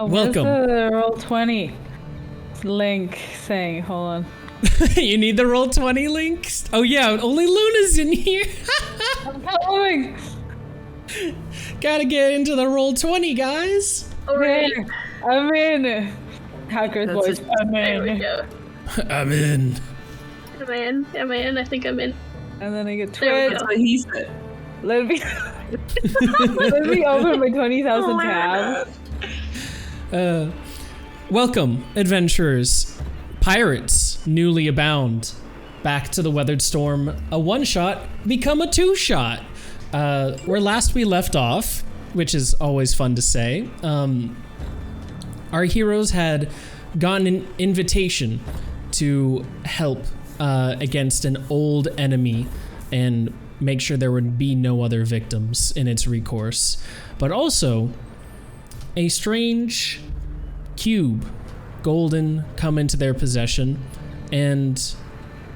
Welcome. Where's the roll 20 link saying? Hold on. You need the roll 20 links? Oh yeah, only Luna's in here. I'm coming. Gotta get into the roll 20, guys. Okay, I'm in. Hacker's voice. I'm There we in. go. I'm in. I'm in. I think I'm in. And then I get There we Twitch. go. That's what he said. Let me let me open my 20,000 Oh, tab. Welcome, adventurers. Pirates, newly abound. Back to the weathered storm. A one-shot become a two-shot. Where last we left off, which is always fun to say, our heroes had gotten an invitation to help against an old enemy and make sure there would be no other victims in its recourse. But also, a strange cube, golden, come into their possession, and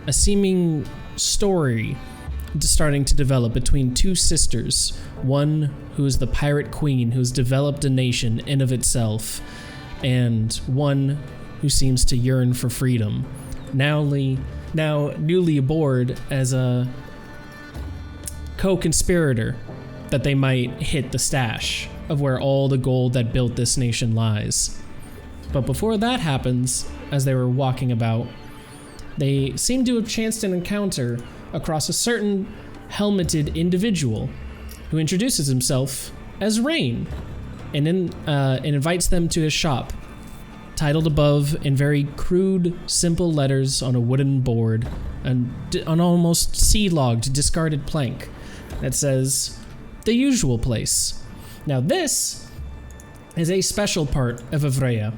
a seeming story starting to develop between two sisters. One who is the pirate queen, who's developed a nation in of itself, and one who seems to yearn for freedom. Now newly aboard as a co-conspirator that they might hit the stash of where all the gold that built this nation lies. But before that happens, as they were walking about, they seem to have chanced an encounter across a certain helmeted individual who introduces himself as Rain and invites them to his shop, titled above in very crude, simple letters on a wooden board, an almost sea-logged, discarded plank that says, "The Usual Place." Now this is a special part of Ivraia.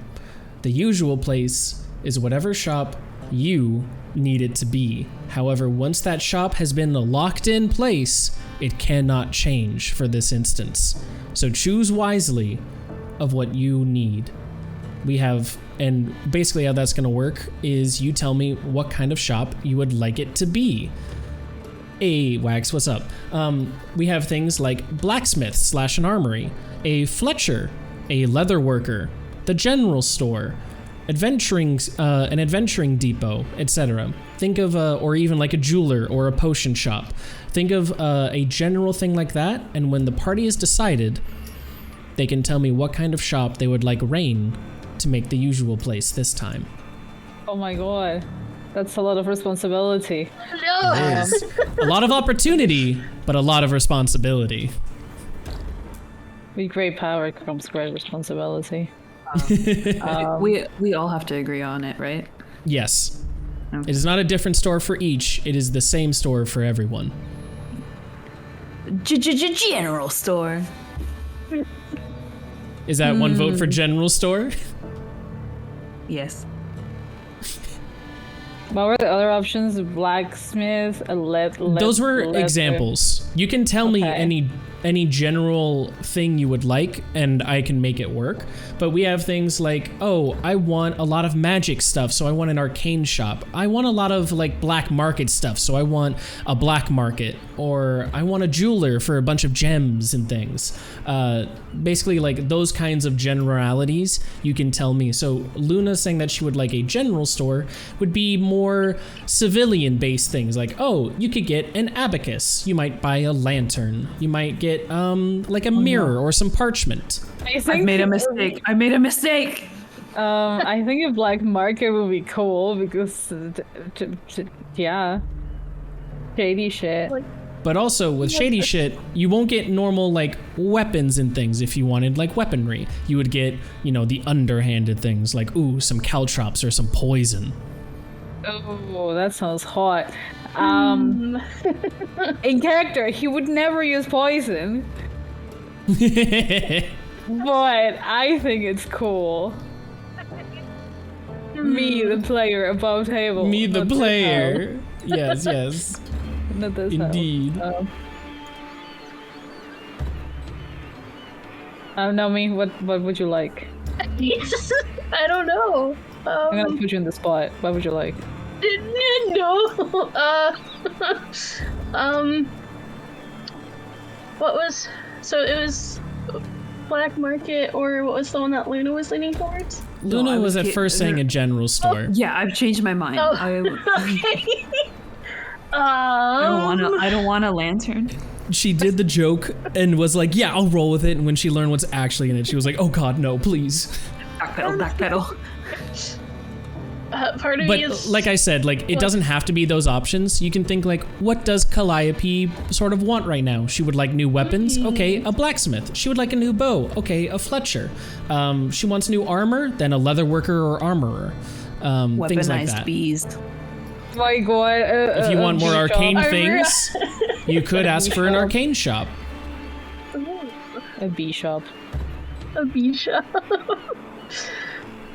The Usual Place is whatever shop you need it to be. However, once that shop has been a locked-in place, it cannot change for this instance. So choose wisely of what you need. We have, and basically how that's going to work is you tell me what kind of shop you would like it to be. Hey, Wags, what's up? We have things like blacksmith / an armory, a Fletcher, a leather worker, the general store, an adventuring depot, etc. Think of, or even like a jeweler or a potion shop. Think of a general thing like that, and when the party is decided, they can tell me what kind of shop they would like Rain to make the Usual Place this time. Oh my god. That's a lot of responsibility. No. It is a lot of opportunity, but a lot of responsibility. With great power comes great responsibility. We all have to agree on it, right? Yes. Okay. It is not a different store for each, it is the same store for everyone. General store. Is that one vote for general store? Yes. What were the other options? Blacksmith, Those were leather. examples. You can tell me Okay. any general thing you would like, and I can make it work. But we have things like, oh, I want a lot of magic stuff, so I want an arcane shop. I want a lot of like black market stuff, so I want a black market. Or I want a jeweler for a bunch of gems and things. Basically, like those kinds of generalities you can tell me. So Luna saying that she would like a general store would be more civilian-based things, like, oh, you could get an abacus. You might buy a lantern. You might get like a mirror or some parchment. I've made a mistake. I made a mistake. I think a black market would be cool because, yeah, shady shit. But also with shady shit, you won't get normal like weapons and things if you wanted like weaponry. You would get, you know, the underhanded things like, ooh, some caltrops or some poison. Oh, that sounds hot. In character, he would never use poison, but I think it's cool. Me, the player, above table. Me, the not this player. Yes, yes. house. Not this Indeed. house. Naomi, what would you like? I don't know. I'm gonna put you in the spot. What would you like? No. What was? So it was black market, or what was the one that Luna was leaning towards? Luna was at first saying a general store. Yeah, I've changed my mind. Oh, I okay. I don't want a lantern. She did the joke and was like, yeah, I'll roll with it. And when she learned what's actually in it, she was like, oh god, no, please. Backpedal. Part of But me is like I said, like it doesn't have to be those options. You can think like, what does Calliope sort of want right now? She would like new weapons. Okay, a blacksmith. She would like a new bow. Okay, a fletcher. She wants new armor, then a leather worker or armorer. Things like that. Weaponized bees. My god. If you want more arcane shop. things, you could ask for an arcane shop. A bee shop. a bee shop.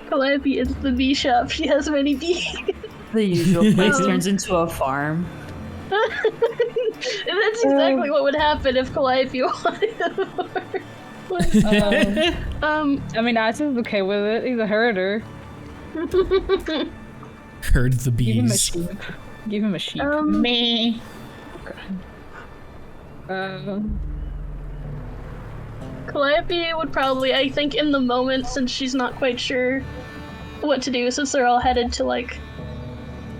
Calliope is the bee shop. She has many bees. The usual place turns into a farm. And that's exactly what would happen if Calliope wanted a farm. I mean, Asher's okay with it. He's a herder. Herd the Give him a bees. sheep. Give him a sheep. Me. Calliope would probably, I think, in the moment, since she's not quite sure what to do, since they're all headed to, like,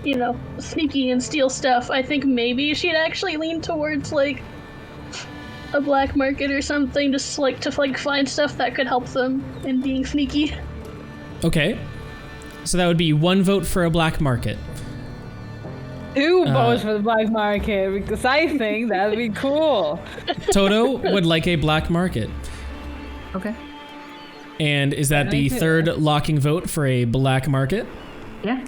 you know, sneaky and steal stuff, I think maybe she'd actually lean towards, like, a black market or something, just, like, to, like, find stuff that could help them in being sneaky. Okay. So that would be 1 vote for a black market. 2 votes for the black market, because I think that'd be cool. Toto would like a black market. Okay. And is that the third locking vote for a black market? Yeah.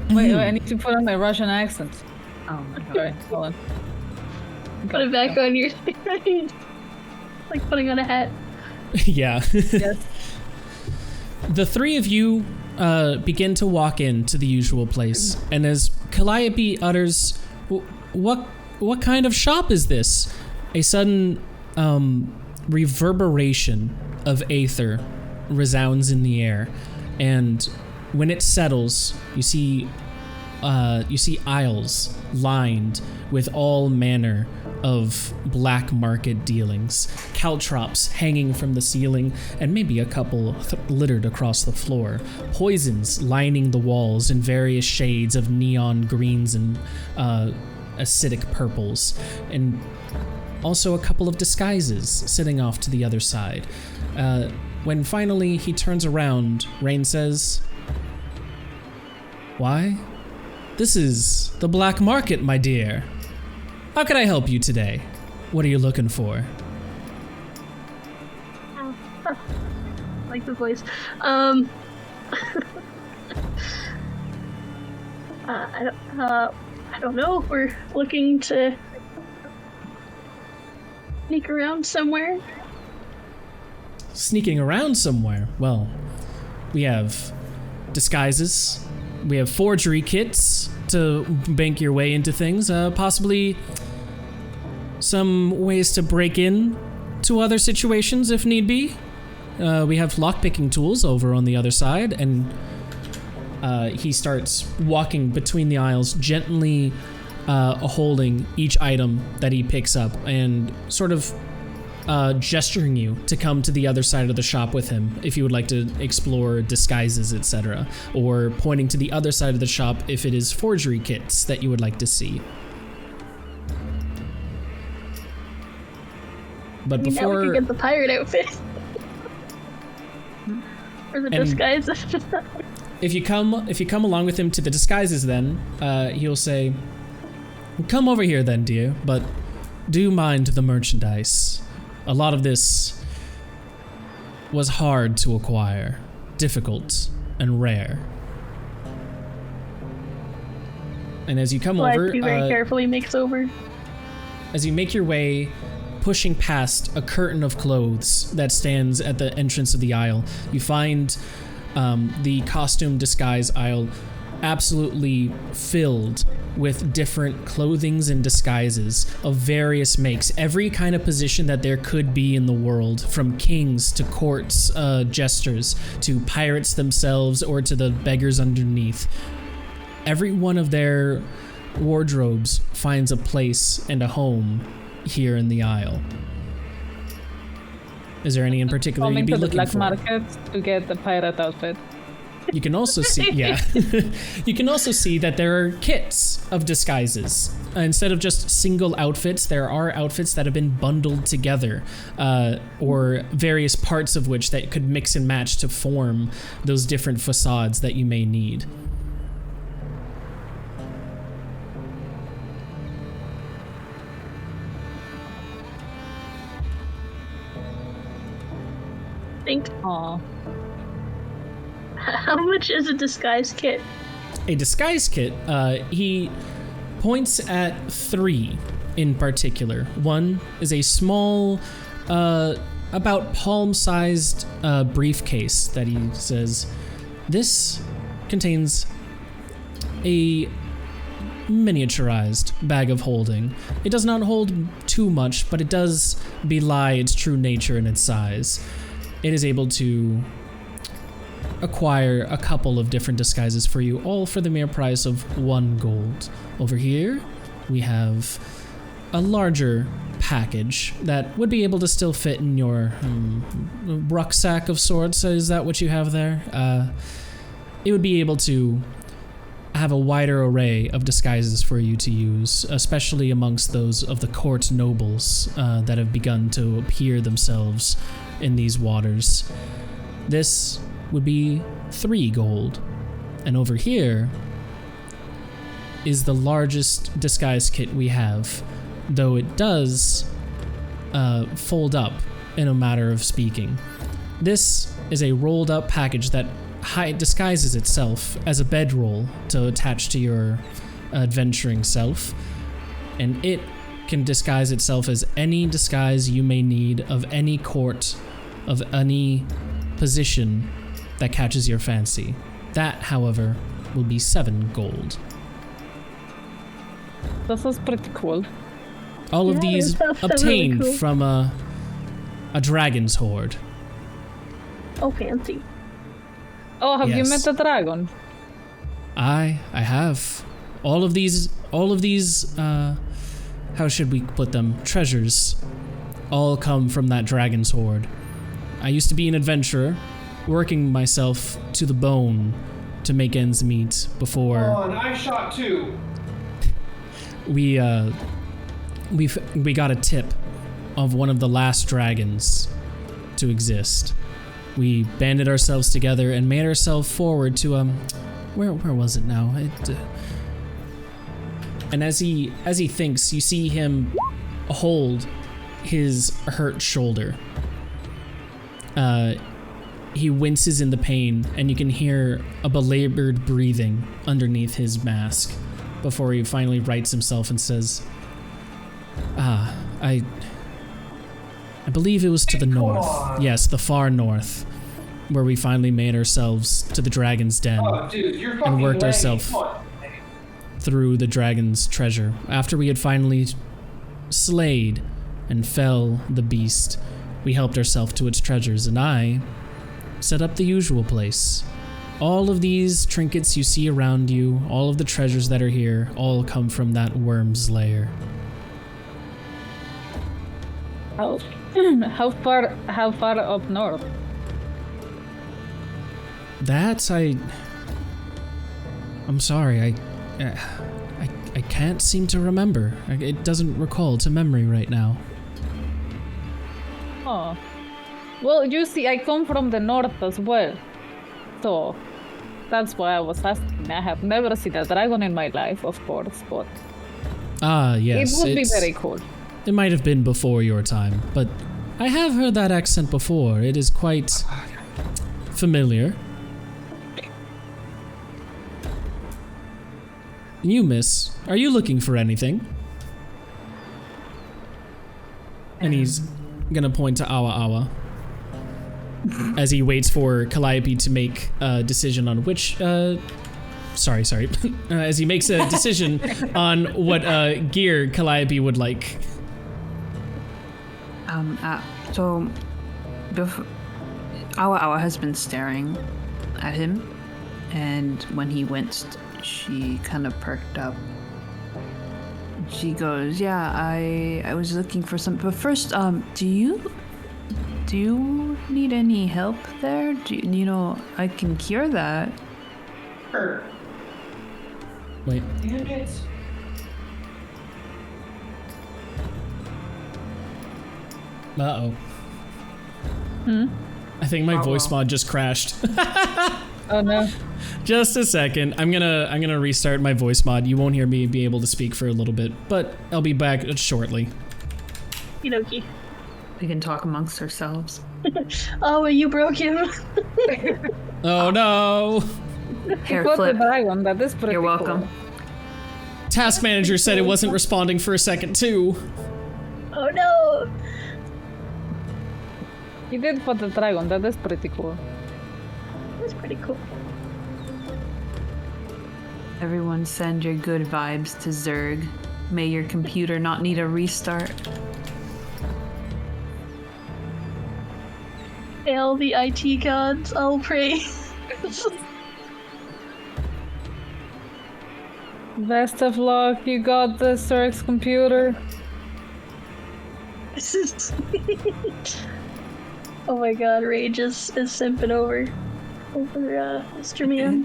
Wait, I need to put on my Russian accent. Oh my god. Sorry, hold on. Put it back on your... like putting on a hat. Yeah. Yes. The 3 of you begin to walk into the usual place, and as Calliope utters, what kind of shop is this? A sudden reverberation of aether resounds in the air, and when it settles, you see aisles lined with all manner of black market dealings, caltrops hanging from the ceiling, and maybe a couple littered across the floor, poisons lining the walls in various shades of neon greens and acidic purples, and also a couple of disguises sitting off to the other side. When finally he turns around, Rain says, "Why? This is the black market, my dear. How can I help you today? What are you looking for?" I like the voice. I don't know. We're looking to sneak around somewhere. Sneaking around somewhere? Well, we have disguises. We have forgery kits to bank your way into things. Possibly some ways to break in to other situations if need be. We have lockpicking tools over on the other side, and he starts walking between the aisles, gently holding each item that he picks up and sort of gesturing you to come to the other side of the shop with him if you would like to explore disguises, etc., or pointing to the other side of the shop if it is forgery kits that you would like to see. But Now we before, can get the pirate outfit. Or the And- disguise. if you come along with him to the disguises, then he'll say, "Come over here then, dear, but do mind the merchandise. A lot of this was hard to acquire, difficult and rare." And as you come over, He very carefully makes over. as you make your way, pushing past a curtain of clothes that stands at the entrance of the aisle, you find the costume disguise aisle absolutely filled with different clothings and disguises of various makes, every kind of position that there could be in the world, from kings to courts, jesters, to pirates themselves, or to the beggars underneath. Every one of their wardrobes finds a place and a home here in the aisle. Is there any in particular you'd Coming be to the looking black for? market to get the pirate outfit. You can also see, you can also see that there are kits of disguises. Instead of just single outfits, there are outfits that have been bundled together, or various parts of which that could mix and match to form those different facades that you may need. Think. Aw. How much is a disguise kit? A disguise kit, he points at 3 in particular. One is a small, about palm-sized briefcase that he says, this contains a miniaturized bag of holding. It does not hold too much, but it does belie its true nature and its size. It is able to acquire a couple of different disguises for you, all for the mere price of 1 gold. Over here, we have a larger package that would be able to still fit in your rucksack of sorts. Is that what you have there? It would be able to have a wider array of disguises for you to use, especially amongst those of the court nobles that have begun to appear themselves in these waters. This would be 3 gold. And over here is the largest disguise kit we have, though it does fold up in a matter of speaking. This is a rolled up package that disguises itself as a bedroll to attach to your adventuring self, and it can disguise itself as any disguise you may need of any court, of any position that catches your fancy. That, however, will be 7 gold. This is pretty cool. All of these obtained really cool. from a dragon's hoard. Oh, fancy. Oh, have you Yes. met the dragon? I have. All of these, how should we put them? Treasures. All come from that dragon's hoard. I used to be an adventurer, working myself to the bone to make ends meet before. Oh, and I shot 2. We got a tip of one of the last dragons to exist. We banded ourselves together and made ourselves forward to where was it now? And as he thinks, you see him hold his hurt shoulder. He winces in the pain, and you can hear a belabored breathing underneath his mask before he finally rights himself and says, I believe it was to the north. Yes, the far north, where we finally made ourselves to the dragon's den Oh, dude, you're fucking and worked lame. ourselves Come on. through the dragon's treasure. After we had finally slayed and fell the beast, we helped ourselves to its treasures, and I set up the usual place. All of these trinkets you see around you, all of the treasures that are here, all come from that worm's lair. How far up north? That I'm sorry, I can't seem to remember. It doesn't recall to memory right now. Oh. Well, you see, I come from the north as well. So, that's why I was asking. I have never seen a dragon in my life, of course, but Ah, yes. it would be very cool. It might have been before your time, but I have heard that accent before. It is quite familiar. You, miss, are you looking for anything? And he's gonna point to Awa Awa as he waits for Calliope to make a decision on which, sorry. As he makes a decision on what gear Calliope would like. So, Awa Awa has been staring at him, and when he winced, she kind of perked up. She goes, "Yeah, I was looking for something. But first, do Do you need any help there? You know, I can cure that. Sure. Wait. Damn it. Uh-oh. Hmm? I think my voice mod just crashed. Oh no. Just a second. I'm gonna restart my voice mod. You won't hear me be able to speak for a little bit, but I'll be back shortly. Okie We can talk amongst ourselves. Oh, you broke him. Oh no! Hair Got the flip. dragon. That is pretty You're welcome. cool. Task manager said it wasn't responding for a second too. Oh no. He did for the dragon. That is pretty cool. That's pretty cool. Everyone send your good vibes to Zurg. May your computer not need a restart. Hail the IT gods, I'll pray. Best of luck. You got the Zurg's computer. This is. Oh my god, Rage is simping over Mr. Man.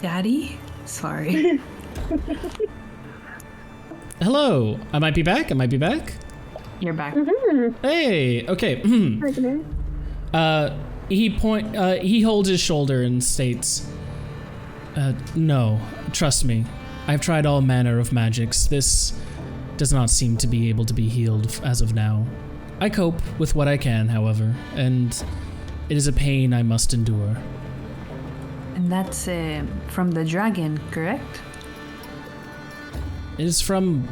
Daddy? Sorry. Hello. I might be back. You're back. Hey. Okay. He holds his shoulder and states, no, trust me. I've tried all manner of magics. This does not seem to be able to be healed as of now. I cope with what I can, however, and it is a pain I must endure. And that's from the dragon, correct? It is from...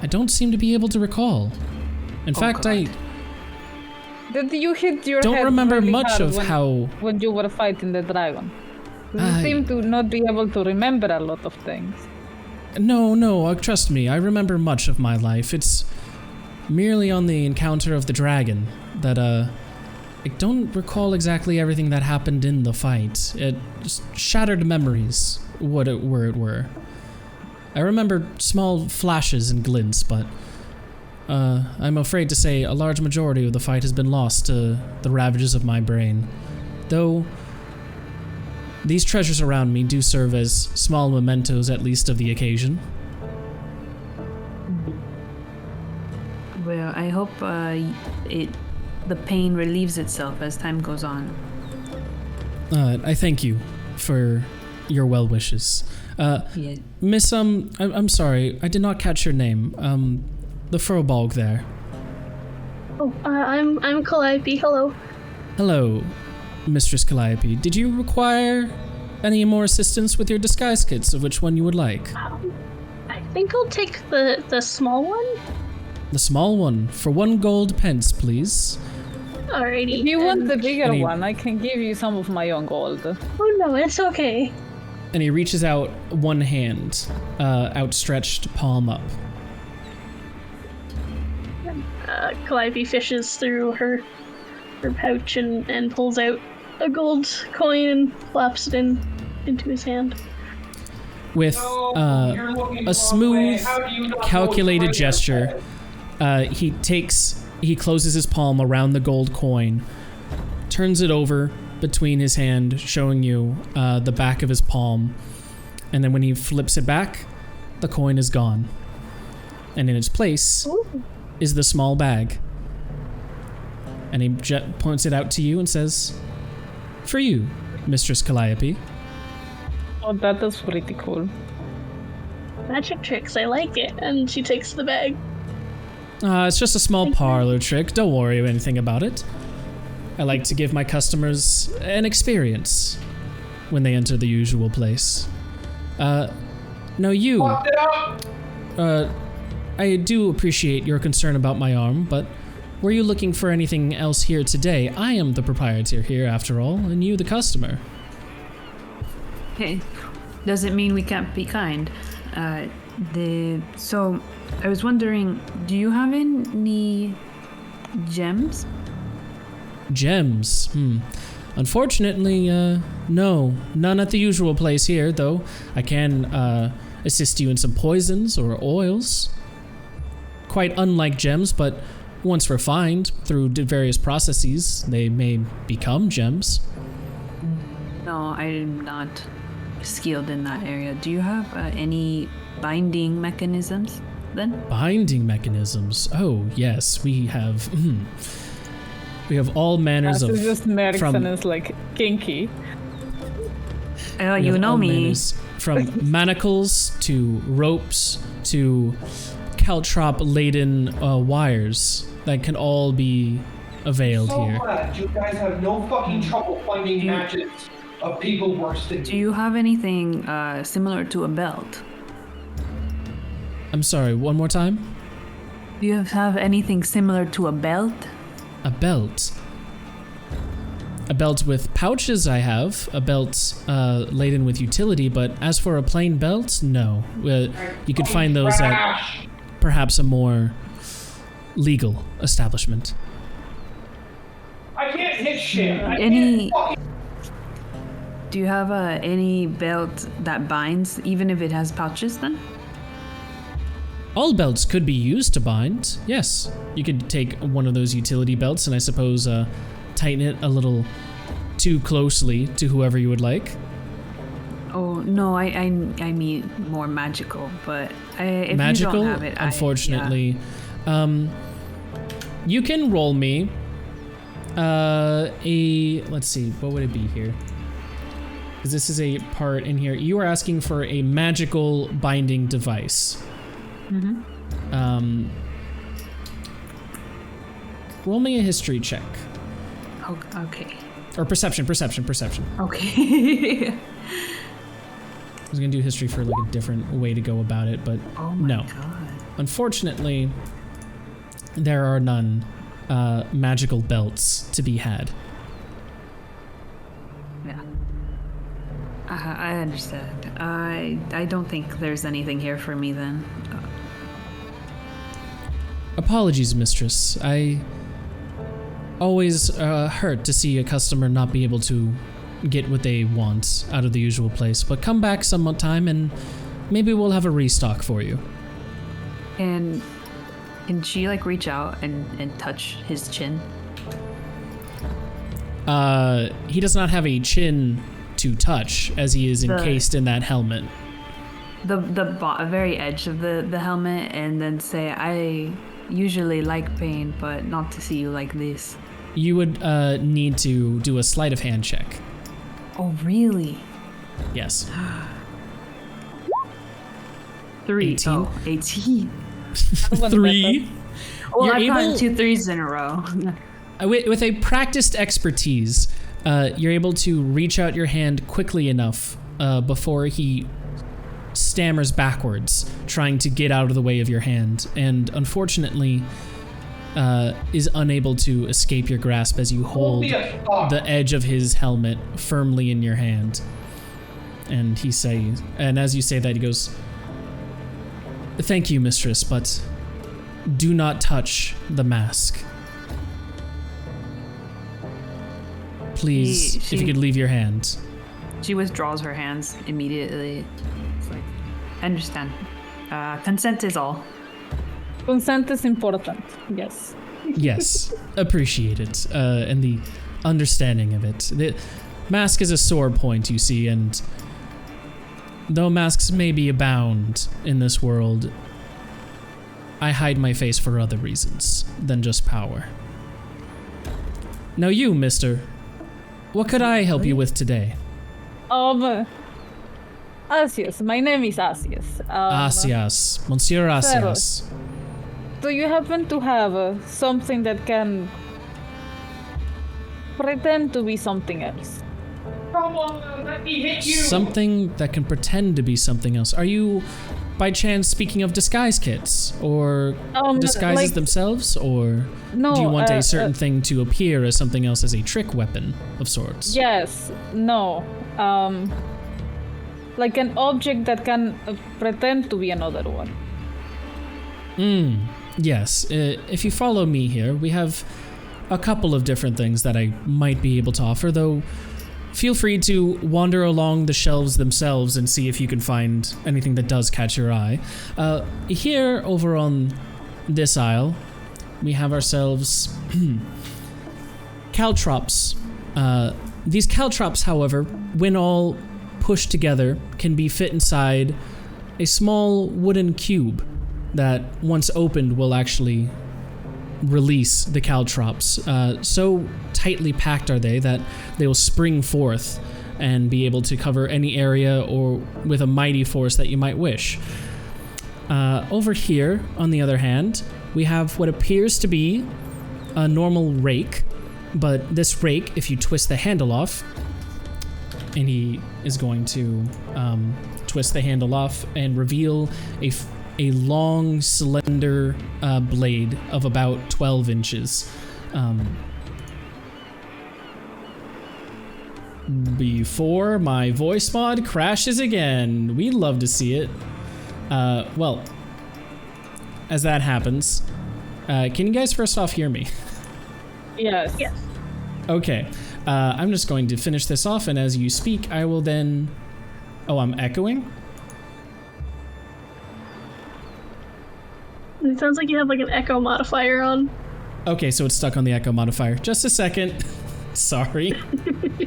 I don't seem to be able to recall. In fact, God. I Did you hit your don't head remember really much hard of how... when you were fighting the dragon? You I- seem to not be able to remember a lot of things. No, trust me, I remember much of my life. It's merely on the encounter of the dragon that, I don't recall exactly everything that happened in the fight. It just shattered memories, what it were. I remember small flashes and glints, but, I'm afraid to say a large majority of the fight has been lost to the ravages of my brain. Though, these treasures around me do serve as small mementos at least of the occasion. Well, I hope the pain relieves itself as time goes on. I thank you for your well wishes. Yeah. Miss, I'm sorry, I did not catch your name. The Furbolg there. Oh, I'm Calliope. Hello. Hello, Mistress Calliope. Did you require any more assistance with your disguise kits, of which one you would like? I think I'll take the small one. The small one, for 1 gold pence, please. Alrighty. If you want the and- bigger Any- one, I can give you some of my own gold. Oh no, it's okay. And he reaches out one hand, outstretched palm up. Calliope fishes through her pouch and pulls out a gold coin and flops it into his hand. With No, you're looking the a wrong way. smooth, How do you not know calculated it's right gesture, he closes his palm around the gold coin, turns it over between his hand, showing you the back of his palm, and then when he flips it back, the coin is gone. And in its place Ooh. is the small bag. And he points it out to you and says, "For you, Mistress Calliope." Oh, that is pretty cool. Magic tricks, I like it. And she takes the bag. It's just a small parlor trick. Don't worry anything about it. I like to give my customers an experience when they enter the usual place. Now you, Fucked it up. I do appreciate your concern about my arm, but were you looking for anything else here today? I am the proprietor here, after all, and you the customer. Hey, doesn't mean we can't be kind. So I was wondering, do you have any gems? Gems? Unfortunately, no. None at the usual place here, though I can assist you in some poisons or oils. Quite unlike gems, but once refined through various processes, they may become gems. No, I'm not skilled in that area. Do you have any binding mechanisms then? Binding mechanisms. Oh yes, we have. We have all manners of. This is just Merrickson from is like kinky. we have You know all me. manners, from manacles to ropes to caltrop laden wires that can all be availed So here. glad you guys have no fucking trouble finding matches of people worse than Do you. you have anything similar to a belt? I'm sorry, one more time? Do you have anything similar to a belt? A belt. A belt with pouches I have, a belt laden with utility, but as for a plain belt, no. You could find those at Trash. perhaps a more legal establishment. I can't hit shit. I Any- can't fucking- Do you have any belt that binds, even if it has pouches then? All belts could be used to bind, yes. You could take one of those utility belts and I suppose tighten it a little too closely to whoever you would like. Oh, no, I mean more magical, but if Magical, you don't have it, unfortunately. You can roll me let's see, what would it be here? Because this is a part in here. You are asking for a magical binding device. Roll me a history check. Okay. Or perception. Okay. I was gonna do history for like a different way to go about it, but Oh my no. god. Unfortunately, there are none magical belts to be had. Yeah. I understand. I don't think there's anything here for me then. Apologies, mistress. I always hurt to see a customer not be able to get what they want out of the usual place, but come back some time and maybe we'll have a restock for you. And can she like reach out and touch his chin? He does not have a chin to touch as he is encased in that helmet. The very edge of the helmet, and then say, I usually like pain, but not to see you like this. You would need to do a sleight of hand check. Oh, really? Yes. 3. 18. Oh, 18. 3. Well, You're I've gotten able- 2 3s in a row. With a practiced expertise, you're able to reach out your hand quickly enough before he stammers backwards, trying to get out of the way of your hand, and unfortunately is unable to escape your grasp as you hold Holy fuck. the edge of his helmet firmly in your hand. And as you say that, he goes, "Thank you, mistress, but do not touch the mask. Please, if you could leave your hand." She withdraws her hands immediately. It's like, I understand. Consent is all. Consent is important. Yes. Yes, appreciate it, and the understanding of it. The mask is a sore point, you see, and though masks may be abound in this world, I hide my face for other reasons than just power. Now you, mister, what could I help you with today? Asius. My name is Asius. Asias, Monsieur Asias. Do you happen to have something that can pretend to be something else? Come on, let me hit you. Something that can pretend to be something else. Are you, by chance, speaking of disguise kits? Or disguises like- themselves? Or No. do you want a certain thing to appear as something else, as a trick weapon of sorts? Yes. No. Like an object that can pretend to be another one. Yes. If you follow me here, we have a couple of different things that I might be able to offer, though feel free to wander along the shelves themselves and see if you can find anything that does catch your eye. Here, over on this aisle, we have ourselves caltrops. These caltrops, however, when all pushed together, can be fit inside a small wooden cube that, once opened, will actually release the caltrops. So tightly packed are they that they will spring forth and be able to cover any area or with a mighty force that you might wish. Over here, on the other hand, we have what appears to be a normal rake, but this rake, if you twist the handle off, and he is going to twist the handle off and reveal a long, slender blade of about 12 inches. Before my voice mod crashes again. We'd love to see it. Well, as that happens, can you guys first off hear me? Yes. Yes. Okay. I'm just going to finish this off, and as you speak, I will then... Oh, I'm echoing? It sounds like you have like an echo modifier on. Okay, so it's stuck on the echo modifier. Just a second. Sorry.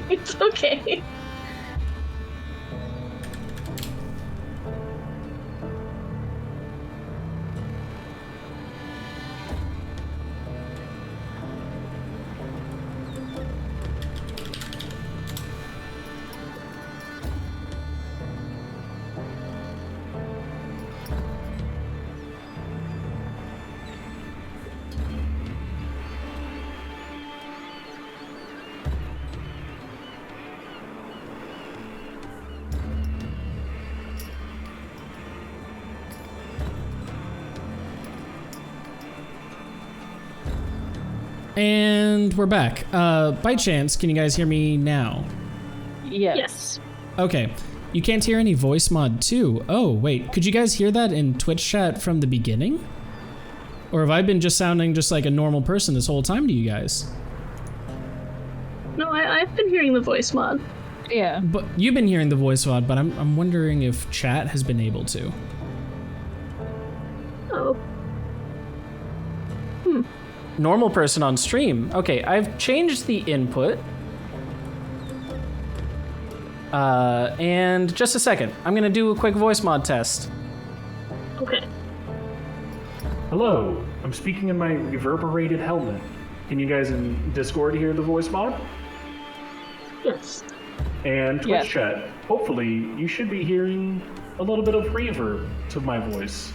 It's okay. And we're back. By chance, can you guys hear me now? Yes. Yes. Okay. You can't hear any voice mod 2. Oh, wait. Could you guys hear that in Twitch chat from the beginning? Or have I been just sounding just like a normal person this whole time to you guys? No, I've been hearing the voice mod. Yeah. But you've been hearing the voice mod, but I'm wondering if chat has been able to. Oh. Normal person on stream. Okay, I've changed the input. And just a second. I'm gonna do a quick voice mod test. Okay. Hello, I'm speaking in my reverberated helmet. Can you guys in Discord hear the voice mod? Yes. And Twitch Yes. chat. Hopefully, you should be hearing a little bit of reverb to my voice.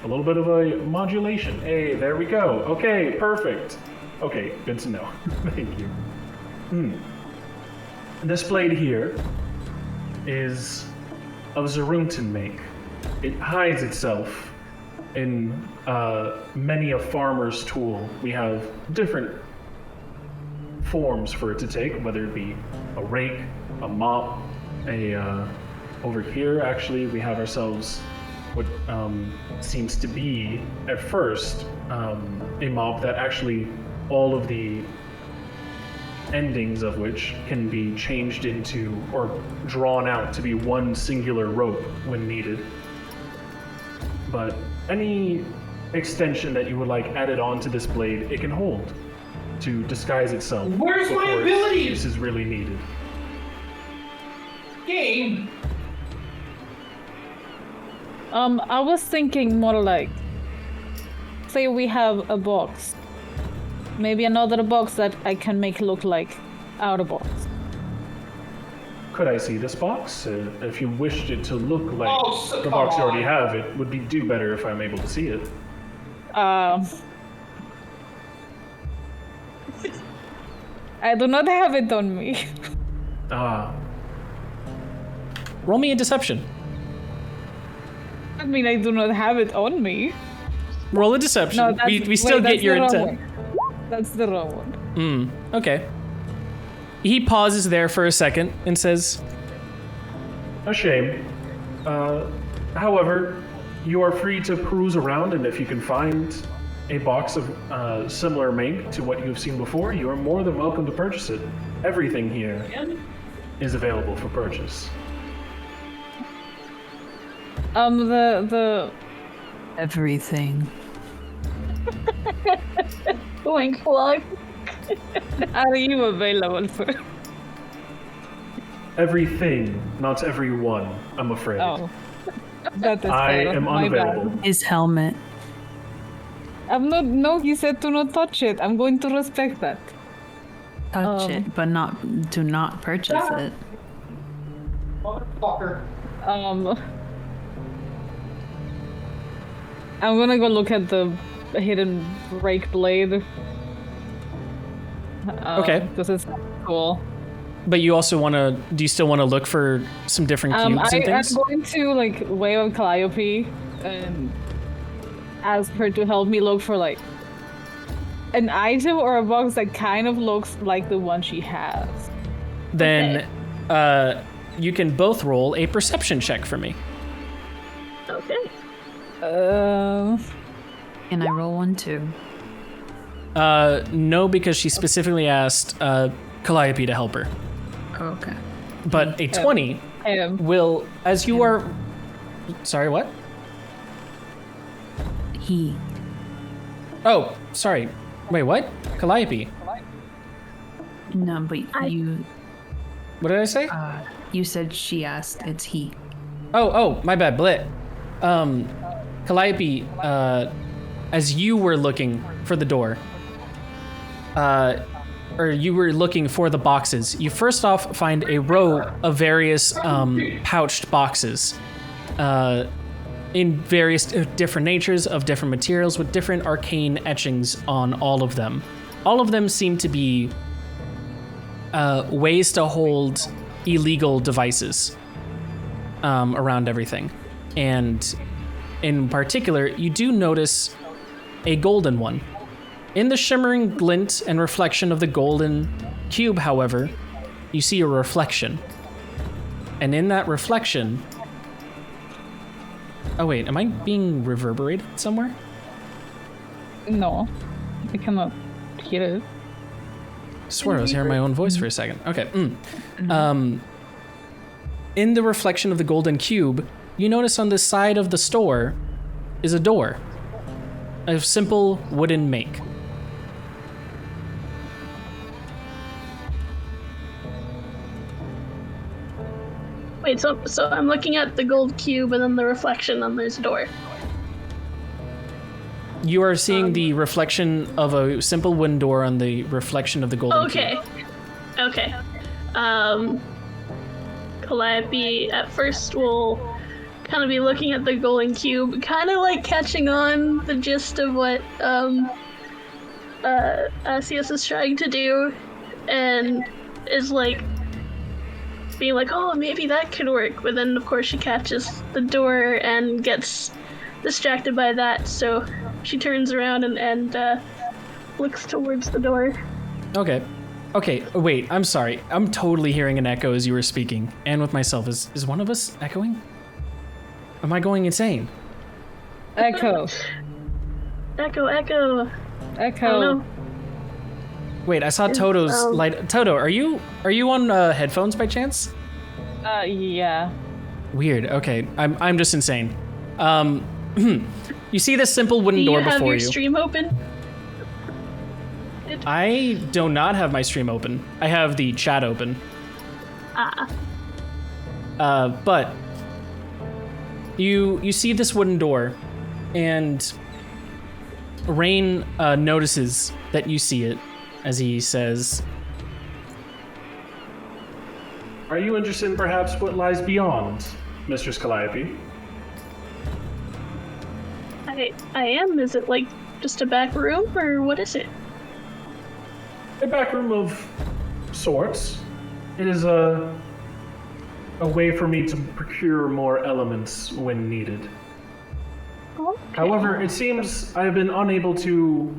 A little bit of a modulation. Hey, there we go. Okay, perfect. Okay, good to know. Thank you. This blade here is of Zurungton make. It hides itself in many a farmer's tool. We have different forms for it to take, whether it be a rake, a mop, over here actually we have ourselves what seems to be at first a mop that actually all of the endings of which can be changed into or drawn out to be one singular rope when needed. But any extension that you would like added onto this blade, it can hold to disguise itself. Where's my before abilities? This is really needed. Game. I was thinking more like, say we have a box, maybe another box that I can make look like our box. Could I see this box? If you wished it to look like Oh, so the box you come already on. have, it would do better if I'm able to see it. I do not have it on me. Roll me a deception. I mean, I do not have it on me. Roll a deception. No, that's, we still wait, get that's your the wrong intent. one. That's the wrong one. Okay. He pauses there for a second and says, A shame. However, you are free to peruse around, and if you can find a box of similar make to what you've seen before, you are more than welcome to purchase it. Everything here is available for purchase. The Everything. Wink wink. are you available for? Everything, not everyone, I'm afraid. Oh, that is I fair. am My bad. unavailable. His helmet. I'm not. No, he said to not touch it. I'm going to respect that. Touch it, but do not purchase it. Motherfucker. I'm gonna go look at the hidden rake blade. Okay. This is cool. But you also want to. Do you still want to look for some different cubes and I'm things? going to like wave at Calliope and ask her to help me look for like an item or a box that kind of looks like the one she has. Then, you can both roll a perception check for me. Okay. Can I roll one too? No, because she specifically asked Calliope to help her. Okay. But a 20 will, as you are. Sorry, what? He. Oh, sorry. Wait, what? Calliope. No, but you. What did I say? You said she asked. It's he. Oh, my bad, Blit. Calliope, as you were looking for the door, or you were looking for the boxes, you first off find a row of various pouched boxes in various different natures of different materials with different arcane etchings on all of them. All of them seem to be ways to hold illegal devices around everything. And in particular, you do notice a golden one. In the shimmering glint and reflection of the golden cube, however, you see a reflection. And in that reflection... Oh wait, am I being reverberated somewhere? No, I cannot hear it. I swear I was hearing my own voice for a second. Okay. In the reflection of the golden cube, you notice on the side of the store is a door. A simple wooden make. Wait, so I'm looking at the gold cube and then the reflection, and there's a door. You are seeing the reflection of a simple wooden door on the reflection of the golden cube. Okay. Calliope at first will kind of be looking at the golden cube, kind of like catching on the gist of what Asius is trying to do, and is like being like, oh, maybe that could work. But then, of course, she catches the door and gets distracted by that, so she turns around and looks towards the door. Okay, wait, I'm sorry. I'm totally hearing an echo as you were speaking, and with myself. Is one of us echoing? Am I going insane? Echo. Echo. Echo. I don't know. Wait, I saw Toto's light. Toto, are you on headphones by chance? Yeah. Weird. Okay, I'm just insane. You see this simple wooden door before you. Do you have your stream open? I do not have my stream open. I have the chat open. But you see this wooden door, and Rain notices that you see it as he says, Are you interested in perhaps what lies beyond, Mistress Calliope? I am. Is it like just a back room, or what is it? A back room of sorts. It is a way for me to procure more elements when needed. Okay. However, it seems I have been unable to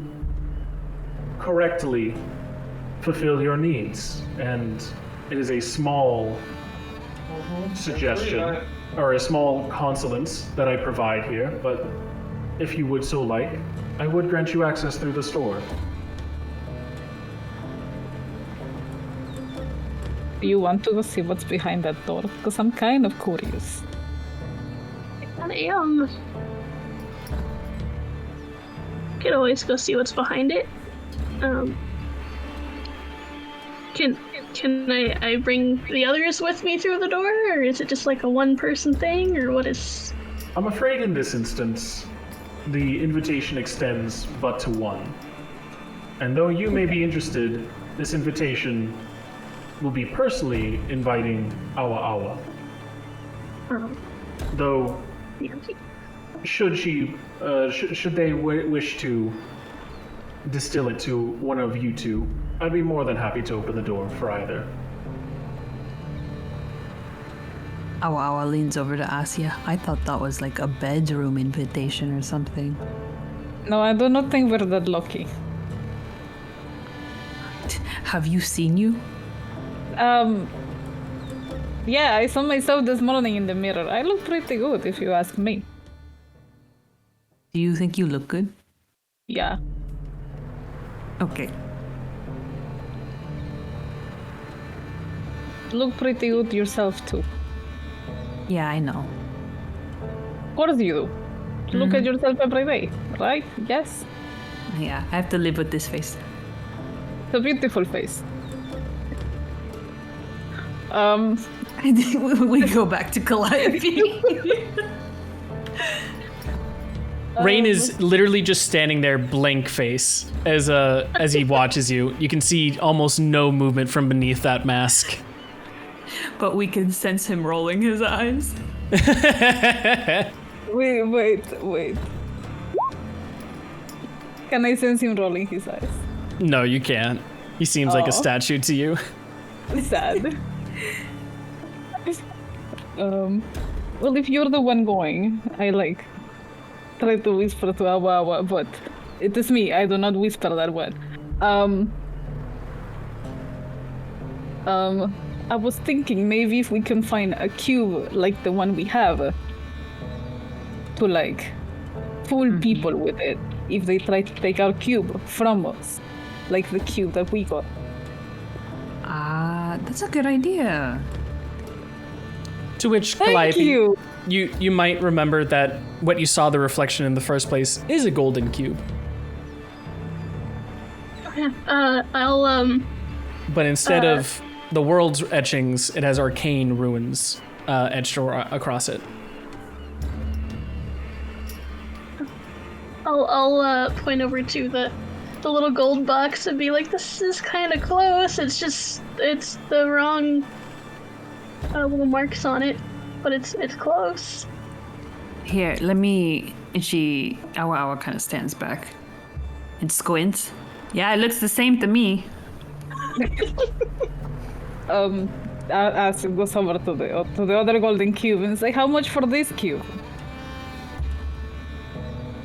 correctly fulfill your needs, and it is a small suggestion, or a small consolence that I provide here, but if you would so like, I would grant you access through the store. Do you want to go see what's behind that door? Because I'm kind of curious. I am. Could always go see what's behind it. Can I bring the others with me through the door, or is it just like a one-person thing, or what is? I'm afraid in this instance, the invitation extends but to one. And though you may be interested, this invitation will be personally inviting Awa Awa. Though, should they wish to distill it to one of you two, I'd be more than happy to open the door for either. Awa Awa leans over to Asya. I thought that was like a bedroom invitation or something. No, I do not think we're that lucky. Have you seen you? Yeah, I saw myself this morning in the mirror. I look pretty good, if you ask me. Do you think you look good? Yeah. Okay. Look pretty good yourself, too. Yeah, I know. Of course you do. You look at yourself every day, right? Yes? Yeah, I have to live with this face. It's a beautiful face. We go back to Calliope. Rain is literally just standing there, blank face, as he watches you. You can see almost no movement from beneath that mask. But we can sense him rolling his eyes. Wait. Can I sense him rolling his eyes? No, you can't. He seems like a statue to you. Sad. Well, if you're the one going, I try to whisper to Awa Awa, but it is me. I do not whisper that word. I was thinking maybe if we can find a cube like the one we have to fool people with it if they try to take our cube from us, like the cube that we got. That's a good idea. To which, Thank Calliope, you. you might remember that what you saw the reflection in the first place is a golden cube. I'll But instead of the world's etchings, it has arcane runes etched across it. I'll point over to the little gold box and be like, this is kind of close. It's the wrong little marks on it, but it's close. Here, let me. And Awa Awa kind of stands back and squints. Yeah, it looks the same to me. As it goes over to the other golden cube and say, how much for this cube?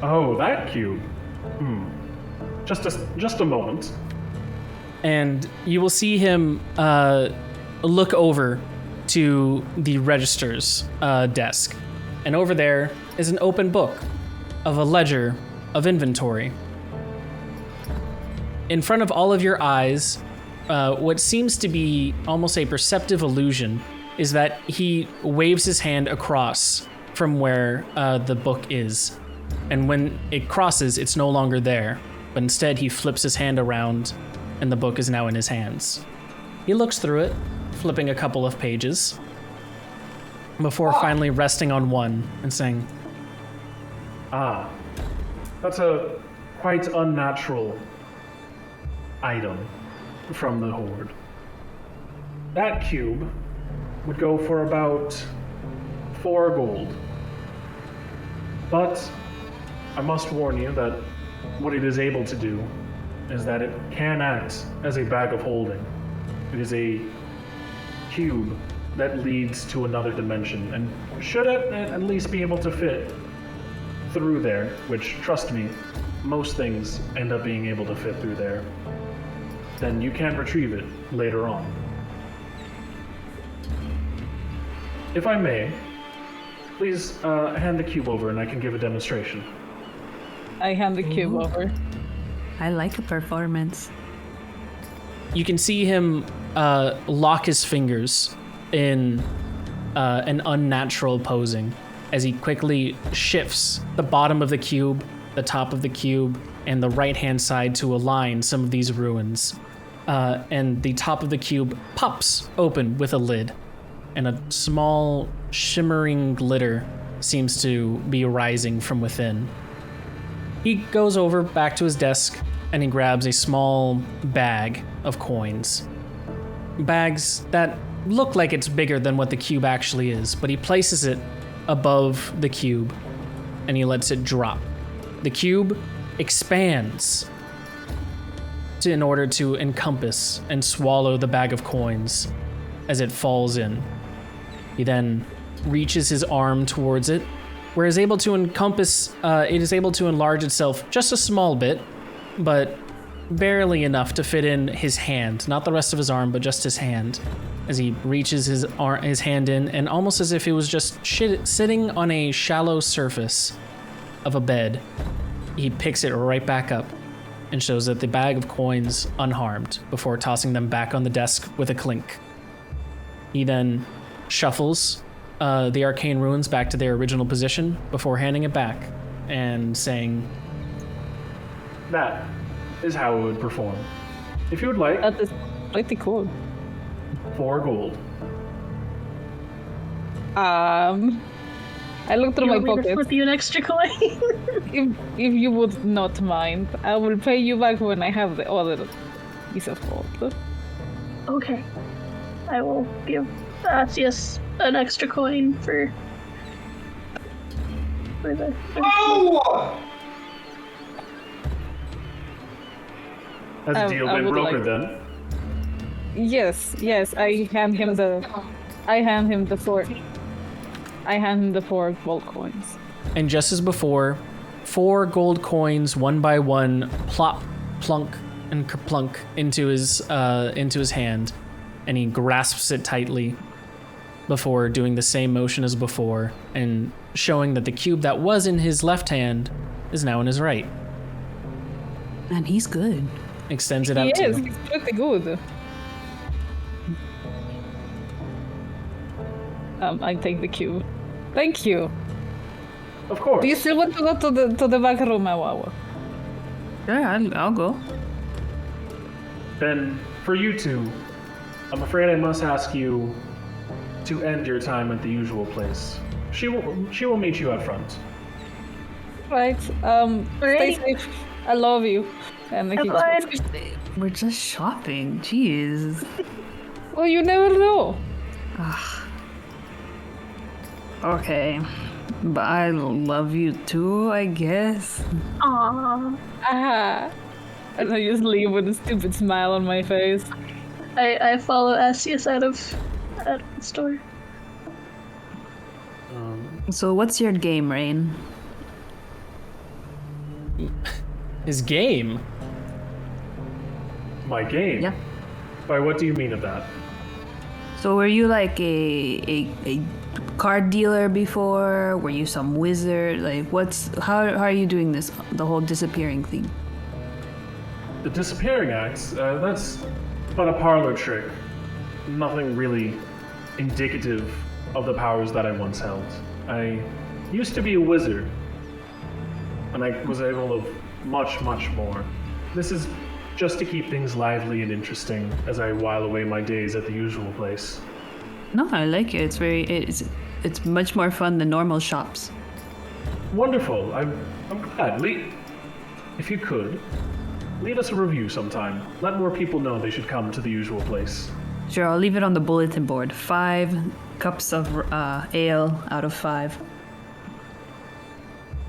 Oh, that cube. Just a moment. And you will see him look over to the register's desk. And over there is an open book of a ledger of inventory. In front of all of your eyes, what seems to be almost a perceptive illusion is that he waves his hand across from where the book is. And when it crosses, it's no longer there. But instead, he flips his hand around, and the book is now in his hands. He looks through it, flipping a couple of pages, before finally resting on one and saying, That's a quite unnatural item from the Horde. That cube would go for about 4 gold. But I must warn you that what it is able to do is that it can act as a bag of holding. It is a cube that leads to another dimension and should at least be able to fit through there, which, trust me, most things end up being able to fit through there. Then you can retrieve it later on. If I may, please hand the cube over and I can give a demonstration. I hand the cube over. I like a performance. you can see him lock his fingers in an unnatural posing as he quickly shifts the bottom of the cube, the top of the cube, and the right-hand side to align some of these ruins. And the top of the cube pops open with a lid, and a small shimmering glitter seems to be rising from within. He goes over back to his desk and he grabs a small bag of coins. Bags that look like it's bigger than what the cube actually is, but he places it above the cube and he lets it drop. The cube expands in order to encompass and swallow the bag of coins as it falls in. He then reaches his arm towards it, where it is able to enlarge itself just a small bit, but barely enough to fit in his hand, not the rest of his arm, but just his hand, as he reaches his hand in, and almost as if he was just sitting on a shallow surface of a bed, he picks it right back up and shows that the bag of coins unharmed before tossing them back on the desk with a clink. He then shuffles the arcane runes back to their original position before handing it back and saying, That is how it would perform. If you would like, That is pretty cool. 4 gold. I looked through my You want me to pockets. flip you an extra coin? If you would not mind, I will pay you back when I have the other piece of gold. Okay. I will give Asius an extra coin for the. Oh! Has a deal I been would brokered like- then? Yes, I hand him the 4 gold coins. and just as before, 4 gold coins, one by one, plop, plunk, and kerplunk into his hand, and he grasps it tightly before doing the same motion as before and showing that the cube that was in his left hand is now in his right. And he's good. Extends it out He to is, him. he's pretty good. I take the cube. Thank you. Of course. Do you still want to go to the back room, Awawa? Sure, I'll go. Then, for you two, I'm afraid I must ask you to end your time at the usual place. She will meet you out front. Right. Stay Alrighty. safe. I love you. And Have he fun. We're just shopping. Jeez. well, you never know. Okay. But I love you too, I guess. Aww. Ah. And I just leave with a stupid smile on my face. I follow Asius out of the store. So what's your game, Rain? His game? My game? Yeah. By what do you mean of that? So were you like a card dealer before? Were you some wizard? Like how are you doing this, the whole disappearing thing? The disappearing acts, that's but a parlor trick. Nothing really indicative of the powers that I once held. I used to be a wizard, and I was able of much, much more. This is just to keep things lively and interesting as I while away my days at the usual place. No, I like it. It's much more fun than normal shops. Wonderful. I'm glad. If you could, leave us a review sometime. Let more people know they should come to the usual place. Sure, I'll leave it on the bulletin board. 5 cups of ale out of 5.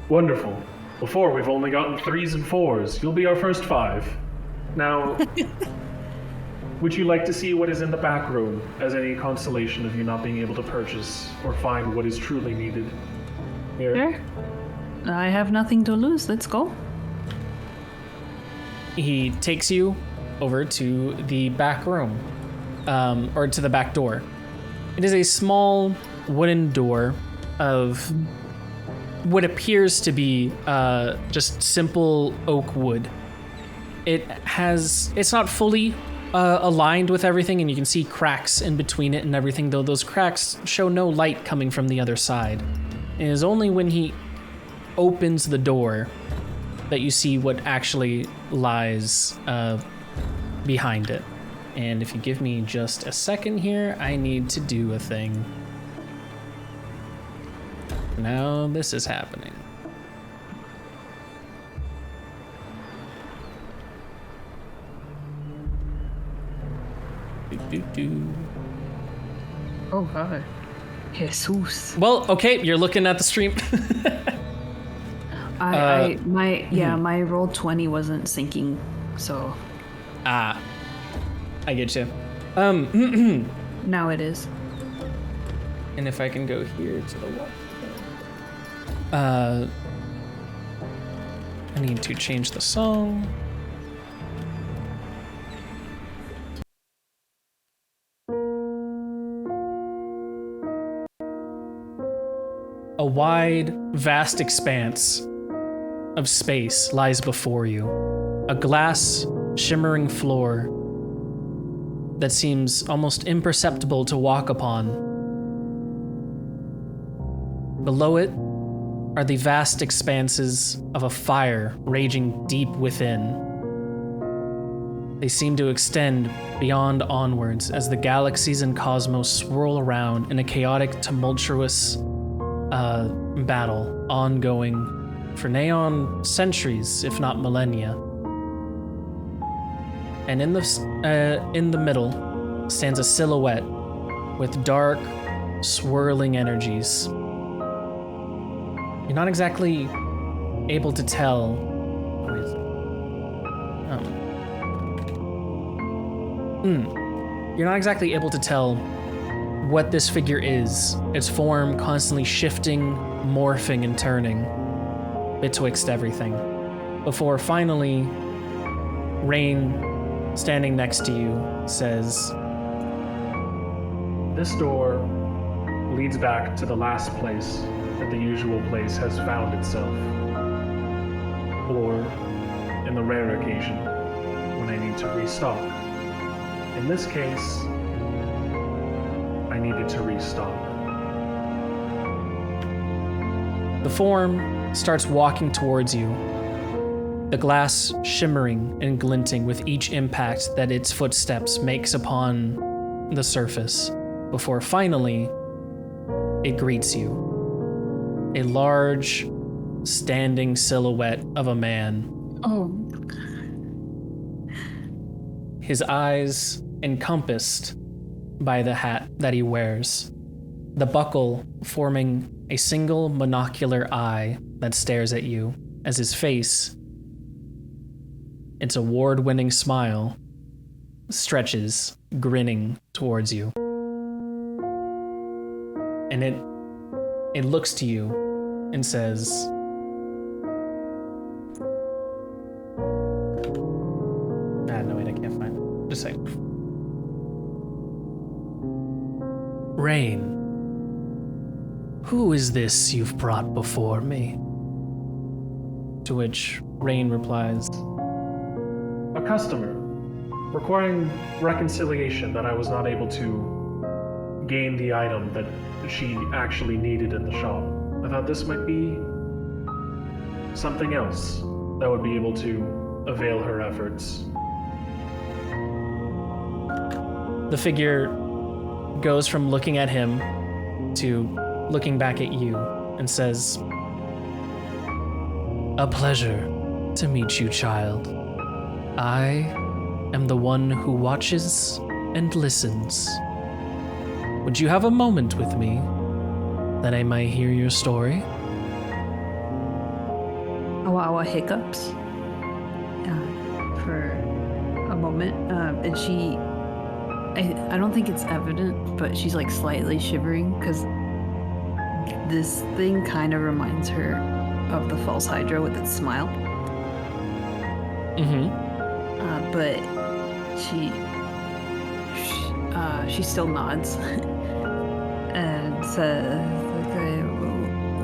Wonderful. Before, we've only gotten 3s and 4s. You'll be our first 5. Now, would you like to see what is in the back room as any consolation of you not being able to purchase or find what is truly needed? Here. Sure. I have nothing to lose. Let's go. He takes you over to the back room, or to the back door. It is a small wooden door of what appears to be just simple oak wood. It's not fully aligned with everything, and you can see cracks in between it and everything, though those cracks show no light coming from the other side. It is only when he opens the door that you see what actually lies behind it. And if you give me just a second here, I need to do a thing. Now this is happening. Oh God. Jesus. Well, okay, you're looking at the stream. My roll 20 wasn't syncing, so. I get you. Now it is. And if I can go here to the left. I need to change the song. A wide, vast expanse of space lies before you. A glass, shimmering floor that seems almost imperceptible to walk upon. Below it are the vast expanses of a fire raging deep within. They seem to extend beyond onwards as the galaxies and cosmos swirl around in a chaotic, tumultuous battle ongoing for neon centuries, if not millennia. And in the middle stands a silhouette with dark, swirling energies. You're not exactly able to tell. You're not exactly able to tell what this figure is. Its form constantly shifting, morphing, and turning betwixt everything. Before finally, Rain, standing next to you, says, This door leads back to the last place that the usual place has found itself. Or, in the rare occasion, when I need to restock. In this case, I needed to restock. The form starts walking towards you, the glass shimmering and glinting with each impact that its footsteps makes upon the surface, before finally it greets you. A large, standing silhouette of a man. Oh. His eyes encompassed by the hat that he wears, the buckle forming a single monocular eye that stares at you as his face, its award-winning smile, stretches, grinning towards you. And it looks to you and says, no, wait, I can't find it. Just a second. Rain, who is this you've brought before me? To which Rain replies, A customer, requiring reconciliation that I was not able to gain the item that she actually needed in the shop. I thought this might be something else that would be able to avail her efforts. the figure goes from looking at him to looking back at you and says, "A pleasure to meet you, child. I am the one who watches and listens. Would you have a moment with me that I might hear your story?" Awawa hiccups for a moment, and she, I don't think it's evident, but she's like slightly shivering because this thing kind of reminds her of the false Hydra with its smile. But she still nods and says, "Okay,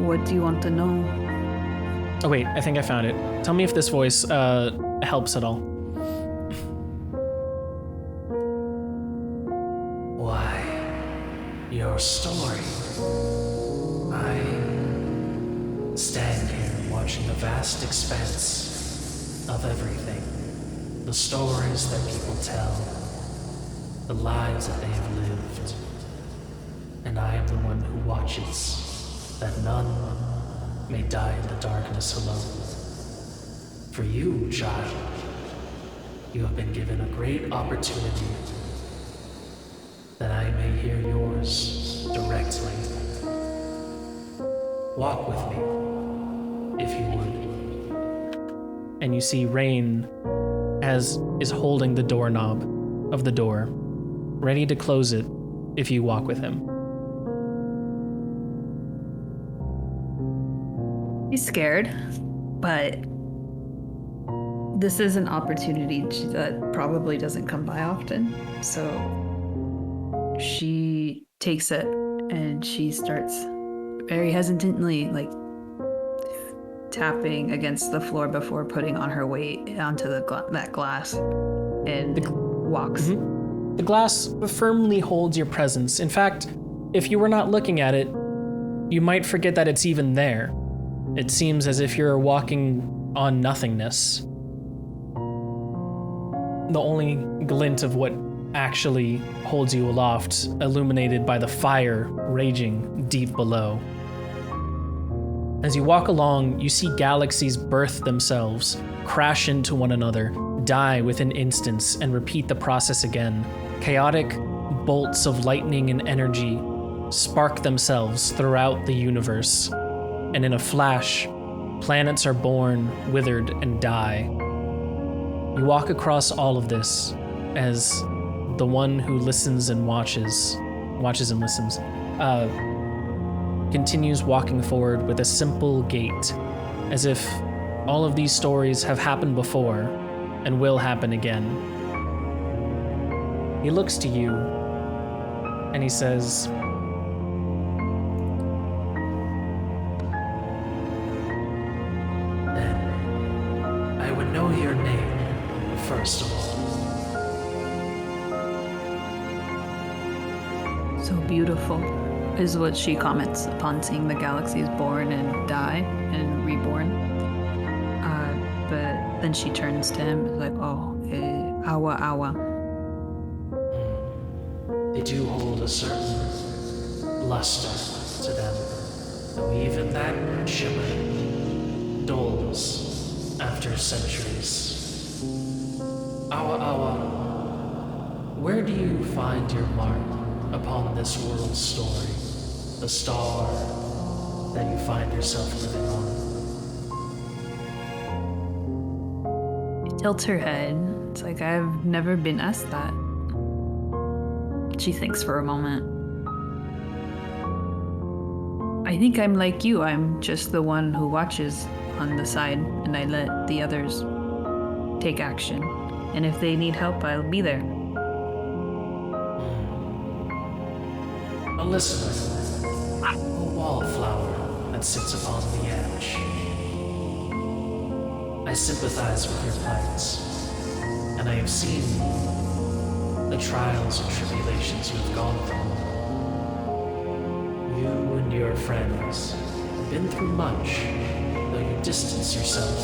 what do you want to know?" Oh wait, I think I found it. Tell me if this voice helps at all. your story. I stand here watching the vast expanse of everything. The stories that people tell, the lives that they have lived. And I am the one who watches that none may die in the darkness alone. For you, child, you have been given a great opportunity that I may hear yours directly. Walk with me, if you would. And you see Rain is holding the doorknob of the door, ready to close it if you walk with him. He's scared, but this is an opportunity that probably doesn't come by often. So she takes it and she starts very hesitantly, like, tapping against the floor before putting on her weight onto that glass and walks. The glass firmly holds your presence. In fact, if you were not looking at it, you might forget that it's even there. It seems as if you're walking on nothingness. The only glint of what actually holds you aloft, illuminated by the fire raging deep below. As you walk along, you see galaxies birth themselves, crash into one another, die within instants, and repeat the process again. Chaotic bolts of lightning and energy spark themselves throughout the universe, and in a flash, planets are born, withered, and die. You walk across all of this as the one who listens and watches and listens, continues walking forward with a simple gait, as if all of these stories have happened before and will happen again. He looks to you and he says, Then I would know your name, first of all. So beautiful, is what she comments upon seeing the galaxies born and die and reborn. But then she turns to him, like, awa. They do hold a certain luster to them, though even that shimmer dulls after centuries. Awa, where do you find your mark upon this world's story, the star that you find yourself living on? She tilts her head. It's like, I've never been asked that. She thinks for a moment. I think I'm like you. I'm just the one who watches on the side, and I let the others take action. And if they need help, I'll be there. A listener, a wallflower that sits upon the edge. I sympathize with your plights, and I have seen the trials and tribulations you have gone through. You and your friends have been through much, though you distance yourself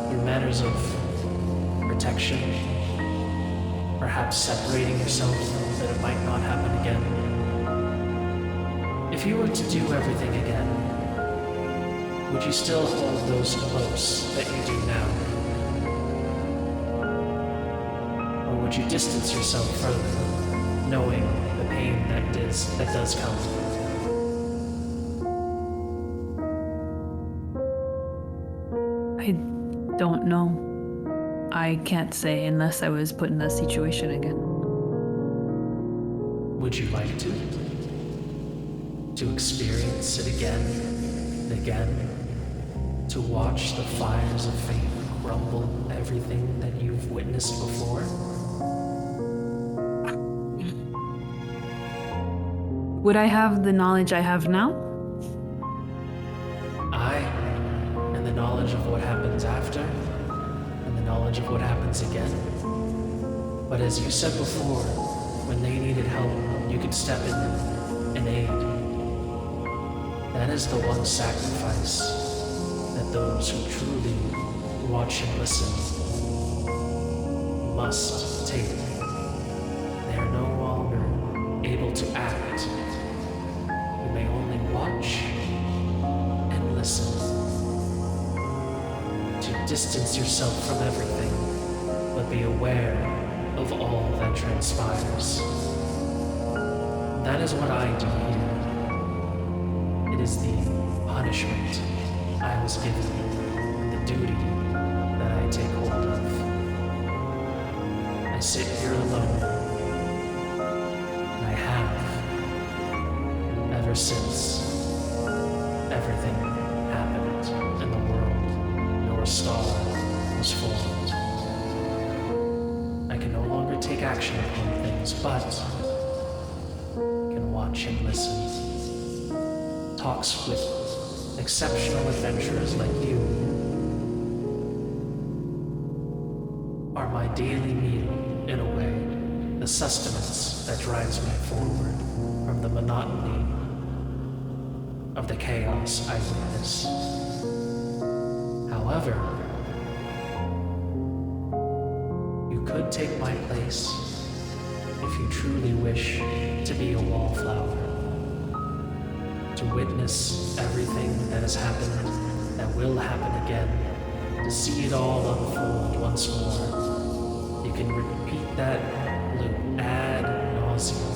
through matters of protection, perhaps separating yourself that it might not happen again. If you were to do everything again, would you still hold those close that you do now? Or would you distance yourself further, knowing the pain that does come? I don't know. I can't say unless I was put in that situation again. Would you like to? To experience it again and again? To watch the fires of fate crumble everything that you've witnessed before? Would I have the knowledge I have now? And the knowledge of what happens after, and the knowledge of what happens again. But as you said before, when they needed help, and you can step in and aid. That is the one sacrifice that those who truly watch and listen must take. They are no longer able to act. You may only watch and listen. To distance yourself from everything, but be aware of all that transpires. That is what I do here. It is the punishment I was given, the duty that I take hold of. I sit here alone, and I have, ever since everything happened in the world your star was formed. I can no longer take action upon things, but can watch and listen. Talks with exceptional adventurers like you are my daily meal, in a way, the sustenance that drives me forward from the monotony of the chaos I witness. However, you could take my place if you truly wish to be a wallflower, to witness everything that has happened, that will happen again, to see it all unfold once more. You can repeat that loop ad nauseum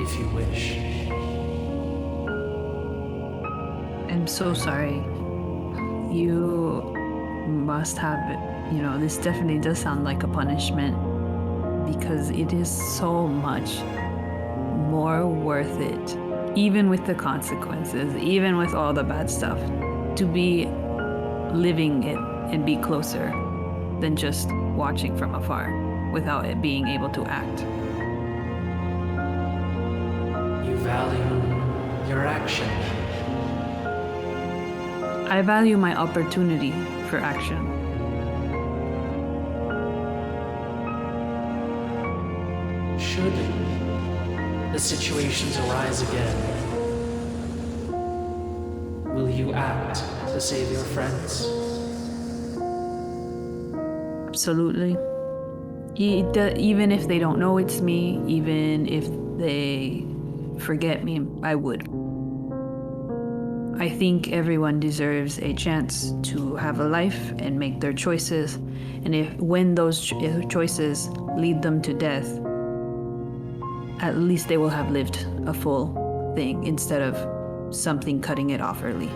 if you wish. I'm so sorry. You must have, this definitely does sound like a punishment because it is so much more worth it, even with the consequences, even with all the bad stuff, to be living it and be closer than just watching from afar without it being able to act. You value your action. I value my opportunity for action. Should the situations arise again, will you act to save your friends? Absolutely. Even if they don't know it's me, even if they forget me, I would. I think everyone deserves a chance to have a life and make their choices. And when those choices lead them to death, at least they will have lived a full thing instead of something cutting it off early.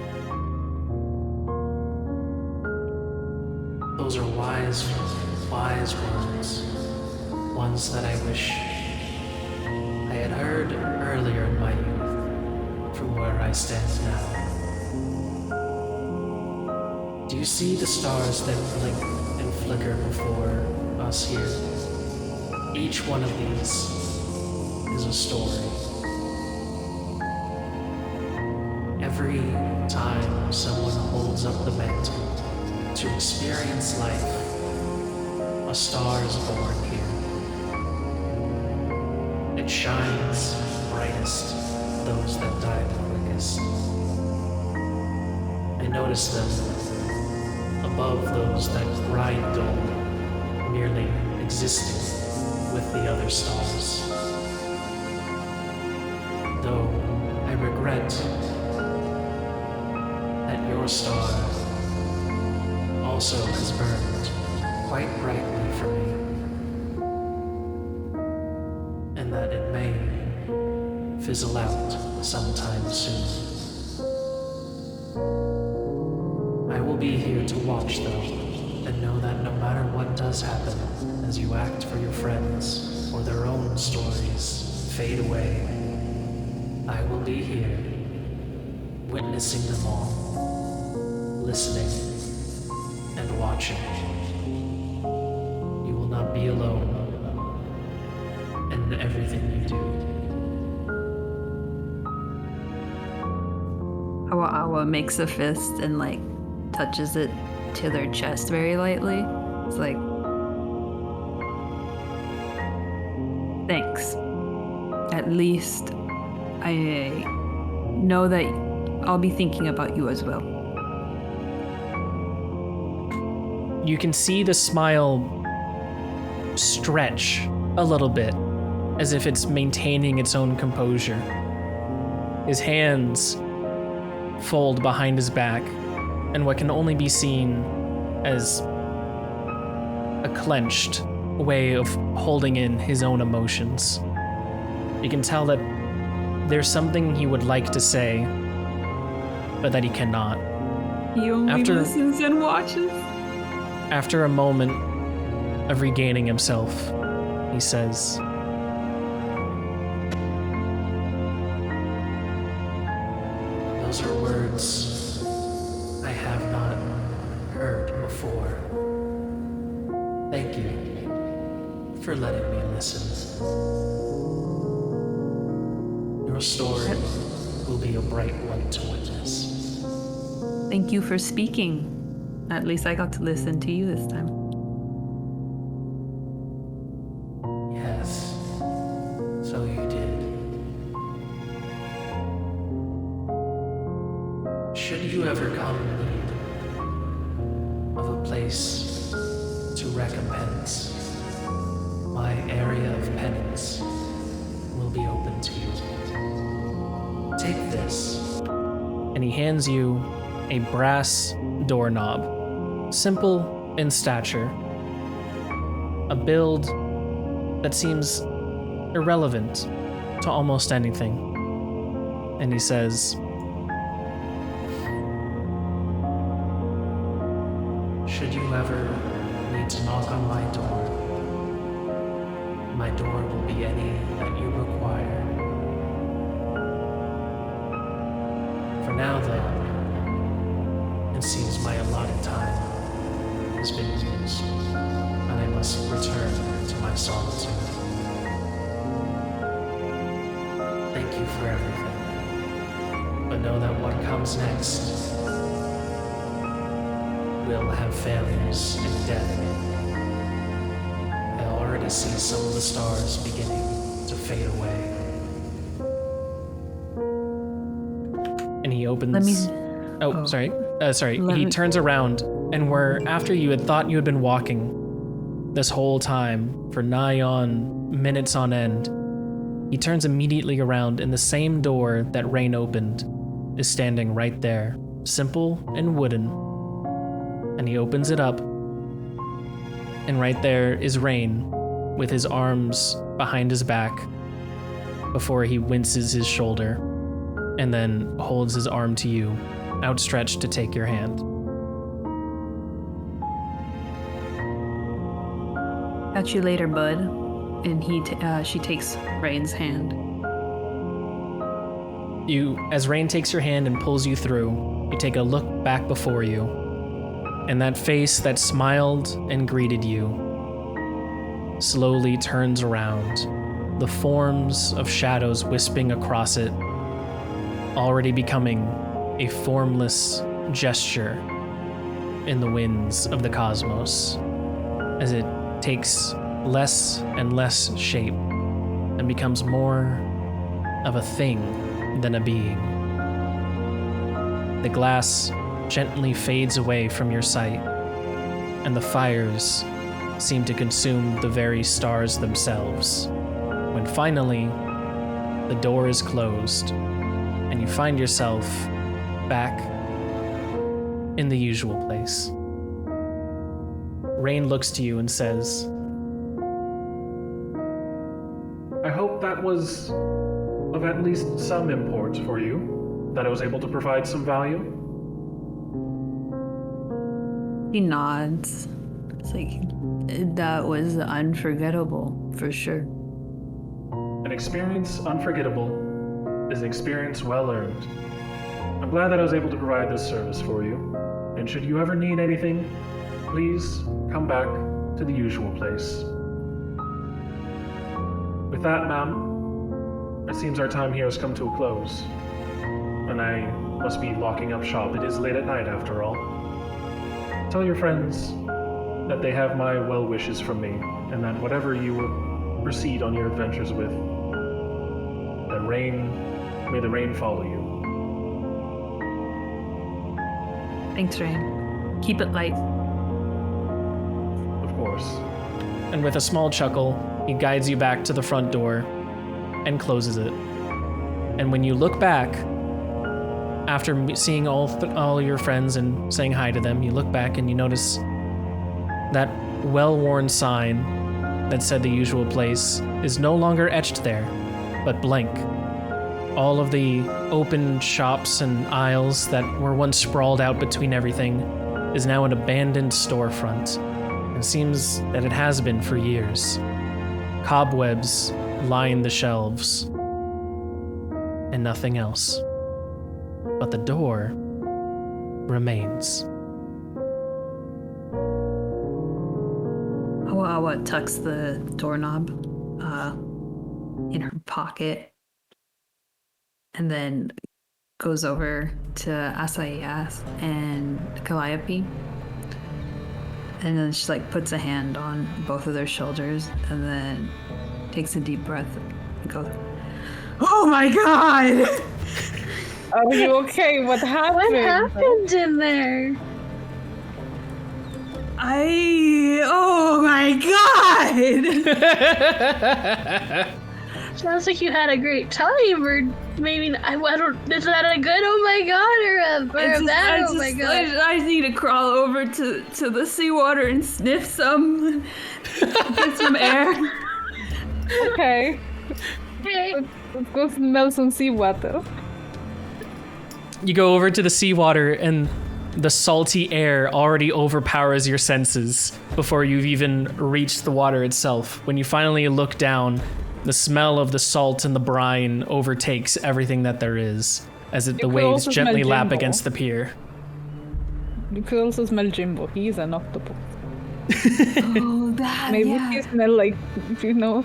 Those are wise words. Ones that I wish I had heard earlier in my youth from where I stand now. Do you see the stars that blink and flicker before us here? Each one of these is a story. Every time someone holds up the mantle to experience life, a star is born here. It shines brightest those that die the quickest. I notice them above those that ride gold, merely existing with the other stars. Though I regret that your star also has burned quite brightly for me, and that it may fizzle out sometime soon. I will be here to watch though, and know that no matter what does happen, as you act for your friends or their own stories fade away, I will be here, witnessing them all, listening and watching. You will not be alone in everything you do. Awa makes a fist and touches it to their chest very lightly. It's like, Thanks. At least I know that I'll be thinking about you as well. You can see the smile stretch a little bit, as if it's maintaining its own composure. His hands fold behind his back, and what can only be seen as a clenched way of holding in his own emotions. You can tell that there's something he would like to say, but that he cannot. He only listens and watches. After a moment of regaining himself, he says, Those are words I have not heard before. Thank you for letting me listen. Your story will be a bright one to witness. Thank you for speaking. At least I got to listen to you this time. Yes, so you did. Should you ever come in need of a place to recompense, my area of penance will be open to you. Take this. and he hands you a brass doorknob. Simple in stature, a build that seems irrelevant to almost anything. And he says, Should you ever need to knock on my door will be any that you require. For now, though, it seems my allotted time has been used, and I must return to my solitude. Thank you for everything, but know that what comes next will have failures and death. I already see some of the stars beginning to fade away. and he opens. Sorry. He me- turns around, and where after you had thought you had been walking this whole time for nigh on minutes on end, he turns immediately around, and the same door that Rain opened is standing right there, simple and wooden. And he opens it up, and right there is Rain with his arms behind his back before he winces his shoulder and then holds his arm to you, outstretched to take your hand. Catch you later, bud. And she takes Rain's hand. As Rain takes your hand and pulls you through, you take a look back before you, and that face that smiled and greeted you slowly turns around, the forms of shadows wisping across it, already becoming a formless gesture in the winds of the cosmos, as it takes less and less shape and becomes more of a thing than a being. The glass gently fades away from your sight, and the fires seem to consume the very stars themselves, when finally the door is closed and you find yourself back in the usual place. Rain looks to you and says, I hope that was of at least some import for you, that I was able to provide some value. He nods. It's like, that was unforgettable, for sure. An experience unforgettable is an experience well earned. I'm glad that I was able to provide this service for you, and should you ever need anything, please come back to the usual place. With that, ma'am, it seems our time here has come to a close, and I must be locking up shop. It is late at night, after all. Tell your friends that they have my well wishes from me, and that whatever you were proceed on your adventures with. May the rain follow you. Thanks, Rain. Keep it light. Of course. And with a small chuckle, he guides you back to the front door and closes it. And when you look back, after seeing all your friends and saying hi to them, you look back and you notice that well-worn sign that said the usual place is no longer etched there, but blank. All of the open shops and aisles that were once sprawled out between everything is now an abandoned storefront. It seems that it has been for years. Cobwebs line the shelves, and nothing else. But the door remains. Awa tucks the doorknob in her pocket and then goes over to Asayas and Calliope. And then she puts a hand on both of their shoulders and then takes a deep breath and goes, "Oh my god!" Are you okay? What happened? What happened in there? Oh my god! Sounds like you had a great time, or maybe I don't. Is that a good oh my god or a bad oh my god? I need to crawl over to the seawater and sniff some, get some air. Okay. Okay. Let's go smell some seawater. You go over to the seawater and the salty air already overpowers your senses before you've even reached the water itself. When you finally look down, the smell of the salt and the brine overtakes everything that there is as the waves gently lap against the pier. You could also smell Jimbo. He's an octopus. Oh, that. Maybe yeah. he smells like,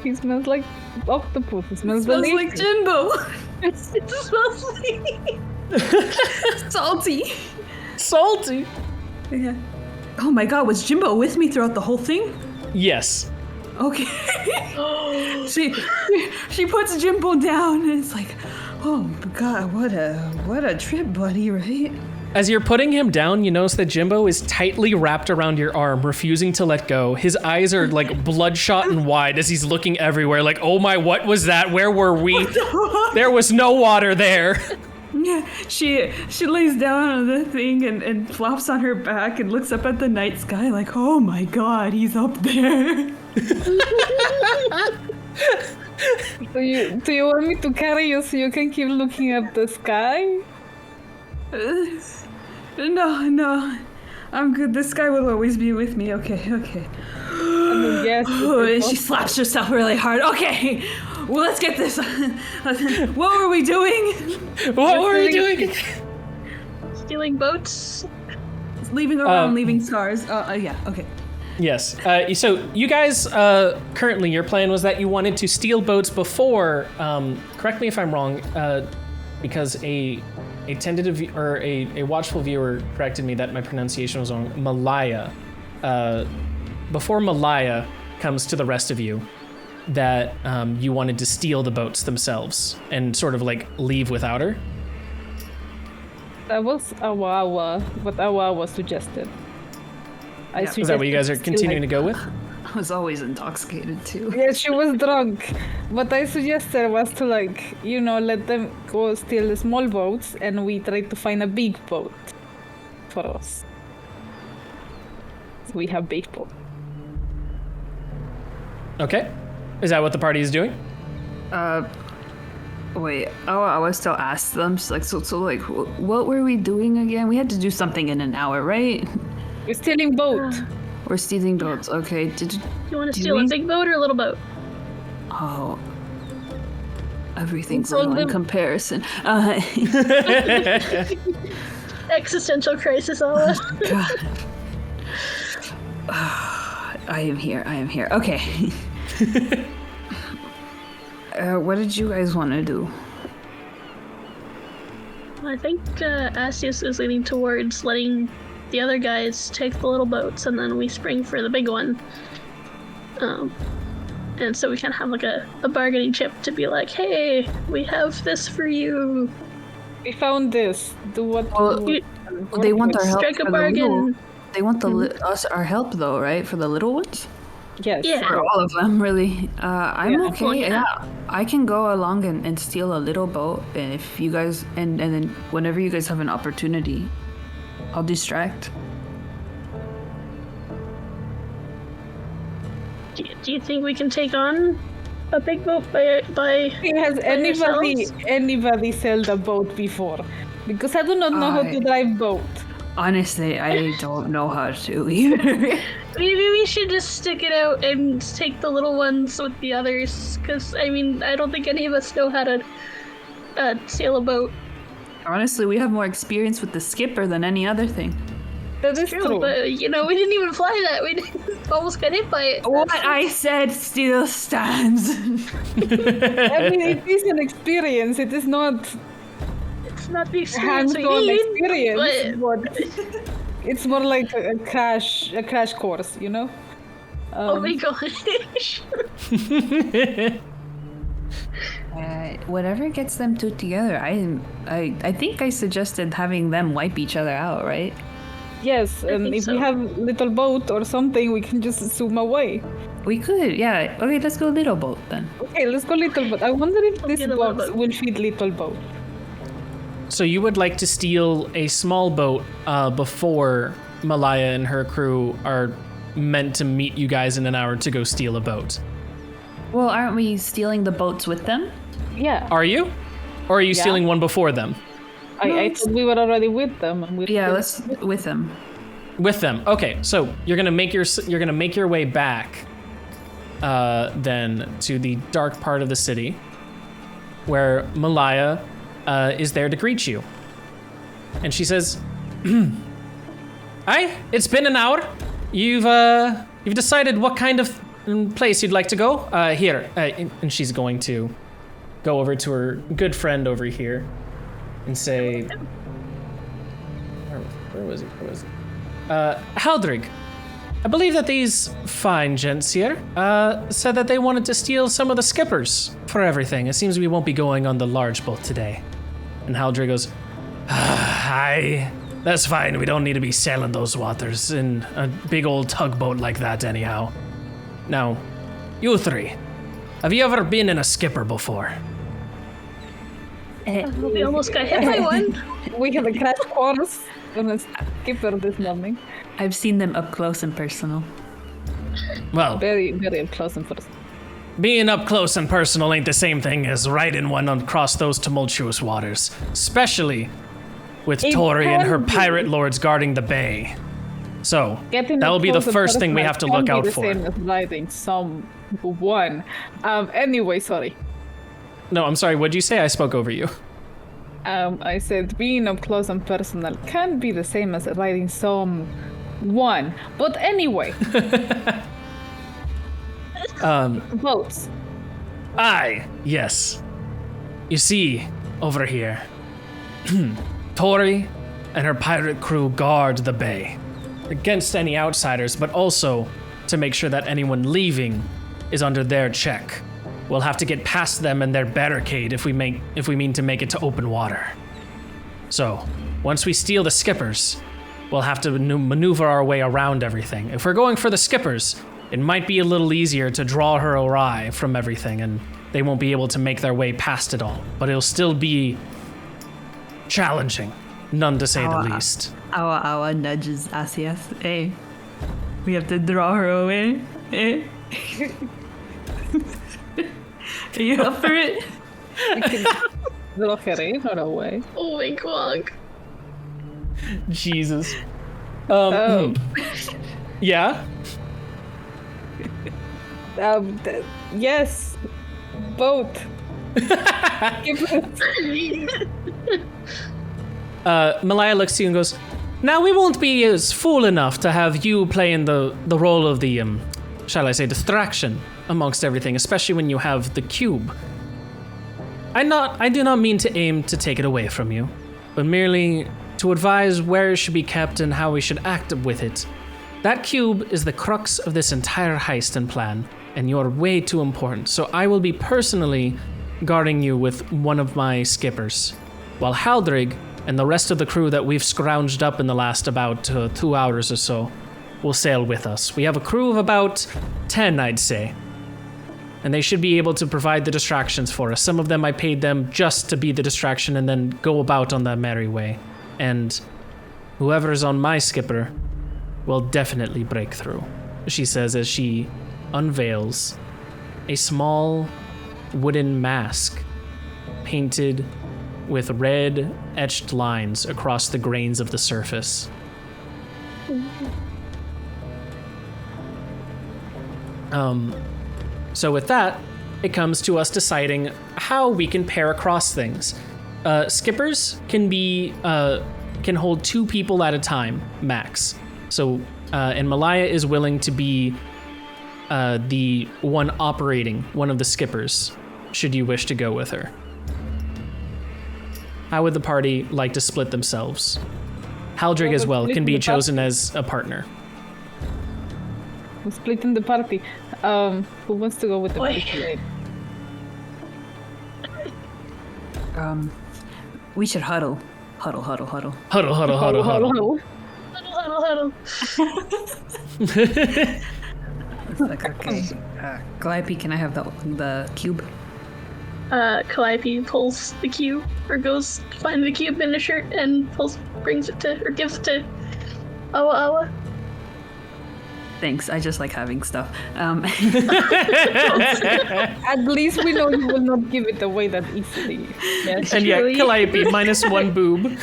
he smells like octopus. He smells Smells like Jimbo. It smells like Salty. Salty? Yeah. Oh my god, was Jimbo with me throughout the whole thing? Yes. Okay. she puts Jimbo down and it's like, oh my god, what a trip, buddy, right? As you're putting him down, you notice that Jimbo is tightly wrapped around your arm, refusing to let go. His eyes are bloodshot and wide as he's looking everywhere oh my, what was that? Where were we? There was no water there. Yeah, she lays down on the thing and flops on her back and looks up at the night sky oh my god, he's up there. Do you want me to carry you so you can keep looking at the sky? No, I'm good. The sky will always be with me. Okay. I mean, yes. And she slaps herself really hard. Okay, well, let's get this. What were we doing? What were we doing? stealing boats. Leaving around, leaving scars. Yeah, okay. Yes. So you guys, currently your plan was that you wanted to steal boats before, correct me if I'm wrong, because a tentative or a watchful viewer corrected me that my pronunciation was wrong. Malaya. Before Malaya comes to the rest of you, that you wanted to steal the boats themselves and sort of leave without her. That was Awawa, what Awawa suggested. Is that what you guys are continuing to go with? I was always intoxicated too. Yeah, she was drunk. What I suggested was to let them go steal the small boats and we try to find a big boat for us. So we have big boat. Okay. Is that what the party is doing? Wait, I was still asked them, so what were we doing again? We had to do something in an hour, right? We're stealing boat. We're stealing boats, okay. You want to steal a big boat or a little boat? Oh, everything's little in comparison. Existential crisis, Allah. God. I am here. Okay. What did you guys want to do? I think Asius is leaning towards letting the other guys take the little boats and then we spring for the big one. And so we kind of have like a bargaining chip to be like, hey, we have this for you. We found this. Do what? Well, they want our help Strike a for the little. bargain. They want us our help though, right? For the little ones. Yes. Yeah. For all of them, really. I'm Yeah. okay. Well, yeah. Yeah, I can go along and steal a little boat, and if you guys and then whenever you guys have an opportunity, I'll distract. Do you think we can take on a big boat by Has yourselves? anybody sailed a boat before? Because I do not know how to drive boat. Honestly, I don't know how to either. Maybe we should just stick it out and take the little ones with the others. Because, I mean, I don't think any of us know how to sail a boat. Honestly, we have more experience with the skipper than any other thing. That is true. But, we didn't even fly that. We almost got hit by it. What I said still stands. I mean, it is an experience. It is not It's not the experience we hands-on need. experience, but- but it's more like a crash course, you know? Oh my gosh. Whatever gets them two together, I think I suggested having them wipe each other out, right? Yes, and think if we so. have little boat or something, we can just swim away. We could, yeah. Okay, let's go little boat then. Okay, let's go little boat. I wonder if this get a little box boat. will fit little boat. So you would like to steal a small boat before Malaya and her crew are meant to meet you guys in an hour to go steal a boat. Well, aren't we stealing the boats with them? Yeah, Are you? Or are you Yeah. stealing one before them? I thought we were already with them. And Yeah, let's with them. With them. Okay, so you're gonna make your way back then to the dark part of the city where Malaya is there to greet you. And she says, "Hi, it's been an hour. You've decided what kind of place you'd like to go? Here." And she's going to go over to her good friend over here and say, where was it? Haldrig, I believe that these fine gents here said that they wanted to steal some of the skippers for everything. It seems we won't be going on the large boat today. And Haldrig goes, "Hi, that's fine. We don't need to be sailing those waters in a big old tugboat like that anyhow. Now, you three, have you ever been in a skipper before?" We almost got hit by one. We had a crash course on a skipper this morning. I've seen them up close and personal. Well, Very, very up close and personal. being up close and personal ain't the same thing as riding one across those tumultuous waters, especially with It Tori and her can be. pirate lords guarding the bay. So, Getting that will be the close and first thing we personal have to can look be out the for. Same as riding someone. Anyway, sorry. No, I'm sorry, what'd you say? I spoke over you. I said being up close and personal can be the same as riding someone. But anyway, boats. Aye, yes. You see, over here, Tori and her pirate crew guard the bay against any outsiders, but also to make sure that anyone leaving is under their check. We'll have to get past them and their barricade if we mean to make it to open water. So, once we steal the skippers, we'll have to maneuver our way around everything. If we're going for the skippers, it might be a little easier to draw her awry from everything, and they won't be able to make their way past it all. But it'll still be challenging, none to say the least. Our nudges Asias. Hey, we have to draw her away. Eh? Are you up for it? You can look her in or away. Oh my god. Jesus. Oh. Yeah? Yes, boat. Malaya looks to you and goes, "Now we won't be as fool enough to have you playing the role of the, shall I say, distraction amongst everything, especially when you have the cube. I do not mean to aim to take it away from you, but merely to advise where it should be kept and how we should act with it. That cube is the crux of this entire heist and plan, and you're way too important, so I will be personally guarding you with one of my skippers, while Haldrig and the rest of the crew that we've scrounged up in the last about 2 hours or so will sail with us. We have a crew of about 10, I'd say, and they should be able to provide the distractions for us. Some of them I paid them just to be the distraction and then go about on their merry way, and whoever is on my skipper will definitely break through, she says as she unveils a small wooden mask painted with red etched lines across the grains of the surface. So with that, it comes to us deciding how we can pair across things. Skippers can hold 2 people at a time, max. So, and Malaya is willing to be the one operating one of the skippers, should you wish to go with her. How would the party like to split themselves? Haldrig as well can be chosen as a partner. We're splitting the party. Who wants to go with the party? We should huddle. Huddle. Huddle. Huddle. It's like, okay. Calliope, can I have the cube? Calliope pulls the cube, or goes find the cube in a shirt and brings it to, or gives it to Awa Awa. Thanks, I just like having stuff. At least we know you will not give it away that easily. Yes, and yeah, Calliope, -1 boob.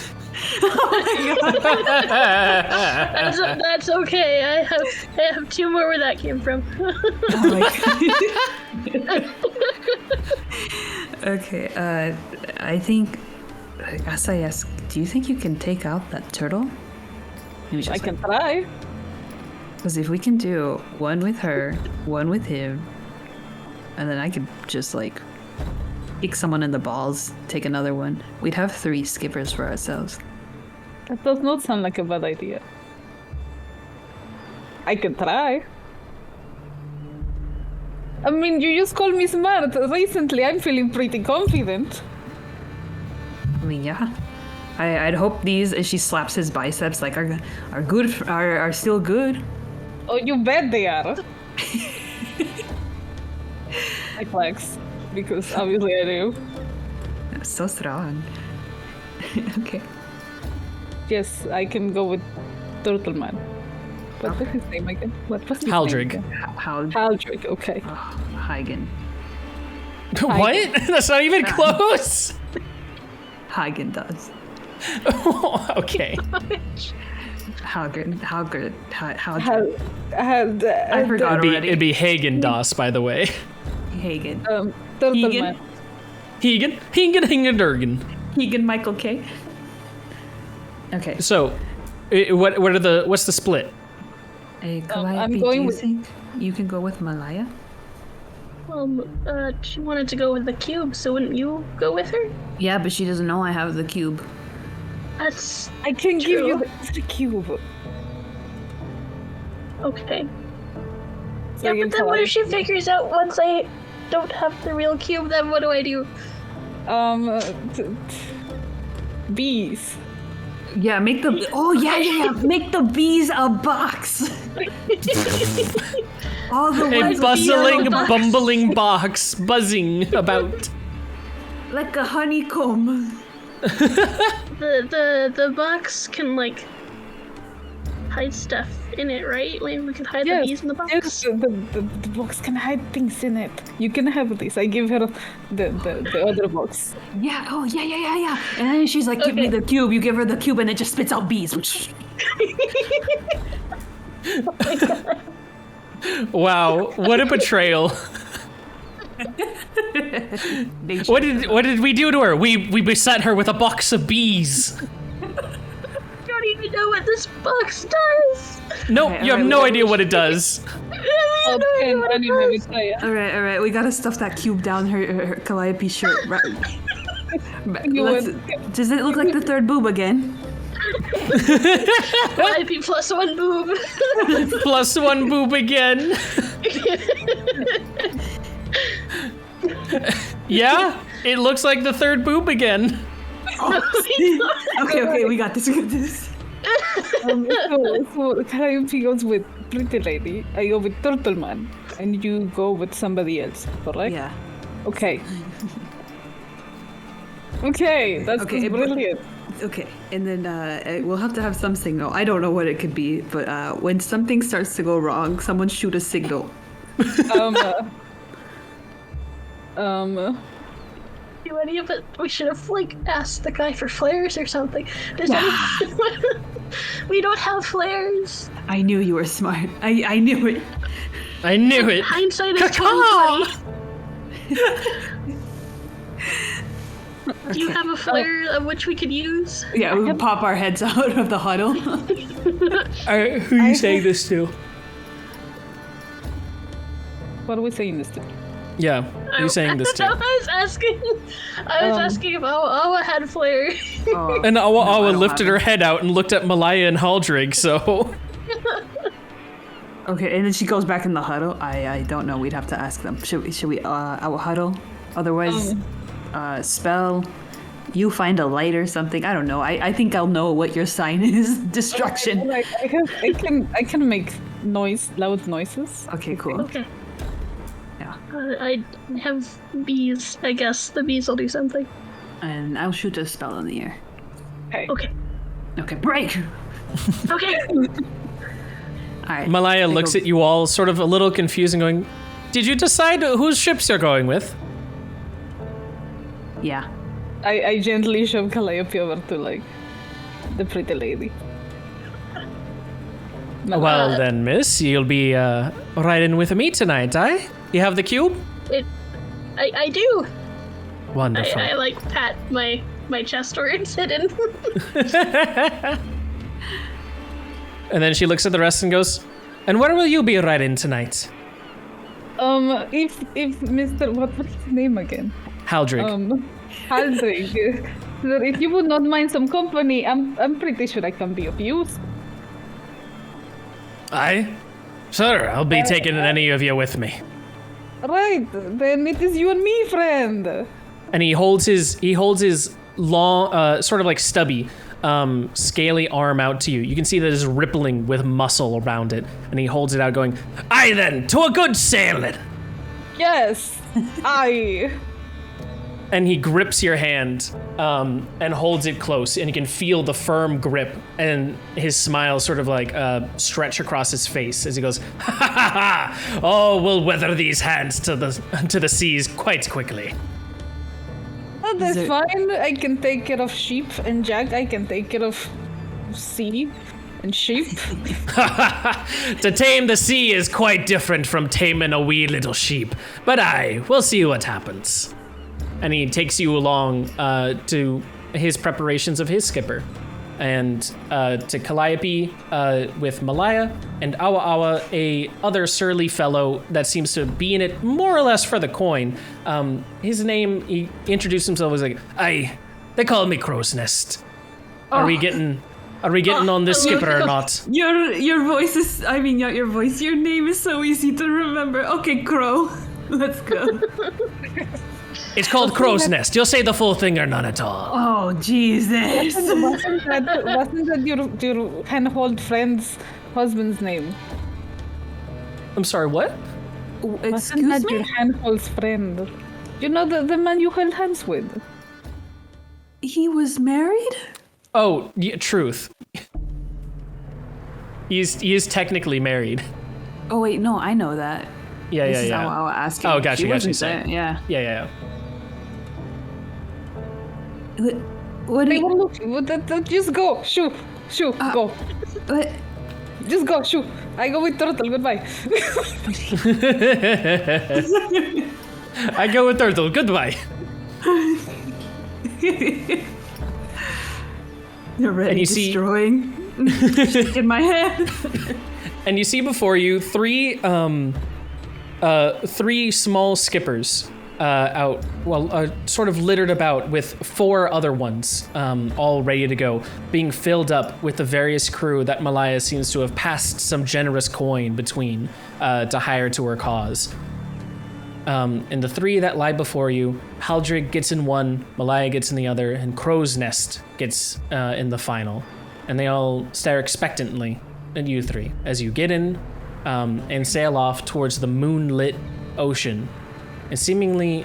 That's okay. I have 2 more where that came from. Okay, I think, as I ask, do you think you can take out that turtle? I can try. Because if we can do one with her, one with him, and then I could just like kick someone in the balls, take another one, we'd have 3 skippers for ourselves. That does not sound like a bad idea. I can try. I mean, you just called me smart. Recently, I'm feeling pretty confident. I mean, yeah. I'd hope these, as she slaps his biceps, like are still good. Oh, you bet they are. I flex, because obviously I do. That's so strong. Okay. Yes, I can go with Turtle Man. What was his name again? What was his Haldrig. name again? Haldrig. Haldrig, okay. Oh, Hagen. What? That's not even close. Hagen does. Okay. Haldrig. I forgot already. It'd be Hagen Doss, by the way. Hagen. Turtle Hagen. Man. Hagen. Hagen Michael K. Okay. So, what's the split? Calliope, do you think you can go with Malaya? She wanted to go with the cube, so wouldn't you go with her? Yeah, but she doesn't know I have the cube. That's I can true. give you the cube. Okay. So Yeah, you but can then what try. if she figures out once I don't have the real cube, then what do I do? Bees. Yeah, make the make the bees a box. All the A ones bustling, bumbling box buzzing about. like a honeycomb. The box can like hide stuff in it, right? Maybe we could hide the bees in the box. Yes, the box can hide things in it. You can have this. I give her the other box. Yeah. Oh yeah. And then she's like, "Give me the cube." You give her the cube, and it just spits out bees. Which. Oh my god. Wow, what a betrayal. What did we do to her? We beset her with a box of bees. I don't even know what this box does. Nope, you have no idea what it does. Let me try it. All right. We gotta stuff that cube down her Calliope shirt. Right. Does it look like the third boob again? Calliope +1 boob. +1 boob again. Yeah, it looks like the third boob again. Okay, we got this. So Calliope goes with Pretty Lady, I go with Turtle Man, and you go with somebody else, correct? Yeah. Okay. Okay, that's brilliant. Okay, and then we'll have to have some signal. I don't know what it could be, but when something starts to go wrong, someone shoot a signal. Do any of it? We should have asked the guy for flares or something. We don't have flares. I knew you were smart. I knew it. I knew it. Hindsight is 2020. Do you have a flare of which we could use? Yeah, we pop our heads out of the huddle. Who are you saying this to? What are we saying this to? Yeah, who are you saying this to? I was asking if Awa had flare. And Awa lifted her head out and looked at Malaya and Haldrig, so... Okay, and then she goes back in the huddle. I don't know. We'd have to ask them. Should we our huddle? Otherwise, spell. You find a light or something. I don't know. I think I'll know what your sign is. Destruction. I can make loud noises. Okay, cool. Okay. Yeah. I have bees. I guess the bees will do something. And I'll shoot a spell in the air. Okay. Okay, break. Okay. All right. Malaya looks at you all sort of a little confused and going, did you decide whose ships you're going with? Yeah. I gently shove Calliope over to the Pretty Lady. Well then, miss, you'll be riding with me tonight, eh? You have the cube? I do. Wonderful. I pat my chest where it's hidden. And then she looks at the rest and goes, and where will you be riding tonight? If Mr. What's his name again? Haldrig. Haldrig. Sir, if you would not mind some company, I'm pretty sure I can be of use. Aye? Sure, I'll be taking any of you with me. Right, then it is you and me, friend. And he holds his long, sort of stubby, scaly arm out to you. You can see that it's rippling with muscle around it. And he holds it out going, aye then, to a good sailing. Yes, aye. And he grips your hand and holds it close, and you can feel the firm grip and his smile sort of stretch across his face as he goes, ha ha ha ha! Oh, we'll weather these hands to the seas quite quickly. Oh, that's fine. I can take care of sheep, and Jack, I can take care of sea and sheep. To tame the sea is quite different from taming a wee little sheep, but aye, we'll see what happens. And he takes you along to his preparations of his skipper, and to Calliope with Malaya, and Awa, a other surly fellow that seems to be in it more or less for the coin. His name, he introduced himself as aye, they call me Crow's Nest. Are we getting on this skipper or not? Your voice is, not your voice, your name is so easy to remember. Okay, Crow, let's go. It's called Crow's Nest. You'll say the full thing or none at all. Oh, Jesus. Wasn't that your hand-hold friend's husband's name? I'm sorry, what? Wasn't that your hand-hold's friend? You know, the man you held hands with? He was married? Oh, yeah, truth. He is technically married. Oh, wait, no, I know that. Yeah. This is how I'll ask him. Oh, gotcha. Yeah. Yeah. What do you... Just go. Shoo. Go. What? Just go. Shoo. I go with Turtle. Goodbye. I go with Turtle. Goodbye. You're ready destroying. Shaking my head. And you see before you three small skippers sort of littered about with 4 other ones, all ready to go, being filled up with the various crew that Malaya seems to have passed some generous coin between to hire to her cause. And the 3 that lie before you, Haldrig gets in one, Malaya gets in the other, and Crow's Nest gets in the final. And they all stare expectantly at you 3 as you get in and sail off towards the moonlit ocean. And seemingly,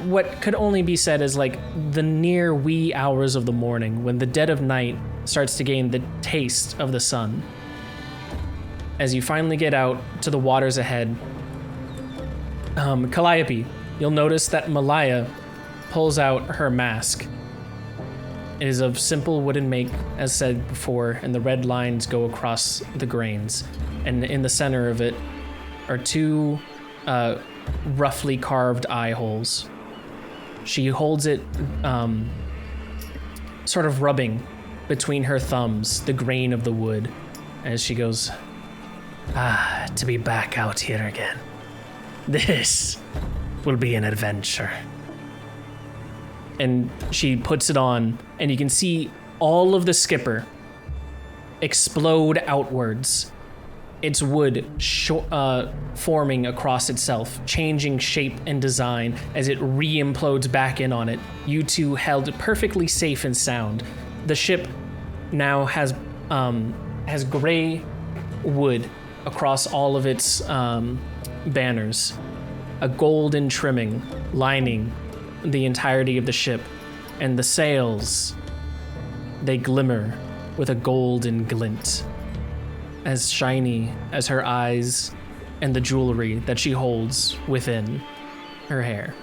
what could only be said as like the near wee hours of the morning when the dead of night starts to gain the taste of the sun. As you finally get out to the waters ahead, Calliope, you'll notice that Malaya pulls out her mask. It is of simple wooden make, as said before, and the red lines go across the grains. And in the center of it are 2 roughly carved eye holes. She holds it sort of rubbing between her thumbs the grain of the wood as she goes, to be back out here again. This will be an adventure. And she puts it on, and you can see all of the skipper explode outwards. Its wood forming across itself, changing shape and design as it re-implodes back in on it. You 2 held perfectly safe and sound. The ship now has gray wood across all of its banners, a golden trimming lining the entirety of the ship, and the sails, they glimmer with a golden glint, as shiny as her eyes and the jewelry that she holds within her hair.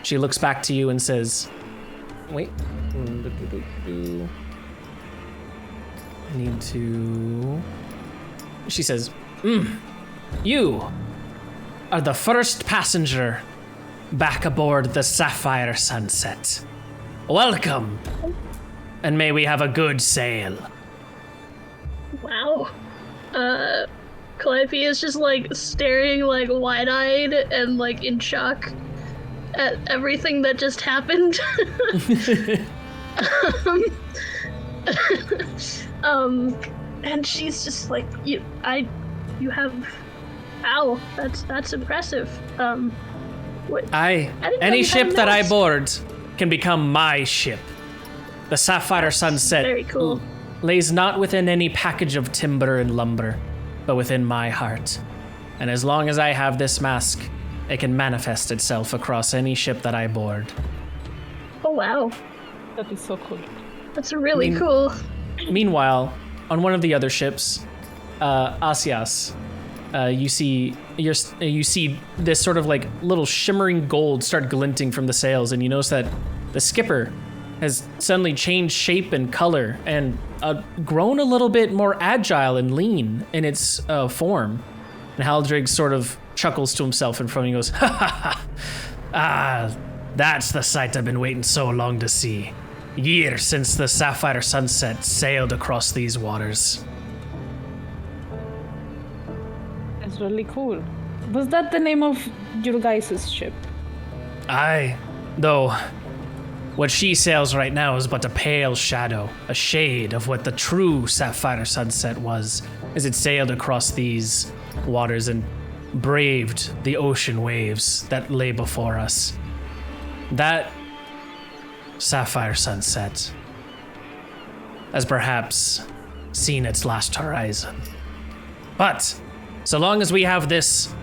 She looks back to you and says, wait, need to... She says, you are the first passenger back aboard the Sapphire Sunset. Welcome, and may we have a good sail. Wow. Calliope is just like staring like wide-eyed and like in shock at everything that just happened. And she's just like, you have, ow, that's impressive. Any ship that I board can become my ship. The Sapphire Sunset very cool. Lays not within any package of timber and lumber, but within my heart. And as long as I have this mask, it can manifest itself across any ship that I board. Oh wow. That is so cool. That's really cool. Meanwhile, on one of the other ships, Asias, you see this sort of like little shimmering gold start glinting from the sails, and you notice that the skipper has suddenly changed shape and color and grown a little bit more agile and lean in its form. And Haldrig sort of chuckles to himself in front of you and goes, ha ha ha, that's the sight I've been waiting so long to see. Years since the Sapphire Sunset sailed across these waters. That's really cool. Was that the name of your guys' ship? Aye, though what she sails right now is but a pale shadow, a shade of what the true Sapphire Sunset was, as it sailed across these waters and braved the ocean waves that lay before us. That Sapphire Sunset has perhaps seen its last horizon. But so long as we have this,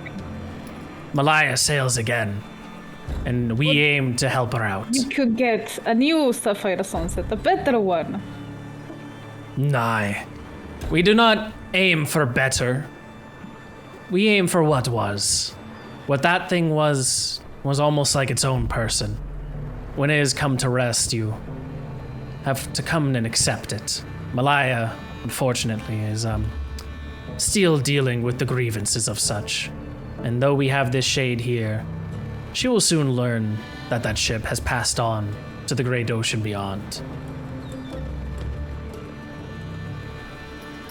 Malaya sails again, and we aim to help her out. You could get a new Sapphire Sunset, a better one. Nay, we do not aim for better. We aim for what was. What that thing was almost like its own person. When it has come to rest, you have to come and accept it. Malaya, unfortunately, is still dealing with the grievances of such. And though we have this shade here, she will soon learn that that ship has passed on to the great ocean beyond.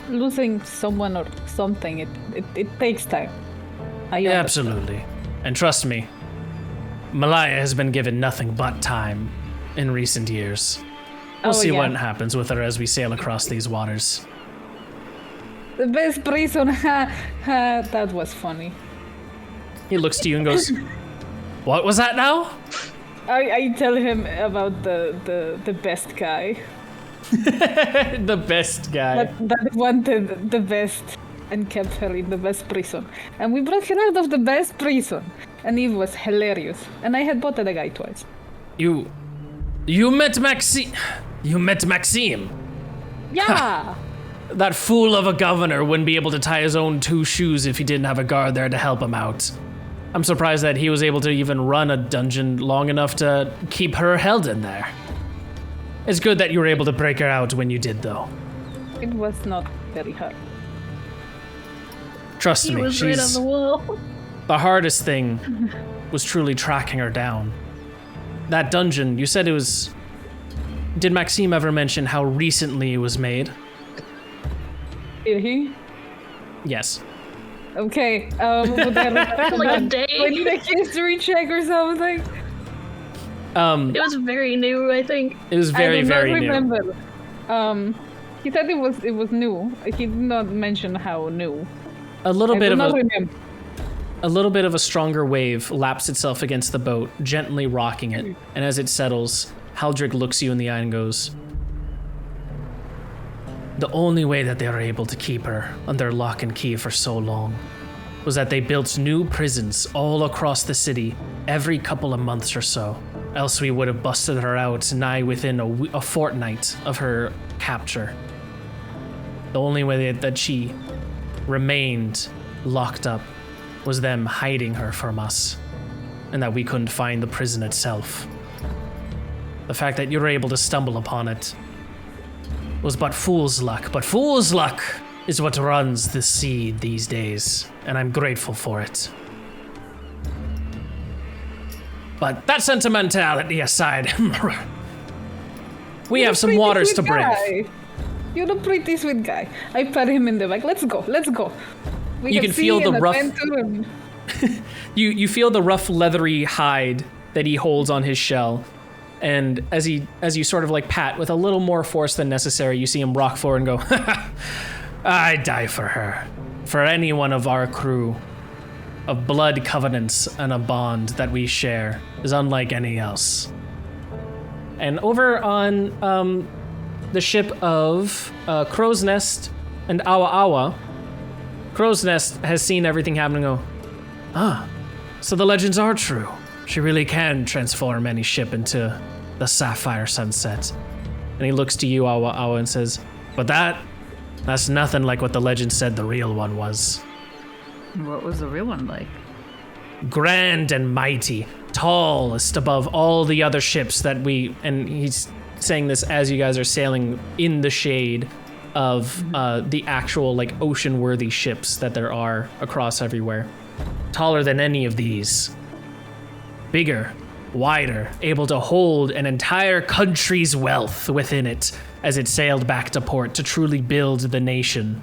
Losing someone or something, it takes time. I understand. Absolutely. And trust me, Malaya has been given nothing but time in recent years. We'll see what happens with her as we sail across these waters. The best prison, ha, ha, that was funny. He looks to you and goes, "What was that now?" I tell him about the best guy. The best guy. That wanted the best and kept her in the best prison. And we brought her out of the best prison. And it was hilarious. And I had bought the guy twice. You met Maxime. You met Maxime. Yeah. That fool of a governor wouldn't be able to tie his own 2 shoes if he didn't have a guard there to help him out. I'm surprised that he was able to even run a dungeon long enough to keep her held in there. It's good that you were able to break her out when you did, though. It was not very hard. Trust He me, was right on the wall. the hardest thing was truly tracking her down. That dungeon, you said it was... Did Maxime ever mention how recently it was made? Did he? Yes. Okay, would I Like a day. do I need a history check or something? It was very new, I think. It was very, very I do not new. remember. He said it was new. He did not mention how new. A little bit of a... remember. A little bit of a stronger wave laps itself against the boat, gently rocking it. And as it settles, Haldrick looks you in the eye and goes, "The only way that they were able to keep her under lock and key for so long was that they built new prisons all across the city every couple of months or so. Else we would have busted her out nigh within a fortnight of her capture. The only way that she remained locked up was them hiding her from us, and that we couldn't find the prison itself. The fact that you were able to stumble upon it was but fool's luck, but fool's luck is what runs the sea these days, and I'm grateful for it. But that sentimentality aside, we have some waters to brave. You're a pretty sweet guy. I pat him in the back. Let's go. You can feel the rough... You feel the rough leathery hide that he holds on his shell. And as you sort of like pat with a little more force than necessary, you see him rock forward and go, "I'd die for her. For any one of our crew. Of blood covenants and a bond that we share is unlike any else." And over on the ship of Crow's Nest and Awa Awa, Crow's Nest has seen everything happen and go, so the legends are true. She really can transform any ship into the sapphire sunset. And he looks to you, Awa Awa, and says, "But that's nothing like what the legend said the real one was. What was the real one like?" Grand and mighty, tallest above all the other ships that we..." And he's saying this as you guys are sailing in the shade of the actual like ocean-worthy ships that there are across everywhere. Taller than any of these. Bigger, wider, able to hold an entire country's wealth within it as it sailed back to port to truly build the nation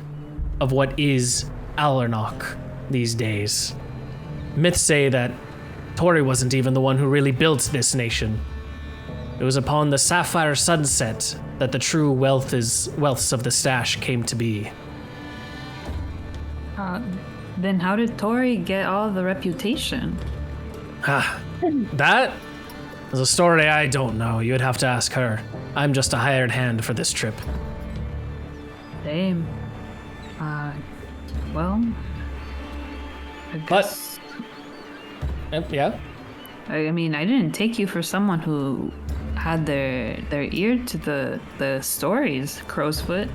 of what is Alernok these days. Myths say that Tori wasn't even the one who really built this nation. It was upon the sapphire sunset that the true wealths of the stash came to be. Then how did Tori get all the reputation? That is a story I don't know. You'd have to ask her. I'm just a hired hand for this trip. Damn. Well, I guess... Yeah? I mean, I didn't take you for someone who had their ear to the stories, Crowsfoot.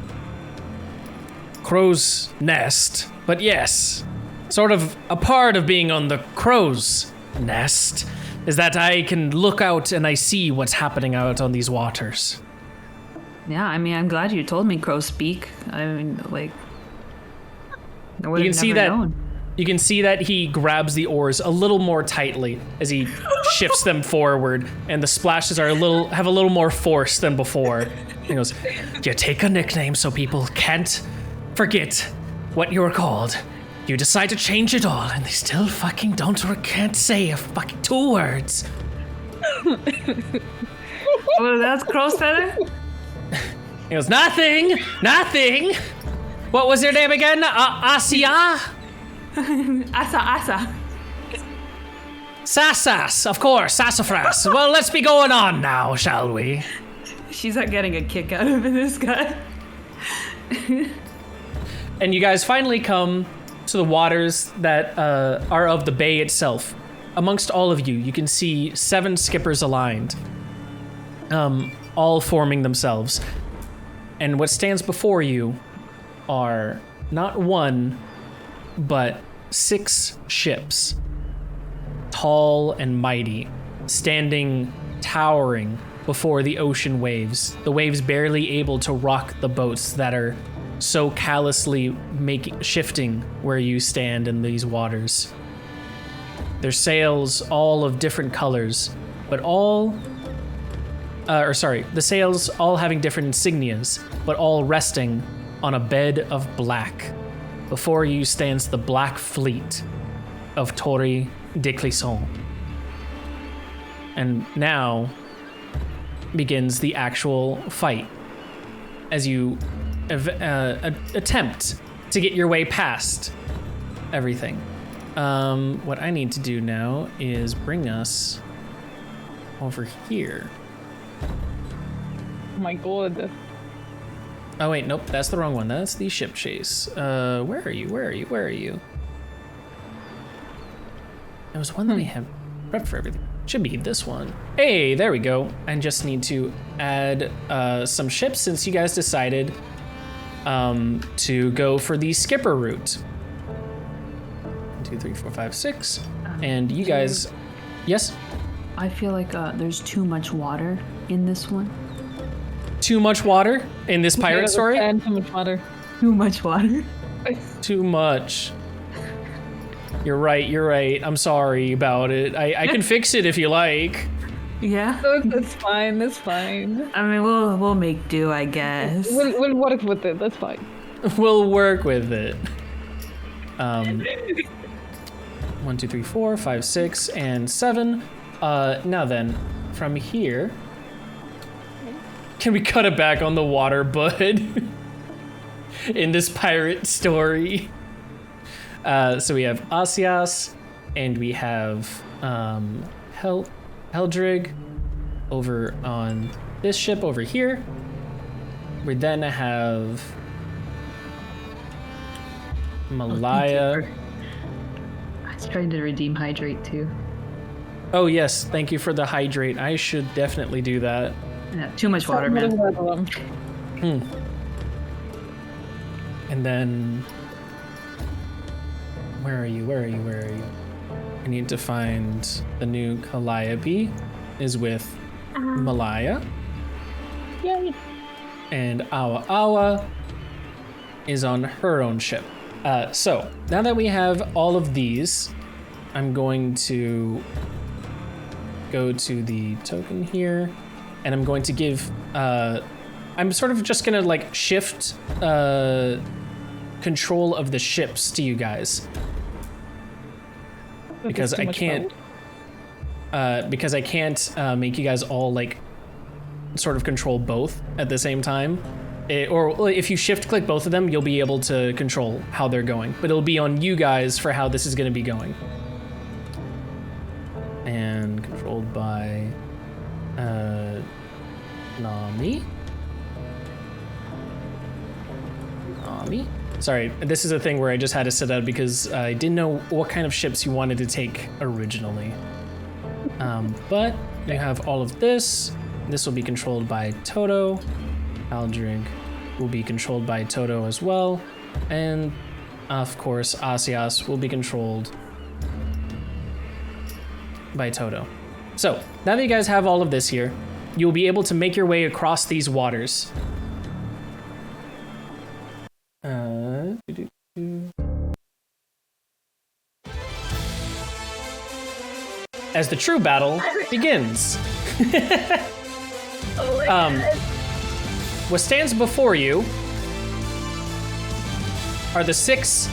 Crow's Nest, but yes, sort of a part of being on the Crow's Nest is that I can look out and I see what's happening out on these waters. Yeah, I mean, I'm glad you told me Crow speak. I mean, like, I would have never known. You can see that he grabs the oars a little more tightly as he shifts them forward, and the splashes are have a little more force than before. He goes, "You take a nickname so people can't forget what you're called. You decide to change it all, and they still fucking can't say a fucking 2 words. Well, that's crow's feather? He goes, nothing. What was your name again? Asia? Asa. Sassas, of course, sassafras. Well, let's be going on now, shall we? She's not getting a kick out of this guy. And you guys finally come to the waters that are of the bay itself. Amongst all of you, you can see 7 skippers aligned, all forming themselves. And what stands before you are not 1, but 6 ships, tall and mighty, standing towering before the ocean waves, the waves barely able to rock the boats that are so callously shifting where you stand in these waters. Their sails all of different colors, but the sails all having different insignias, but all resting on a bed of black. Before you stands the Black Fleet of Torre de Clisson. And now begins the actual fight as you attempt to get your way past everything. What I need to do now is bring us over here. Oh my god. Oh wait, nope, that's the wrong one. That's the ship chase. Where are you? There was one that we had prepped for everything. Should be this one. Hey, there we go. I just need to add some ships since you guys decided to go for the skipper route. 1, 2, 3, 4, 5, 6. And you guys, yes? I feel like there's too much water in this one. Too much water in this pirate story? And too much water. Too much water. Too much. You're right. I'm sorry about it. I can fix it if you like. Yeah. That's fine. I mean, we'll make do, I guess. We'll work with it. That's fine. We'll work with it. 1, 2, 3, 4, 5, 6, and 7. Now then, from here, can we cut it back on the water, bud? In this pirate story. So we have Asias, and we have Heldrig over on this ship over here. We then have Malaya. I was trying to redeem hydrate too. Oh yes, thank you for the hydrate. I should definitely do that. Yeah, too much water, man. And then, where are you? I need to find the new Calliope is with Malaya. Yay. And Awa is on her own ship. So now that we have all of these, I'm going to go to the token here, and I'm going to give, I'm sort of just gonna like shift control of the ships to you guys. Because I can't make you guys all like sort of control both at the same time. Or if you shift click both of them, you'll be able to control how they're going, but it'll be on you guys for how this is going to be going. And controlled by Nami. Sorry, this is a thing where I just had to set out because I didn't know what kind of ships you wanted to take originally. But you have all of this. This will be controlled by Toto. Aldrig will be controlled by Toto as well. And of course, Asias will be controlled by Toto. So now that you guys have all of this here, you'll be able to make your way across these waters. As the true battle begins. Oh my God. What stands before you are the 6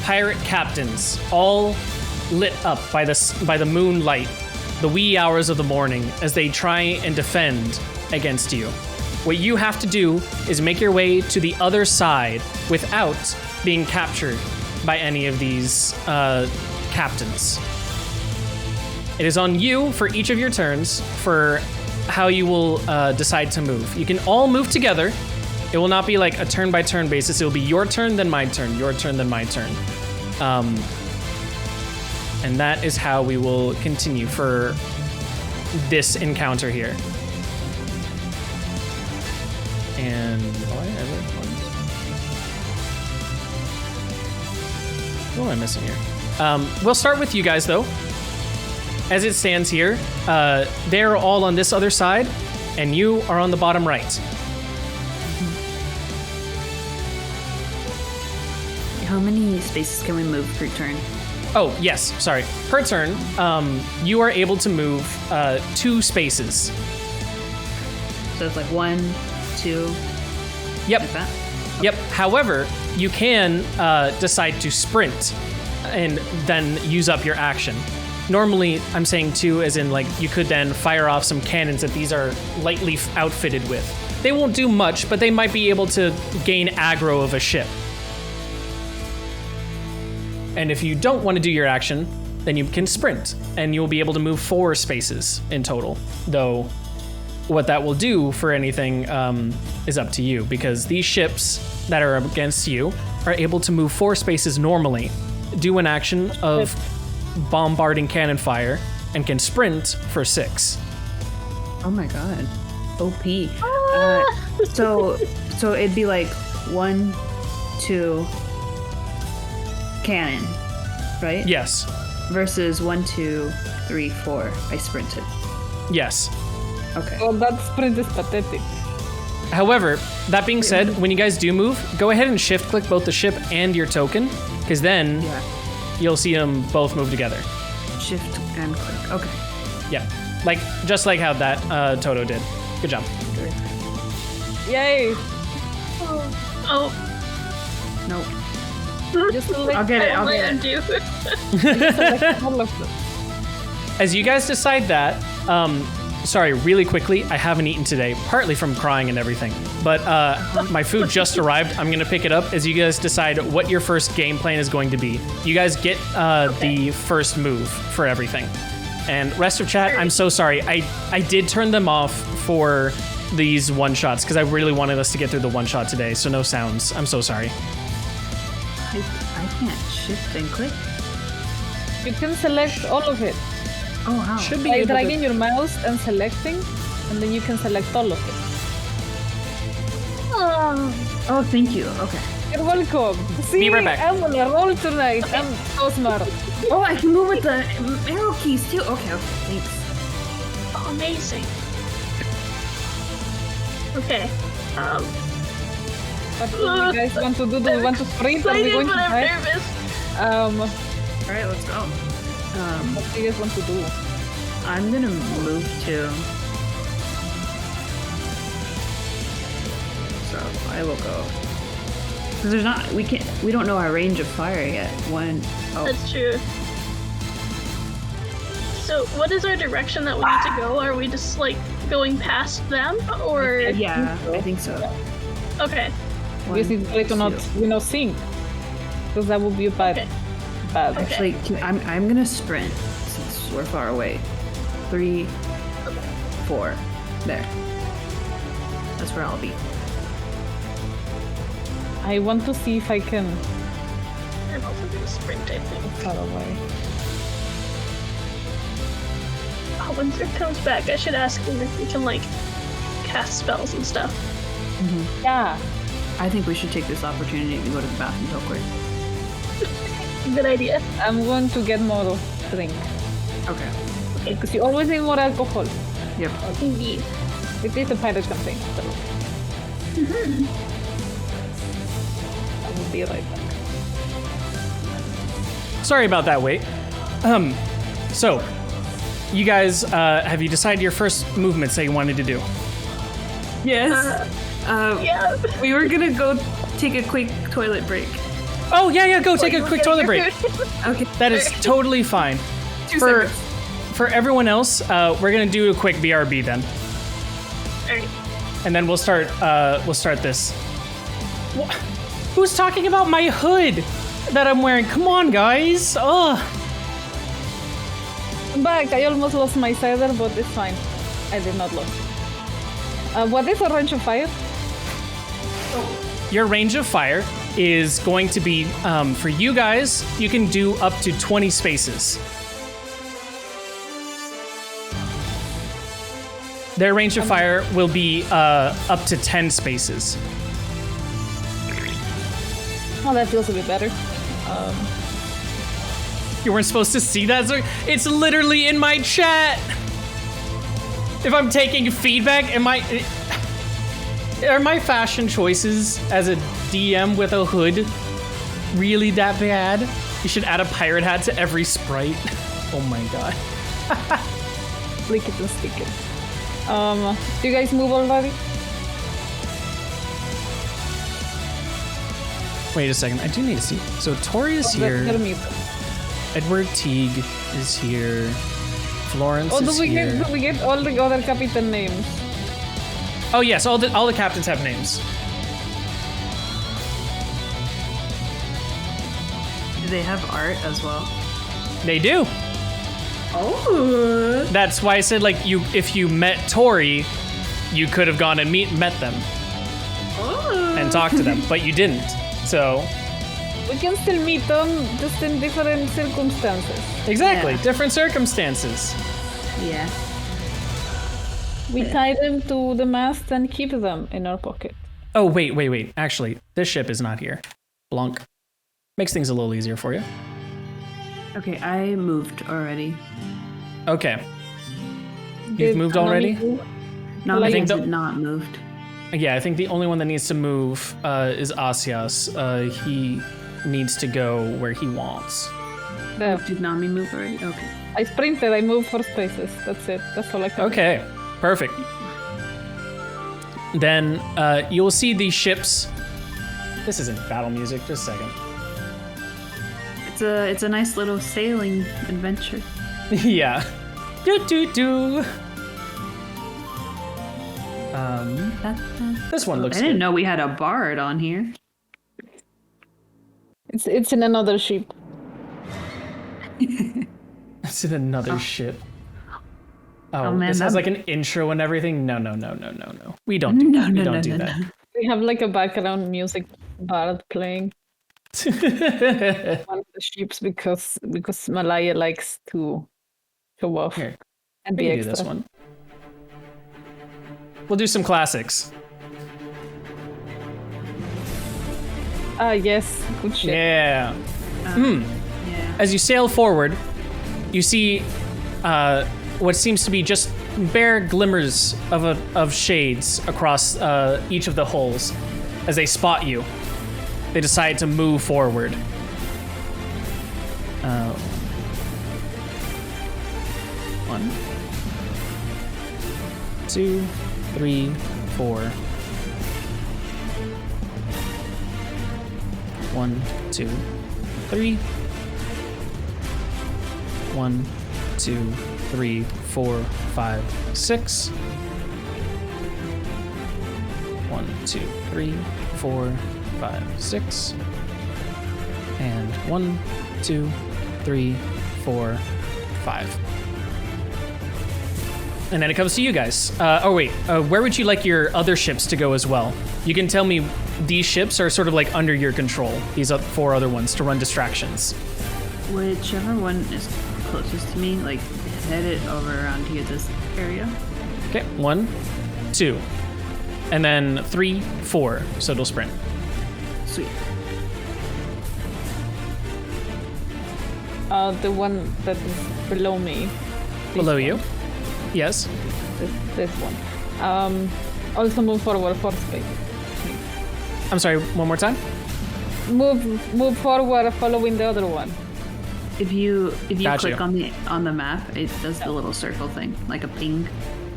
pirate captains, all lit up by the moonlight, the wee hours of the morning, as they try and defend against you. What you have to do is make your way to the other side without being captured by any of these captains. It is on you for each of your turns for how you will decide to move. You can all move together. It will not be like a turn-by-turn basis. It will be your turn, then my turn, your turn, then my turn. And that is how we will continue for this encounter here. And what am I missing here? We'll start with you guys, though. As it stands here, they're all on this other side, and you are on the bottom right. How many spaces can we move per turn? Oh, yes, sorry. Per turn, you are able to move 2 spaces. So it's like 1, 2. Yep. Like that? Yep. However, you can decide to sprint and then use up your action. Normally, I'm saying 2 as in like you could then fire off some cannons that these are lightly outfitted with. They won't do much, but they might be able to gain aggro of a ship. And if you don't want to do your action, then you can sprint, and you'll be able to move 4 spaces in total. Though, what that will do for anything is up to you, because these ships that are against you are able to move 4 spaces normally, do an action of bombarding cannon fire, and can sprint for 6. Oh my god. OP. So it'd be like 1, 2, cannon, right? Yes. Versus 1, 2, 3, 4. I sprinted. Yes. Okay. Oh, that sprint is pathetic. However, that being said, when you guys do move, go ahead and shift click both the ship and your token, because then you'll see them both move together. Shift and click. Okay. Yeah. Just like how that Toto did. Good job. Yay! Oh, Nope. Just select I'll get it. I'll what get did I it. do? select all of them. As you guys decide that, sorry, really quickly, I haven't eaten today, partly from crying and everything, but my food just arrived. I'm gonna pick it up as you guys decide what your first game plan is going to be. You guys get the first move for everything. And rest of chat, I'm so sorry. I did turn them off for these one-shots because I really wanted us to get through the one-shot today, so no sounds. I'm so sorry. I can't shift and click. You can select all of it Oh, how? Should be by able dragging to... your mouse and selecting, and then you can select all of it. Oh, thank you. Okay. You're welcome. See, Be right back. I'm on a roll tonight. I'm so smart. Oh, I can move with the arrow keys too. Okay, thanks. Oh, amazing. Okay. What do you guys want to do? Do we want to sprint? Are we going to but I'm hide? nervous. All right, let's go. What do you guys want to do? I'm gonna move to. So I will go. Because there's not. We don't know our range of fire yet. That's true. So, what is our direction that we need to go? Are we just like going past them, or? Yeah, I think so. Okay. Because it's better to not, sink. Because that would be bad. Actually, I'm gonna sprint since we're far away. 3, 4. There. That's where I'll be. I want to see if I can I'm also gonna sprint, I think. far away. Oh, when Zurg comes back, I should ask him if we can like cast spells and stuff. Yeah. I think we should take this opportunity to go to the bathroom real quick. Good idea. I'm going to get more drink. Okay. Because you always need more alcohol. Yep. Indeed. It is a pirate campaign. So. I will be right back. Sorry about that wait. So, you guys, have you decided your first movements that you wanted to do? Yes. Yeah. We were gonna go take a quick toilet break. Oh, yeah, go take a quick toilet break. Okay. That is totally fine. 2 seconds. For everyone else, we're gonna do a quick BRB then. Alright. And then we'll start this. Who's talking about my hood that I'm wearing? Come on, guys. Ugh. I'm back. I almost lost my cider, but it's fine. I did not lose. What is a range of fire? Your range of fire is going to be, for you guys, you can do up to 20 spaces. Their range of fire will be up to 10 spaces. Oh, that feels a bit better. You weren't supposed to see that, Zurg? It's literally in my chat. If I'm taking feedback, are my fashion choices as a DM with a hood really that bad? You should add a pirate hat to every sprite. Oh my god. Lick it and stick it. Do you guys move already? Wait a second, I do need to see. So Tori is here. Edward Teague is here. Florence is here. Do we get all the other captain names? Oh yes, all the captains have names. Do they have art as well? They do. Oh. That's why I said if you met Tori, you could have gone and met them and talked to them, but you didn't. So We can still meet them, just in different circumstances. exactly, Yeah. different circumstances. Yeah. We tie them to the mast and keep them in our pocket. Oh wait. Actually, this ship is not here. Blunk. Makes things a little easier for you. Okay, I moved already. Okay. You've Did moved Anami already? move? No, Like- I think the- did not moved. Yeah, I think the only one that needs to move is Asias. He needs to go where he wants. There. Did Nami move already? Okay. I sprinted, I moved 4 spaces. That's it. That's all I can do. Okay, perfect. Then you'll see these ships. This isn't battle music, just a second. It's a nice little sailing adventure. Yeah. Do. This one looks I didn't good. know we had a bard on here. It's in another ship. It's in another ship. Oh, man, this has that- like an intro and everything. No. We don't do that. We don't do that. We have like a background music bard playing one of the ships because Malaya likes to show off Here, and we be can do extra. this one. We'll do some classics. Ah, yes, good shit. Yeah. Yeah. As you sail forward, you see what seems to be just bare glimmers of shades across each of the hulls. As they spot you, they decide to move forward. 1, 2, 3, 4. 1, 2, 3. 1, 2, 3, 4, 5, 6. 1, 2, 3, 4, 5, 6. And 1, 2, 3, 4, 5. And then it comes to you guys. Where would you like your other ships to go as well? You can tell me these ships are sort of like under your control. These 4 other ones to run distractions. Whichever one is closest to me, like head it over around here, this area. Okay, 1, 2, and then 3, 4. So it'll sprint. Sweet. The one that is below me. Below you. Yes. This one. Also move forward 4 spaces. I'm sorry. One more time. Move forward, following the other one. If you Got click you. on the map, it does the little circle thing, like a ping.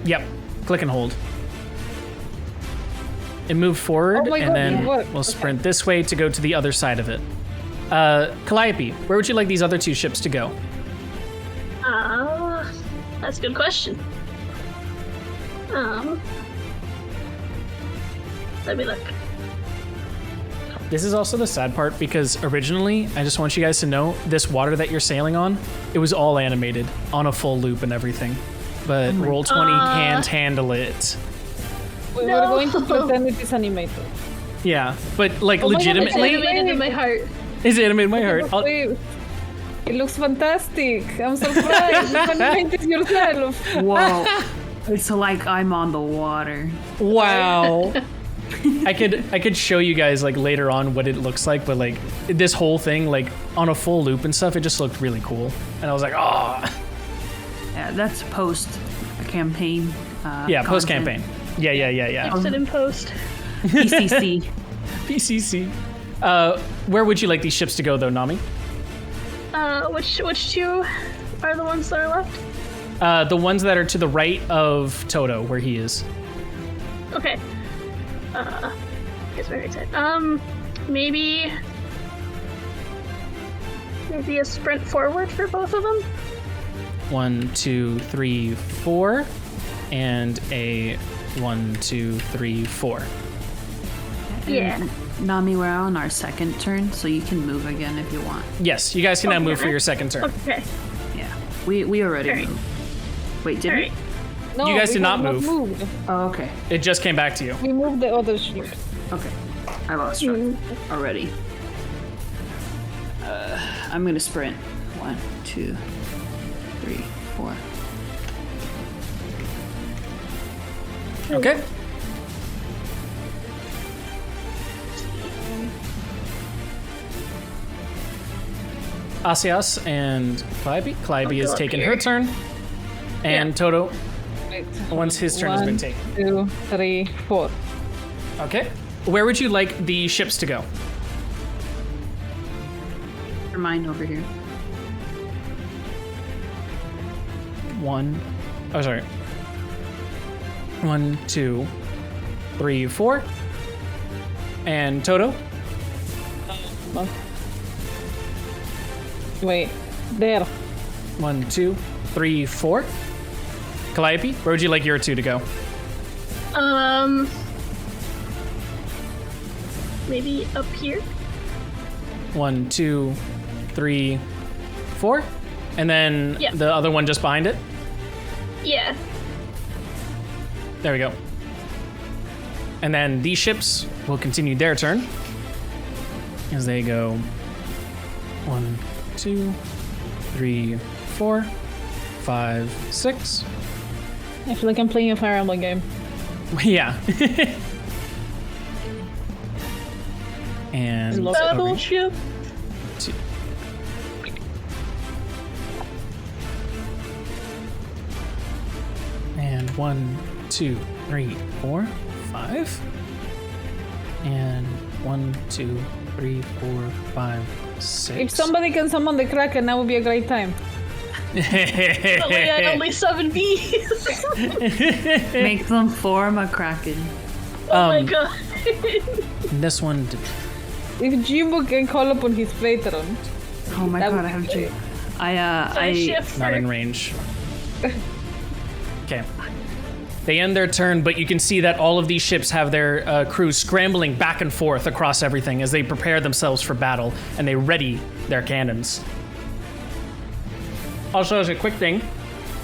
Yep. Click and hold. And move forward, Oh my and God, then it worked. we'll sprint this way to go to the other side of it. Calliope, where would you like these other 2 ships to go? That's a good question. Let me look. This is also the sad part because originally, I just want you guys to know, this water that you're sailing on, it was all animated on a full loop and everything. But Roll20 can't handle it. We were going to pretend it is animated. Yeah, but like Oh my God, it's legitimately, Animated in my heart. it's animated in my heart. Wait, it looks fantastic. I'm surprised. You animated yourself. Whoa. It's like I'm on the water. Wow. I could show you guys like later on what it looks like, but like this whole thing like on a full loop and stuff, it just looked really cool. And I was like, oh. Yeah, that's post campaign. Yeah, post campaign. Yeah. Fix it in post. PCC. PCC. Where would you like these ships to go though, Nami? Which 2 are the ones that are left? The ones that are to the right of Toto, where he is. Okay. It's very excited. Maybe a sprint forward for both of them. 1, 2, 3, 4, and a 1, 2, 3, 4. Yeah. Nami, we're on our second turn, so you can move again if you want. Yes, you guys can now move for your second turn. Okay. Yeah, we already Alright. moved. Wait, did Alright. No, You guys we did not have move. Moved. we? Oh, okay. It just came back to you. We moved the other ship. Okay. I lost track already. I'm gonna sprint. 1, 2, 3, 4. Okay. Asias and Calliope. Calliope is go up taking here. her turn. And Toto, Wait. once his turn has been 1, taken. 2, 3, 4. Okay. Where would you like the ships to go? Your mine over here. 1. Oh, sorry. 1, 2, 3, 4. And Toto? Wait, there. 1, 2, 3, 4. Calliope, where would you like your 2 to go? Maybe up here. 1, 2, 3, 4. And then Yeah. the other one just behind it? Yeah. There we go. And then these ships will continue their turn as they go 1, 2, 3, 4, 5, 6. I feel like I'm playing a Fire Emblem game. Yeah. And Love over Battleship. to- and 1, 2, 3, 4, 5. And 1, 2, 3, 4, 5, 6. If somebody can summon the Kraken, that would be a great time. But we had only 7 bees. Make them form a kraken. Oh my god. This one. If Jimbo can call upon his patron. Oh my That god, would I have be to. great. I shift Not for- in range. Okay. They end their turn, but you can see that all of these ships have their crews scrambling back and forth across everything as they prepare themselves for battle and they ready their cannons. Also, as a quick thing,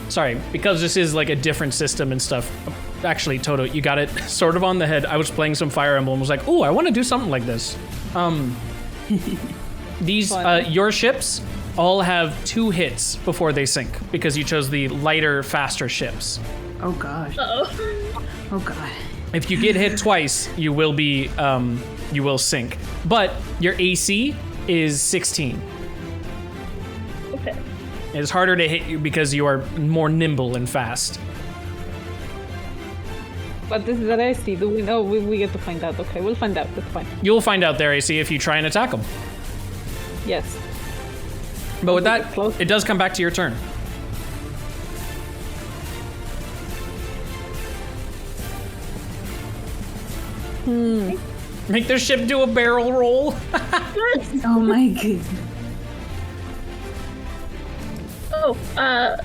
sorry, because this is like a different system and stuff. Actually, Toto, you got it sort of on the head. I was playing some Fire Emblem and was like, ooh, I want to do something like this. These, your ships all have 2 hits before they sink because you chose the lighter, faster ships. Oh gosh. Oh god. If you get hit twice, you will be, you will sink. But your AC is 16. Okay. It's harder to hit you because you are more nimble and fast. But this is what I see. Do we know? We get to find out. Okay, we'll find out. That's fine. You'll find out their AC if you try and attack them. Yes. But with that, Close. it does come back to your turn. Make their ship do a barrel roll. Oh my goodness. Oh, are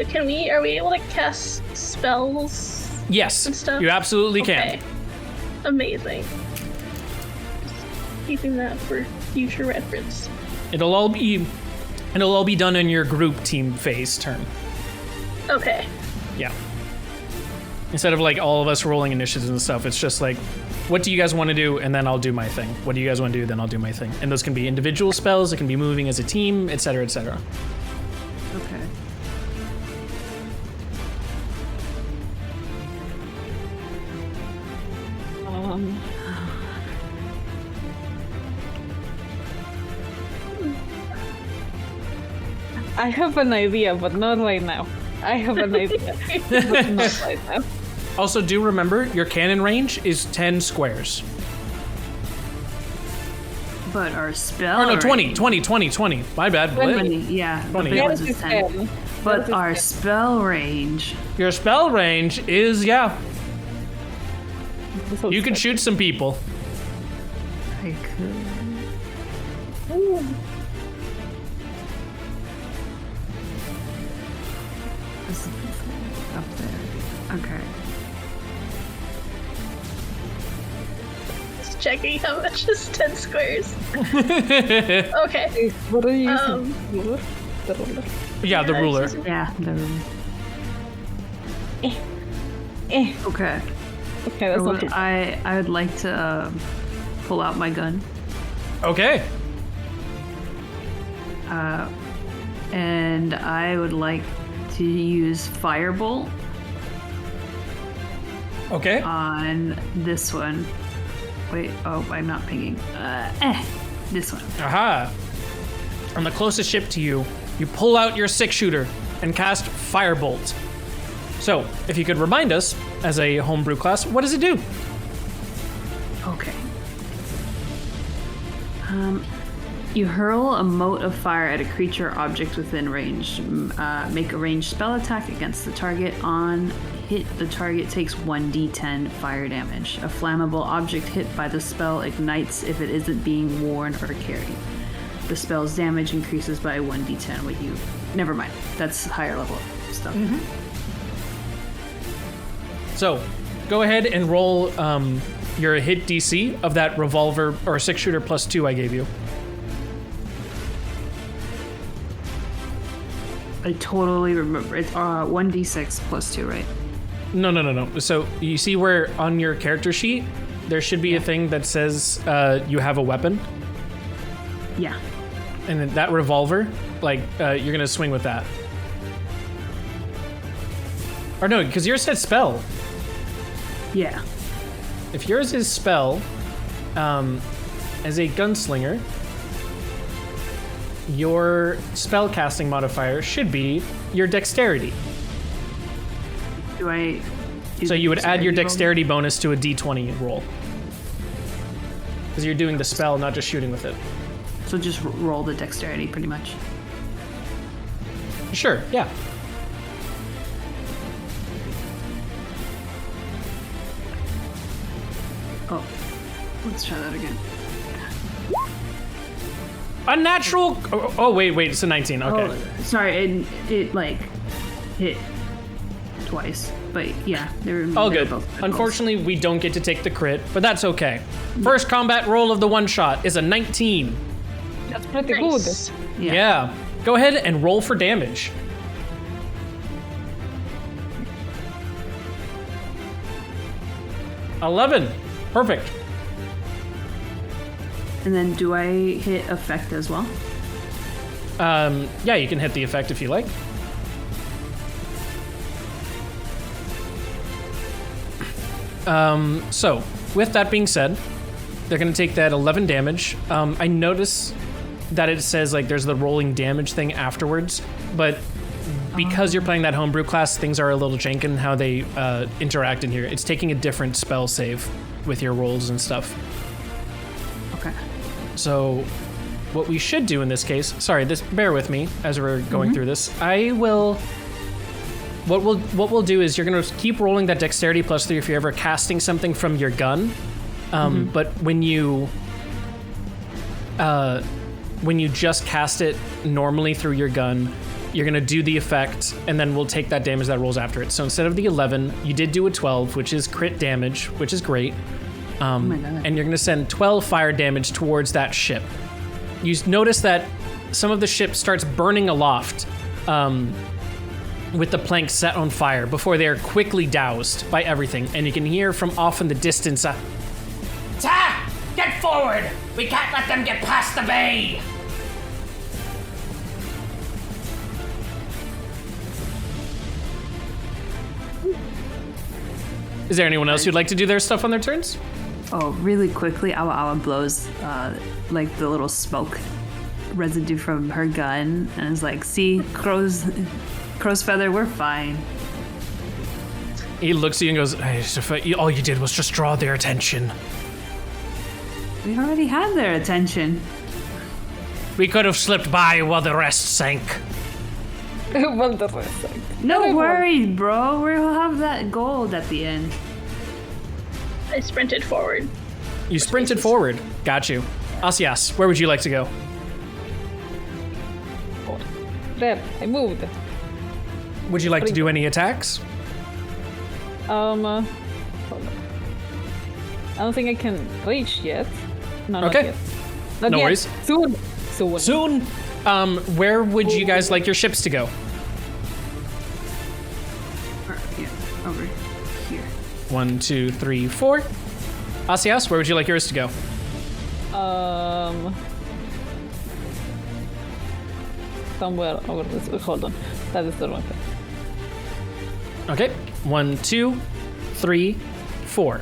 we able to cast spells Yes, and stuff? you absolutely Okay. can. Amazing. Keeping that for future reference. It'll all be done in your group team phase turn. Okay. Yeah. Instead of like all of us rolling initiatives and stuff, it's just like, what do you guys want to do? And then I'll do my thing. What do you guys want to do? Then I'll do my thing. And those can be individual spells. It can be moving as a team, etc., etc. Okay. I have an idea, but not right now. I have an idea, but not right now. Also, do remember your cannon range is 10 squares. But our spell. Or no, 20, range- 20. My bad. Blip. 20, yeah. the 20, big yeah. ones is 10. But our spell range. Your spell range is, yeah. So You can shoot some people. I could. This is up there. Okay. Just checking how much is 10 squares. Okay. What are you using? Ruler? The ruler. Yeah, the ruler. Yeah, the room. Eh. Okay. Okay, that's not too bad. I would like to pull out my gun. Okay. And I would like to use Firebolt Okay. on this one. Wait, oh, I'm not pinging. This one. Aha. On the closest ship to you, you pull out your 6-shooter and cast Firebolt. So, if you could remind us, as a homebrew class, what does it do? Okay. You hurl a mote of fire at a creature or object within range. Make a ranged spell attack against the target. On hit, the target takes 1d10 fire damage. A flammable object hit by the spell ignites if it isn't being worn or carried. The spell's damage increases by 1d10 with you. Never mind. That's higher level stuff. So, go ahead and roll your hit DC of that revolver or 6-shooter plus 2 I gave you. I totally remember. It's 1d6 plus 2, right? No. So, you see where on your character sheet, there should be a thing that says you have a weapon? Yeah. And then that revolver, like, you're going to swing with that. Or no, because yours said spell. Yeah. If yours is spell, as a gunslinger, your spell casting modifier should be your dexterity. Do I... So you would add your roll? dexterity bonus to a d20 roll. Because you're doing the spell, not just shooting with it. So just roll the dexterity, pretty much. Sure, yeah. Oh, let's try that again. Unnatural. Oh wait, it's a 19. Okay. Oh, sorry, it like hit twice, but yeah, they're All they're good. both good Unfortunately, we don't get to take the crit, but that's okay. First combat roll of the one shot is a 19. That's pretty Nice. good. Yeah. Go ahead and roll for damage. $11. Perfect. rolls. And then do I hit effect as well? Yeah, you can hit the effect if you like. So, with that being said, they're going to take that 11 damage. I notice that it says, like, there's the rolling damage thing afterwards, but because you're playing that homebrew class, things are a little janken how they interact in here. It's taking a different spell save with your rolls and stuff. Okay. So, what we should do in this case, bear with me as we're going through this. What we'll do is you're gonna keep rolling that dexterity plus 3 if you're ever casting something from your gun, But when you just cast it normally through your gun, you're gonna do the effect, and then we'll take that damage that rolls after it. So instead of the 11, you did do a 12, which is crit damage, which is great. Oh my God. And you're gonna send 12 fire damage towards that ship. You notice that some of the ship starts burning aloft with the planks set on fire before they are quickly doused by everything. And you can hear from off in the distance, Ta! Get forward! We can't let them get past the bay! is there anyone else who'd like to do their stuff on their turns? Oh, really quickly, Awa blows like the little smoke residue from her gun and is like, see, crow's feather, we're fine. He looks at you and goes, "Hey, all you did was just draw their attention. We already had their attention. We could have slipped by while the rest sank." Well, the rest, like, No worries, bro. We'll have that gold at the end. I sprinted forward. You sprinted forward. Got you. Asias, where would you like to go? there, I moved. Would you like to do any attacks? Hold on. I don't think I can reach yet. No, not Okay. yet. Not No yet. worries. Soon. Soon. Soon. Where would you guys like your ships to go? Yeah, over here. 1, 2, 3, 4. Asias, where would you like yours to go? Somewhere over this way. Hold on. That is the wrong thing. Okay. 1, 2, 3, 4.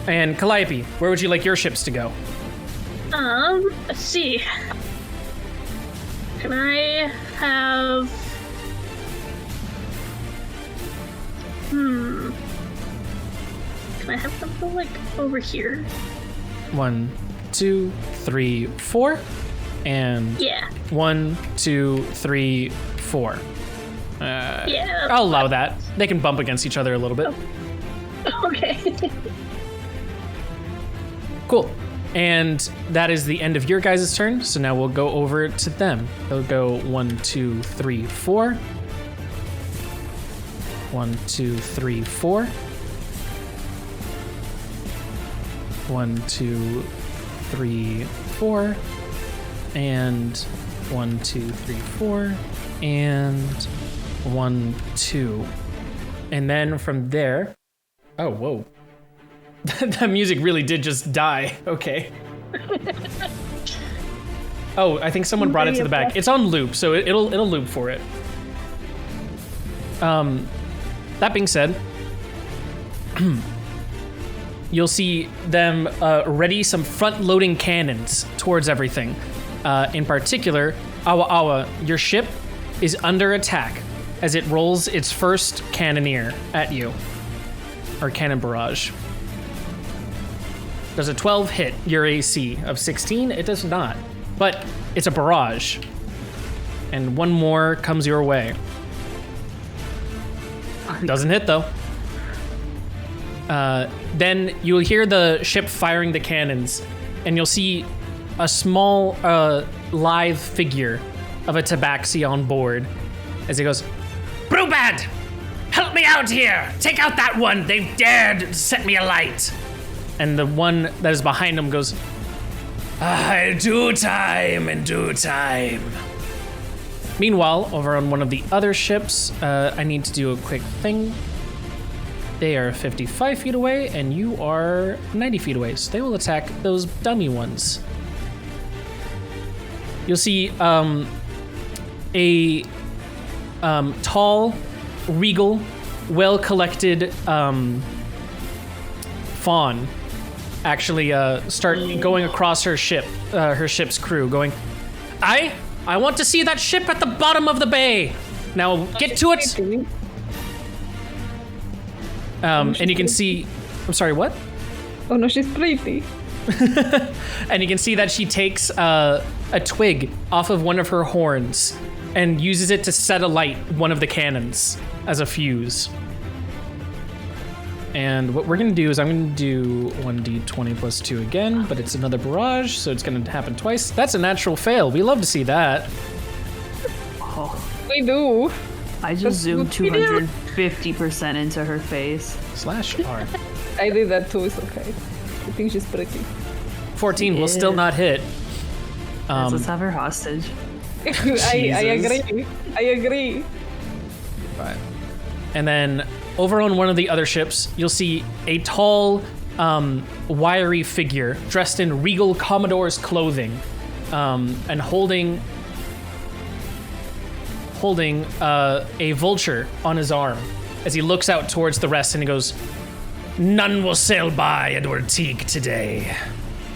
And Calliope, where would you like your ships to go? Let's see. Can I have... Can I have them go, like, over here? 1, 2, 3, 4. And Yeah. 1, 2, 3, 4. Yeah. I'll allow that. They can bump against each other a little bit. Okay. Cool. And that is the end of your guys' turn. So now we'll go over to them. They'll go 1, 2, 3, 4. 1, 2, 3, 4. 1, 2, 3, 4. And 1, 2, 3, 4. And 1, 2. And then from there. Oh, whoa. That music really did just die. Okay. Oh, I think someone brought it to the back. It's on loop, so it'll loop for it. That being said, you'll see them ready some front-loading cannons towards everything. In particular, Awa Awa, your ship is under attack as it rolls its first cannoneer at you, or cannon barrage. Does a 12 hit your AC of 16? It does not, but it's a barrage. And one more comes your way. Doesn't hit though. Then you'll hear the ship firing the cannons, and you'll see a small live figure of a tabaxi on board as he goes, Brewbad! Help me out here! Take out that one! They've dared set me alight! and the one that is behind him goes, In due time. Meanwhile, over on one of the other ships, I need to do a quick thing. They are 55 feet away, and you are 90 feet away, so they will attack those dummy ones. You'll see a tall, regal, well-collected fawn actually start going across her ship's crew, going, I want to see that ship at the bottom of the bay. Now get to it. And you can see, I'm sorry, what? Oh no, she's pretty. And you can see that she takes a twig off of one of her horns and uses it to set alight one of the cannons as a fuse. And what we're gonna do is I'm gonna do 1d20 plus 2 again, but it's another barrage, so it's gonna happen twice. That's a natural fail. We love to see that. Oh, We do. I just zoomed 250% into her face. /R. I did that too, it's okay. I think she's pretty. 14 will still not hit. Let's have her hostage. I agree. I agree. Right. And then over on one of the other ships, you'll see a tall, wiry figure dressed in regal Commodore's clothing, and holding a vulture on his arm as he looks out towards the rest and he goes, "None will sail by Edward Teague today."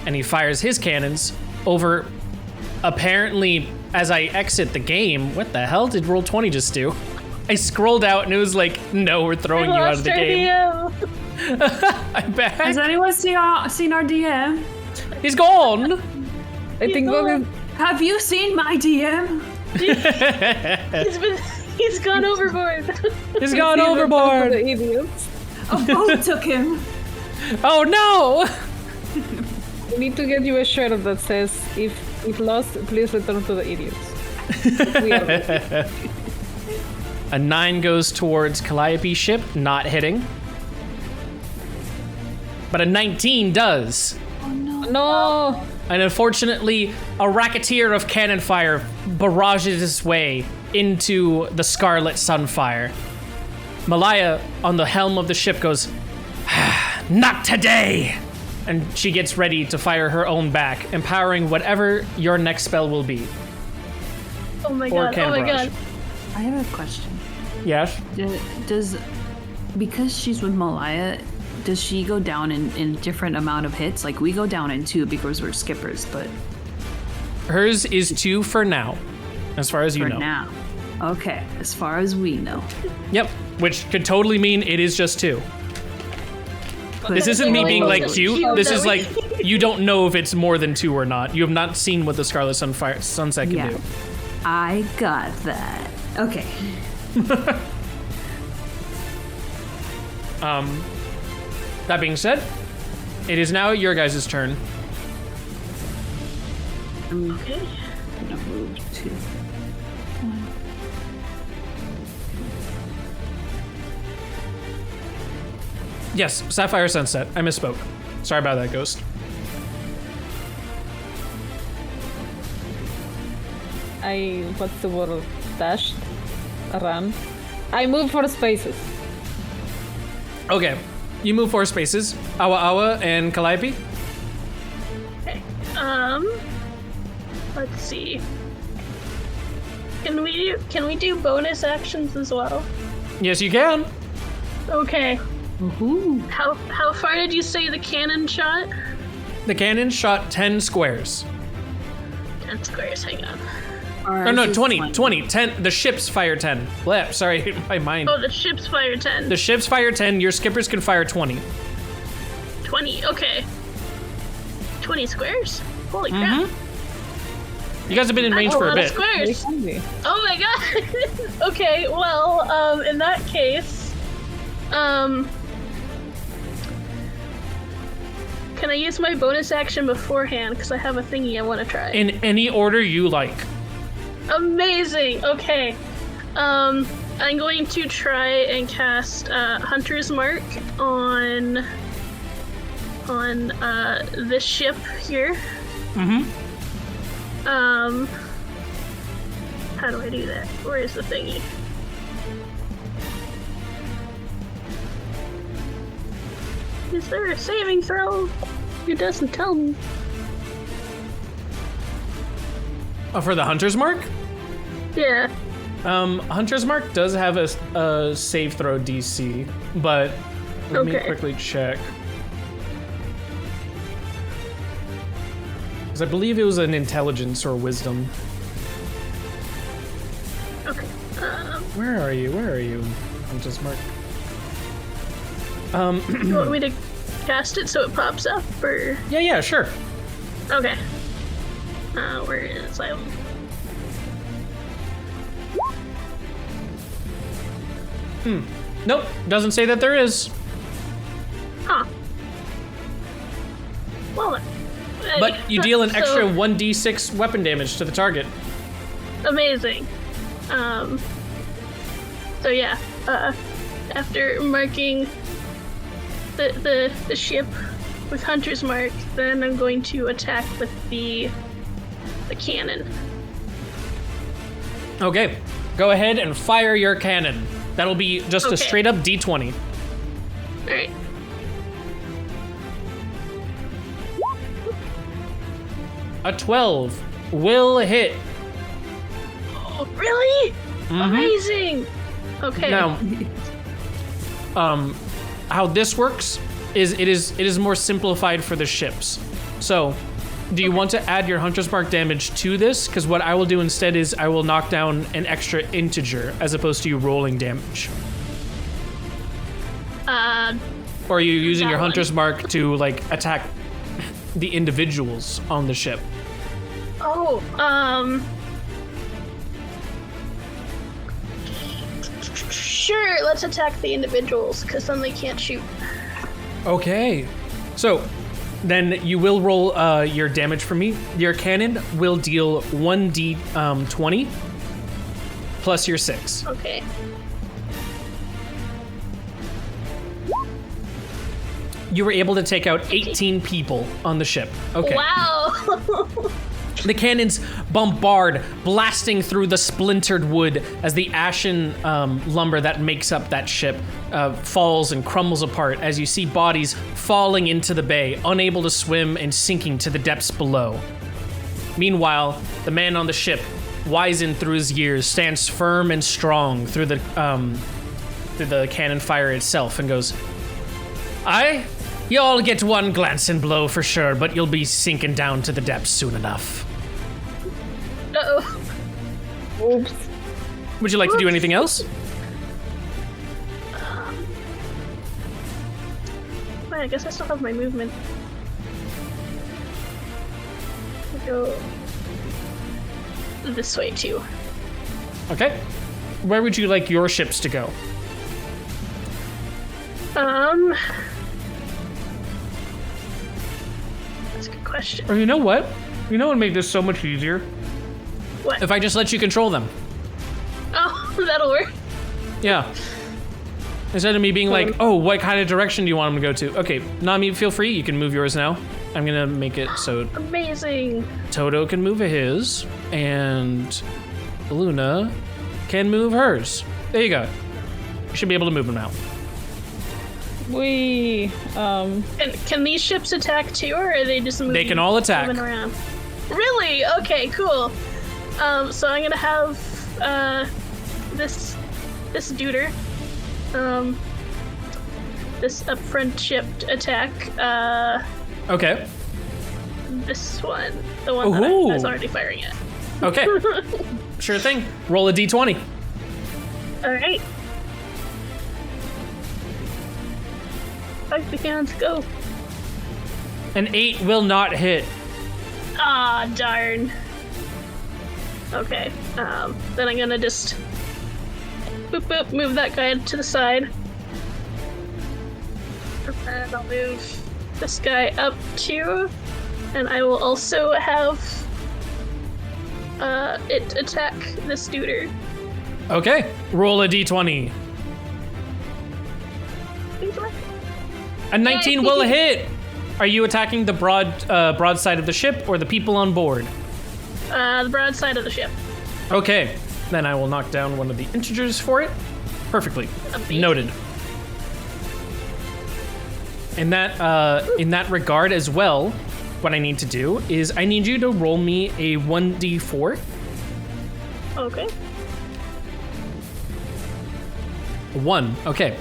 And he fires his cannons over, apparently, as I exit the game. What the hell did Roll20 just do? I scrolled out and it was like, no, we're throwing you out of the game. I'm back. Has anyone seen our DM? He's gone. I think Have you seen my DM? He's gone overboard. He's gone overboard. The idiots. A boat took him. Oh no! We need to get you a shirt that says, if lost, please return to the idiots. We are ready. A 9 goes towards Calliope's ship, not hitting. But a 19 does. No. And unfortunately, a racketeer of cannon fire barrages his way into the Scarlet Sunfire. Malaya, on the helm of the ship, goes, "Not today!" And she gets ready to fire her own back, empowering whatever your next spell will be. Oh my Or god, cannon oh my barrage. god. I have a question. Yes? Does because she's with Malaya, does she go down in different amount of hits? Like, we go down in 2 because we're skippers, but Hers is 2 for now, as far as you for know. now. Okay, as far as we know. Yep, which could totally mean it is just 2. This isn't me being like cute. This is like, you don't know if it's more than 2 or not. You have not seen what the Scarlet Sunset can do. I got that. Okay. That being said, it is now your guys' turn. Okay. I'm gonna move to 1. Yes, Sapphire Sunset. I misspoke. Sorry about that, Ghost. What's the word? Dashed? Ran? I moved for spaces. Okay, you move 4 spaces. Awa Awa and Calliope. Okay. Let's see. Can we do bonus actions as well? Yes, you can. Okay. Woohoo. How far did you say the cannon shot? The cannon shot 10 squares. 10 squares, hang on. Oh no, 20, 10. The ships fire 10. Bleh, sorry, my mind. Oh, the ships fire 10. The ships fire 10, your skippers can fire 20. 20, okay. 20 squares? Holy crap. You guys have been in range for a bit. Squares. Oh my god. Okay, well, in that case, can I use my bonus action beforehand? Because I have a thingy I want to try. In any order you like. Amazing. Okay. I'm going to try and cast Hunter's Mark on this ship here. How do I do that? Where is the thingy? Is there a saving throw? It doesn't tell me. Oh, for the Hunter's Mark? Yeah. Hunter's Mark does have a save throw DC, but let me quickly check. Because I believe it was an intelligence or wisdom. Okay. Where are you, Hunter's Mark? You want me to cast it so it pops up, or? Yeah, sure. Okay. Where is I? Nope, doesn't say that there is. but you deal an extra So- 1d6 weapon damage to the target. Amazing. So yeah, after marking the ship with Hunter's Mark, then I'm going to attack with the cannon. Okay, go ahead and fire your cannon. That'll be just a Okay. straight up d20. All right. A 12 will hit. Oh, really? Amazing. Okay. Now, how this works is it is more simplified for the ships. So, do you want to add your Hunter's Mark damage to this? Because what I will do instead is I will knock down an extra integer as opposed to you rolling damage. Or are you using your that one. Hunter's Mark to like attack the individuals on the ship? Oh, sure, let's attack the individuals, because then they can't shoot. Okay. So, then you will roll your damage for me. Your cannon will deal 1d20 plus your 6. Okay. You were able to take out 18 people on the ship. Okay. Wow. The cannons bombard, blasting through the splintered wood as the ashen lumber that makes up that ship falls and crumbles apart as you see bodies falling into the bay, unable to swim and sinking to the depths below. Meanwhile, the man on the ship, wizened through his years, stands firm and strong through the cannon fire itself and goes, "Aye, you'll get one glancing blow for sure, but you'll be sinking down to the depths soon enough." Uh-oh. Oops. Would you like to do anything else? Well, I guess I still have my movement. I'll go this way too. Okay. Where would you like your ships to go? That's a good question. Or you know what? You know what would make this so much easier? What? If I just let you control them. Oh, that'll work. Yeah. Instead of me being like, oh, what kind of direction do you want them to go to? Okay, Nami, feel free. You can move yours now. I'm gonna make it so Amazing. Toto can move his, and Luna can move hers. There you go. You should be able to move them now. Can these ships attack too, or are they just moving? They can all attack. Moving around? Really? Okay, cool. So I'm gonna have this duder, this up front ship attack. Okay. This one, the one that Ooh. I was already firing at. Okay. Sure thing. Roll a d20. All right. 5 seconds, go. An 8 will not hit. Ah, darn. Okay, then I'm gonna just boop boop move that guy to the side. And I'll move this guy up too. And I will also have it attack this duder. Okay. Roll a d20. A 19 will hit. Are you attacking the broad side of the ship or the people on board? The broadside of the ship. Okay. Then I will knock down one of the integers for it. Perfectly. Amazing. Noted. In that regard as well, what I need to do is I need you to roll me a 1d4. Okay. 1. Okay.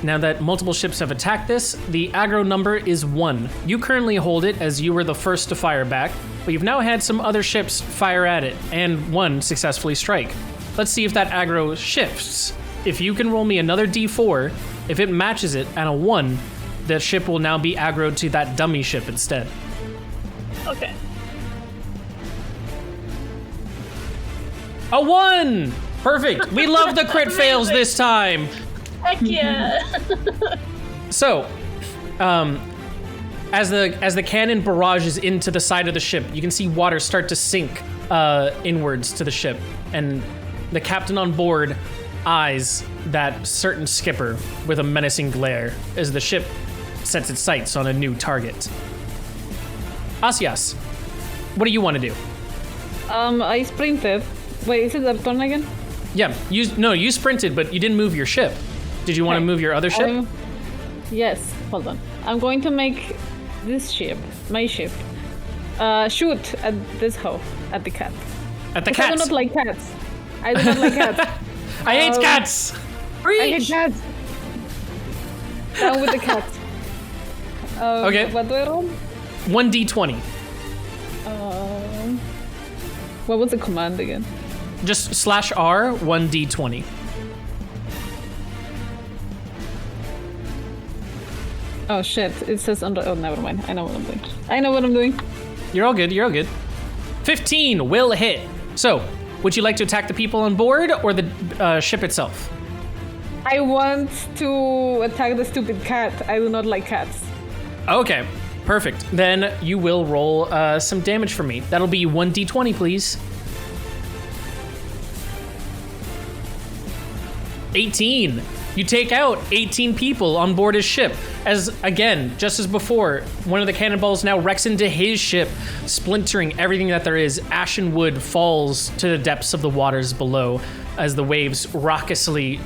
Now that multiple ships have attacked this, the aggro number is 1. You currently hold it as you were the first to fire back, but you've now had some other ships fire at it, and one successfully strike. Let's see if that aggro shifts. If you can roll me another d4, if it matches it at a 1, the ship will now be aggroed to that dummy ship instead. Okay. A 1! Perfect! We love the crit fails this time! Heck yeah. So, as the cannon barrages into the side of the ship, you can see water start to sink inwards to the ship, and the captain on board eyes that certain skipper with a menacing glare as the ship sets its sights on a new target. Asias, what do you want to do? I sprinted. Wait, is it their turn again? Yeah, you sprinted, but you didn't move your ship. Did you want to move your other ship? Yes, hold on. I'm going to make this ship, my ship, shoot at this hoe, at the cat. At the I do cats. not like cats. I do not like cats. I hate cats. I hate cats. Down with the cats. Okay. What do I roll? 1d20. What was the command again? Just /R 1d20. Oh shit! It says under. Oh, never mind. I know what I'm doing. You're all good. 15 will hit. So, would you like to attack the people on board or the ship itself? I want to attack the stupid cat. I do not like cats. Okay, perfect. Then you will roll some damage for me. That'll be 1d20, please. 18. You take out 18 people on board his ship. As, again, just as before, one of the cannonballs now wrecks into his ship, splintering everything that there is. Ashen wood falls to the depths of the waters below as the waves raucously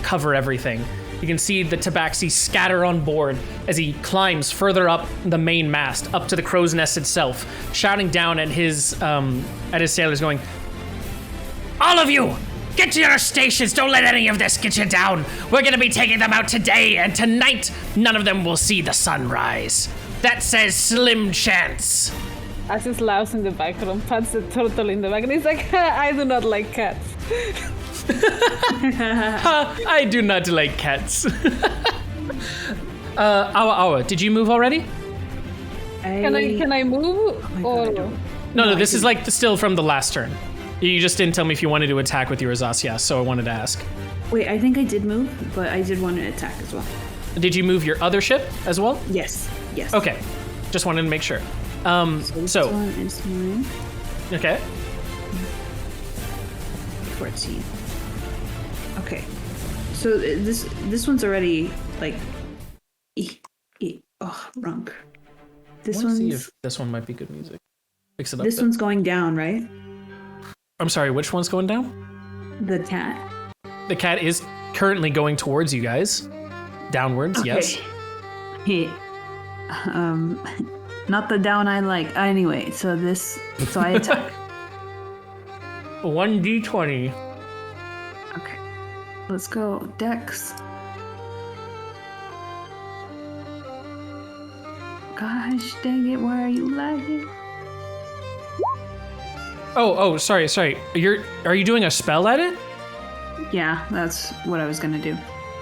cover everything. You can see the tabaxi scatter on board as he climbs further up the main mast, up to the crow's nest itself, shouting down at his sailors going, "All of you! Get to your stations! Don't let any of this get you down! We're gonna be taking them out today, and tonight, none of them will see the sunrise. That says slim chance." As just laughs in the background, pats the turtle in the back, and he's like, I do not like cats. I do not like cats. Awa, did you move already? Can I move? No, this is like still from the last turn. You just didn't tell me if you wanted to attack with your Azasia, so I wanted to ask. Wait, I think I did move, but I did want to attack as well. Did you move your other ship as well? Yes. Okay, just wanted to make sure. This one is mine. Okay. 14. Okay. So this one's already like wrong. Let's see if this one might be good music. Fix it up. This one's going down, right? I'm sorry, which one's going down? The cat. The cat is currently going towards you guys. Downwards, Okay. yes. Not the down I like. Anyway, so I attack. 1d20. Okay. Let's go. Dex. Gosh dang it, why are you lagging? Oh, sorry. Are you doing a spell at it? Yeah, that's what I was gonna do.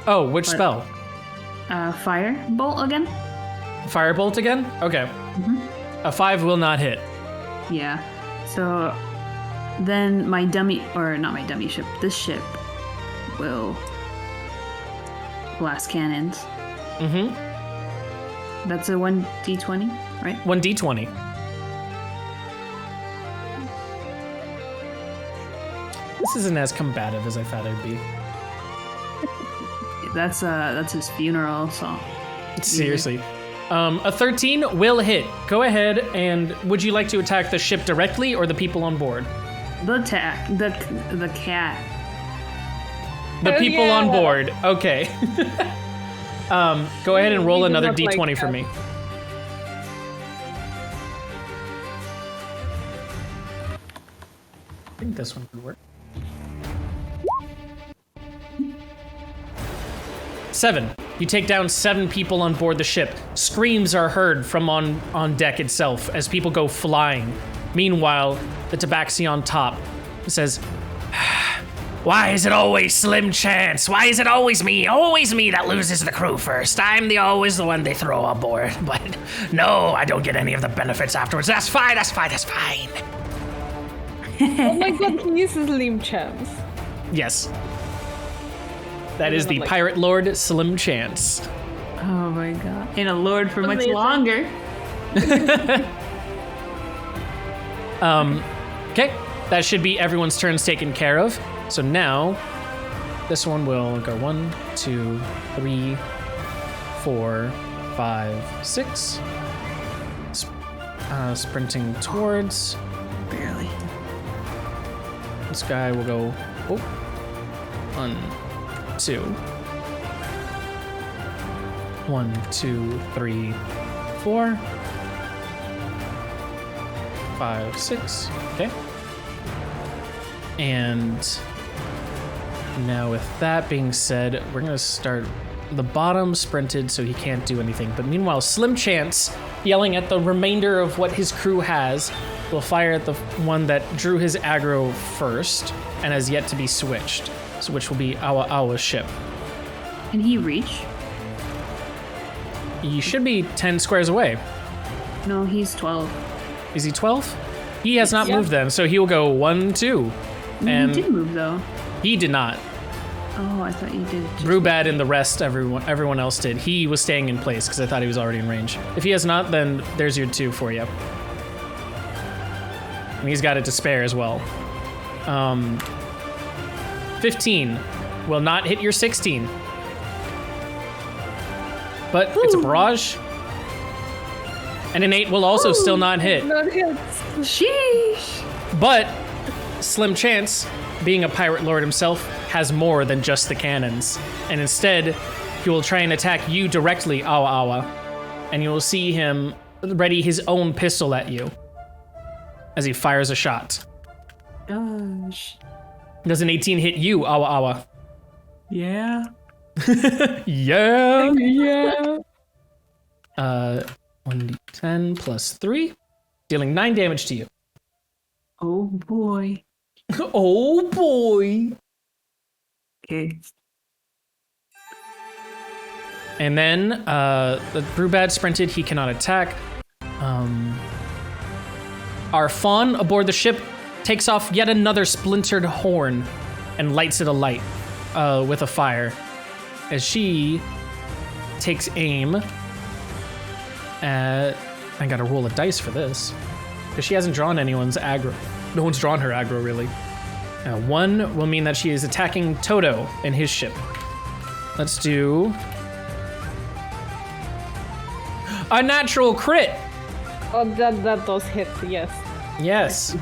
Oh, which spell? Fire bolt again? Firebolt again? Okay. A 5 will not hit. Yeah. So then my dummy, or not my dummy ship, this ship will blast cannons. Mm-hmm. That's a 1d20, right? 1d20. This isn't as combative as I thought it'd be. That's his funeral song. Seriously. A 13 will hit. Go ahead, and would you like to attack the ship directly or the people on board? The cat. The people yeah. on board. Okay. Go ahead and roll We do another not like d20 for cats. me. I think this one could work. 7. You take down 7 people on board the ship. Screams are heard from on deck itself as people go flying. Meanwhile, the tabaxi on top says, "Why is it always slim chance? Why is it always me that loses the crew first? I'm always the one they throw on board. But no, I don't get any of the benefits afterwards. That's fine. Oh my god, he uses Slim Chance. Yes. That is the like- Pirate Lord Slim Chance. Oh my god. And a lord for much Amazing. longer. Okay, that should be everyone's turns taken care of. So now, this one will go 1, 2, 3, 4, 5, 6. Sprinting towards. Barely. This guy will go 1, 2. 1, 2, 3, 4. 5, 6. Okay. And now with that being said, we're gonna start the bottom sprinted so he can't do anything. But meanwhile, Slim Chance, yelling at the remainder of what his crew has, will fire at the one that drew his aggro first and has yet to be switched. So which will be Awa's ship. Can he reach? He should be 10 squares away. No, he's 12. Is he 12? He has not Yeah. moved then, so he will go 1, 2. And he did move though. he did not. Oh, I thought you did. Brewbad and the rest, everyone else did. He was staying in place because I thought he was already in range. If he has not, then there's your 2 for you. And he's got it to spare as well. 15 will not hit your 16. But it's a barrage. And an 8 will also still not hit. Not hit. Sheesh. But Slim Chance, being a pirate lord himself, has more than just the cannons. And instead, he will try and attack you directly, Awa. And you will see him ready his own pistol at you as he fires a shot. Gosh. Does an 18 hit you, Awa? Yeah. Yeah. Yeah. 1d10 plus 3, dealing 9 damage to you. Oh boy. Oh boy. Okay. And then the Brewbad sprinted, he cannot attack. Our fawn aboard the ship takes off yet another splintered horn and lights it alight with a fire as she takes aim at... I gotta roll a dice for this because she hasn't drawn anyone's aggro. No one's drawn her aggro, really. 1 will mean that she is attacking Toto and his ship. Let's do a natural crit. Oh, that does hit, yes. Yes.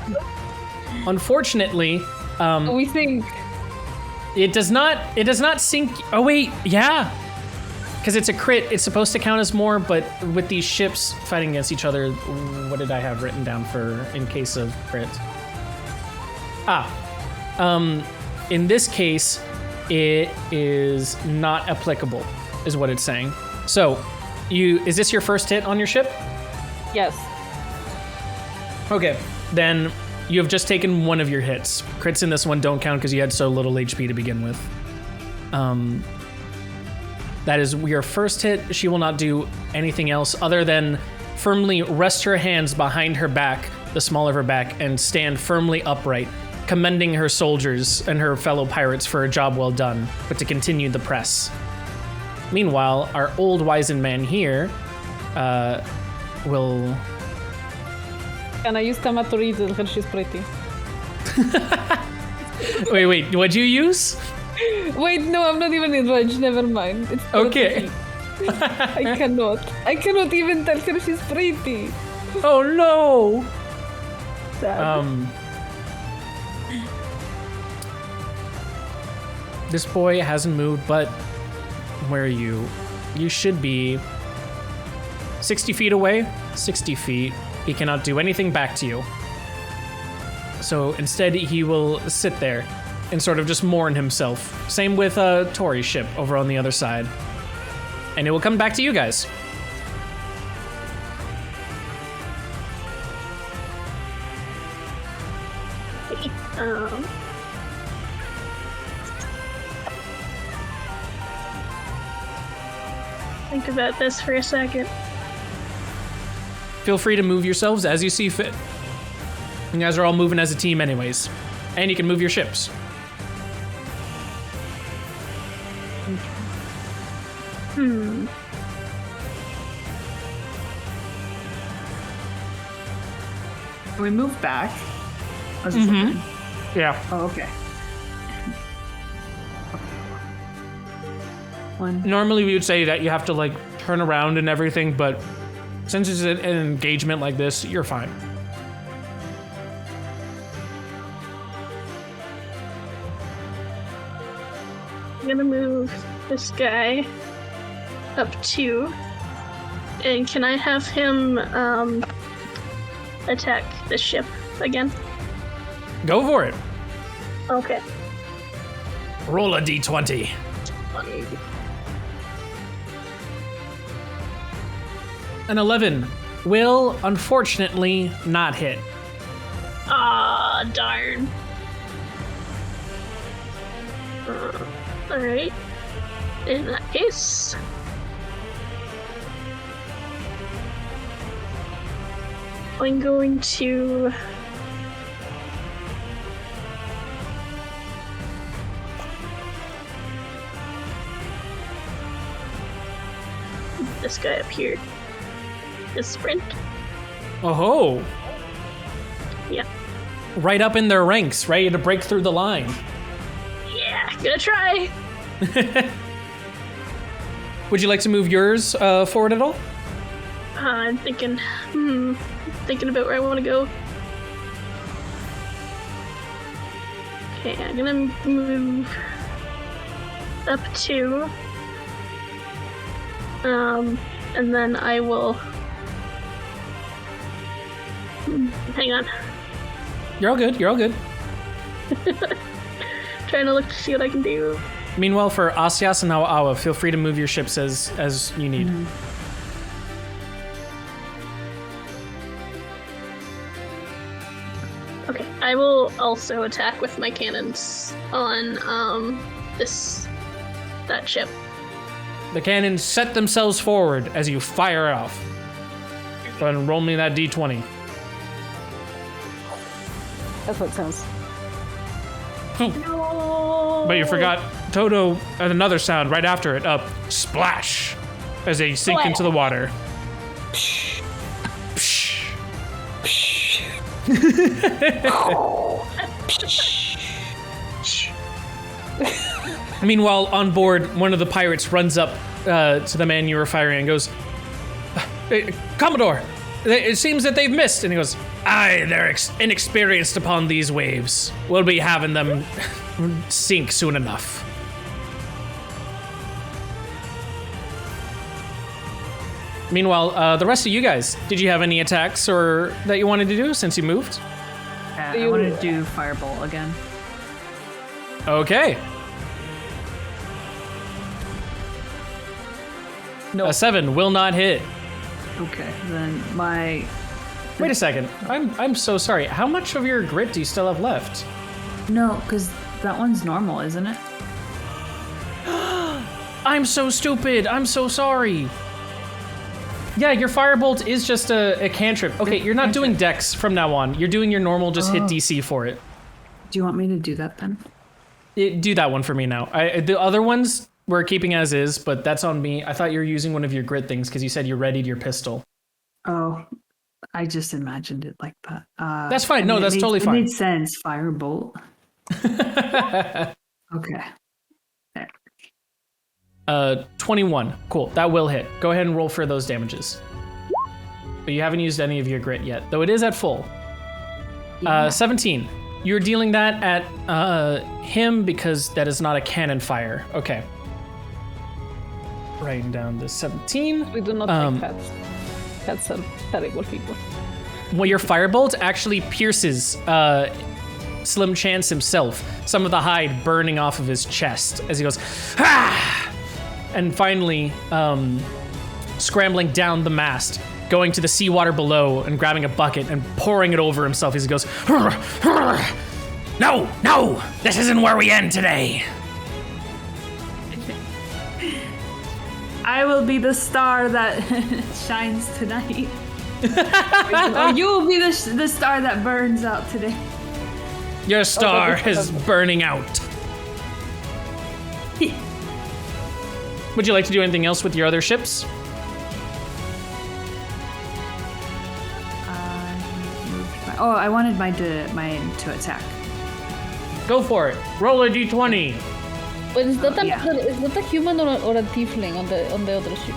Unfortunately, We think. it does not sink. Oh wait, yeah. Because it's a crit, it's supposed to count as more, but with these ships fighting against each other, what did I have written down for in case of crit? In this case, it is not applicable, is what it's saying. So, is this your first hit on your ship? Yes. Okay, then you have just taken one of your hits. Crits in this one don't count because you had so little HP to begin with. That is your first hit. She will not do anything else other than firmly rest her hands behind her back, the small of her back, and stand firmly upright, commending her soldiers and her fellow pirates for a job well done, but to continue the press. Meanwhile, our old wizened man here will... Can I use Tama to read that she's pretty? Wait, what'd you use? Wait, no, I'm not even in range. Never mind. It's Okay. I cannot even tell her she's pretty. Oh no! Sad. This boy hasn't moved, but where are you? You should be 60 feet away. 60 feet. He cannot do anything back to you. So instead, he will sit there and sort of just mourn himself. Same with Tori's ship over on the other side. And it will come back to you guys. Think about this for a second. Feel free to move yourselves as you see fit. You guys are all moving as a team anyways. And you can move your ships. We moved back. Or is this open? Yeah. Oh, okay. One. Normally we would say that you have to like turn around and everything, but since it's an engagement like this, you're fine. I'm gonna move this guy up 2. And can I have him attack the ship again? Go for it. Okay. Roll a d20. An 11 will unfortunately not hit. Ah, darn. Alright. In that case, I'm going to this guy up here. This sprint. Oh, Yeah. right up in their ranks, ready to break through the line. Yeah, gonna try. Would you like to move yours forward at all? I'm thinking about where I want to go. Okay, I'm gonna move up 2. And then I will. Hang on. You're all good. You're all good. Trying to look to see what I can do. Meanwhile, for Asias and Awa, feel free to move your ships as you need. Okay, I will also attack with my cannons on that ship. The cannons set themselves forward as you fire off. Go ahead and roll me that d20. That's what it sounds. But you forgot Toto and another sound right after it. Splash! As they sink into the water. Meanwhile, on board, one of the pirates runs up to the man you were firing and goes, Commodore, it seems that they've missed. And he goes, aye, they're inexperienced upon these waves. We'll be having them sink soon enough. Meanwhile, the rest of you guys, did you have any attacks or that you wanted to do since you moved? I want to do Firebolt again. Okay. No. A 7 will not hit. Okay, then my... Wait a second. I'm so sorry. How much of your grit do you still have left? No, because that one's normal, isn't it? I'm so stupid. I'm so sorry. Yeah, your firebolt is just a cantrip. Okay, you're not doing dex from now on. You're doing your normal just hit DC for it. Do you want me to do that then? Do that one for me now. The other ones we're keeping as is, but that's on me. I thought you were using one of your grit things because you said you readied your pistol. Oh, I just imagined it like that. That's fine. No, that's totally fine. It made sense. Firebolt. Okay. There. 21. Cool. That will hit. Go ahead and roll for those damages. But you haven't used any of your grit yet, though it is at full. 17. You're dealing that at him because that is not a cannon fire. Okay. Writing down the 17. We do not like cats. Cats are terrible people. Well, your firebolt actually pierces Slim Chance himself, some of the hide burning off of his chest as he goes, ah! And finally, scrambling down the mast, going to the seawater below and grabbing a bucket and pouring it over himself as he goes, "Hurr, hurr. No, this isn't where we end today. I will be the star that shines tonight. Or you will be the star that burns out today. Your star is burning out." Would you like to do anything else with your other ships? I moved back I wanted mine to attack. Go for it. Roll a d20. But is that yeah. is that a human or a tiefling on the other ship?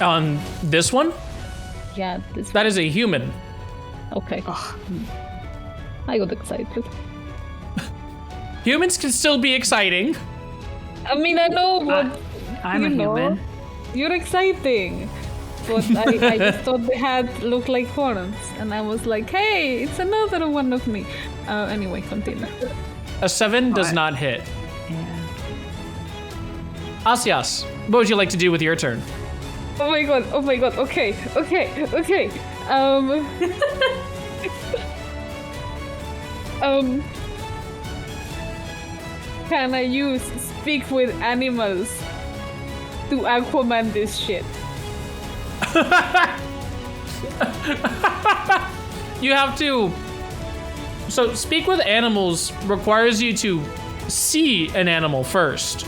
On this one, Yeah, this. that is a human. Okay. I got excited. Humans can still be exciting. I mean, I know, but I'm a human. You're exciting. But I just thought they looked like horns, and I was like, hey, it's another one of me. Anyway, continue. A 7 does not hit. Yeah. Asias, what would you like to do with your turn? Oh my god, okay. Can I use speak with animals to Aquaman this shit? You have to. So, speak with animals requires you to see an animal first.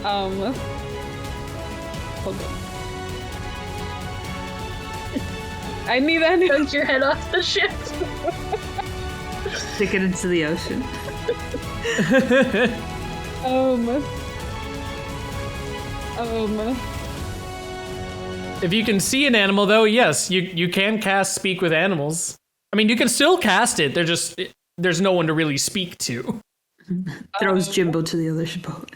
Hold on. I need animals. Take your head off the ship. Stick it into the ocean. If you can see an animal, though, yes, you can cast speak with animals. I mean, you can still cast it. There's no one to really speak to. Throws Jimbo to the other boat.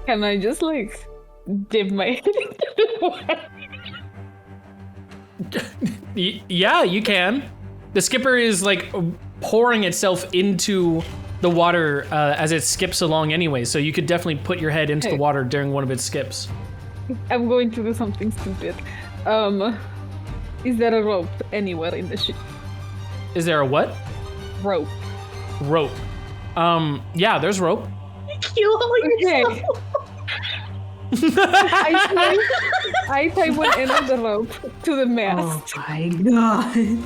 Can I just like dip my head into the water? Yeah, you can. The skipper is like pouring itself into the water as it skips along anyway, so you could definitely put your head into the water during one of its skips. I'm going to do something stupid. Is there a rope anywhere in the ship? Is there a what? Rope. Rope. Yeah, there's rope. Okay. I tie one end of the rope to the mast. Oh my god.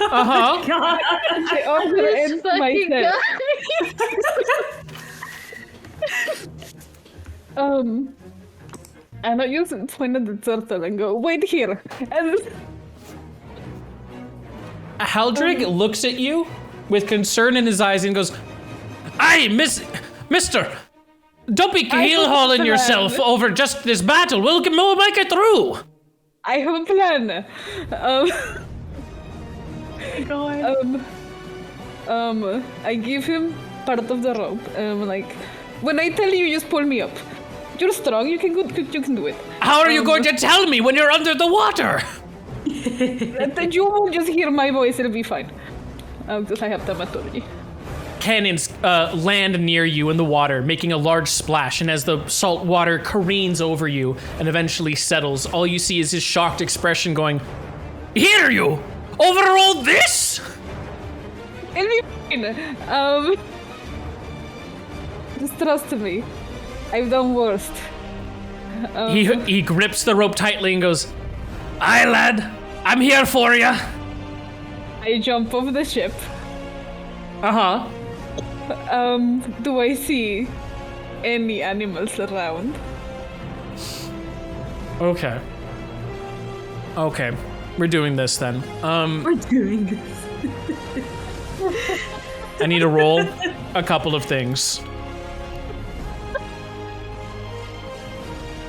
Uh-huh. God. The other end to myself. And I use it point at the turtle and go, wait here. And Haldrig looks at you with concern in his eyes and goes, "Aye, Mister, don't be heel-hauling yourself over just this battle. We'll make it through." I have a plan. I give him part of the rope. Like, when I tell you, just pull me up. You're strong. You can do it. How are you going to tell me when you're under the water? Then you will just hear my voice. It'll be fine. Because I have thaumaturgy. Cannons land near you in the water, making a large splash, and as the salt water careens over you and eventually settles, all you see is his shocked expression going, "Here you! Over all this?" It'll be fine. Just trust me. I've done worst. He grips the rope tightly and goes, "Aye, lad, I'm here for ya." I jump off the ship. Uh-huh. Do I see any animals around? Okay. We're doing this then. We're doing this. I need to roll a couple of things.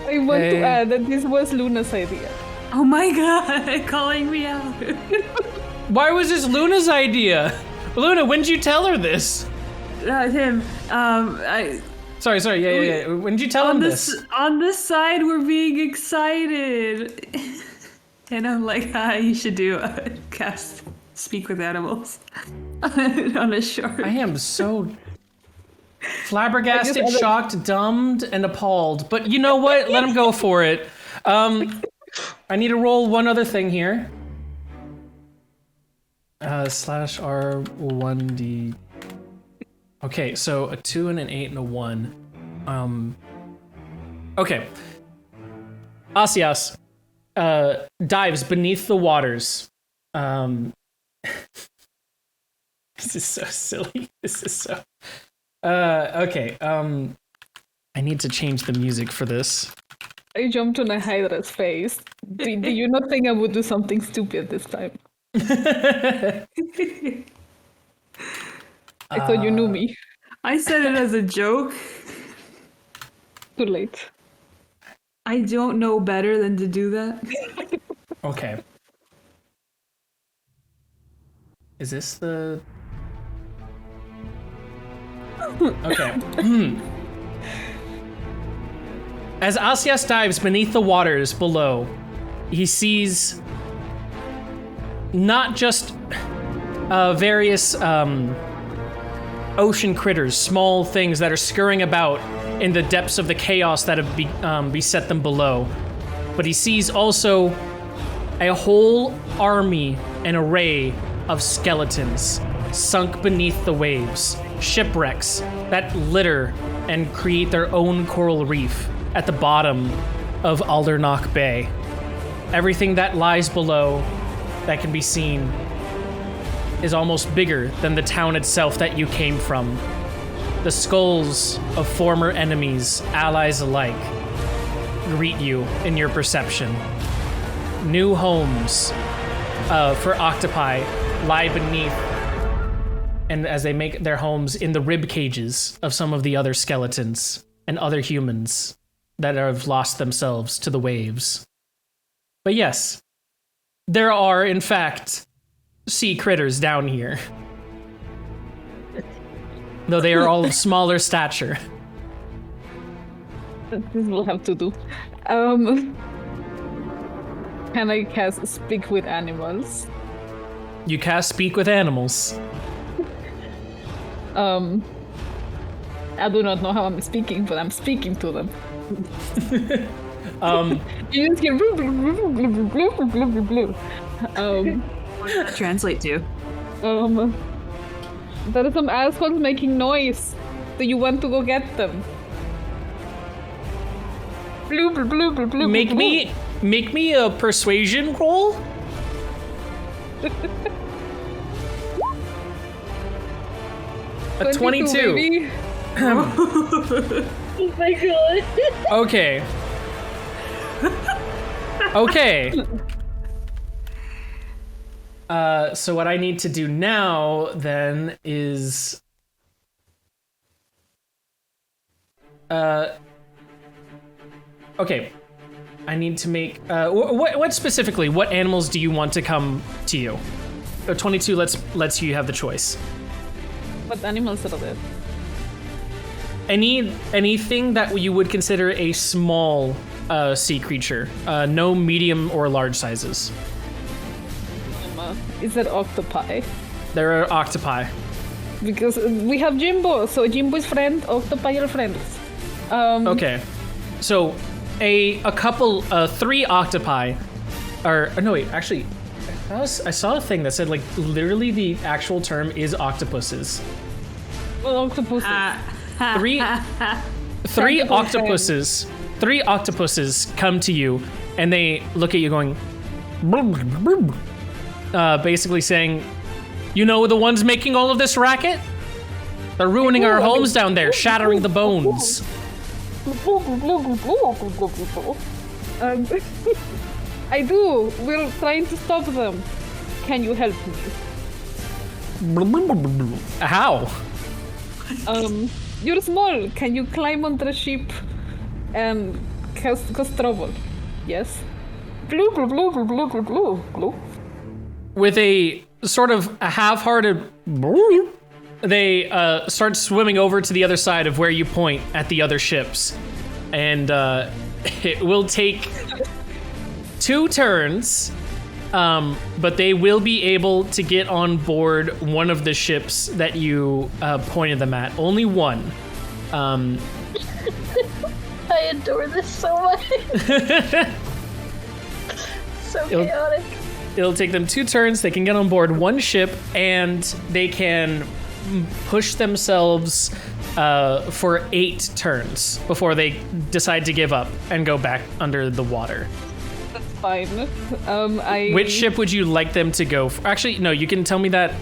I want to add that this was Luna's idea. Oh my god, calling me out. Why was this Luna's idea? Luna, when did you tell her this? Him. Sorry. Yeah. When did you tell him this? On this side, we're being excited. And I'm like, you should do a cast speak with animals on a shore. I am so flabbergasted, shocked, dumbed, and appalled. But you know what? Let him go for it. I need to roll one other thing here. /R1D. Okay, so a 2 and an 8 and a 1. Okay. Asias dives beneath the waters. This is so silly. This is so... okay, I need to change the music for this. I jumped on a Hydra's face. Do you not think I would do something stupid this time? I thought you knew me. I said it as a joke. Too late. I don't know better than to do that. Okay. Is this the... Okay. As Asias dives beneath the waters below, he sees not just various ocean critters, small things that are scurrying about in the depths of the chaos that have beset them below, but he sees also a whole army and array of skeletons sunk beneath the waves, shipwrecks that litter and create their own coral reef at the bottom of Aldernach Bay. Everything that lies below that can be seen is almost bigger than the town itself that you came from. The skulls of former enemies, allies alike, greet you in your perception. New homes for octopi lie beneath, and as they make their homes in the rib cages of some of the other skeletons and other humans that have lost themselves to the waves. But yes, there are, in fact, sea critters down here. Though they are all of smaller stature. This will have to do. Can I cast Speak with Animals? You cast Speak with Animals. I do not know how I'm speaking, but I'm speaking to them. You just hear Translate to. there are some assholes making noise. Do you want to go get them? Make me a persuasion roll. A 22. Baby. Oh my god. Okay. Okay. So what I need to do now then is okay. I need to make what specifically, what animals do you want to come to you? 22 lets you have the choice. What animals are there? Anything that you would consider a small sea creature, no medium or large sizes. Is that octopi? There are octopi. Because we have Jimbo, so Jimbo's friend, octopi are friends. Okay, so a couple, 3 octopi, or no wait, actually, I saw a thing that said like literally the actual term is octopuses. Well, octopuses. Three octopuses. 3 octopuses come to you, and they look at you going, basically saying, you know the ones making all of this racket? They're ruining our homes down there, shattering the bones. I do. We're trying to stop them. Can you help me? How? You're small. Can you climb on the ship and cause trouble? Yes. With a sort of a half-hearted, they start swimming over to the other side of where you point at the other ships, and it will take 2 turns, but they will be able to get on board one of the ships that you pointed them at. Only one. I adore this so much. So chaotic. It'll take them 2 turns. They can get on board one ship, and they can push themselves for 8 turns before they decide to give up and go back under the water. That's fine. Which ship would you like them to go for? Actually, no, you can tell me that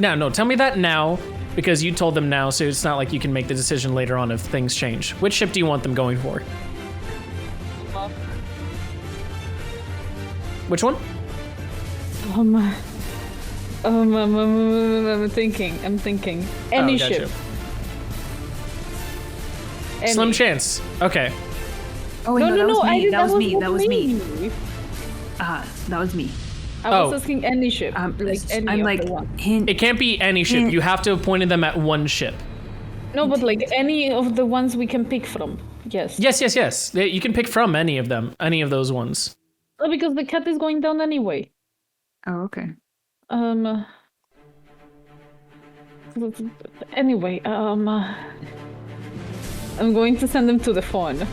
No, tell me that now, because you told them now, so it's not like you can make the decision later on if things change. Which ship do you want them going for? Which one? I'm thinking. Any gotcha. ship. Any. Slim chance. Okay. Oh wait, No, that was me. not That was me. That was me. I was asking any ship. Like any I'm of like, the ones. hint. It can't be any ship. You have to have pointed them at one ship. No, but like any of the ones we can pick from. Yes. Yes. You can pick from any of them, any of those ones. Oh, because the cat is going down anyway. Oh, okay. Anyway, I'm going to send them to the phone.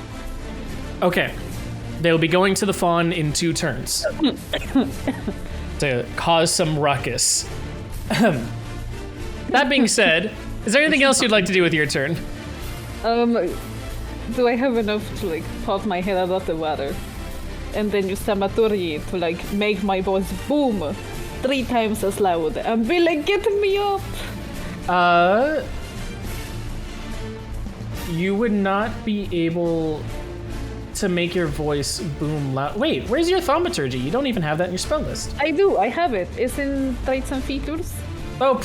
Okay. They'll be going to the fawn in 2 turns. To cause some ruckus. That being said, is there anything else you'd like to do with your turn? Do I have enough to like pop my head out of the water? And then use Samatori to like make my voice boom 3 times as loud and be like, get me up! You would not be able to make your voice boom loud. Wait, where's your thaumaturgy? You don't even have that in your spell list. I do, I have it. It's in Traits and Features. Oh,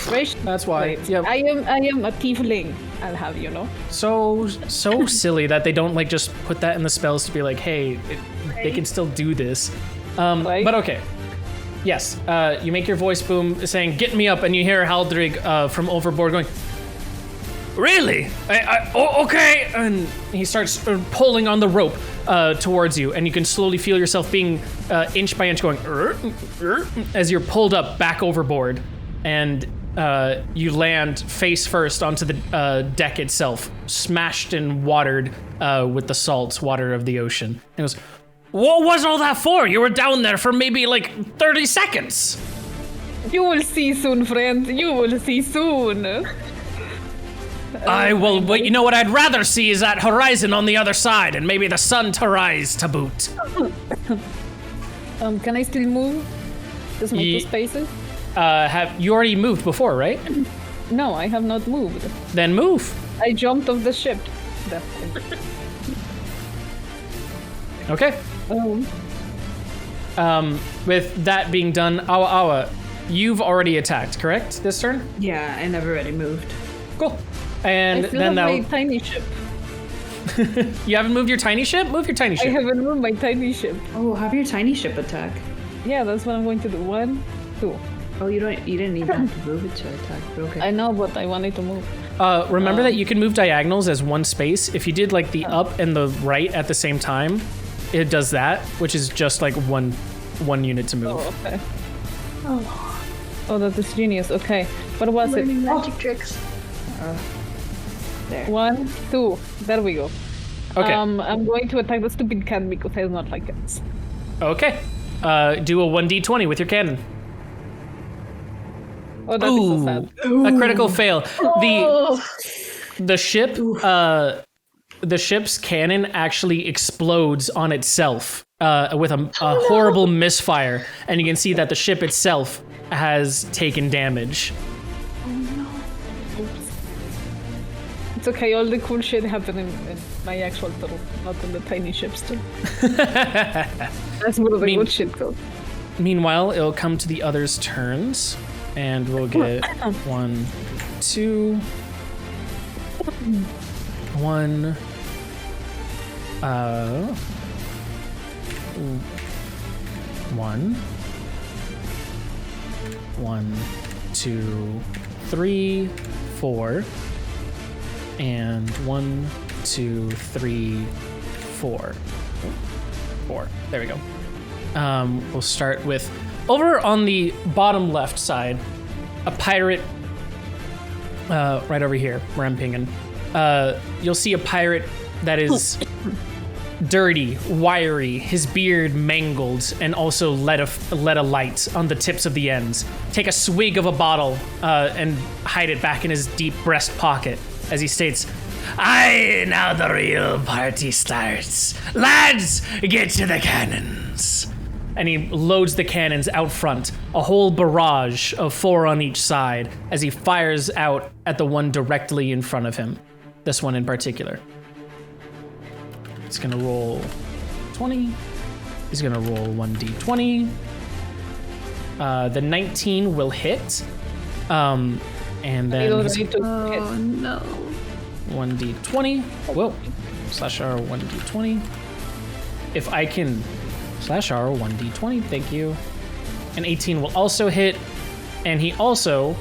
that's why. Right. Yep. I am a tiefling, I'll have you know. So silly that they don't like just put that in the spells to be like, hey, they can still do this. Right. But okay. Yes, you make your voice boom saying, get me up, and you hear Haldrig from overboard going, really? Okay. And he starts pulling on the rope towards you, and you can slowly feel yourself being inch by inch going, as you're pulled up back overboard, and you land face first onto the deck itself, smashed and watered with the salt water of the ocean. And he goes, what was all that for? You were down there for maybe like 30 seconds. You will see soon, friend. You will see soon. I will, but you know what I'd rather see is that horizon on the other side, and maybe the sun to rise to boot. Can I still move? Just make 2 spaces? Have you already moved before, right? No, I have not moved. Then move. I jumped off the ship. Okay. With that being done, Awa, you've already attacked, correct? This turn? Yeah, I never already moved. Cool. And I still then have my tiny ship. You haven't moved your tiny ship? Move your tiny ship. I haven't moved my tiny ship. Oh, have your tiny ship attack. Yeah, that's what I'm going to do. 1, 2. Oh, you didn't even have to move it to attack. But okay. I know, but I wanted to move. Remember that you can move diagonals as one space. If you did like the up and the right at the same time, it does that, which is just like one unit to move. Oh, okay. Oh, that is genius. Okay, what was Learning it? magic tricks. There. 1, 2. There we go. Okay. I'm going to attack the stupid cat because I do not like cats. Okay. Do a 1d20 with your cannon. Oh, that is so sad. A critical fail. Oh. The ship, the ship's cannon actually explodes on itself with a horrible misfire, and you can see that the ship itself has taken damage. It's okay, all the cool shit happened in my actual turtle, not in the tiny ships too. That's one of the good shit though. Meanwhile, it'll come to the others' turns, and we'll get 1, 2, 1, 1, 2, 3, 4, and 1, 2, 3, 4. 4. There we go. We'll start with over on the bottom left side, a pirate. Right over here, where I'm pinging. You'll see a pirate that is dirty, wiry, his beard mangled, and also let a light on the tips of the ends. Take a swig of a bottle and hide it back in his deep breast pocket as he states, "Aye, now the real party starts. Lads, get to the cannons." and he loads the cannons out front, a whole barrage of 4 on each side as he fires out at the one directly in front of him. This one in particular. He's gonna roll 20. He's gonna roll 1d20. The 19 will hit. And then he's Oh no. 1d20. Whoa. /R 1d20. If I can /R 1d20, thank you. An 18 will also hit, and he also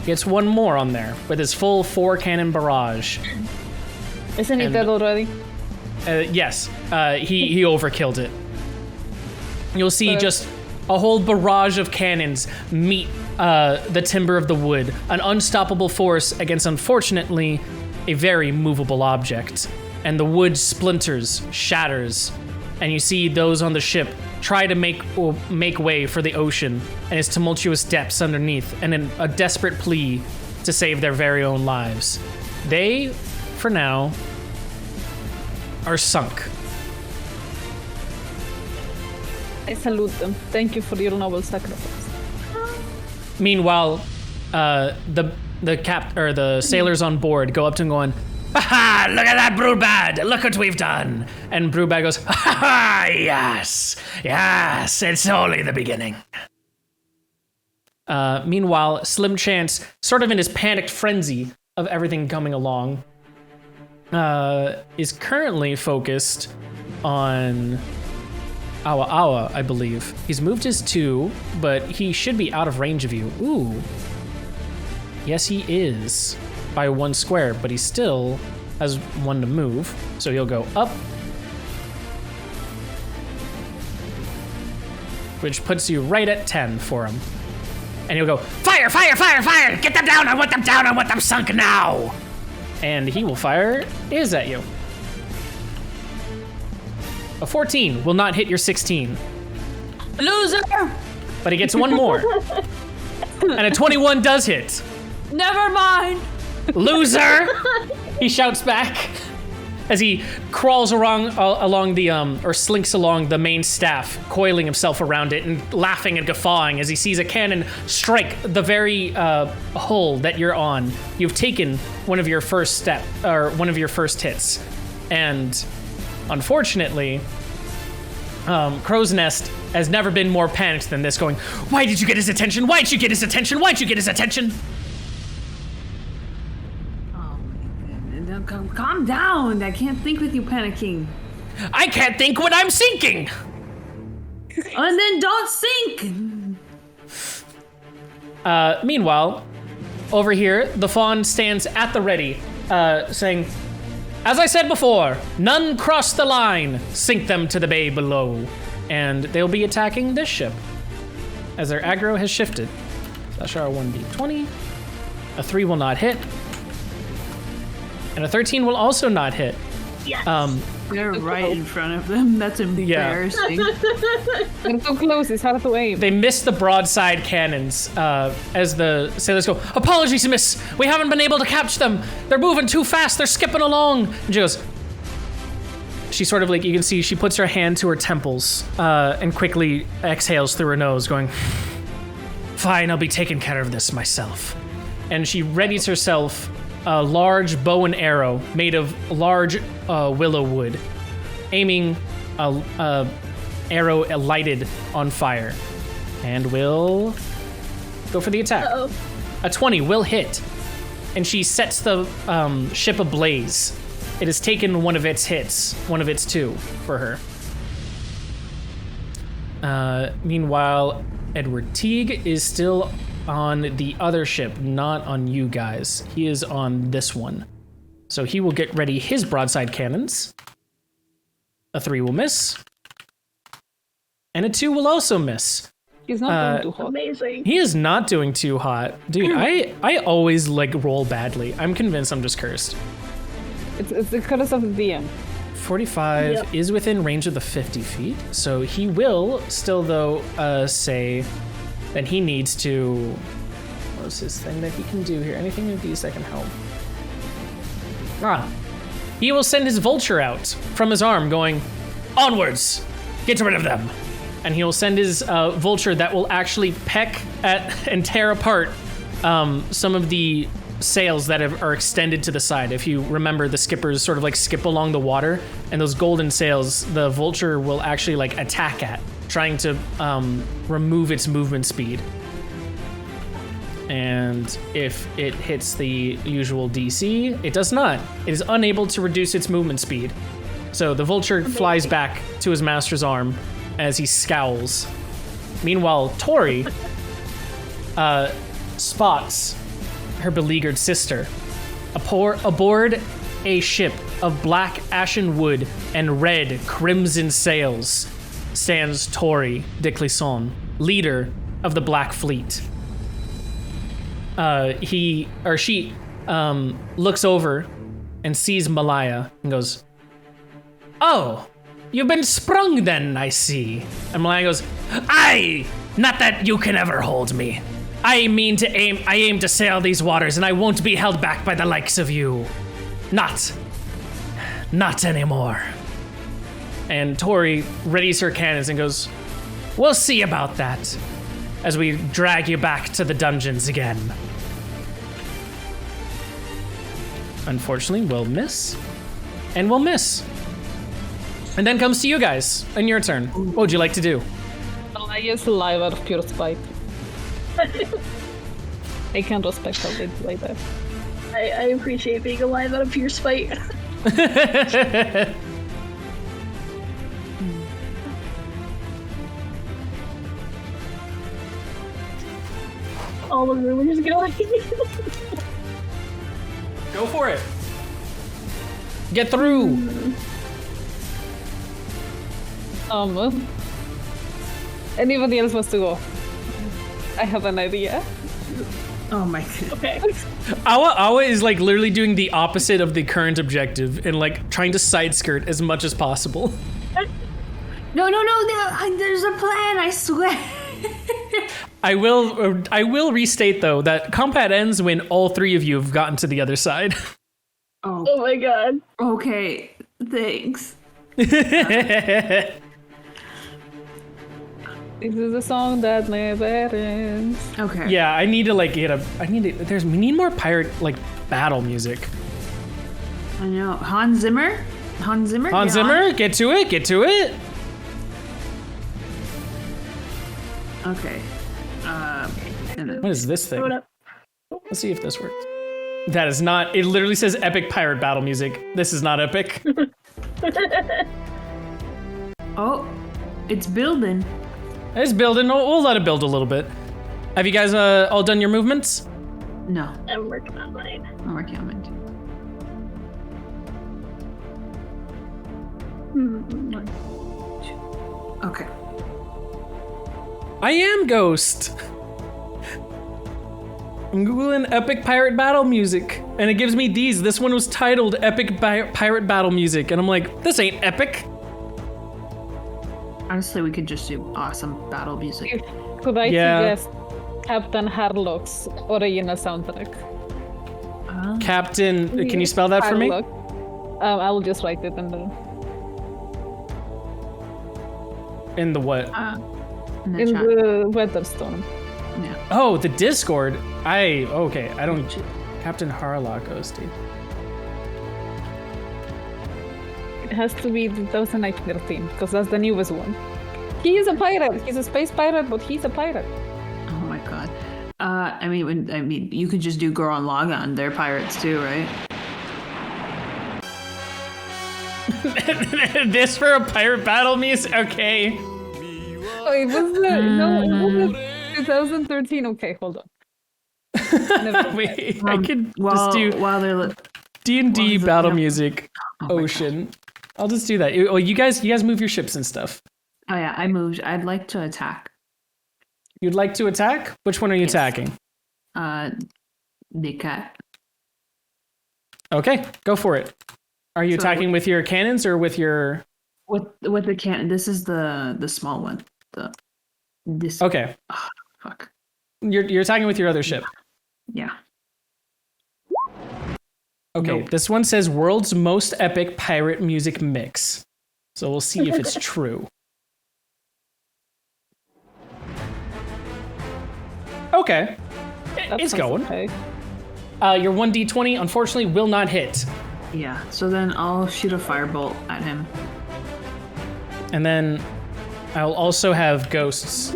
gets one more on there with his full 4 cannon barrage. Isn't he dead already? Yes, he overkilled it. You'll see just a whole barrage of cannons meet the timber of the wood, an unstoppable force against, unfortunately, a very movable object. And the wood splinters, shatters, and you see those on the ship try to make way for the ocean and its tumultuous depths underneath, and in a desperate plea to save their very own lives. They, for now, are sunk. I salute them. Thank you for your noble sacrifice. Meanwhile, the sailors on board go up to him going, "Ha! Look at that, Brewbad! Look what we've done!" And Brewbad goes, "Ha! Yes, yes, it's only the beginning." Meanwhile, Slim Chance, sort of in his panicked frenzy of everything coming along, is currently focused on Awa Awa, I believe. He's moved his 2, but he should be out of range of you. Ooh. Yes, he is by 1 square, but he still has 1 to move. So he'll go up, which puts you right at 10 for him. And he'll go, "Fire, fire, fire, fire! Get them down! I want them down! I want them sunk now!" And he will fire is at you. A 14 will not hit your 16. Loser! But he gets 1 more. And a 21 does hit. Never mind. Loser! He shouts back as he crawls along the or slinks along the main staff, coiling himself around it and laughing and guffawing as he sees a cannon strike the very hull that you're on. You've taken one of your first hits, and unfortunately, Crow's Nest has never been more panicked than this, going, "Why did you get his attention? Why'd you get his attention? Why'd you get his attention?" Calm down. I can't think with you panicking. I can't think when I'm sinking! And then don't sink. Meanwhile, over here, the fawn stands at the ready, saying, "As I said before, none cross the line. Sink them to the bay below." And they'll be attacking this ship, as their aggro has shifted. /R 1d20. A 3 will not hit. And a 13 will also not hit. Yes. They're right in front of them. That's embarrassing. They're too close. It's hard to aim. They miss the broadside cannons as the sailors go, "Apologies, miss. We haven't been able to catch them. They're moving too fast. They're skipping along." And she goes, she sort of like, you can see she puts her hand to her temples and quickly exhales through her nose, going, "Fine, I'll be taking care of this myself." And she readies herself a large bow and arrow made of large willow wood, aiming a arrow lighted on fire, and will go for the attack. Uh-oh. A 20 will hit, and she sets the ship ablaze. It has taken one of its hits, one of its 2 for her. Meanwhile, Edward Teague is still on the other ship, not on you guys. He is on this one. So he will get ready his broadside cannons. A 3 will miss. And a 2 will also miss. He's not doing too hot. Amazing. He is not doing too hot. Dude, I always roll badly. I'm convinced I'm just cursed. It's the curse of the DM. 45 Yep. is within range of the 50 feet. So he will still, though, say that he needs to... What's his thing that he can do here? Anything of these that can help? He will send his vulture out from his arm, going, "Onwards! Get rid of them! and he'll send his vulture that will actually peck at and tear apart some of the sails that are extended to the side. If you remember, the skippers sort of like skip along the water, and those golden sails, the vulture will actually like attack at, trying to remove its movement speed. And if it hits the usual DC, it does not. It is unable to reduce its movement speed. So the vulture flies back to his master's arm as he scowls. Meanwhile, Tori spots her beleaguered sister. Aboard a ship of black ashen wood and red crimson sails stands Tori de Clisson, leader of the Black Fleet. He or she looks over and sees Malaya and goes, "Oh, you've been sprung then, I see." And Malaya goes, "Aye, not that you can ever hold me. I aim to sail these waters, and I won't be held back by the likes of you. Not anymore." And Tori readies her cannons and goes, "We'll see about that as we drag you back to the dungeons again." Unfortunately, we'll miss. And we'll miss. And then comes to you guys, and your turn. What would you like to do? I is alive out of pure spite. I can't respect how they play that. I appreciate being alive out of pure spite. All the rumors going. Go for it. Get through. Anybody else wants to go? I have an idea. Oh my god. Okay. Awa is like literally doing the opposite of the current objective and like trying to side skirt as much as possible. No, there's a plan, I swear. I will restate though that combat ends when all three of you have gotten to the other side. Oh my god. Okay, thanks. This is a song that never ends. Okay. Yeah, I need to like get we need more pirate like battle music. I know. Hans Zimmer? Hans Zimmer, get to it. Okay. What is this thing? Throw it up. Let's see if this works. That is not, it literally says epic pirate battle music. This is not epic. Oh, it's building. It's building. We'll let it build a little bit. Have you guys all done your movements? No, I'm working on mine. I'm working on mine too. Okay. I am Ghost. I'm Googling epic pirate battle music, and it gives me these. This one was titled epic pirate battle music, and I'm like, this ain't epic. Honestly, we could just do awesome battle music. Could I suggest Captain Harlock's original soundtrack? Captain, can you spell that for me? I will just write it in the... In the what? In the In chat. the Weatherstone. Yeah. Oh, the Discord. Okay, I don't... Captain Harlock OST. It has to be 2013, because that's the newest one. He is a pirate. He's a space pirate, but he's a pirate. Oh my god. I mean, you could just do Goron Lagan. They're pirates too, right? This for a pirate battle music? Okay. Oh, it was no, it was 2013. Okay, hold on. Wait, I could just do while they're D&D battle music. Oh my Ocean. I'll just do that. Oh, you guys move your ships and stuff. Oh yeah, I moved. I'd like to attack. You'd like to attack? Which one are you attacking? The cat. Okay, go for it. Are you attacking with your cannons or with your... With the cannon. This is the small one. This. Okay. Oh, fuck. You're attacking with your other ship. Yeah. Okay, Nope. This one says world's most epic pirate music mix. So we'll see if it's true. Okay. That It's sounds going. Okay. Your 1d20 unfortunately will not hit. Yeah, so then I'll shoot a firebolt at him. And then I'll also have Ghost's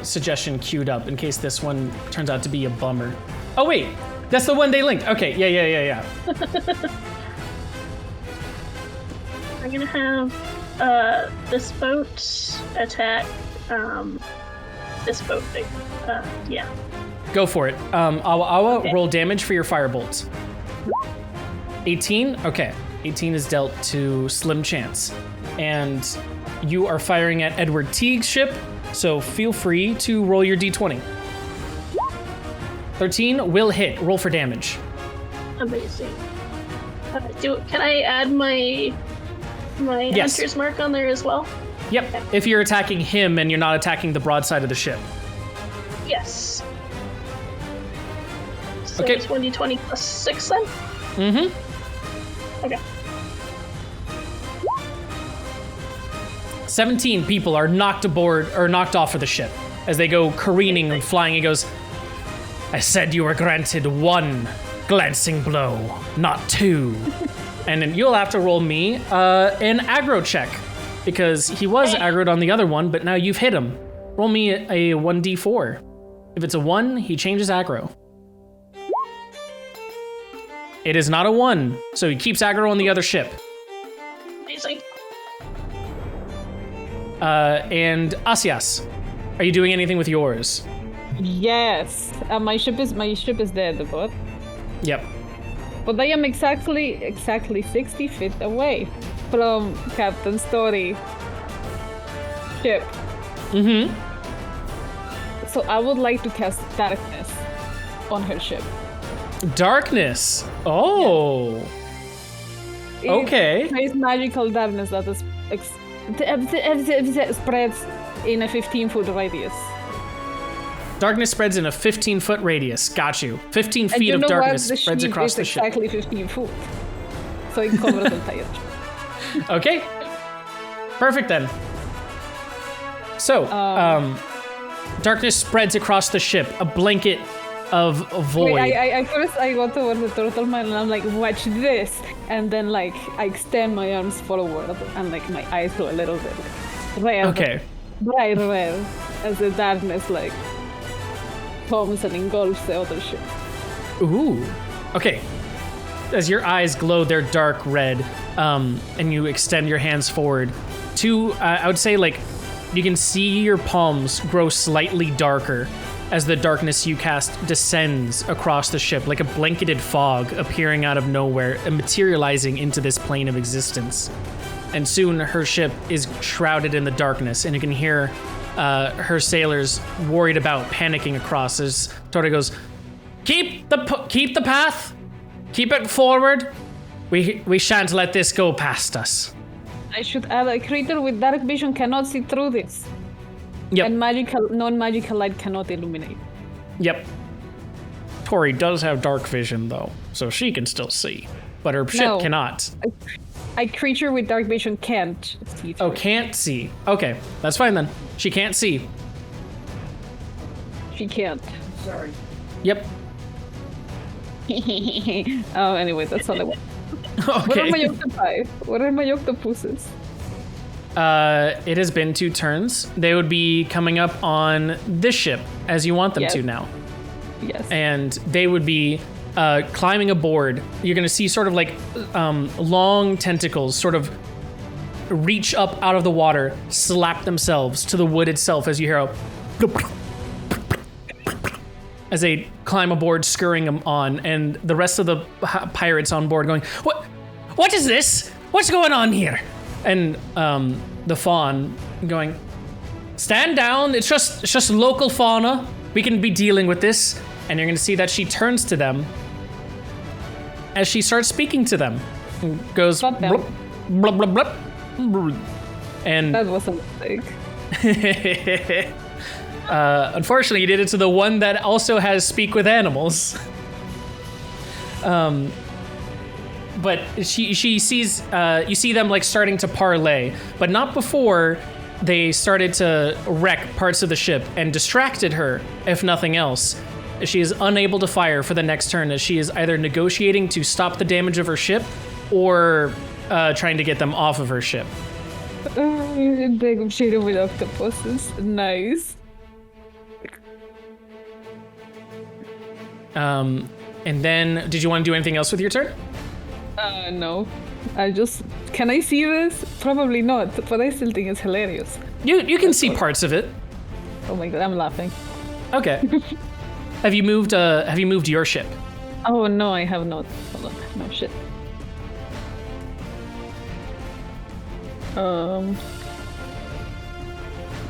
suggestion queued up in case this one turns out to be a bummer. Oh wait, that's the one they linked. Okay, yeah. I'm gonna have this boat attack this boat thing. Yeah. Go for it. I'll roll damage for your firebolts. 18? Okay. 18 is dealt to Slim Chance. And you are firing at Edward Teague's ship, so feel free to roll your d20. 13 will hit. Roll for damage. Amazing. Can I add my Yes. hunter's mark on there as well? Yep. If you're attacking him and you're not attacking the broadside of the ship. Yes. So Okay. it's 1d20 plus 6 then? Mm-hmm. Okay. 17 people are knocked aboard or knocked off of the ship as they go careening and flying. He goes, I said you were granted 1 glancing blow, not 2. And then you'll have to roll me an aggro check because he was aggroed on the other one, but now you've hit him. Roll me a 1d4. If it's a 1, he changes aggro. It is not a 1, so he keeps aggro on the other ship. Amazing. And Asias, are you doing anything with yours? Yes. My ship is dead, but Yep. I am exactly 60 feet away from Captain Story ship. Mm-hmm. So I would like to cast darkness on her ship. Darkness. Oh. Okay. It's magical darkness that is spreads in a 15-foot radius. Darkness spreads in a 15-foot radius. Got you. 15 And feet you of know darkness what? spreads across the ship. Exactly 15 foot. So it covers the entire ship. Okay. Perfect then. So, darkness spreads across the ship, a blanket of void. I first I go towards the turtle man and I'm like, watch this, and then like I extend my arms forward and like my eyes go a little bit red, Okay. bright red, as the darkness like comes and engulfs the other ship. Ooh. Okay. As your eyes glow, they're dark red, and you extend your hands forward. I would say like you can see your palms grow slightly darker as the darkness you cast descends across the ship, like a blanketed fog appearing out of nowhere and materializing into this plane of existence. And soon her ship is shrouded in the darkness, and you can hear her sailors worried about panicking across as Tori goes, keep the path, keep it forward. We shan't let this go past us. I should add a creature with dark vision cannot see through this. Yep. And non-magical light cannot illuminate. Yep. Tori does have dark vision though, so she can still see, but her ship cannot. A creature with dark vision can't see through. Oh, can't see. Okay, that's fine then. She can't see. She can't. Sorry. Yep. Oh, anyway, that's all I want. What are my Okay. octopi? What are my octopuses? It has been 2 turns. They would be coming up on this ship as you want them Yes. to now. Yes. And they would be climbing aboard. You're going to see sort of like long tentacles sort of reach up out of the water, slap themselves to the wood itself as you hear as they climb aboard, scurrying them on, and the rest of the pirates on board going, What is this? What's going on here? And the fawn going, stand down. It's just local fauna. We can be dealing with this. And you're going to see that she turns to them as she starts speaking to them. And goes, Not them. blub, blub, blub, blub. And That was a mistake. unfortunately, you did it to the one that also has speak with animals. But she sees, you see them like starting to parlay, but not before they started to wreck parts of the ship and distracted her, if nothing else. She is unable to fire for the next turn, as she is either negotiating to stop the damage of her ship or trying to get them off of her ship. Negotiating with octopuses. Nice. And then, did you want to do anything else with your turn? No. Can I see this? Probably not, but I still think it's hilarious. You can see parts of it. Oh my god, I'm laughing. Okay. Have you moved your ship? Oh no, I have not. Hold on. No shit.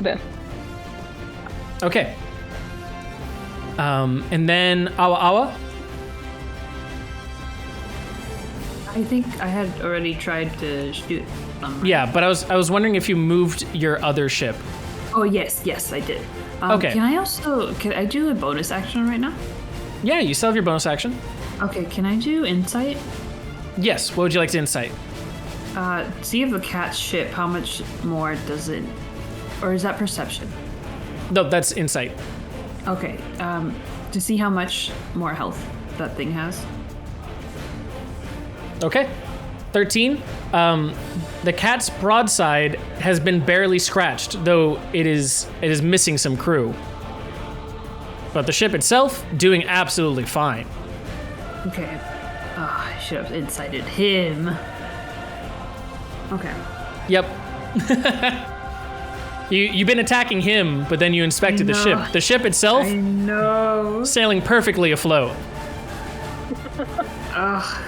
There. Okay. And then Awa. I think I had already tried to shoot them. Yeah, but I was wondering if you moved your other ship. Oh yes, I did. Okay. Can I do a bonus action right now? Yeah, you still have your bonus action. Okay, can I do insight? Yes. What would you like to insight? See if the cat's ship, how much more does it, or is that perception? No, that's insight. Okay, to see how much more health that thing has. Okay. 13. The cat's broadside has been barely scratched, though it is missing some crew. But the ship itself doing absolutely fine. Okay. I should have incited him. Okay. Yep. You've been attacking him, but then you inspected the ship. The ship itself, I know. sailing perfectly afloat. Ugh.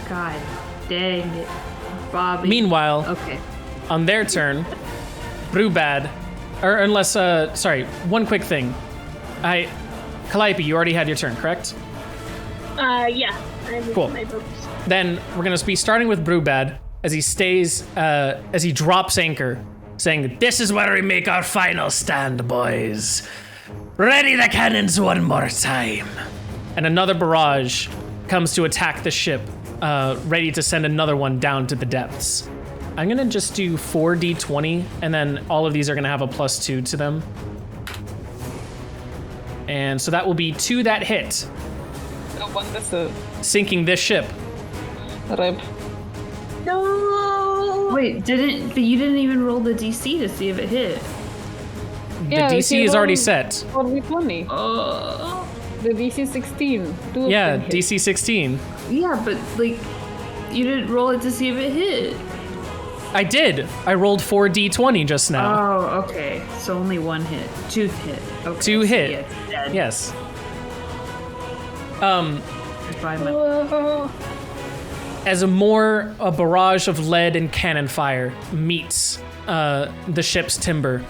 God dang it. Bobby. Meanwhile, Okay. on their turn, Brewbad, or unless, sorry, one quick thing. Calliope, you already had your turn, correct? Yeah. I moved Cool. my boats. Then we're gonna be starting with Brewbad as he drops anchor, saying, "This is where we make our final stand, boys. Ready the cannons one more time." And another barrage comes to attack the ship, ready to send another one down to the depths. I'm gonna just do 4d20, and then all of these are gonna have a +2 to them. And so that will be 2 that hit, No wonder so. sinking this ship. Rip. No. Wait, but you didn't even roll the DC to see if it hit. The Yeah, DC if you is already roll set. 4d20. Oh. The DC 16. Two of Yeah, them hit. DC 16. Yeah, but like, you didn't roll it to see if it hit. I did. I rolled 4d20 just now. Oh, okay. So only one hit. 2 hit. Okay. 2 so hit. yeah, it's dead. Yes. By my- As a barrage of lead and cannon fire meets the ship's timber,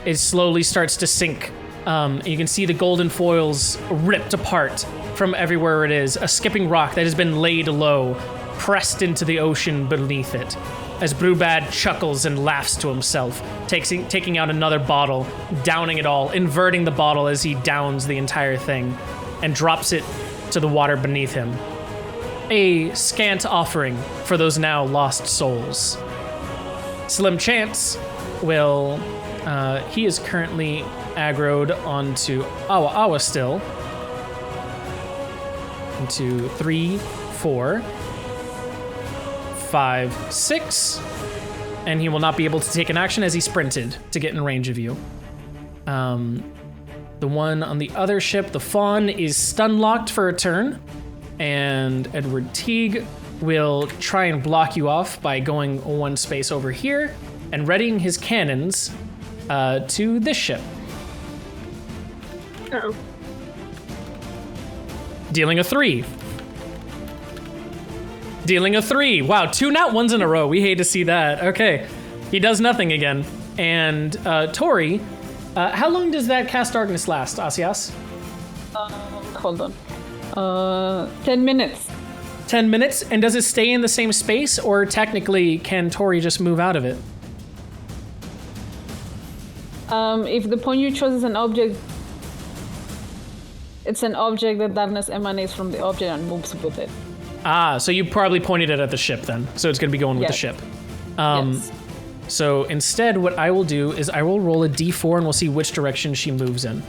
it slowly starts to sink. You can see the golden foils ripped apart from everywhere it is, a skipping rock that has been laid low, pressed into the ocean beneath it. As Brewbad chuckles and laughs to himself, taking out another bottle, downing it all, inverting the bottle as he downs the entire thing, and drops it to the water beneath him. A scant offering for those now lost souls. Slim Chance will... he is currently aggroed onto Awa still. Into 3, 4, 5, 6. And he will not be able to take an action as he sprinted to get in range of you. The one on the other ship, the Fawn, is stun-locked for a turn. And Edward Teague will try and block you off by going one space over here and readying his cannons to this ship. Oh. Dealing a 3. Dealing a 3. Wow, 2 nat ones in a row. We hate to see that. Okay. He does nothing again. And Tori, how long does that cast darkness last, Asias? Hold on. 10 minutes. 10 minutes? And does it stay in the same space, or technically can Tori just move out of it? If the point you chose is an object, it's an object that darkness emanates from the object and moves with it. Ah, so you probably pointed it at the ship then. So it's going to be going with the Yes. ship. Yes. So instead, what I will do is I will roll a d4 and we'll see which direction she moves in.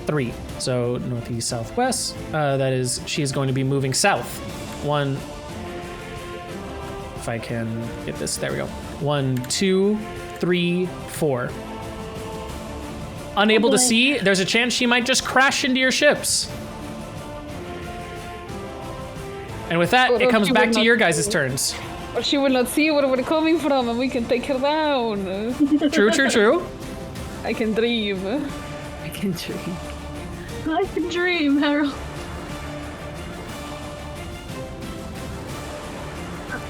3. So northeast, southwest. That is, she is going to be moving south. 1. If I can get this, there we go. 1, 2, 3, 4. Unable to see, there's a chance she might just crash into your ships. And with that, it comes back to your guys' turns. Or she will not see where we're coming from and we can take her down. True. I can dream. I can dream. I can dream, Harold.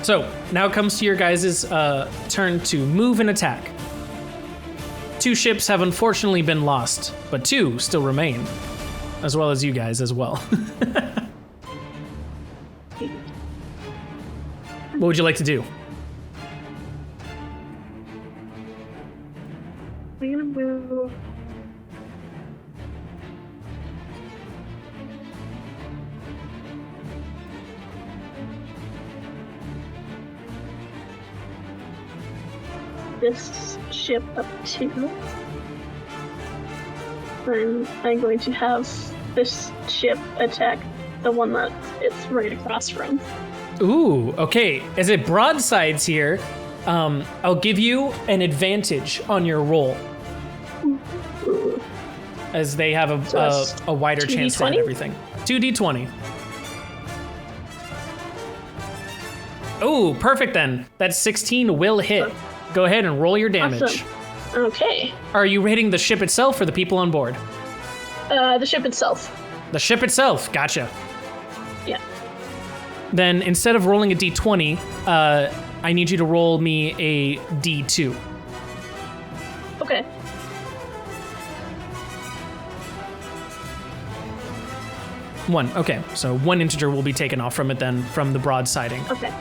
So now it comes to your guys' turn to move and attack. 2 ships have unfortunately been lost, but 2 still remain, as well as you guys as well. What would you like to do? We're gonna move. This ship up 2. And I'm going to have this ship attack the one that it's right across from. Ooh, okay. As it broadsides here, I'll give you an advantage on your roll. As they have a wider chance to hit everything. 2d20. Oh, perfect then. That 16 will hit. Go ahead and roll your damage. Awesome. Okay. Are you hitting the ship itself or the people on board? The ship itself. The ship itself, gotcha. Yeah. Then instead of rolling a d20, I need you to roll me a d2. Okay. One, okay. So 1 integer will be taken off from it then, from the broadsiding. Okay.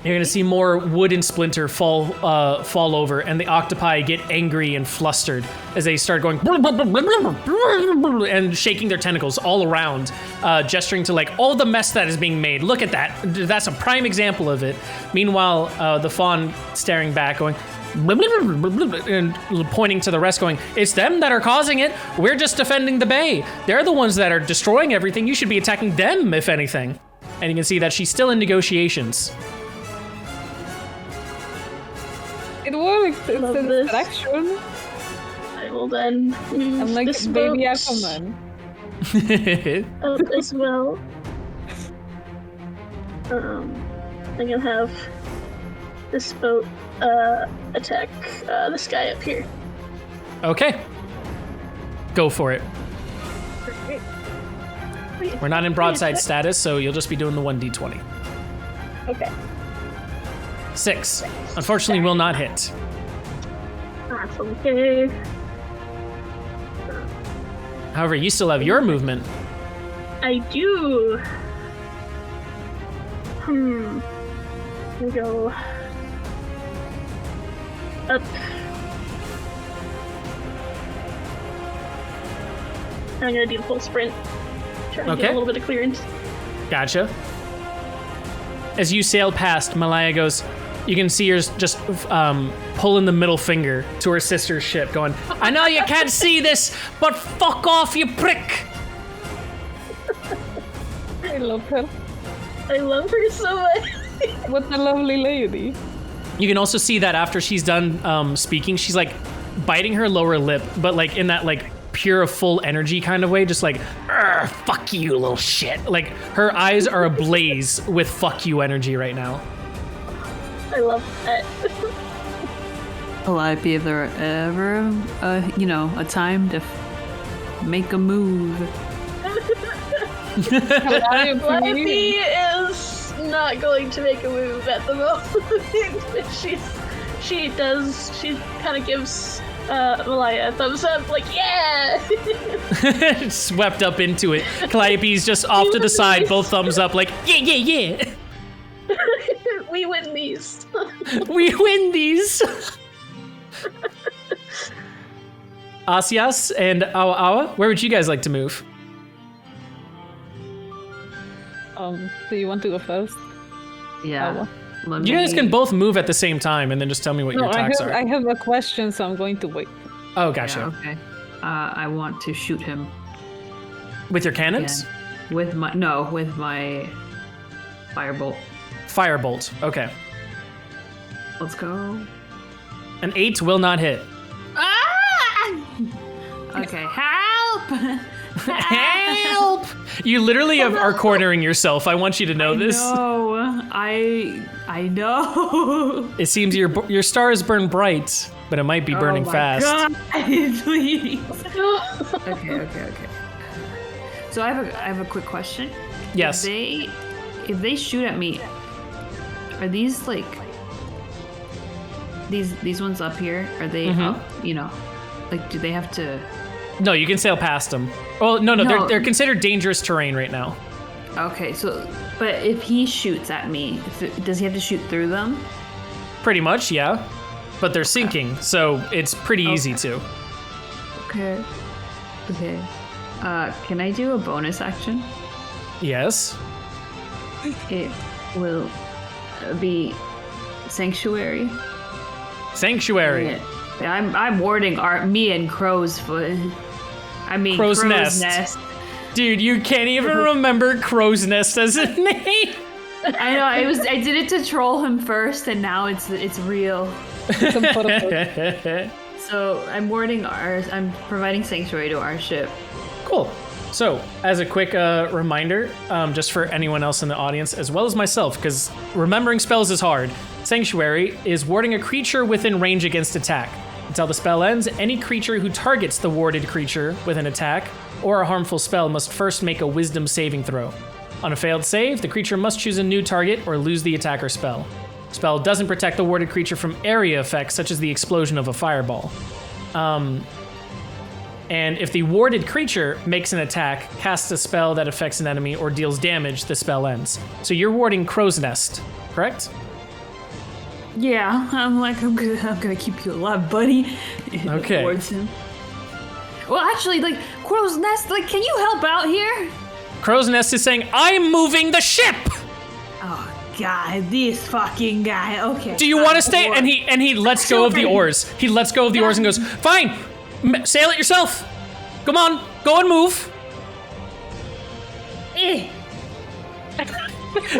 You're gonna see more wood and splinter fall over, and the octopi get angry and flustered as they start going and shaking their tentacles all around, gesturing to like all the mess that is being made. Look at that. That's a prime example of it. Meanwhile, the fawn staring back, going and pointing to the rest, going, "It's them that are causing it. We're just defending the bay. They're the ones that are destroying everything. You should be attacking them, if anything." And you can see that she's still in negotiations. It worked. It's Love an this. distraction. I will then move I'm like this baby boat Aquaman. up as well. I'm gonna have this boat attack this guy up here. Okay. Go for it. We're not in broadside status, so you'll just be doing the 1d20. Okay. 6. Unfortunately, will not hit. That's okay. However, you still have your movement. I do. We go up. I'm gonna do the full sprint. Try and get a little bit of clearance. Gotcha. As you sail past, Malaya goes, you can see her just pulling the middle finger to her sister's ship, going, "I know you can't see this, but fuck off, you prick!" I love her. I love her so much. What a lovely lady. You can also see that after she's done speaking, she's like biting her lower lip, but like in that like pure full energy kind of way, just like, "Fuck you, little shit." Like her eyes are ablaze with fuck you energy right now. I love that. Calliope, if there ever, a time to make a move. Calliope is not going to make a move at the moment. She kind of gives Malaya a thumbs up, like, yeah! Swept up into it. Calliope's just off to the side, both thumbs up, like, yeah. We win these. We win these. Asias and Awa, where would you guys like to move? Do you want to go first? Yeah. You guys can both move at the same time and then just tell me what your attacks are. I have a question, so I'm going to wait. Oh, gotcha. Yeah, okay. I want to shoot him. With your cannons? Again. With my firebolt. Firebolt. Okay. Let's go. An 8 will not hit. Okay, help! Help! You literally are cornering yourself. I want you to know this. No, I know. It seems your stars burn bright, but it might be burning fast. God, please. Okay. So I have a quick question. Yes. If they shoot at me, are these like these ones up here? Are they up? You know, like do they have to? No, you can sail past them. Oh no. They're considered dangerous terrain right now. Okay, so but if he shoots at me, does he have to shoot through them? Pretty much, yeah. But they're sinking, so it's pretty easy to. Okay. Can I do a bonus action? Yes. It will be sanctuary. Sanctuary. Yeah. I'm warding me and Crow's Foot. I mean Crow's Nest. Dude, you can't even remember Crow's Nest as a name. I know. I did it to troll him first, and now it's real. So I'm providing sanctuary to our ship. Cool. So, as a quick reminder, just for anyone else in the audience, as well as myself, because remembering spells is hard, Sanctuary is warding a creature within range against attack. Until the spell ends, any creature who targets the warded creature with an attack or a harmful spell must first make a wisdom saving throw. On a failed save, the creature must choose a new target or lose the attacker spell. Spell doesn't protect the warded creature from area effects such as the explosion of a fireball. And if the warded creature makes an attack, casts a spell that affects an enemy, or deals damage, the spell ends. So you're warding Crow's Nest, correct? Yeah, I'm gonna keep you alive, buddy. Okay. Towards him. Well, actually, like Crow's Nest, like, can you help out here? Crow's Nest is saying, "I'm moving the ship." Oh God, this fucking guy. Okay. Do you want to stay? And he lets go of the oars. He lets go of the oars and goes, "Fine, sail it yourself. Come on, go and move."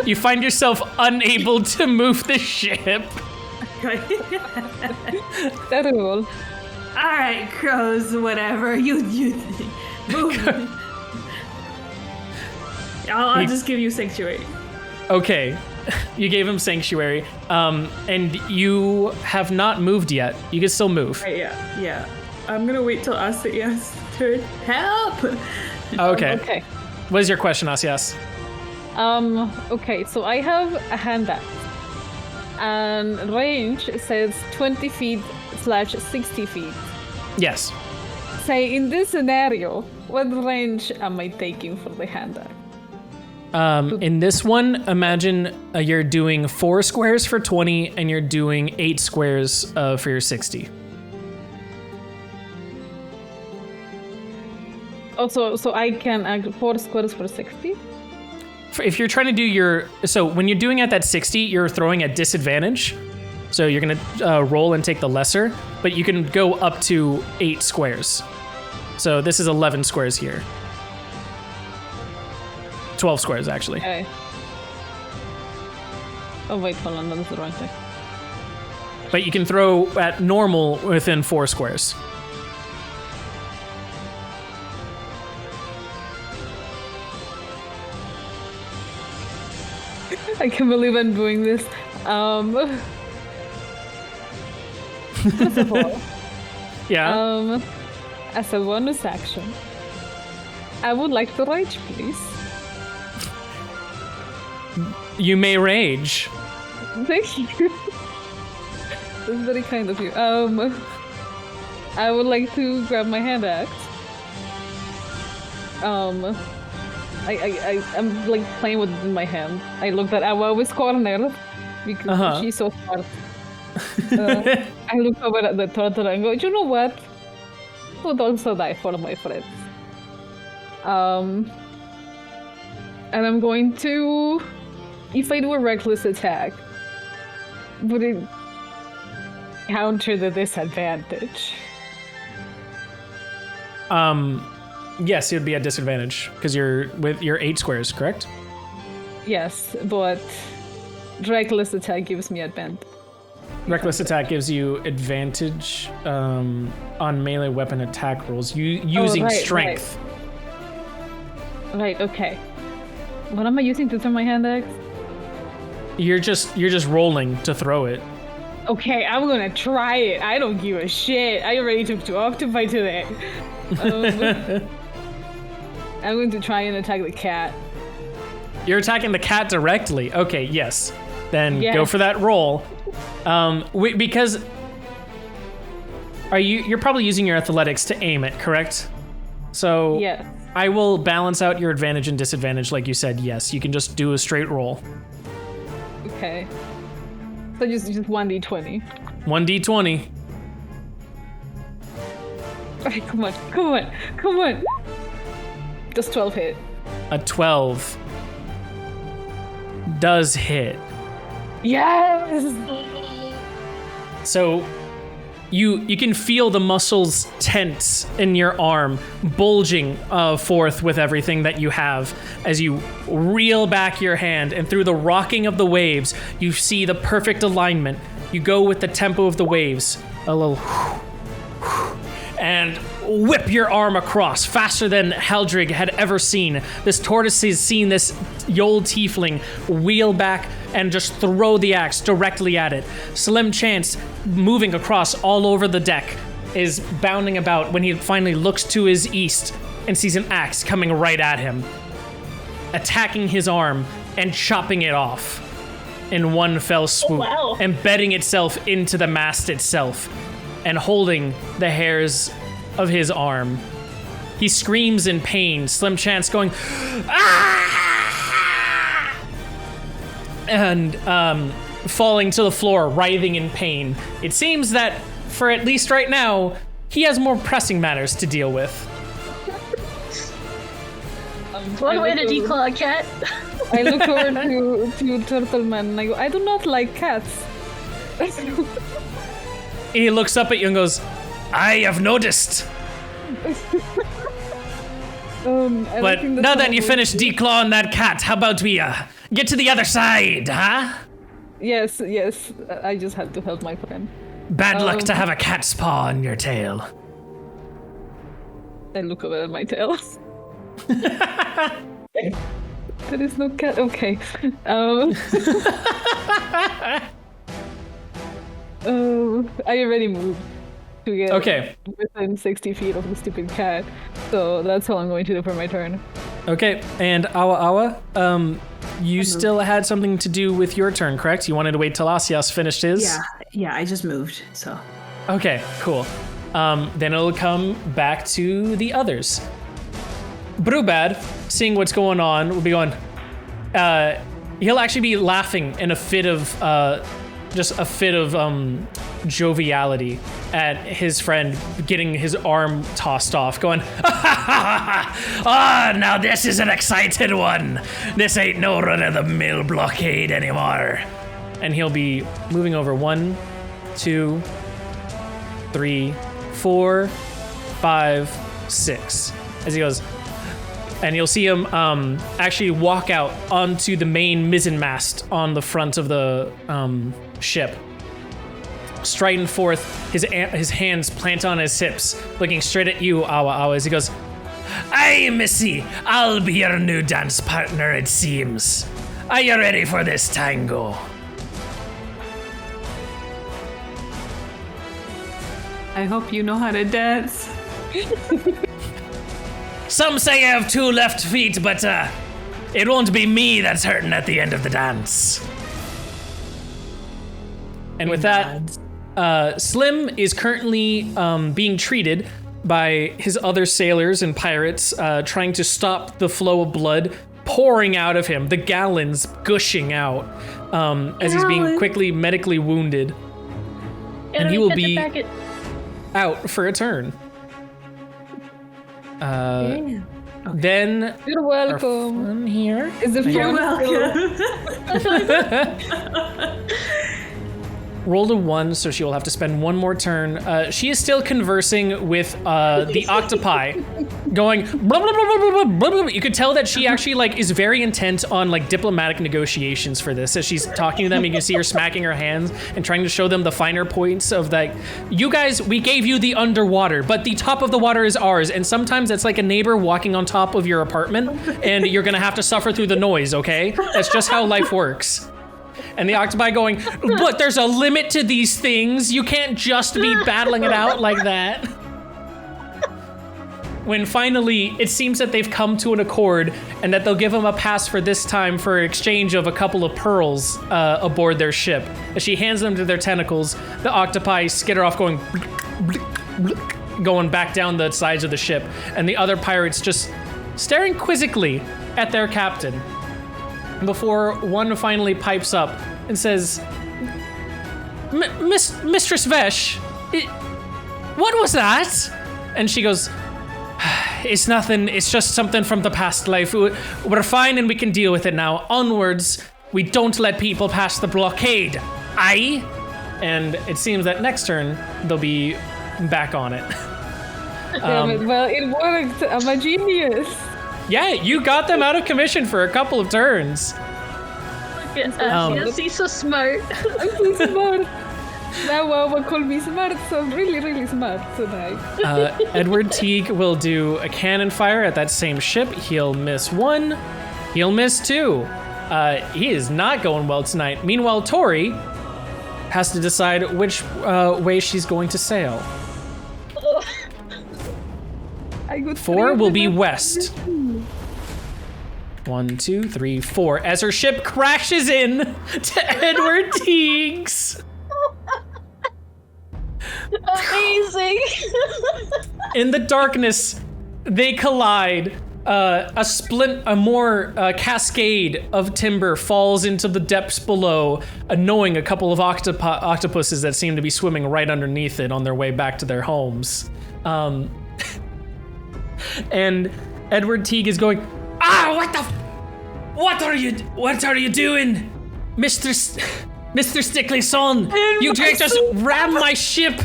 You find yourself unable to move the ship. Terrible. All right, Crows, whatever. You move. I'll just give you sanctuary. Okay, you gave him sanctuary, and you have not moved yet. You can still move. Right, yeah. I'm gonna wait till Asia's turn. Help! Okay. Okay. What is your question, Asias? Okay, so I have a hand axe. And range says 20 feet / 60 feet. Yes. Say, in this scenario, what range am I taking for the hand axe? In this one, imagine you're doing 4 squares for 20 and you're doing 8 squares for your 60. Also, so I can 4 squares for 60? If you're trying to do so when you're doing at that 60, you're throwing at disadvantage. So you're going to roll and take the lesser, but you can go up to 8 squares. So this is 11 squares here. 12 squares, actually. Okay. Oh, wait, hold on, that's the wrong thing. But you can throw at normal within 4 squares. I can't believe I'm doing this. First of all, Yeah. as a bonus action, I would like to rage, please. You may rage. Thank you. That's very kind of you. I would like to grab my hand axe. I'm like playing with it in my hand. I looked at Awa with cornered because she's so smart. I look over at the turtle and go, you know what? I would also die for my friends. And I'm going to, if I do a reckless attack, would it counter the disadvantage? Yes, it would be a disadvantage because you're with your 8 squares, correct? Yes, but reckless attack gives me advantage. Reckless attack gives you advantage on melee weapon attack rolls using right, strength. Right, okay. What am I using to throw my hand axe? You're just rolling to throw it. Okay, I'm gonna try it. I don't give a shit. I already took 2 octopi today. I'm going to try and attack the cat. You're attacking the cat directly. Okay, yes. Then Yes. go for that roll. Because you're probably using your athletics to aim it, correct? So Yes. I will balance out your advantage and disadvantage like you said. Yes, you can just do a straight roll. Okay. So just 1d20. 1d20. Alright, come on. Does 12 hit? A 12 does hit. Yes! So you can feel the muscles tense in your arm, bulging forth with everything that you have as you reel back your hand, and through the rocking of the waves, you see the perfect alignment. You go with the tempo of the waves, a little and whip your arm across faster than Heldrig had ever seen. This tortoise has seen this old tiefling wheel back and just throw the axe directly at it. Slim Chance, moving across all over the deck, is bounding about when he finally looks to his east and sees an axe coming right at him, attacking his arm and chopping it off in one fell swoop, wow. embedding itself into the mast itself and holding the hairs of his arm. He screams in pain, Slim Chance going, "Ah!" and falling to the floor, writhing in pain. It seems that, for at least right now, he has more pressing matters to deal with. One way to declaw a cat. I look over to Turtleman and I go, I do not like cats. He looks up at you and goes, I have noticed. But now that you finished declawing that cat, how about we get to the other side, huh? Yes, I just had to help my friend. Bad luck to have a cat's paw on your tail. I look over at my tail. There is no cat. Okay. I already moved to get within 60 feet of the stupid cat, so that's all I'm going to do for my turn. Okay, and Awa, you still had something to do with your turn, correct? You wanted to wait till Asias finished his? Yeah, I just moved, so. Okay, cool. Then it'll come back to the others. Brubad, seeing what's going on, will be going, he'll actually be laughing in a fit of, joviality at his friend getting his arm tossed off, going, ah, now this is an excited one. This ain't no run-of-the-mill blockade anymore. And he'll be moving over 1, 2, 3, 4, 5, 6. As he goes, and you'll see him actually walk out onto the main mizzen mast on the front of the ship, striding forth, his hands plant on his hips, looking straight at you, Awa, as he goes, Aye, Missy, I'll be your new dance partner, it seems. Are you ready for this tango? I hope you know how to dance. Some say I have 2 left feet, but it won't be me that's hurting at the end of the dance. And with that, Slim is currently being treated by his other sailors and pirates, trying to stop the flow of blood pouring out of him, the gallons gushing out as he's being quickly medically wounded. And he will be out for a turn. Then You're welcome. Here Is it You're fun? welcome. rolled a 1, so she will have to spend one more turn. She is still conversing with the octopi, going blah, blah, blah, blah, blah, blah, blah. You could tell that she actually like is very intent on like diplomatic negotiations for this. As she's talking to them, you can see her smacking her hands and trying to show them the finer points of like, you guys, we gave you the underwater, but the top of the water is ours. And sometimes it's like a neighbor walking on top of your apartment, and you're gonna have to suffer through the noise, okay? That's just how life works. And the octopi going, but there's a limit to these things. You can't just be battling it out like that. When finally, it seems that they've come to an accord and that they'll give him a pass for this time for exchange of a couple of pearls aboard their ship. As she hands them to their tentacles, the octopi skitter off going back down the sides of the ship. And the other pirates just staring quizzically at their captain. Before one finally pipes up and says, Mistress Vesh, what was that? And she goes, it's nothing, it's just something from the past life. We're fine and we can deal with it now. Onwards, we don't let people pass the blockade. Aye? And it seems that next turn, they'll be back on it. Damn it, well, it worked. I'm a genius. Yeah, you got them out of commission for a couple of turns. Yes, he's so smart. I'm so smart. Now Wawa call me smart, so I'm really, really smart tonight. Edward Teague will do a cannon fire at that same ship. He'll miss 1. He'll miss 2. He is not going well tonight. Meanwhile, Tori has to decide which way she's going to sail. 4 will be west. 1, 2, 3, 4. As her ship crashes in to Edward Teague's. Amazing. In the darkness, they collide. A more cascade of timber falls into the depths below, annoying a couple of octopuses that seem to be swimming right underneath it on their way back to their homes. And Edward Teague is going, what are you doing? Mr. Stickley son, you just rammed my ship.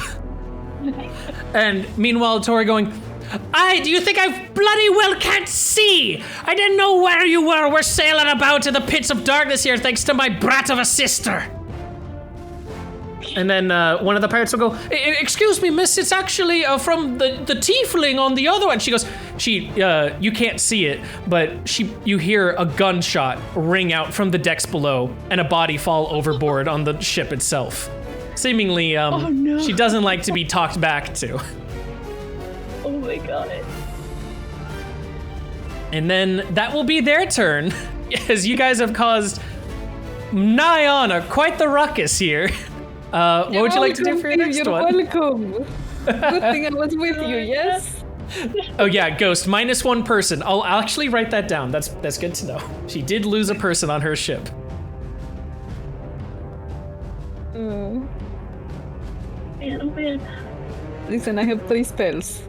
And meanwhile, Tori going, do you think I bloody well can't see? I didn't know where you were. We're sailing about in the pits of darkness here thanks to my brat of a sister. And then one of the pirates will go, excuse me, miss, it's actually from the tiefling on the other one. She goes, you can't see it, but you hear a gunshot ring out from the decks below and a body fall overboard on the ship itself. Seemingly, she doesn't like to be talked back to. Oh my god. And then that will be their turn, as you guys have caused nigh on quite the ruckus here. What would you like to do for your next one? You're welcome. Good thing I was with you, yes? Oh yeah, Ghost, minus 1 person. I'll actually write that down. That's good to know. She did lose a person on her ship. Man, oh man. Listen, I have 3 spells.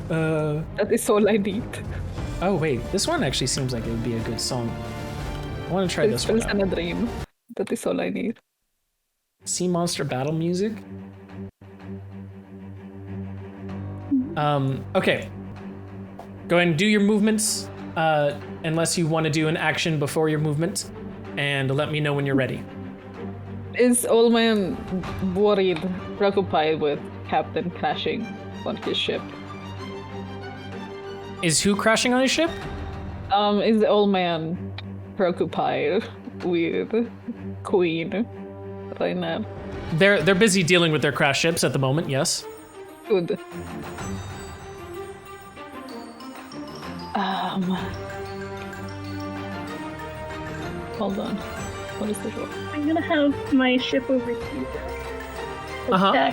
That is all I need. Oh wait, this one actually seems like it would be a good song. I want to try this one out. And a dream. That is all I need. Sea monster battle music. Okay. Go ahead and do your movements, unless you want to do an action before your movement, and let me know when you're ready. Is Oldman worried, preoccupied with Captain crashing on his ship? Is who crashing on his ship? Is the old man preoccupied with Queen right now? They're busy dealing with their crash ships at the moment, yes. Good. Hold on. What is the roll? I'm gonna have my ship over here. Uh-huh.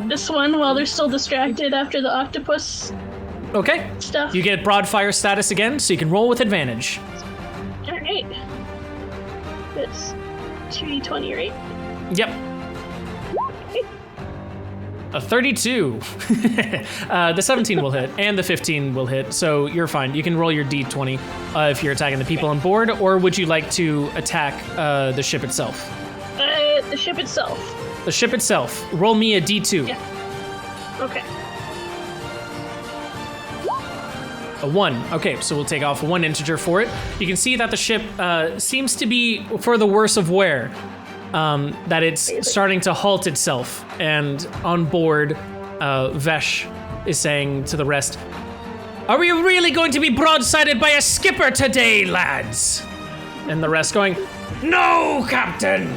This one, while they're still distracted after the octopus Okay. stuff. You get broad fire status again, so you can roll with advantage. Alright. That's 2d20, right? Yep. A 32. The 17 will hit, and the 15 will hit, so you're fine. You can roll your d20 if you're attacking the people on board, or would you like to attack the ship itself? The ship itself. The ship itself. Roll me a D2. Yeah. Okay. A 1. Okay, so we'll take off 1 integer for it. You can see that the ship seems to be for the worse of wear. That it's starting to halt itself. And on board, Vesh is saying to the rest, "Are we really going to be broadsided by a skipper today, lads?" And the rest going, "No, Captain!"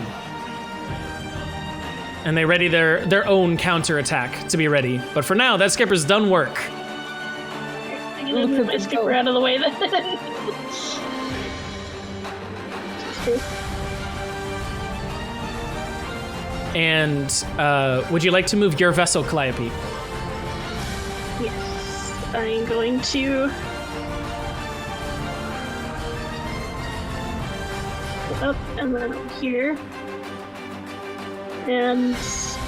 And they ready their own counterattack to be ready. But for now, that skipper's done work. I'm gonna move my skipper out of the way then. And would you like to move your vessel, Calliope? Yes. I'm going to up and then up here. And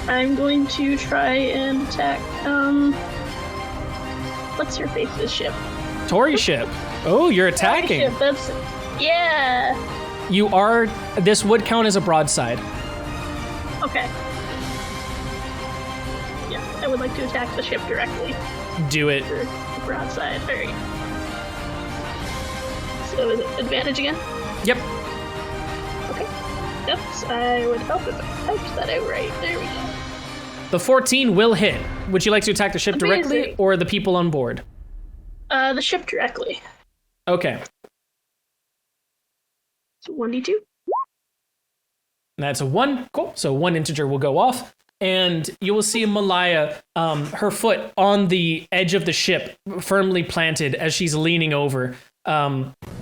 I'm going to try and attack, what's her face's ship? Tory ship. Oh, you're attacking. Ship, that's, yeah. You are, this would count as a broadside. Okay. Yeah, I would like to attack the ship directly. Do it. For broadside, alright. So is it advantage again? Yep. Okay. Yep, so I would help if I typed that out right. There we go. The 14 will hit. Would you like to attack the ship directly Amazing. or the people on board? The ship directly. Okay. So 1d2. That's a 1. Cool. So 1 integer will go off. And you will see Malaya, her foot on the edge of the ship, firmly planted as she's leaning over,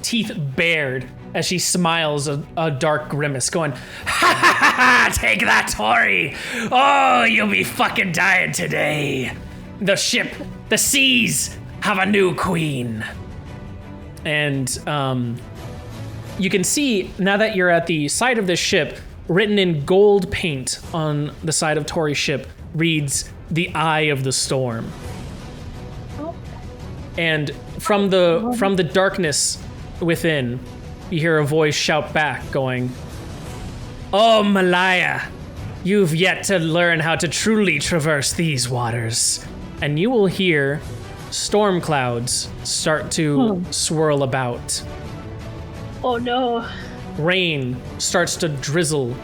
teeth bared as she smiles a dark grimace, going, "Ha ha ha ha! Take that, Tory! Oh, you'll be fucking dying today! The ship, the seas have a new queen!" And you can see, now that you're at the side of this ship, written in gold paint on the side of Tory's ship reads, "The Eye of the Storm." And from the darkness within, you hear a voice shout back, going, "Oh, Malaya, you've yet to learn how to truly traverse these waters." And you will hear storm clouds start to swirl about. Oh no. Rain starts to drizzle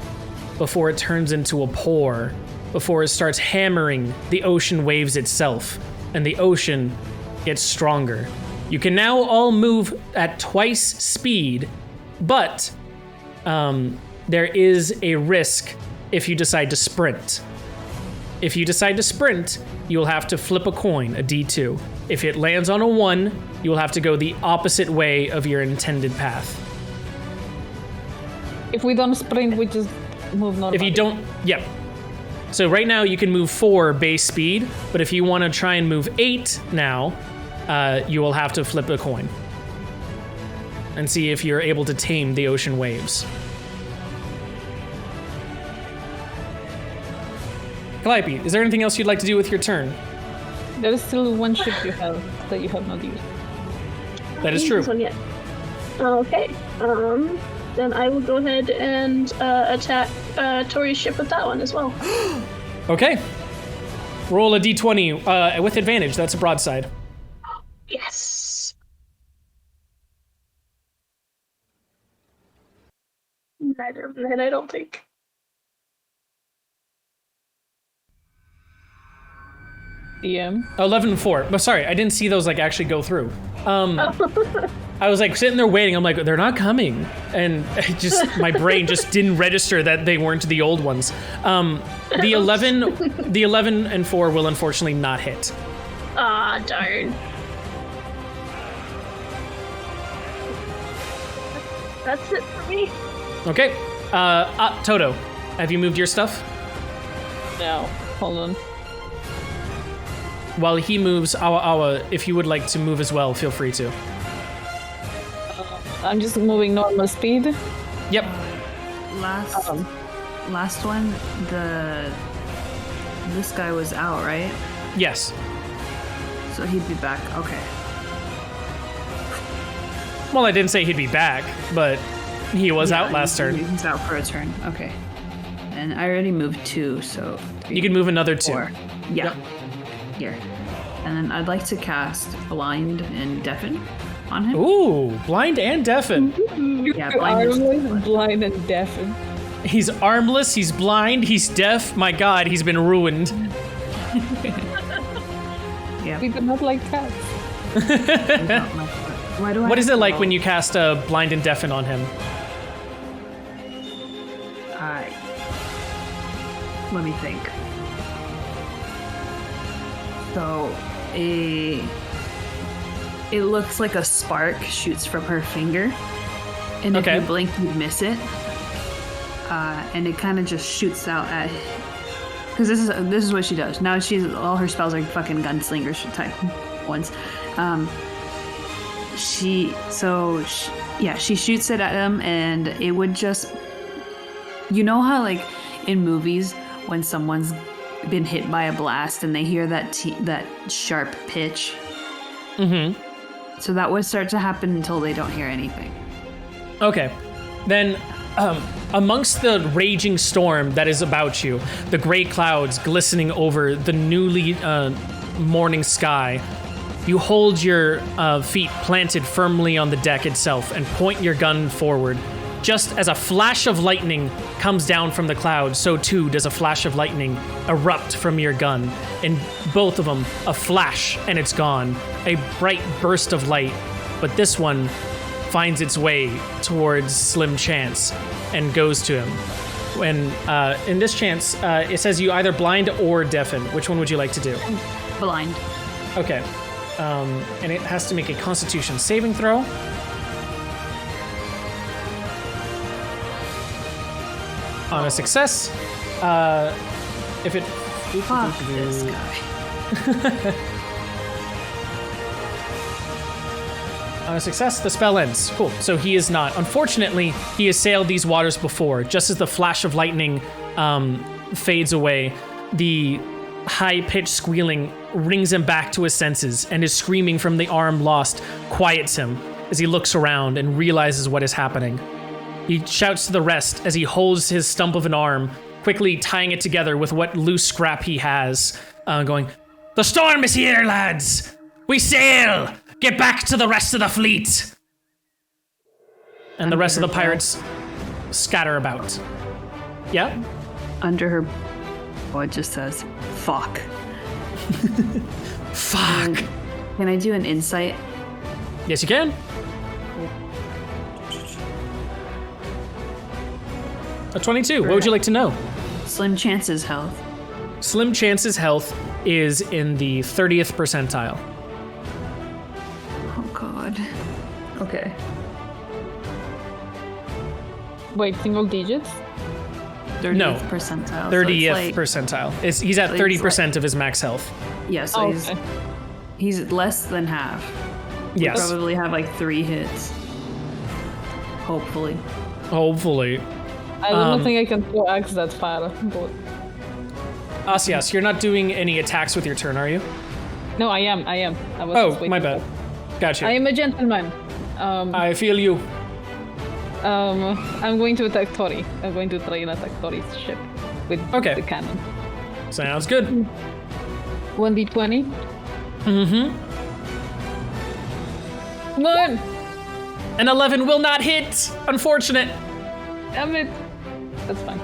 before it turns into a pour, before it starts hammering the ocean waves itself, and the ocean gets stronger. You can now all move at twice speed, but there is a risk if you decide to sprint. If you decide to sprint, you will have to flip a coin, a D2. If it lands on a 1, you will have to go the opposite way of your intended path. If we don't sprint, we just move normally. If you don't, yep. So right now you can move 4 base speed, but if you want to try and move 8 now, you will have to flip a coin and see if you're able to tame the ocean waves. Calliope, is there anything else you'd like to do with your turn? There is still one ship you have that you have not used. That is true. This one yet. Okay. Then I will go ahead and attack Tori's ship with that one as well. Okay. Roll a d20 with advantage. That's a broadside. Yes. Neither of them hit, I don't think. DM. 11 and 4. But sorry, I didn't see those like actually go through. I was like sitting there waiting. I'm like, they're not coming, and it just my brain just didn't register that they weren't the old ones. The 11 and 4 will unfortunately not hit. Ah, darn. That's it for me. Okay. Toto, have you moved your stuff? No, hold on. While he moves, Awa, if you would like to move as well, feel free to. I'm just moving normal speed. Yep. Last one, this guy was out, right? Yes. So he'd be back. Okay. Well, I didn't say he'd be back, but he was Yeah, out last turn. He's out for a turn. Okay. and I already moved 2, so 3, You can move another 2. 4. Yeah. Yep. Here. And then I'd like to cast Blind and Deafen on him. Ooh, blind and deafen. Yeah, blind is Armless, blind, and deafened. He's armless, he's blind, he's deaf. My god, he's been ruined. Yeah. We do not like cats. Why do I What is have it to like roll? when you cast a blind and deafen on him? Let me think. So, it looks like a spark shoots from her finger, and if Okay. you blink, you miss it. And it kind of just shoots out at. Because this is what she does. Now all her spells are fucking gunslinger type ones. She shoots it at him, and it would just. You know how like in movies when someone's been hit by a blast and they hear that sharp pitch. Mm-hmm. So that would start to happen until they don't hear anything. Okay. Then, amongst the raging storm that is about you, the gray clouds glistening over the newly morning sky, you hold your feet planted firmly on the deck itself and point your gun forward. Just as a flash of lightning comes down from the clouds, so too does a flash of lightning erupt from your gun. And both of them, a flash and it's gone. A bright burst of light, but this one finds its way towards Slim Chance and goes to him. When in this chance, it says you either blind or deafen. Which one would you like to do? Blind. Okay. And it has to make a Constitution saving throw. On a success, if it... Fuck this guy. On a success, the spell ends. Cool. So he is not. Unfortunately, he has sailed these waters before. Just as the flash of lightning fades away, the high-pitched squealing rings him back to his senses, and his screaming from the arm lost quiets him as he looks around and realizes what is happening. He shouts to the rest as he holds his stump of an arm, quickly tying it together with what loose scrap he has, going, "The storm is here, lads! We sail! Get back to the rest of the fleet!" And the rest of the pirates scatter about. Yeah? Under her, it just says, fuck. Fuck. Can I do an insight? Yes, you can. A 22. What would you like to know? Slim Chance's health. Slim Chance's health is in the 30th percentile. Oh god. Okay. Wait, single digits? 30th No. percentile. 30th percentile. He's at so 30% of his max health. Yeah, so Oh, he's okay. he's less than half. Yes. Probably have like 3 hits. Hopefully. Hopefully. I don't think I can throw axe that far, but... Asias, you're not doing any attacks with your turn, are you? No, I am. I was just Oh, waiting my bad. Gotcha. I am a gentleman. I feel you. I'm going to attack Tori. I'm going to try and attack Tori's ship with Okay. the cannon. Sounds good. 1d20. Mm-hmm. Come on! An 11 will not hit. Unfortunate. Damn it. That's fine.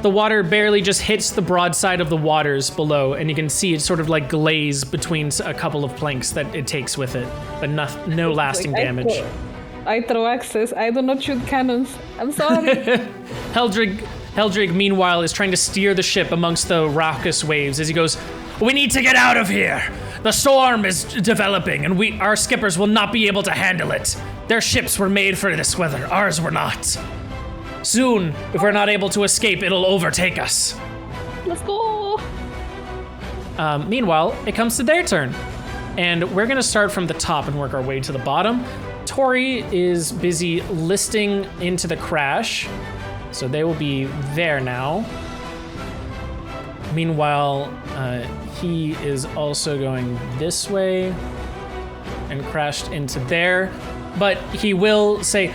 The water barely just hits the broadside of the waters below, and you can see it sort of like glaze between a couple of planks that it takes with it, but no lasting Like, damage. I throw axes. I do not shoot cannons. I'm sorry. Heldrig, meanwhile, is trying to steer the ship amongst the raucous waves as he goes, "We need to get out of here. The storm is developing, and our skippers will not be able to handle it. Their ships were made for this weather. Ours were not. Soon, if we're not able to escape, it'll overtake us." Let's go. Meanwhile, it comes to their turn. And we're going to start from the top and work our way to the bottom. Tori is busy listing into the crash, so they will be there now. Meanwhile, he is also going this way and crashed into there. But he will say,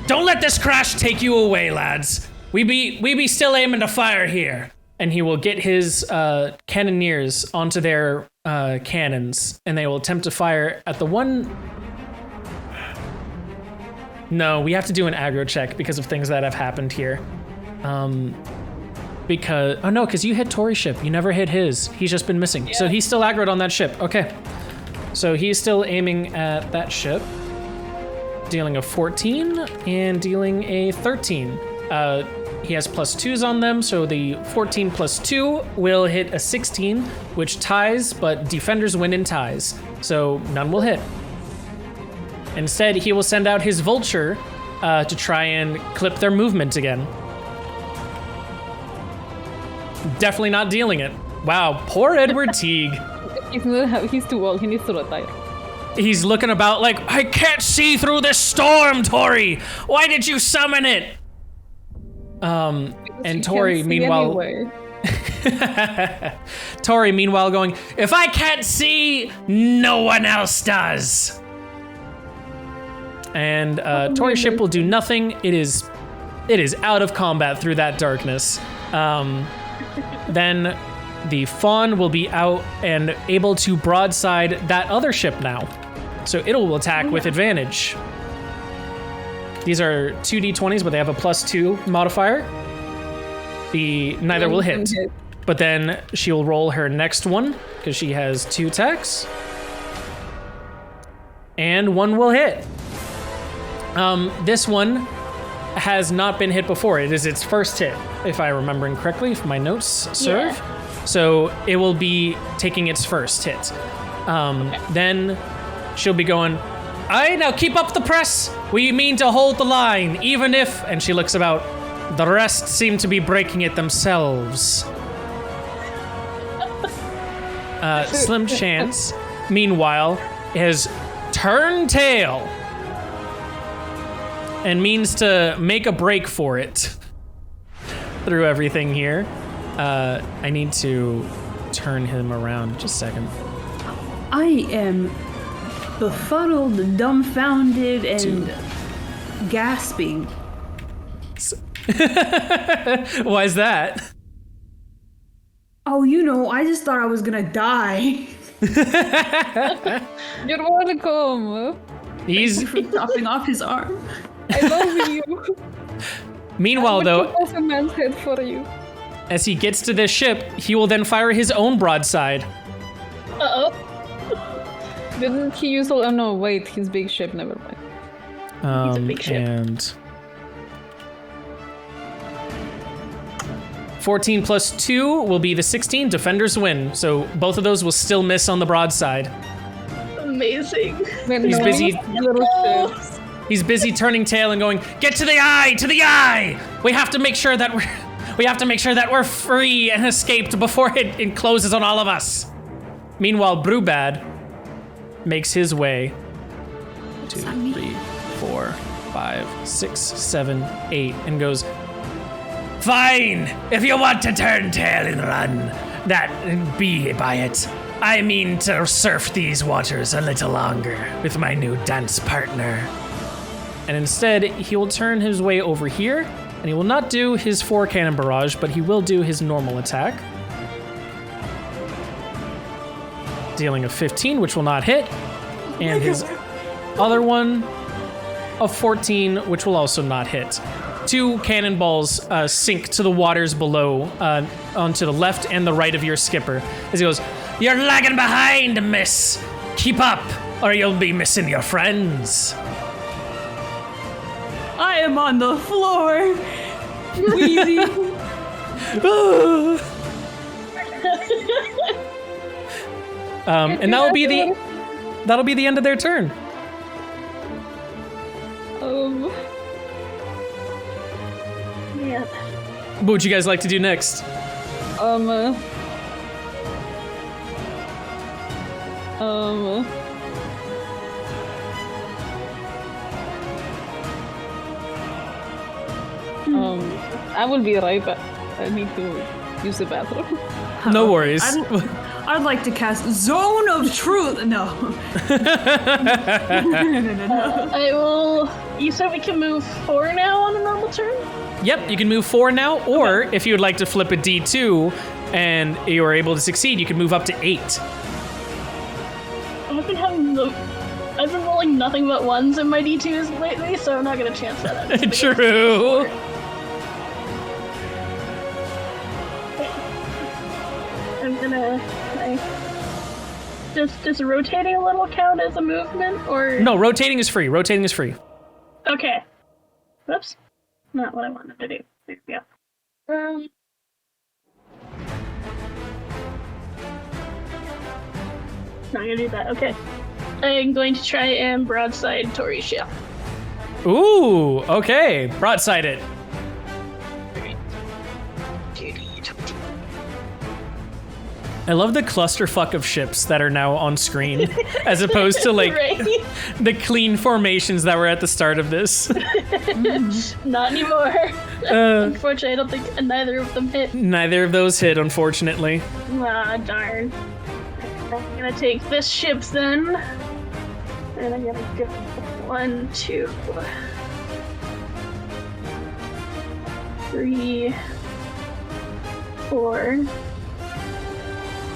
"Don't let this crash take you away, lads. We be still aiming to fire here. And he will get his cannoneers onto their cannons, and they will attempt to fire at the one. No, we have to do an aggro check because of things that have happened here. Because you hit Tori's ship. You never hit his. He's just been missing. Yeah. So he's still aggroed on that ship. Okay. So he's still aiming at that ship, dealing a 14 and dealing a 13. He has +2s on them, so the 14 +2 will hit a 16, which ties, but defenders win in ties, so none will hit. Instead, he will send out his vulture to try and clip their movement again. Definitely not dealing it. Wow, poor Edward Teague. He's too old, he needs to retire. He's looking about like, I can't see through this storm, Tori! Why did you summon it? And Tori, meanwhile, Tori, meanwhile, going, if I can't see, no one else does. And Tori's ship will do nothing. It is out of combat through that darkness. Then the Fawn will be out and able to broadside that other ship now, so it will attack with advantage. These are 2d20s, but they have a +2 modifier. Neither will hit. But then she'll roll her next one, because she has 2 attacks. And 1 will hit. This one has not been hit before. It is its first hit, if I'm remembering correctly, if my notes serve. Yeah. So it will be taking its first hit. Then she'll be going, Aye, now keep up the press. We mean to hold the line, even if, and she looks about, the rest seem to be breaking it themselves. Slim Chance, meanwhile, has turned tail and means to make a break for it through everything here. I need to turn him around just a second. I am befuddled, dumbfounded, and gasping. Why is that? Oh, I just thought I was gonna die. You're welcome. He's chopping off his arm. I love you. Meanwhile, though, off a man's head for you. As he gets to this ship, he will then fire his own broadside. Uh-oh. Didn't he use all... Oh, no, wait. His big ship. Never mind. He's a big ship. And 14 + 2 will be the 16. Defenders win. So both of those will still miss on the broadside. Amazing. He's busy. He's busy turning tail and going, get to the eye, to the eye. We have to make sure that we're free and escaped before it closes on all of us. Meanwhile, Brewbad makes his way 2, 3, 4, 5, 6, 7, 8, and goes, fine, if you want to turn tail and run, that be by it. I mean to surf these waters a little longer with my new dance partner. And instead, he will turn his way over here, and he will not do his 4 cannon barrage, but he will do his normal attack. Dealing a 15, which will not hit, and his other one, a 14, which will also not hit. 2 cannonballs sink to the waters below, onto the left and the right of your skipper, as he goes, you're lagging behind, miss. Keep up, or you'll be missing your friends. I am on the floor. Wheezy. And that'll be the end of their turn. Yeah. What would you guys like to do next? I will be right back. I need to use the bathroom. No worries. I'd like to cast Zone of Truth. No. No. I will. You said we can move 4 now on a normal turn? Yep, you can move 4 now, or if you would like to flip a D2 and you are able to succeed, you can move up to 8. I've been rolling nothing but 1s in my D2s lately, so I'm not gonna chance that out. True. I'm gonna. Does rotating a little count as a movement, or? No, rotating is free. Rotating is free. Okay. Whoops. Not what I wanted to do. There we go. Not gonna do that. Okay. I'm going to try and broadside Tori's ship. Ooh, okay. Broadside it. I love the clusterfuck of ships that are now on screen, as opposed to like Right? the clean formations that were at the start of this. Not anymore. Unfortunately, I don't think neither of them hit. Neither of those hit, unfortunately. Ah, darn. I'm gonna take this ship then. And I'm gonna go 1, 2, 3, 4.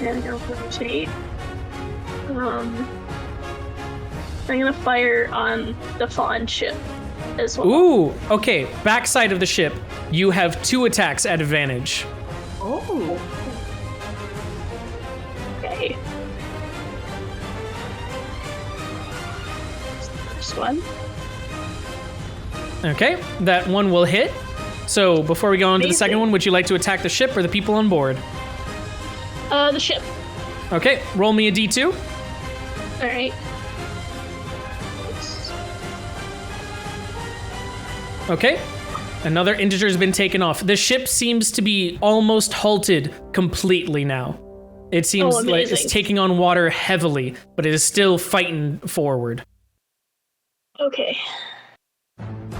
And I'm gonna rotate. I'm gonna fire on the fawn ship as well. Ooh, okay. Backside of the ship, you have 2 attacks at advantage. Oh. Okay. First one. Okay, that one will hit. So before we go on to the second Amazing. one, would you like to attack the ship or the people on board? The ship. Okay, roll me a D2. Alright. Okay, another integer has been taken off. The ship seems to be almost halted completely now. It seems like it's amazing. taking on water heavily, but it is still fighting forward. Okay.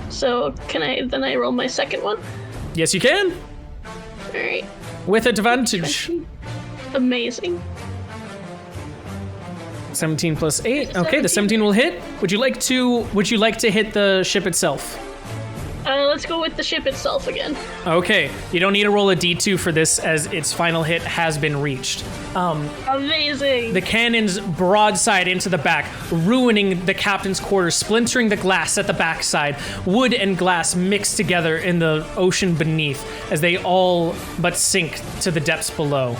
So can I roll my second one? Yes, you can. Alright. With advantage. Amazing. 17 plus 8. Okay, the 17 will hit. Would you like to hit the ship itself? Let's go with the ship itself again. Okay, you don't need to roll a D2 for this as its final hit has been reached. Amazing. The cannons broadside into the back, ruining the captain's quarters, splintering the glass at the backside. Wood and glass mix together in the ocean beneath as they all but sink to the depths below.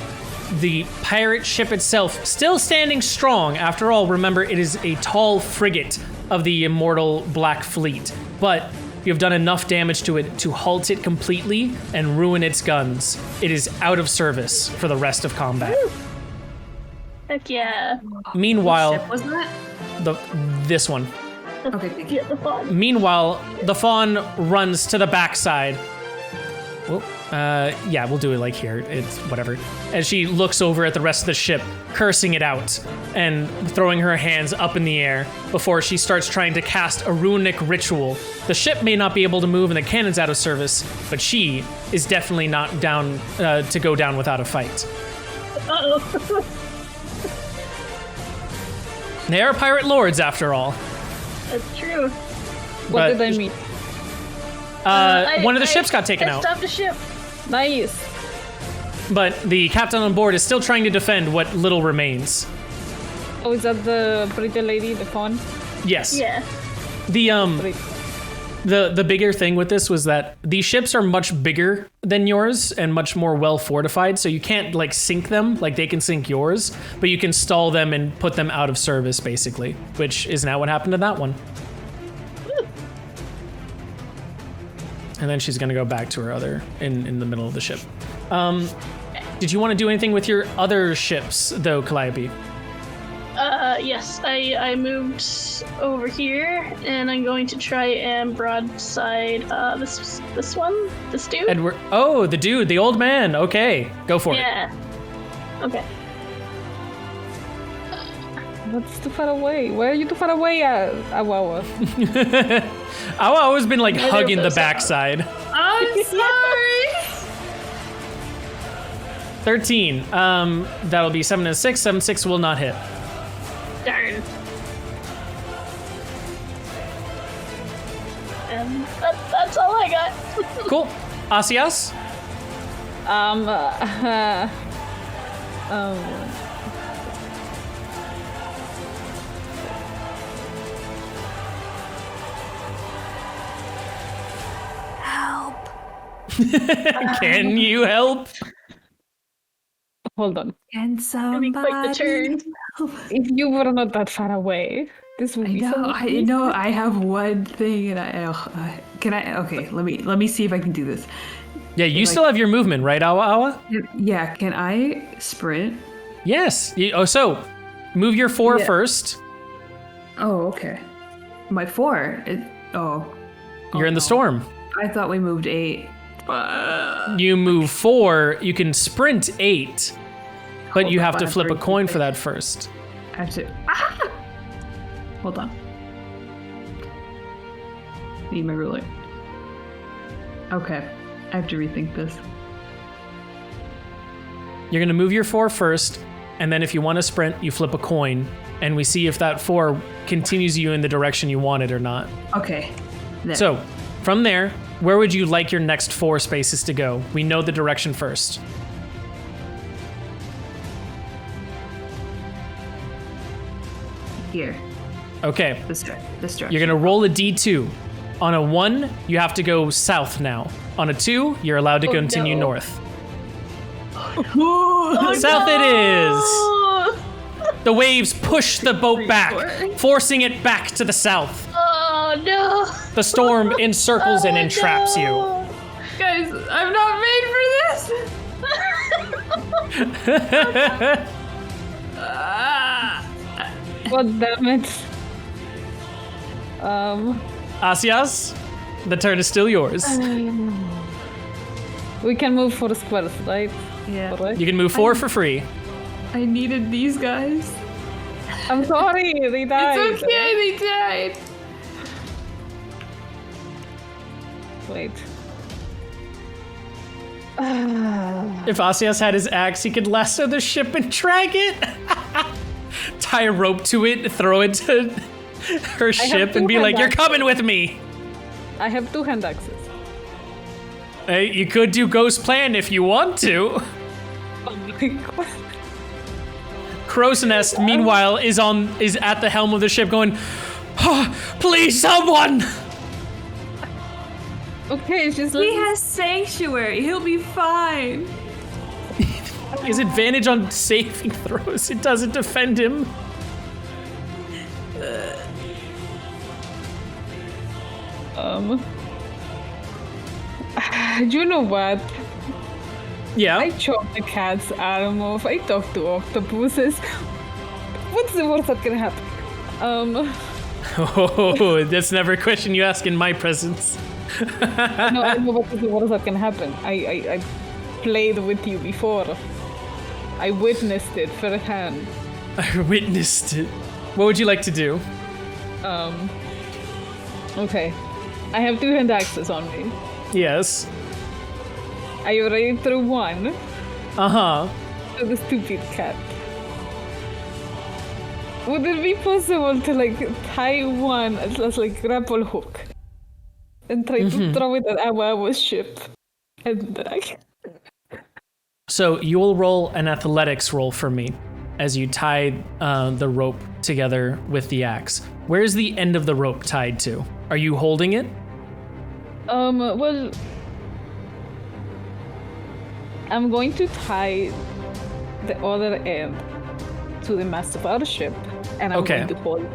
The pirate ship itself still standing strong. After all, remember, it is a tall frigate of the immortal Black Fleet. But you have done enough damage to it to halt it completely and ruin its guns. It is out of service for the rest of combat. Heck yeah. Meanwhile, Ship was that? this one. Okay, thank you. Get the fawn. Meanwhile, the fawn runs to the backside. Well, yeah, we'll do it like here. It's whatever. As she looks over at the rest of the ship, cursing it out and throwing her hands up in the air before she starts trying to cast a runic ritual. The ship may not be able to move and the cannon's out of service, but she is definitely not down to go down without a fight. Uh-oh. They are pirate lords, after all. That's true. What But- did I mean? One of the ships got taken I out, stopped the ship. Nice. but the captain on board is still trying to defend what little remains. Oh, is that the pretty lady, the fawn? Yes. Yeah. The the bigger thing with this was that these ships are much bigger than yours and much more well fortified, so you can't like sink them like they can sink yours, but you can stall them and put them out of service basically, which is now what happened to that one. And then she's gonna go back to her other in the middle of the ship. Did you want to do anything with your other ships though, Calliope? Yes, I moved over here, and I'm going to try and broadside this one, this dude. Edward. Oh, the dude, the old man. Okay, go for it. Yeah. Okay. That's too far away. Why are you too far away, Awawa? I've always been like Neither hugging of the those are. backside. I'm sorry. 13. That'll be 7 and 6. 7, 6 will not hit. Darn. And that's all I got. Cool. Asias? Can you help? Hold on. Can Quite the somebody turn. help? If you were not that far away, this would be so much I know. I have one thing, and can I? Okay, let me see if I can do this. Yeah, you still have your movement, right, Awa Awa? Yeah, can I sprint? Yes. So move your 4 Yeah. first. Oh, okay. My 4. You're in the storm. I thought we moved 8. You move 4. You can sprint 8, but you Hold have up, to I'm flip a breaking coin for things. that first. I have to. Ah! Hold on. Need my ruler. Okay, I have to rethink this. You're gonna move your 4 first, and then if you want to sprint, you flip a coin, and we see if that 4 continues you in the direction you want it or not. Okay. There. So, from there, where would you like your next 4 spaces to go? We know the direction first. Here, Okay, this direction. you're gonna roll a d2. On a 1, you have to go south now. On a 2, you're allowed to continue no. north. South it is! The waves push the boat back, forcing it back to the south. Oh no! The storm encircles and entraps you. Guys, I'm not made for this. God damn it. Asias, the turn is still yours. We can move for squares, right? Yeah. Correct? You can move 4 for free. I needed these guys. I'm sorry, they died. It's okay, they died. Wait. If Asias had his axe, he could lasso the ship and drag it. Tie a rope to it, throw it to her ship, and be 2 like, "You're hand coming with me." I have 2 hand axes. Hey, you could do Ghost Plan if you want to. Oh my god. Crow's Nest, meanwhile, is at the helm of the ship, going, "Oh, please, someone!" Okay, she's He has sanctuary. He'll be fine. His advantage on saving throws. It doesn't defend him. Do you know what? Yeah. I chopped the cat's arm off. I talked to octopuses. What's the worst that can happen? Oh, that's never a question you ask in my presence. No, I know what is the worst that can happen. I played with you before. I witnessed it firsthand. I witnessed it. What would you like to do? Okay. I have 2 hand axes on me. Yes. Are you ready to throw 1 Uh-huh. to the stupid cat? Would it be possible to tie 1 as like grapple hook and try to throw it at Awawa's ship and drag? So you will roll an athletics roll for me as you tie the rope together with the axe. Where's the end of the rope tied to? Are you holding it? Well, I'm going to tie the other end to the mast of our ship, and I'm Okay. going to hold it.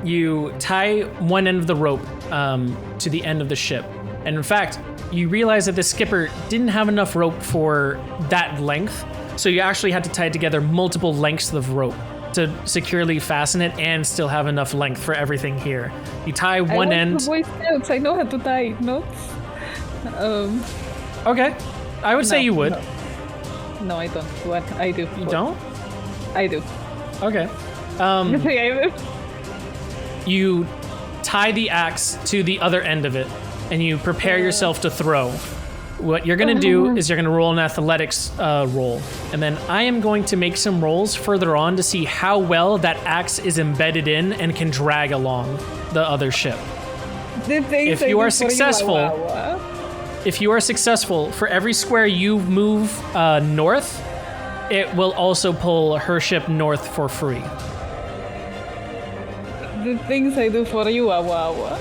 You tie one end of the rope to the end of the ship. And in fact, you realize that the skipper didn't have enough rope for that length, so you actually had to tie together multiple lengths of rope to securely fasten it and still have enough length for everything here. You tie one I end. went to Boy Scouts. I know how to tie knots. Okay, I would say No, you would. No, I don't. What? I do. You don't? I do. Okay. I do. You tie the axe to the other end of it, and you prepare yourself to throw. what you're gonna do is you're gonna roll an athletics roll, and then I am going to make some rolls further on to see how well that axe is embedded in and can drag along the other ship. If you are successful, for every square you move north, it will also pull her ship north for free. The things I do for you, Awawa.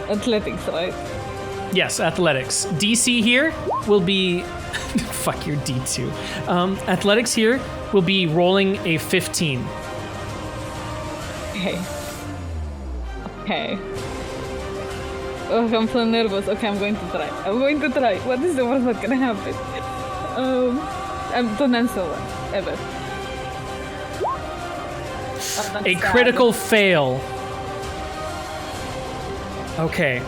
Athletics, right? Yes, athletics. DC here will be... fuck your D2. Athletics here will be rolling a 15. Okay. Oh, I'm so nervous. Okay, I'm going to try. What is the worst that's gonna happen? Don't answer one, ever. A critical fail. Okay.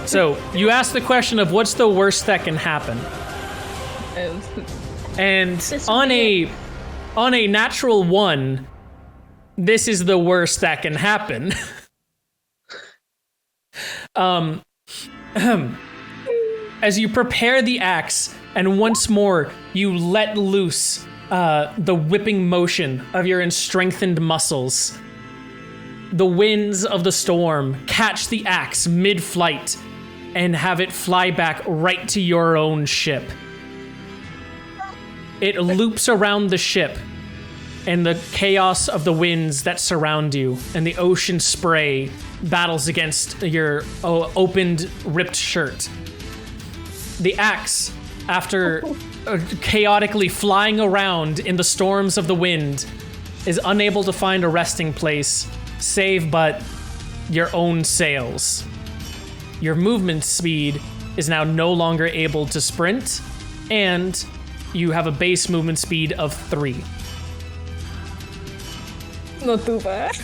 So, you asked the question of what's the worst that can happen. And on a natural 1, this is the worst that can happen. As you prepare the axe, and once more you let loose the whipping motion of your strengthened muscles, the winds of the storm catch the axe mid-flight and have it fly back right to your own ship. It loops around the ship, and the chaos of the winds that surround you and the ocean spray battles against your opened, ripped shirt. The axe, after chaotically flying around in the storms of the wind, is unable to find a resting place, save but your own sails. Your movement speed is now no longer able to sprint, and you have a base movement speed of 3. Not too bad.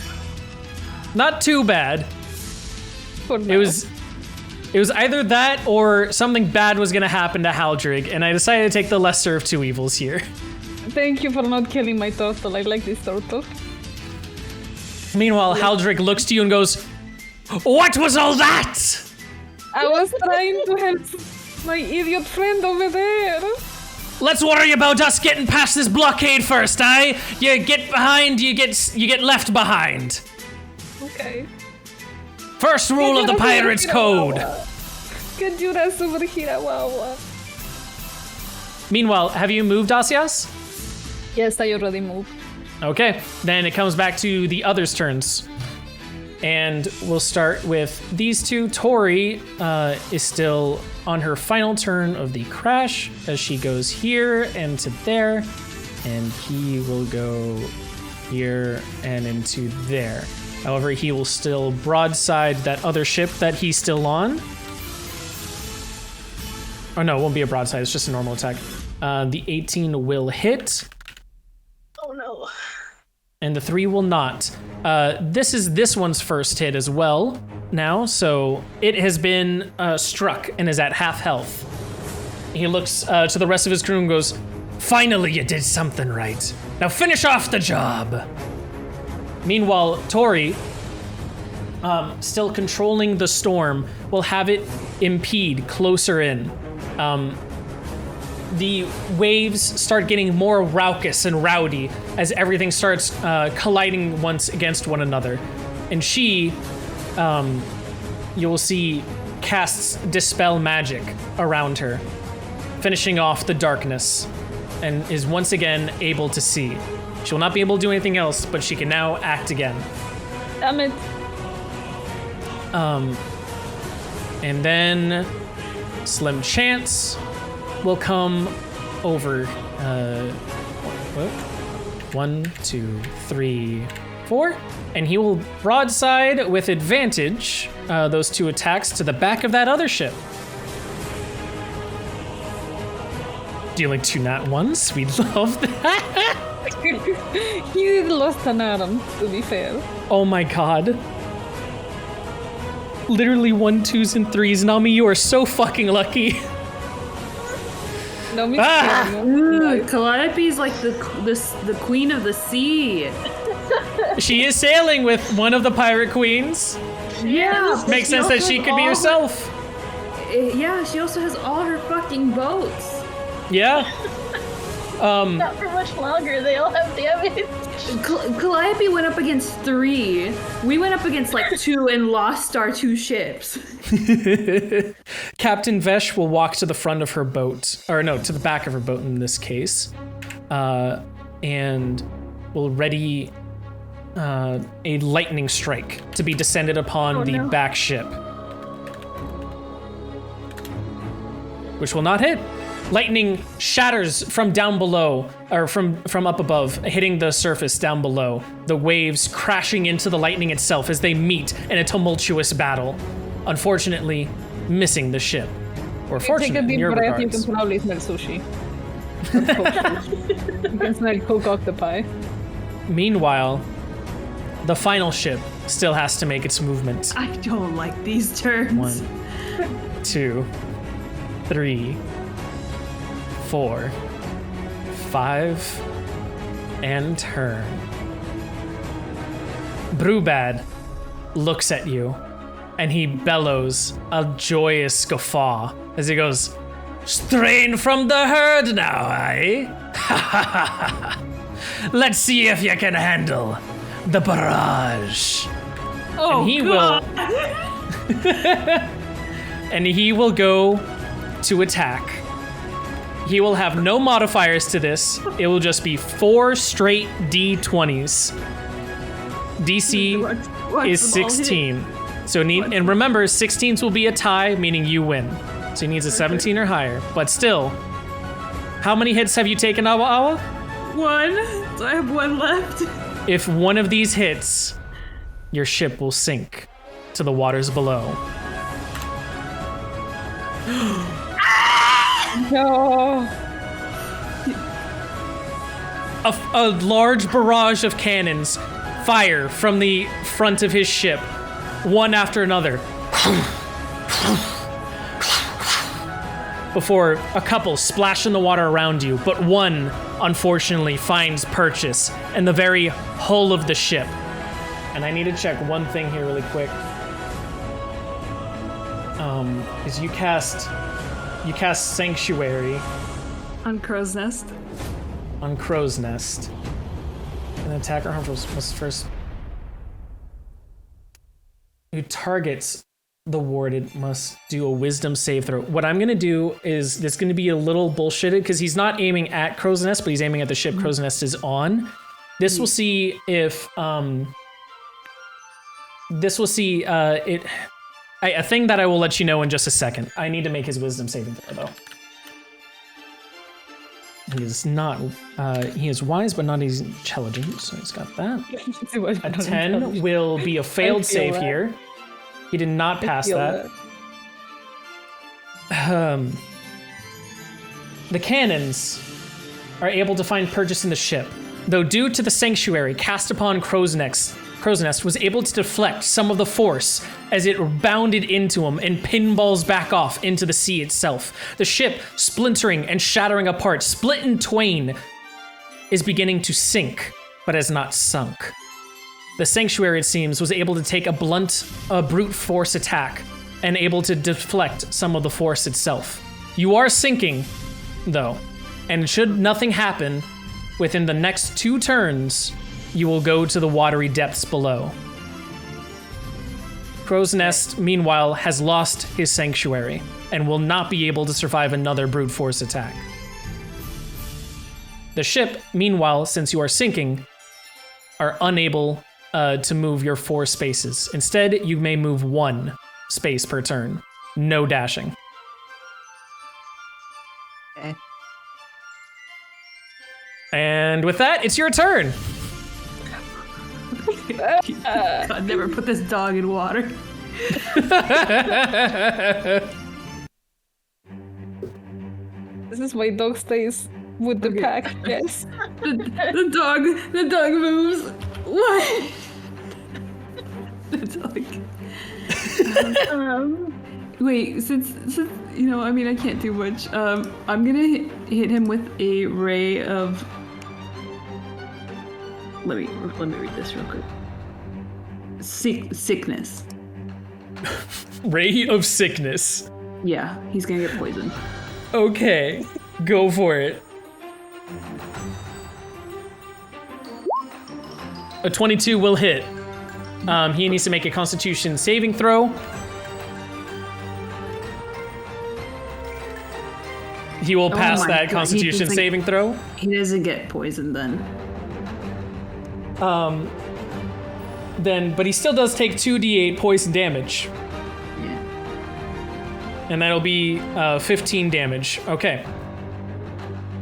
Not too bad. For now. It was either that or something bad was gonna happen to Haldrig, and I decided to take the lesser of two evils here. Thank you for not killing my turtle. I like this turtle. Meanwhile, Haldrig looks to you and goes, "What was all that?" I was trying to help my idiot friend over there. Let's worry about us getting past this blockade first, eh? You get behind, you get left behind. Okay. First rule of the Pirates Code. Could you rest over here, wow. Meanwhile, have you moved, Asias? Yes, I already moved. Okay, then it comes back to the others' turns. And we'll start with these two. Tori is still on her final turn of the crash as she goes here and to there. And he will go here and into there. However, he will still broadside that other ship that he's still on. Oh no, it won't be a broadside, it's just a normal attack. The 18 will hit. Oh no. And the 3 will not. This is this one's first hit as well now, so it has been struck and is at half health. He looks to the rest of his crew and goes, "Finally you did something right. Now finish off the job." Meanwhile, Tori, still controlling the storm, will have it impede closer in. The waves start getting more raucous and rowdy as everything starts colliding once against one another. And she, you will see, casts Dispel Magic around her, finishing off the darkness, and is once again able to see. She will not be able to do anything else, but she can now act again. Damn it. And then Slim Chance will come over. 1, 2, 3, 4. And he will broadside with advantage those 2 attacks to the back of that other ship. Dealing 2 nat 1s. We love that. He lost an arm, to be fair. Oh my god. Literally 1, 2s, and 3s. Nami, you are so fucking lucky. No, me Calliope's like the queen of the sea. She is sailing with one of the pirate queens. Yeah. but Makes sense that she could be herself. Yeah, she also has all her fucking boats. Yeah. Not for much longer. They all have damage. Calliope went up against 3. We went up against like 2 and lost our 2 ships. Captain Vesh will walk to the front of her boat, or no, to the back of her boat in this case, and will ready a lightning strike to be descended upon the back ship, which will not hit. Lightning shatters from down below, or from up above, hitting the surface down below. The waves crashing into the lightning itself as they meet in a tumultuous battle. Unfortunately, missing the ship. Or fortunate in your breath, you regards. can probably smell sushi. You can smell coke octopi. Meanwhile, the final ship still has to make its movement. I don't like these turns. 1, 2, 3, 4, 5, and turn. Brubad looks at you, and he bellows a joyous guffaw as he goes, "Strain from the herd now, eh? Let's see if you can handle the barrage." Oh, and he God. and he will go to attack. He will have no modifiers to this. It will just be 4 straight D20s. DC Watch is them all hit. 16. So and remember, 16s will be a tie, meaning you win. So he needs a 17 or higher. But still, how many hits have you taken, Awa Awa? 1. So I have 1 left. If one of these hits, your ship will sink to the waters below. No. A large barrage of cannons fire from the front of his ship, one after another, before a couple splash in the water around you, but one, unfortunately, finds purchase in the very hull of the ship. And I need to check one thing here really quick. Is you cast Sanctuary On Crow's Nest. on Crow's Nest. An attacker must first. Who targets the warded must do a wisdom save throw. What I'm gonna do is this gonna be a little bullshitted because he's not aiming at Crow's Nest, but he's aiming at the ship Crow's Nest is on. This will see if a thing that I will let you know in just a second. I need to make his wisdom saving throw though. He is not. He is wise, but not as intelligent. So he's got that. A 10 will be a failed save that. here. He did not pass that. The cannons are able to find purchase in the ship, though due to the sanctuary cast upon Crow's Nest was able to deflect some of the force as it bounded into him and pinballs back off into the sea itself. The ship, splintering and shattering apart, split in twain, is beginning to sink, but has not sunk. The sanctuary, it seems, was able to take a brute force attack and able to deflect some of the force itself. You are sinking, though, and should nothing happen, within the next 2 turns, you will go to the watery depths below. Crow's Nest, meanwhile, has lost his sanctuary and will not be able to survive another brute force attack. The ship, meanwhile, since you are sinking, are unable to move your 4 spaces. Instead, you may move 1 space per turn. No dashing. Okay. And with that, it's your turn. God, never put this dog in water. This is why dog stays with the pack. Yes. The dog moves. What? The dog. Wait, since you know, I mean, I can't do much. I'm gonna hit him with a ray of. Let me read this real quick. Sickness. Ray of sickness. Yeah, he's gonna get poisoned. Okay, go for it. A 22 will hit. He needs to make a Constitution saving throw. He will pass my that God, Constitution saving throw. He doesn't get poisoned then. But he still does take 2d8 poison damage. Yeah. And that'll be 15 damage. Okay.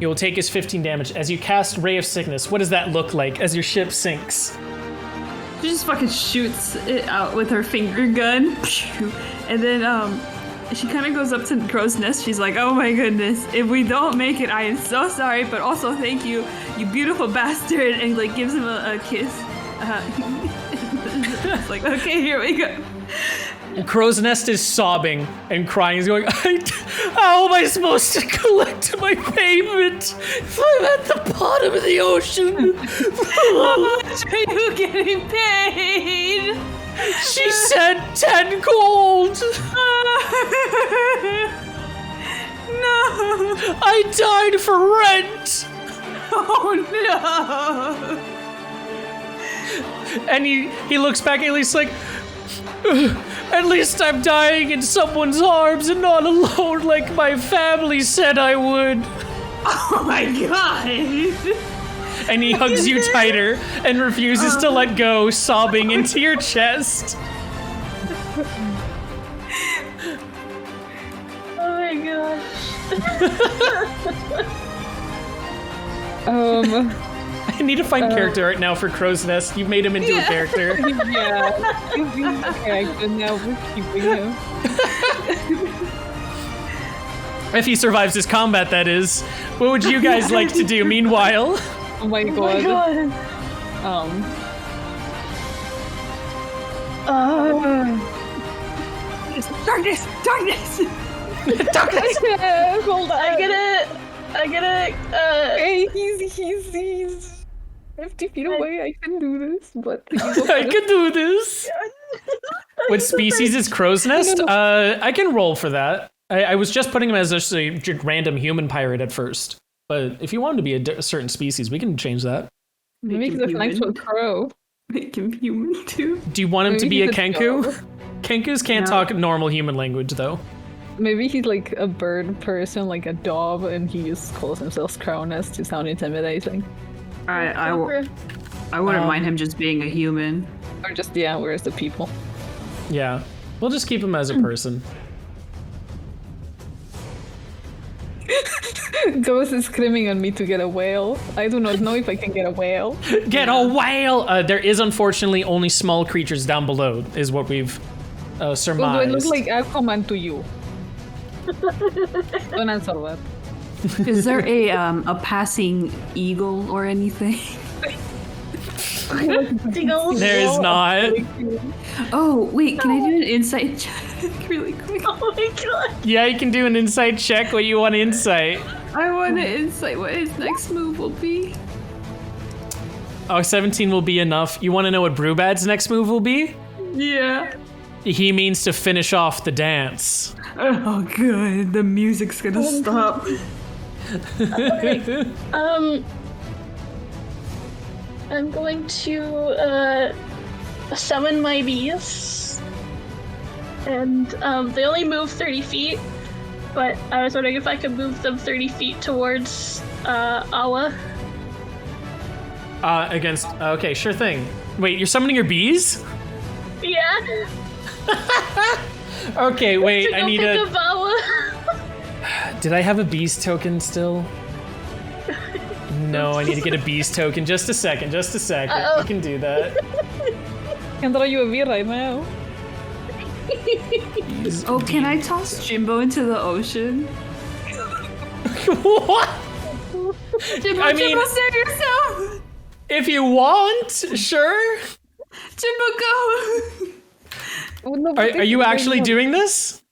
He will take his 15 damage. As you cast Ray of Sickness, what does that look like as your ship sinks? She just fucking shoots it out with her finger gun. And then she kind of goes up to Crow's Nest. She's like, oh my goodness, if we don't make it, I am so sorry, but also thank you, you beautiful bastard. And like gives him a kiss. It's like, okay, here we go. Crow's Nest is sobbing and crying. He's going, how am I supposed to collect my payment if I'm at the bottom of the ocean? How much are you getting paid? She said 10 gold. No. I died for rent. Oh no. And he looks back and he's like, at least I'm dying in someone's arms and not alone like my family said I would. Oh my god. And he hugs you tighter and refuses to let go, sobbing into your chest. Oh my gosh. I need to find character art now for Crow's Nest. You've made him into a character. Yeah, he's a character now. We're keeping him. If he survives his combat, that is. What would you guys like to do meanwhile? Oh my god. Darkness! Darkness! Hold on. I get it. Hey, he's 50 feet away. I can do this, but I can do this. What species is Crow's Nest? I can roll for that. I was just putting him as just a random human pirate at first. But if you want him to be a certain species, we can change that. Make the actual crow. Make him human too. Do you want him to be a Maybe he's a Kenku? dog. Kenkus can't talk normal human language, though. Maybe he's like a bird person, like a dove, and he just calls himself Crowness to sound intimidating. I wouldn't mind him just being a human. Or just, where's the people? Yeah. We'll just keep him as a person. Ghost is screaming on me to get a whale. I do not know if I can get a whale. Get a whale! There is unfortunately only small creatures down below, is what we've surmised. Well, do I look like Aquaman to you? Don't answer that. Is there a passing eagle or anything? There is not. Oh wait, can I do an insight check really quick? Oh my god. Yeah, you can do an insight check. What you want insight? I want to insight what his next move will be. Oh, 17 will be enough. You want to know what Brewbad's next move will be? Yeah. He means to finish off the dance. Oh good, the music's gonna stop. Okay. I'm going to summon my bees, and they only move 30 feet, but I was wondering if I could move them 30 feet towards Awa. Okay, sure thing. Wait, you're summoning your bees? Yeah. Okay, wait, To I go need pick a... up Awa. Did I have a bees token still? No, I need to get a bees token. Just a second. Uh-oh. You can do that. I can throw you a bee right now. Oh, can I toss Jimbo into the ocean? What? Jimbo, Jimbo, save yourself! If you want, sure. Jimbo, go! Oh, no, Are you actually doing this?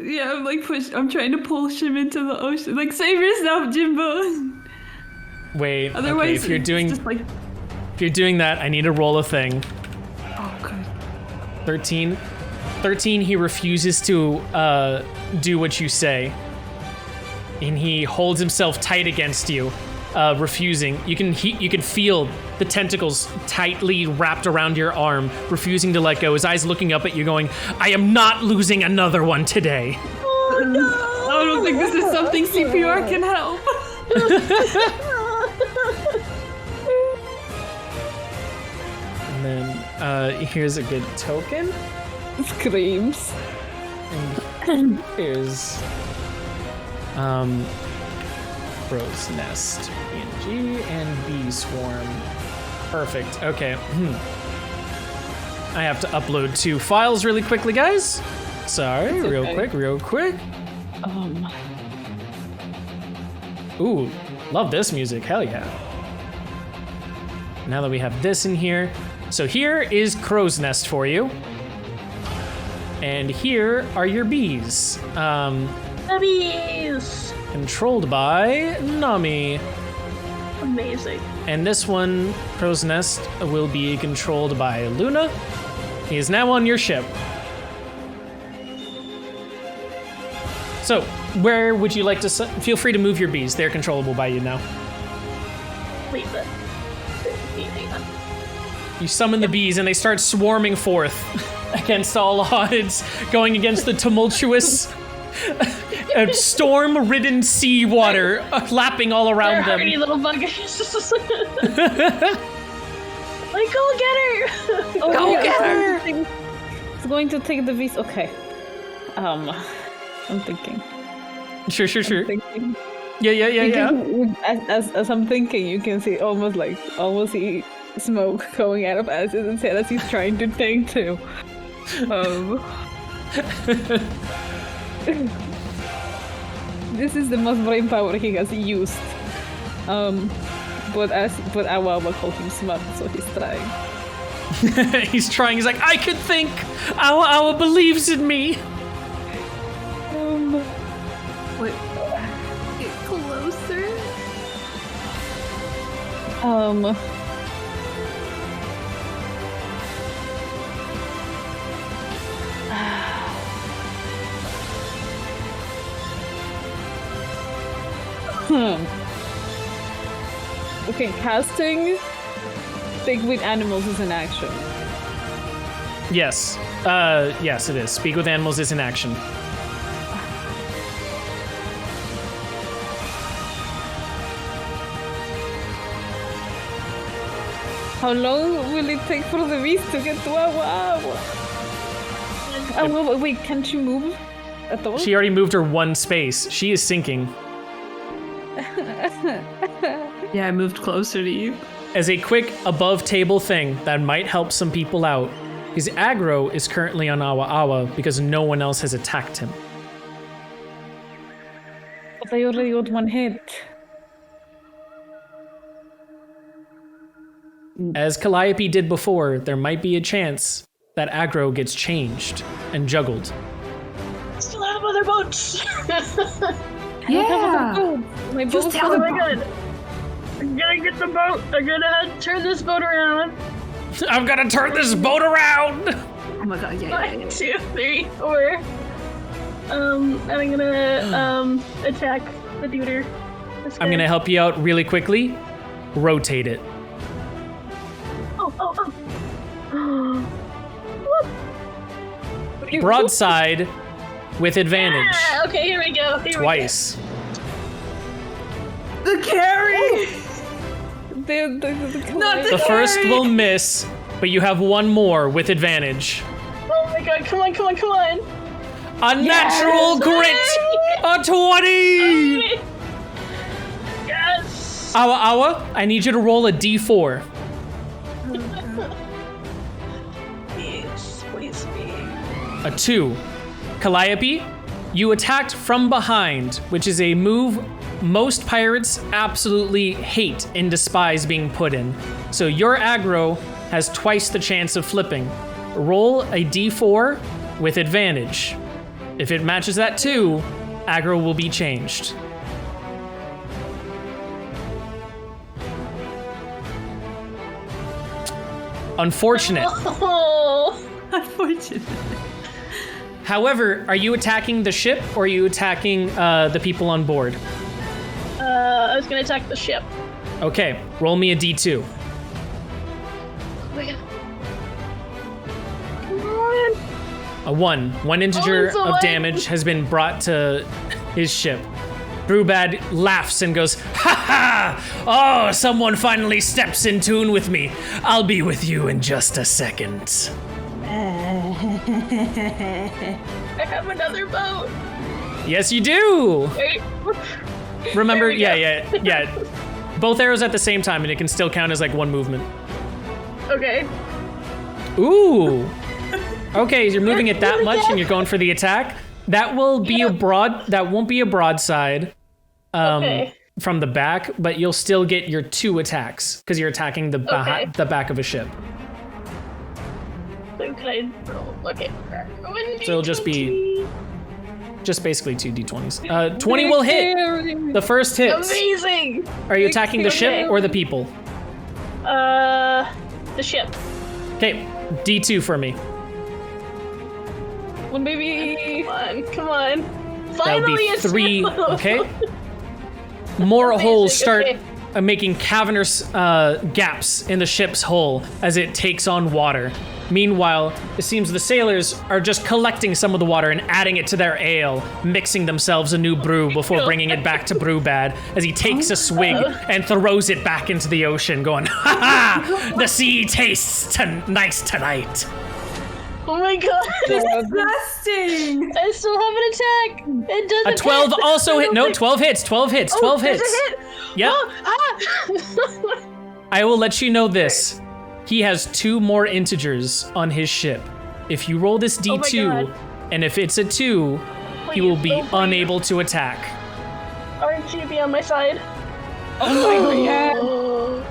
Yeah, I'm trying to push him into the ocean. Like, save yourself, Jimbo! Wait, Otherwise, okay, if you're doing that, I need to roll a thing. Oh, good. 13. 13, he refuses to do what you say. And he holds himself tight against you, refusing. You can feel the tentacles tightly wrapped around your arm, refusing to let go. His eyes looking up at you going, I am not losing another one today. Oh, no! I don't think this is something CPR can help. And then here's a good token. Screams. And here's Crow's Nest, PNG, and Bee Swarm. Perfect. Okay. I have to upload 2 files really quickly, guys. Sorry, It's real okay. quick. Ooh, love this music. Hell yeah. Now that we have this in here. So here is Crow's Nest for you. And here are your bees. Bees! Controlled by Nami. Amazing. And this one, Crow's Nest, will be controlled by Luna. He is now on your ship. So, where would you like to... Feel free to move your bees. They're controllable by you now. Leave it. Hang on. You summon the bees and they start swarming forth against all odds, going against the tumultuous, storm-ridden sea water lapping all around them. Hardy little buggers. Like, go get her! Go get her! It's going to take the beast. Okay. I'm thinking. Sure. Thinking. Yeah. As I'm thinking, you can see almost see smoke going out of Aziz's head as he's trying to think too. This is the most brain power he has used. But Awawa called him smart, so he's trying. He's trying. He's like, I can think. Awa believes in me. Wait. Get closer. Okay, casting Speak with Animals is an action. Yes. Yes, it is. Speak with animals is in action. How long will it take for the beast to get to Awa? Wait, can't you move at all? She already moved her 1 space. She is sinking. Yeah, I moved closer to you. As a quick above table thing that might help some people out, his aggro is currently on Awa because no one else has attacked him. But I already got 1 hit. As Calliope did before, there might be a chance that aggro gets changed and juggled. Still have other boats! Yeah. My Just boat tell Oh was my god. I'm gonna get the boat. I'm gonna turn this boat around. I'm gonna turn this boat around! Oh my god, yeah. 1, 2, 3, 4. And I'm gonna attack the duder. This I'm guy. gonna help you out really quickly. Rotate it. Oh. Broadside with advantage. Ah, okay, here we go. Twice. The carry! Not The first will miss, but you have 1 more with advantage. Oh my god, come on. A natural grit! A 20! Yes! Awa, I need you to roll a d4. Please be. A 2. Calliope, you attacked from behind, which is a move most pirates absolutely hate and despise being put in. So your aggro has twice the chance of flipping. Roll a d4 with advantage. If it matches that 2, aggro will be changed. Unfortunate. Oh, Unfortunate. However, are you attacking the ship or are you attacking the people on board? I was gonna attack the ship. Okay, roll me a D2. Oh my god. Come on. A 1. One integer it's a of one. damage has been brought to his ship. Brewbad laughs and goes, "Ha ha! Oh, someone finally steps in tune with me. I'll be with you in just a second." I have another boat. Yes, you do. Wait. Remember, There we yeah. Both arrows at the same time, and it can still count as like one movement. Okay. Ooh. Okay, you're moving it that much, and you're going for the attack. That will be That won't be a broadside. Okay. From the back, but you'll still get your 2 attacks because you're attacking the back of a ship. So can I roll? Okay. So it'll just be basically 2 d20s. 20 will hit. The first hits. Amazing. Are you attacking the ship Okay. or the people? The ship. Okay, D2 for me. Well, maybe. Come on. That'll Finally, be it's 3. Okay. More holes start okay. making cavernous gaps in the ship's hull as it takes on water. Meanwhile, it seems the sailors are just collecting some of the water and adding it to their ale, mixing themselves a new brew before bringing it back to Brewbad as he takes a swig and throws it back into the ocean, going, "Ha ha! The sea tastes nice tonight." Oh my god. Disgusting. I still have an attack. It doesn't A 12 hit. also hit. No, 12 hits. 12 hits. 12 there's hits. a hit. Yep. Oh, I will let you know this. He has 2 more integers on his ship. If you roll this D2, God. and if it's a 2, he will be Please, oh, please. unable to attack. RNG be on my side. Oh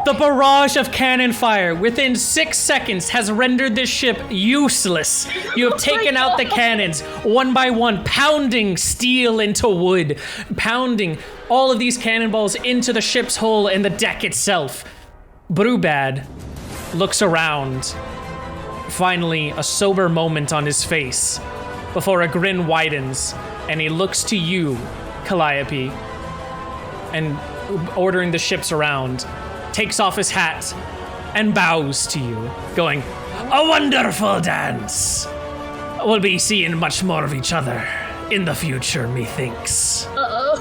The barrage of cannon fire within 6 seconds has rendered this ship useless. You have taken out the cannons one by one, pounding steel into wood, pounding all of these cannonballs into the ship's hull and the deck itself. Brewbad looks around. Finally, a sober moment on his face before a grin widens, and he looks to you, Calliope, and ordering the ships around, takes off his hat and bows to you, going, "A wonderful dance. We'll be seeing much more of each other in the future, methinks." Uh-oh.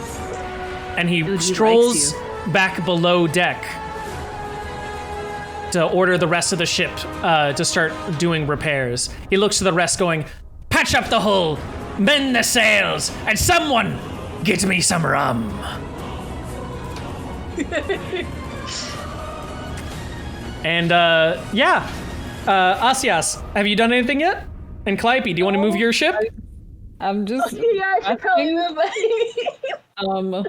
And he Dude, he strolls likes back below deck to order the rest of the ship to start doing repairs. He looks to the rest going, "Patch up the hull, mend the sails, and someone get me some rum." And Asias, have you done anything yet? And Calliope, do you want to move your ship? I'm just. Yeah, I should probably move.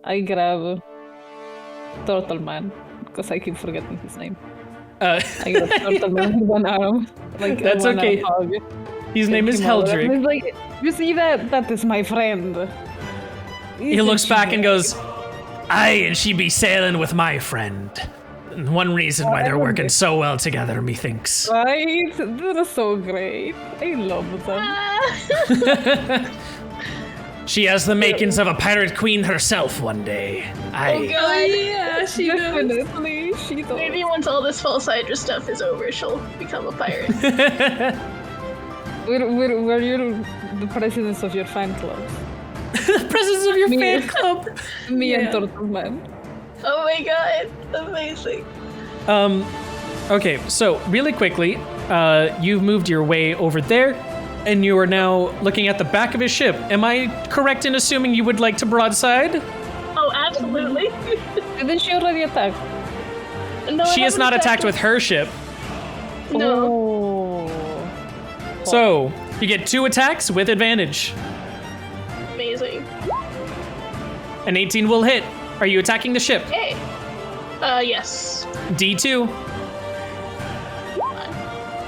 I grab Turtle Man because I keep forgetting his name. I grab Turtle Man with one arm, like That's one okay. arm hug. His name is Him over. Heldrick. He's like, you see that? That is my friend. He looks back and goes, "Aye, and she be sailing with my friend. One reason why they're working so well together, methinks." Right? They're so great. I love them. She has the makings of a pirate queen herself one day. Aye. God. Yeah, she does. Definitely, she does. Maybe once all this false hydra stuff is over, she'll become a pirate. We're the presidents of your fan club. Presence of your Me. fan club. Me and Turtle Man. Oh my god, amazing. Okay, so really quickly, you've moved your way over there, and you are now looking at the back of his ship. Am I correct in assuming you would like to broadside? Oh, absolutely. Didn't she already attack? No, I She has haven't not attacked with her ship. No. Oh. So, you get 2 attacks with advantage. Amazing. An 18 will hit. Are you attacking the ship? Hey. Yes. D2.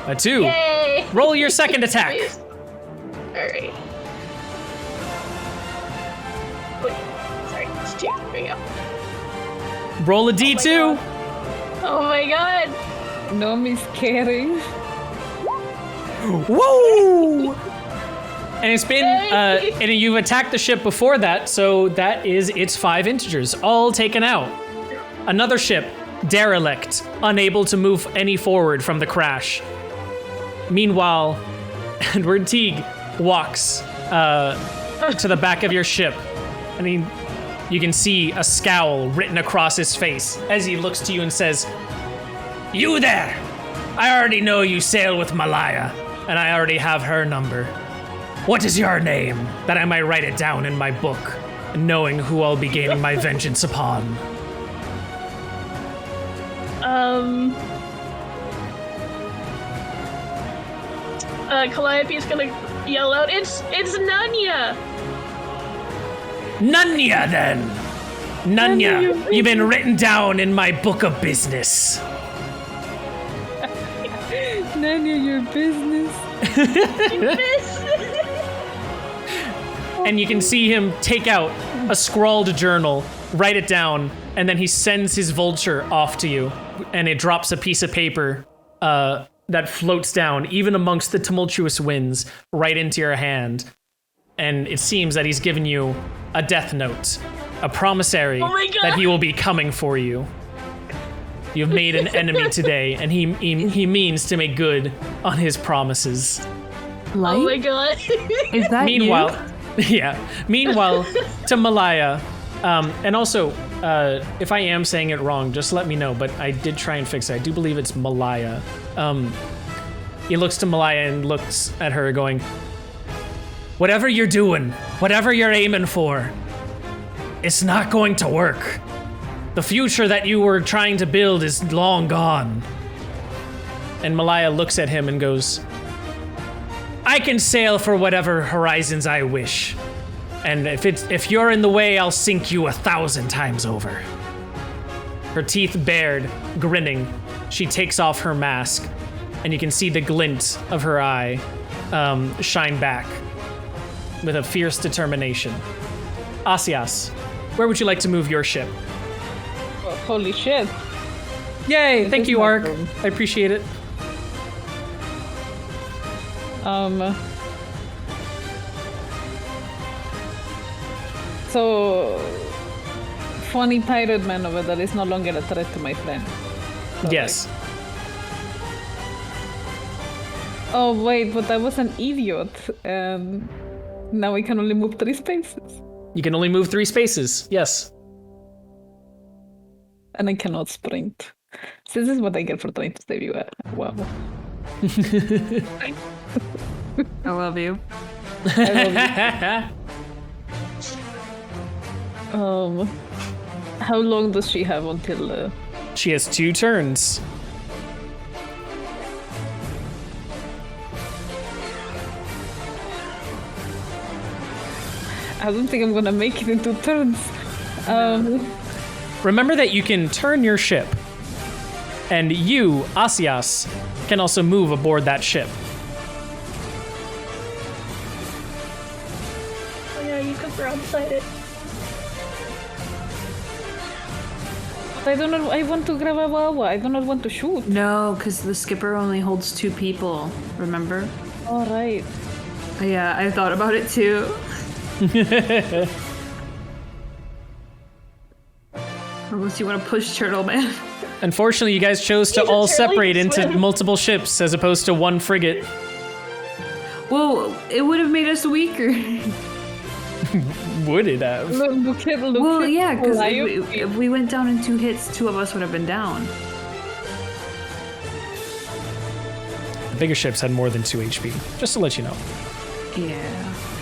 A 2. Yay. Roll your second attack. Please. Alright. Wait. Sorry, it's 2. There we go. Roll a D2. Oh my god. No miscaring. Whoa! And it's been, and you've attacked the ship before that, so that is its 5 integers, all taken out. Another ship, derelict, unable to move any forward from the crash. Meanwhile, Edward Teague walks to the back of your ship. You can see a scowl written across his face as he looks to you and says, "You there! I already know you sail with Malaya, and I already have her number. What is your name, that I might write it down in my book, knowing who I'll be gaining my vengeance upon?" Calliope's gonna yell out, It's Nanya! Nanya, then! Nanya, you've been written down in my book of business. Nanya, your business. And you can see him take out a scrawled journal, write it down, and then he sends his vulture off to you, and it drops a piece of paper that floats down, even amongst the tumultuous winds, right into your hand. And it seems that he's given you a death note, a promissory that he will be coming for you. You've made an enemy today, and he means to make good on his promises. Light? Oh my god. Is that Meanwhile, yeah. Meanwhile, to Malaya, and also, if I am saying it wrong, just let me know. But I did try and fix it. I do believe it's Malaya. He looks to Malaya and looks at her, going, "Whatever you're doing, whatever you're aiming for, it's not going to work. The future that you were trying to build is long gone." And Malaya looks at him and goes, "I can sail for whatever horizons I wish. And if you're in the way, I'll sink you 1,000 times over." Her teeth bared, grinning, she takes off her mask, and you can see the glint of her eye shine back with a fierce determination. Asias, where would you like to move your ship? Oh, holy shit. Yay, thank is you, my Ark. turn. I appreciate it. So, funny pirate man over there is no longer a threat to my friend. So, Yes. Oh wait, but I was an idiot, and now I can only move 3 spaces, You can only move 3 spaces. Yes. and I cannot sprint. So this is what I get for trying to save you. Wow. I love you. How long does she have until? She has 2 turns. I don't think I'm gonna make it in 2 turns. Remember that you can turn your ship, and you, Asias, can also move aboard that ship. Oh yeah, you could throw inside it. I don't know. I want to grab a wawa. I do not want to shoot. No, because the skipper only holds 2 people, remember? All right. Yeah, I thought about it too. Unless you want to push Turtle Man. Unfortunately, you guys chose to He's a all turtle, he separate can into swim. multiple ships as opposed to 1 frigate. Well, it would have made us weaker. Would it have? Look at Well, yeah, because Calliope. if we went down in 2 hits, 2 of us would have been down. The bigger ships had more than 2 HP, just to let you know. Yeah.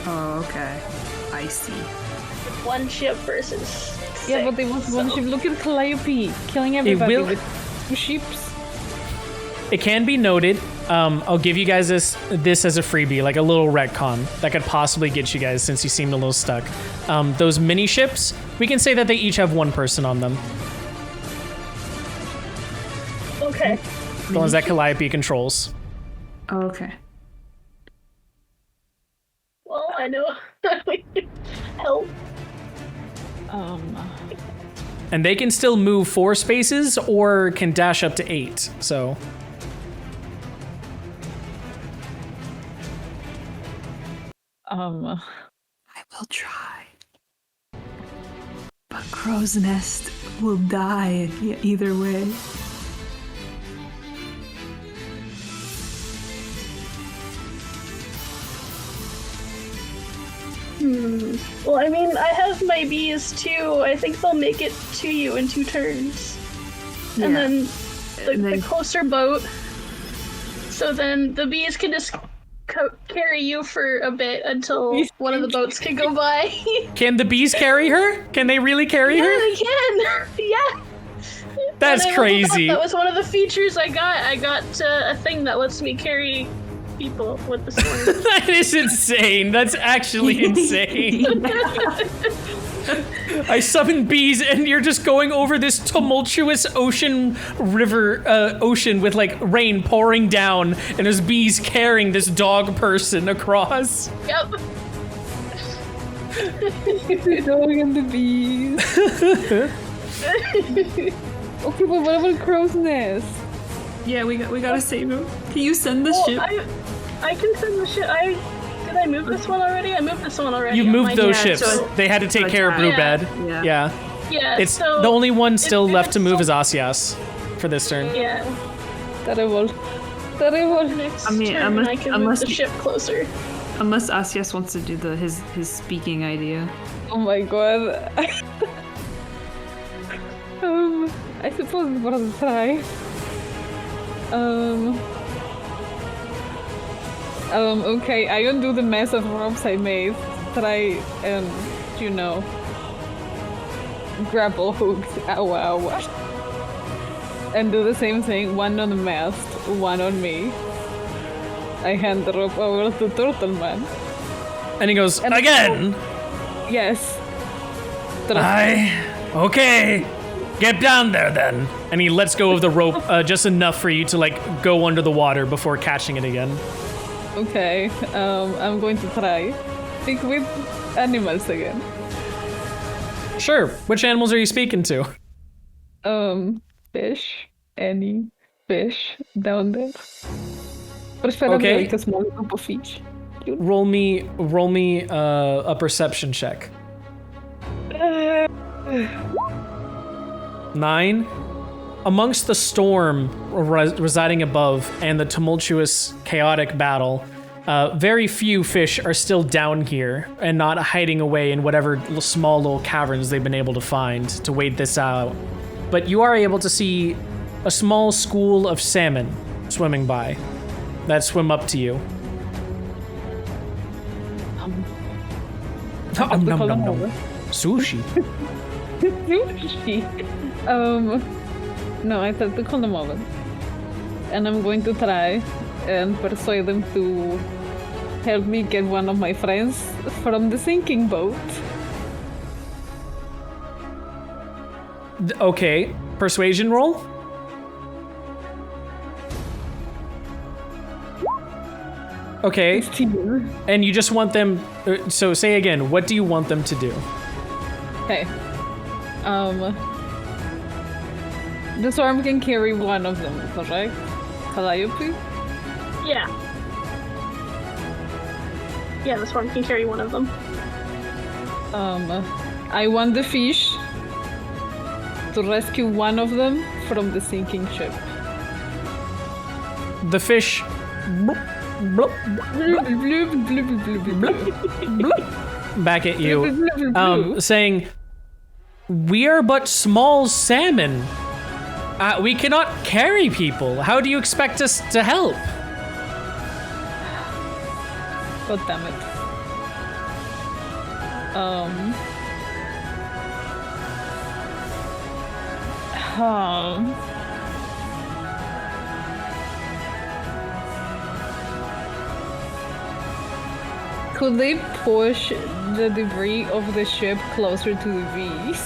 Oh, okay. I see. 1 ship versus Yeah, but it was one ship. Look at Calliope killing everybody will- with 2 ships. It can be noted, I'll give you guys this as a freebie, like a little retcon that could possibly get you guys since you seemed a little stuck. Those mini ships, we can say that they each have 1 person on them. Okay. The ones that Calliope controls. Oh, okay. Well, I know. Help. And they can still move 4 spaces or can dash up to 8, so. I will try. But Crow's Nest will die either way. Well, I mean, I have my bees too. I think they'll make it to you in 2 turns. And then the closer boat. So then the bees can just carry you for a bit until one of the boats can go by. Can the bees carry her? Can they really carry her? Yeah, they can. Yeah. That's crazy. That was one of the features I got. I got a thing that lets me carry people with the sword. That is insane. That's actually insane. I summon bees and you're just going over this tumultuous ocean with like rain pouring down and there's bees carrying this dog person across. Yep. The dog and the bees. Okay, but what about Crow's Nest? Yeah, we gotta save him. Can you send the ship? I can send the ship. Did I move this one already? I moved this one already. You moved those ships. so they had to take care of Brewbed. Yeah. It's so the only one still left to move is Asias for this turn. Yeah. Terrible. Next I mean, turn, I can move the ship closer. Unless Asias wants to do his speaking idea. Oh my god. I suppose it's worth a try. Okay, I undo the mess of ropes I made. Try and, grapple hooks. Ow. And do the same thing, one on the mast, one on me. I hand the rope over to Turtle Man. And he goes, again? Yes. Okay. Get down there then. And he lets go of the rope just enough for you to like go under the water before catching it again. Okay, I'm going to try. Speak with animals again. Sure. Which animals are you speaking to? Fish. Any fish down there. Preferably like a small group of fish. Roll me a perception check. 9. Amongst the storm residing above and the tumultuous, chaotic battle, very few fish are still down here and not hiding away in whatever small little caverns they've been able to find to wait this out. But you are able to see a small school of salmon swimming by that swim up to you. Sushi. Sushi. No, I said to call them over. And I'm going to try and persuade them to help me get one of my friends from the sinking boat. Okay, persuasion roll? Okay, and you just want them, so say again, what do you want them to do? Okay. The storm can carry one of them, correct? Calliope? Yeah. Yeah, the swarm can carry one of them. I want the fish to rescue one of them from the sinking ship. The fish back at you, saying, "We are but small salmon. We cannot carry people. How do you expect us to help?" God damn it. Could they push the debris of the ship closer to the bees?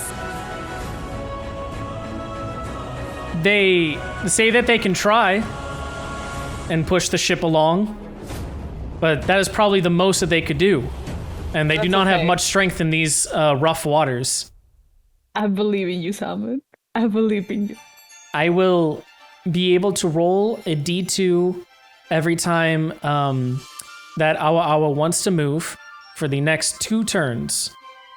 They say that they can try and push the ship along, but that is probably the most that they could do. And they do not have much strength in these rough waters. I believe in you, Salmon. I believe in you. I will be able to roll a D2 every time that Awa Awa wants to move. for the next 2 turns.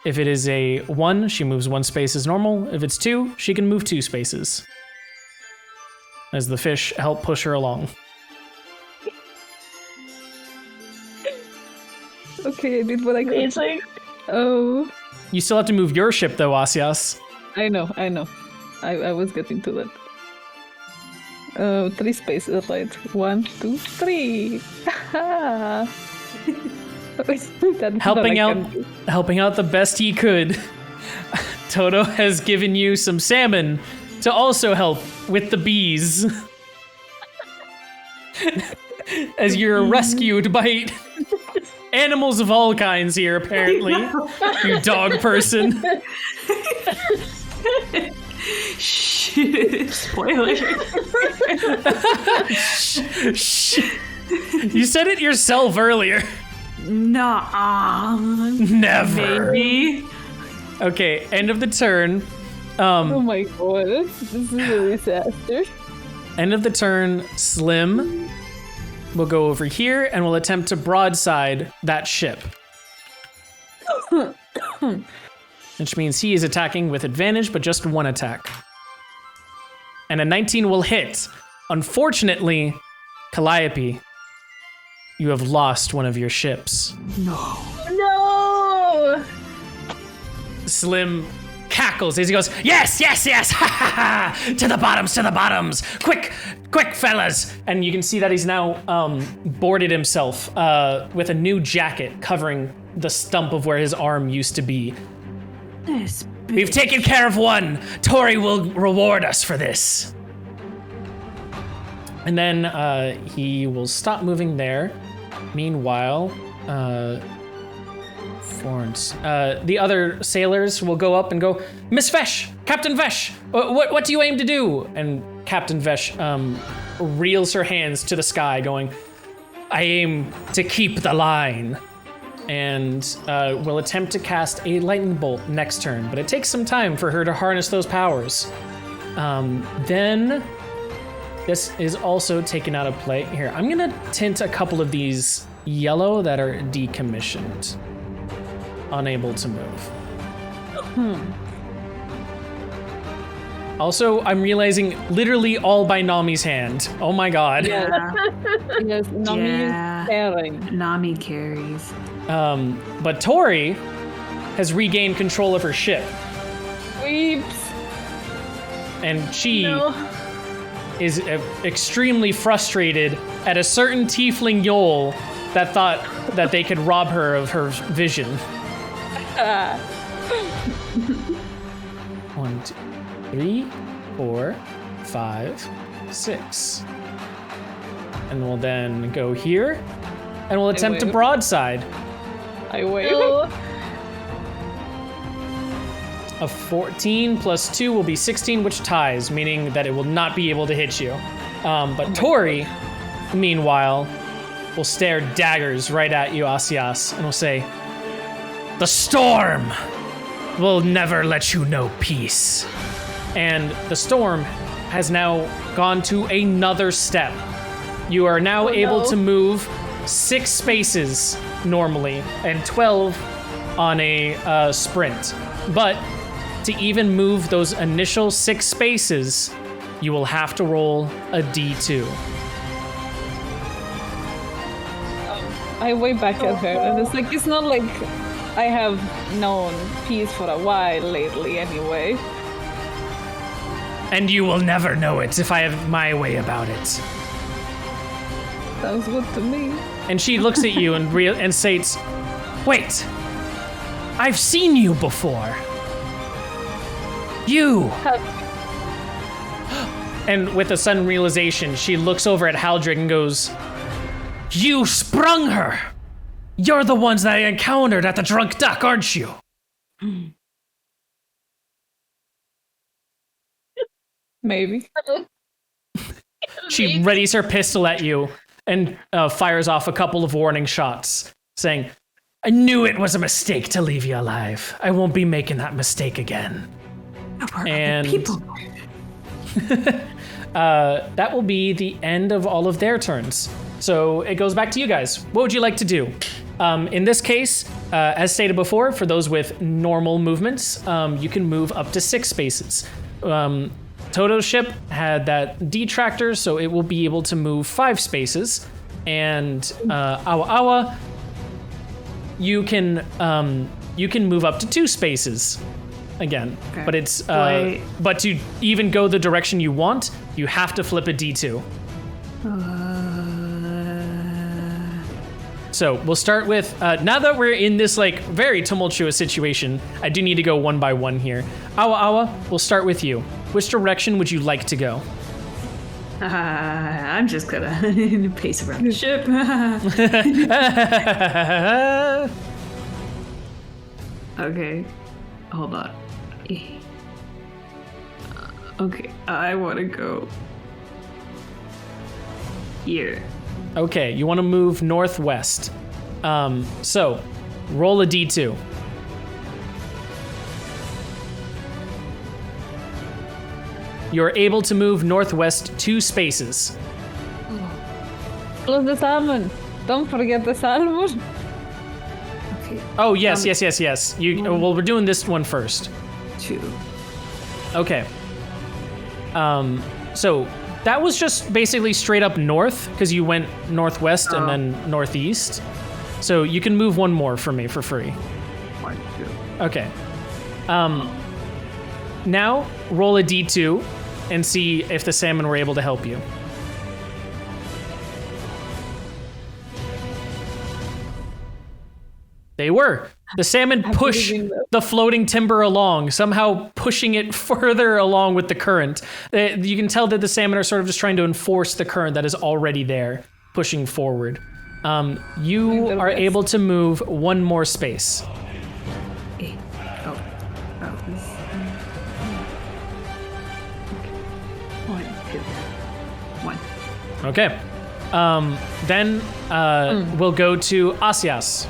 If it is a 1, she moves 1 space as normal. If it's 2, she can move 2 spaces. As the fish help push her along. Okay, I did what I could. Amazing. Oh, You still have to move your ship though, Asias. I know. I was getting to that. Oh, 3 spaces, right? 1, 2, 3. Helping out the best he could. Toto has given you some salmon to also help with the bees. As you're rescued by animals of all kinds here, apparently. You dog person. Shit. Spoiler. Shh. You said it yourself earlier. Nah. Never. Maybe. Okay, end of the turn. Oh my god, this is a disaster. End of the turn, Slim will go over here and will attempt to broadside that ship. Which means he is attacking with advantage, but just 1 attack. And a 19 will hit. Unfortunately, Calliope, you have lost one of your ships. No! Slim cackles as he goes, yes, ha ha ha, to the bottoms, quick, fellas. And you can see that he's now boarded himself with a new jacket covering the stump of where his arm used to be. We've taken care of one. Tori will reward us for this. And then he will stop moving there. Meanwhile, Florence, the other sailors will go up and go, Miss Vesh, Captain Vesh, what do you aim to do? And Captain Vesh reels her hands to the sky, going, I aim to keep the line. And will attempt to cast a lightning bolt next turn, but it takes some time for her to harness those powers. Then this is also taken out of play. Here, I'm gonna tint a couple of these yellow that are decommissioned. Unable to move. Also, I'm realizing literally all by Nami's hand. Oh my god. Yeah. Yes, Nami is carrying. Nami carries. But Tori has regained control of her ship. Weeps. And she is extremely frustrated at a certain tiefling Yol that thought that they could rob her of her vision. 1, 2, 3, 4, 5, 6. And we'll then go here, and we'll attempt to broadside. I wait. A 14 plus 2 will be 16, which ties, meaning that it will not be able to hit you. But Tori, meanwhile, will stare daggers right at you, Asias, and will say, the storm will never let you know peace. And the storm has now gone to another step. You are now able to move 6 spaces normally and 12 on a sprint. But to even move those initial 6 spaces, you will have to roll a D2. I wave back at her, and it's like, it's not like I have known peace for a while lately anyway. And you will never know it if I have my way about it. Sounds good to me. And she looks at you and states, wait, I've seen you before. You. And with a sudden realization, she looks over at Haldrick and goes, you sprung her. You're the ones that I encountered at the Drunk Duck, aren't you? Maybe. She readies her pistol at you and fires off a couple of warning shots, saying, I knew it was a mistake to leave you alive. I won't be making that mistake again. And people. That will be the end of all of their turns. So it goes back to you guys. What would you like to do? In this case, as stated before, for those with normal movements, you can move up to 6 spaces. Toto's ship had that detractor, so it will be able to move 5 spaces. And Awa Awa, you can move up to 2 spaces again. Okay. But it's but to even go the direction you want, you have to flip a D2. So we'll start with, now that we're in this like very tumultuous situation, I do need to go one by one here. Awa Awa, we'll start with you. Which direction would you like to go? I'm just gonna pace around the ship. Okay, hold on. Okay, I want to go here. Okay, you want to move northwest. So, roll a D2. You're able to move northwest 2 spaces. Plus the salmon. Don't forget the salmon. Okay. Oh, yes. Well, we're doing this one first. 2. Okay. So that was just basically straight up north, because you went northwest and then northeast. So you can move one more for me for free. 1, 2. Okay. Now roll a D2 and see if the salmon were able to help you. They were. The salmon push the floating timber along, somehow pushing it further along with the current. You can tell that the salmon are sort of just trying to enforce the current that is already there, pushing forward. You are able to move 1 more space. Okay. Then we'll go to Asias.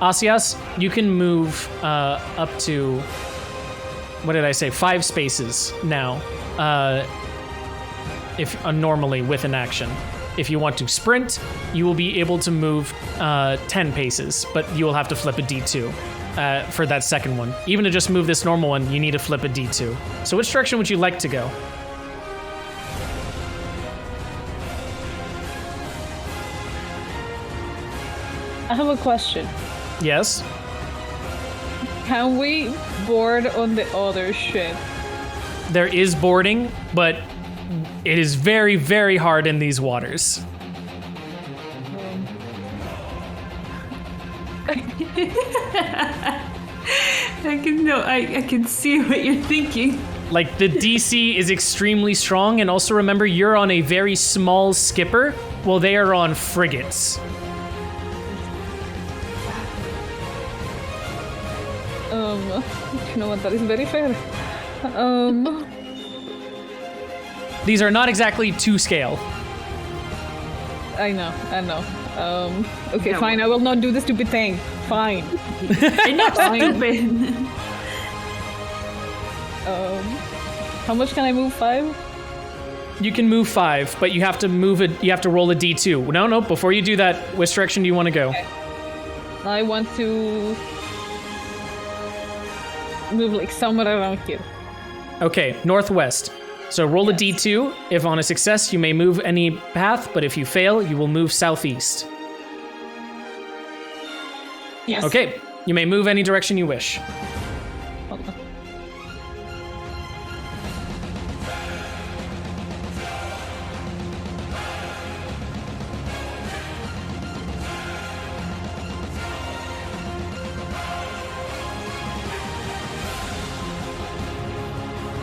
Asias, you can move up to, what did I say, 5 spaces now, if normally with an action. If you want to sprint, you will be able to move 10 paces, but you will have to flip a D2 for that second one. Even to just move this normal one, you need to flip a D2. So which direction would you like to go? I have a question. Yes? Can we board on the other ship? There is boarding, but it is very, very hard in these waters. I can see what you're thinking. Like, the DC is extremely strong, and also remember, you're on a very small skipper, while they are on frigates. You know what, that is very fair. These are not exactly to scale. I know. Okay, fine, I will not do the stupid thing. Fine. Enough stupid. How much can I move? 5? You can move 5, but you have to move it. You have to roll a D2. No. Before you do that, which direction do you want to go? Okay. I want to move like somewhere around here. Okay, northwest. So roll a D2. If on a success, you may move any path, but if you fail, you will move southeast. Yes. Okay, you may move any direction you wish. Hold on.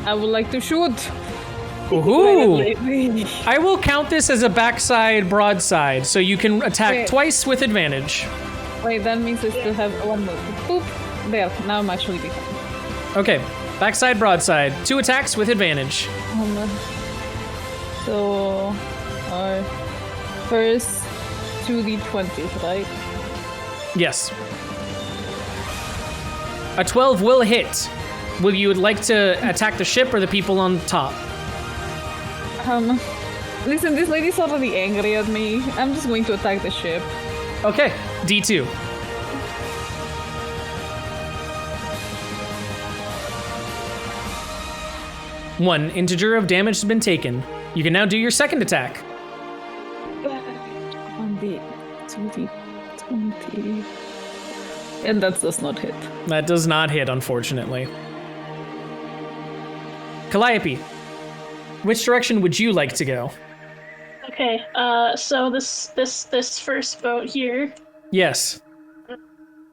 I would like to shoot. Ooh. I will count this as a backside broadside, so you can attack twice with advantage. Wait, that means I still have 1 move. Boop. There, now I'm actually behind. Okay, backside broadside. 2 attacks with advantage. So, our first 2d20s, right? Yes. A 12 will hit. Will you like to attack the ship or the people on top? Listen, this lady's already angry at me. I'm just going to attack the ship. Okay, D2. 1 integer of damage has been taken. You can now do your second attack. 1d, 2d, 20. And that does not hit. That does not hit, unfortunately. Calliope, which direction would you like to go? Okay, so this first boat here, Yes.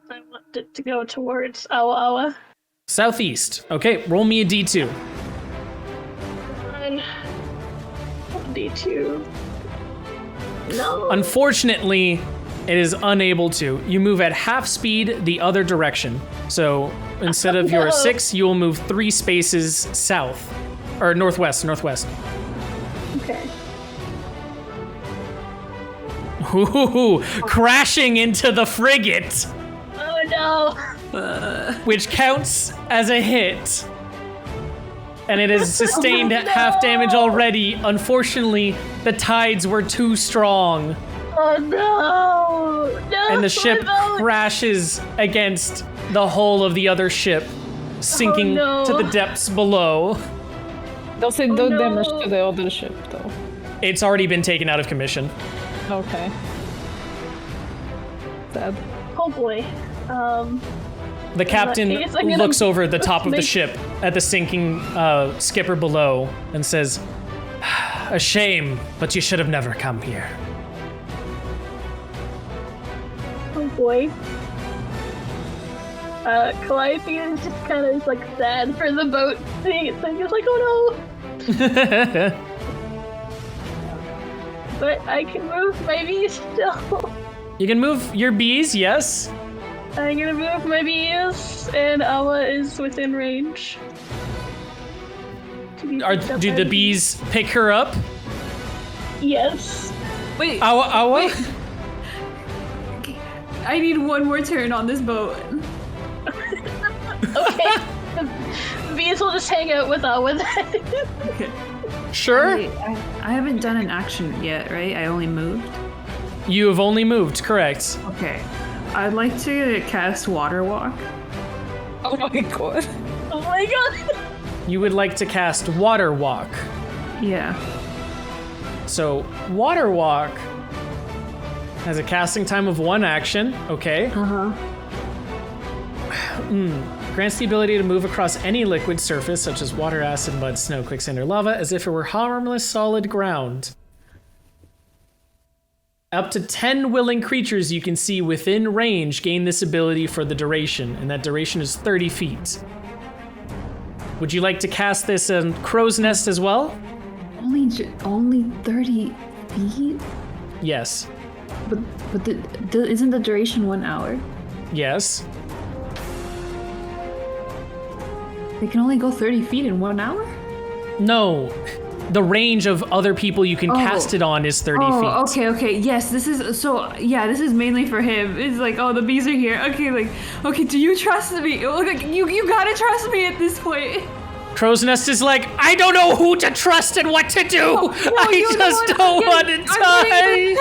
I want it to go towards Awa Awa. Southeast. Okay, roll me a d2. 1d2. No. Unfortunately, it is unable to. You move at half speed the other direction. So instead of your 6, you will move 3 spaces south. Or northwest. Okay. Ooh, crashing into the frigate, Oh no. which counts as a hit. And it has sustained half damage already. Unfortunately, the tides were too strong. Oh no. No. And the ship my boat. crashes against the hull of the other ship, sinking no. to the depths below. Does it do no. damage to the other ship, though? It's already been taken out of commission. Okay. Sad. Oh boy. The captain case, I'm gonna looks over the top of the make- ship at the sinking skipper below and says, "A shame, but you should have never come here." Oh boy. Calliope is just kind of like sad for the boat seeing it sink. It's like, oh no. But I can move my bees still. You can move your bees, yes. I'm gonna move my bees, and Awa is within range. To be picked up Do by the bees pick her up? Yes. Wait, Awa? wait. I need one more turn on this boat. Okay. The bees will just hang out with Awa then. Okay. Sure. Wait, I haven't done an action yet, right? I only moved. You have only moved, correct. Okay. I'd like to cast Water Walk. Oh my god. Oh my god. You would like to cast Water Walk. Yeah. So, Water Walk has a casting time of 1 action. Okay. Uh-huh. Grants the ability to move across any liquid surface, such as water, acid, mud, snow, quicksand, or lava, as if it were harmless solid ground. Up to 10 willing creatures you can see within range gain this ability for the duration, and that duration is 30 feet. Would you like to cast this in Crow's Nest as well? Only 30 feet? Yes. But isn't the duration 1 hour? Yes. They can only go 30 feet in 1 hour? No. The range of other people you can cast it on is 30 feet. Okay. Yes, this is mainly for him. It's like, oh, the bees are here. Okay, do you trust me? Like, you gotta trust me at this point. Crow's Nest is like, I don't know who to trust and what to do. I just don't want to die.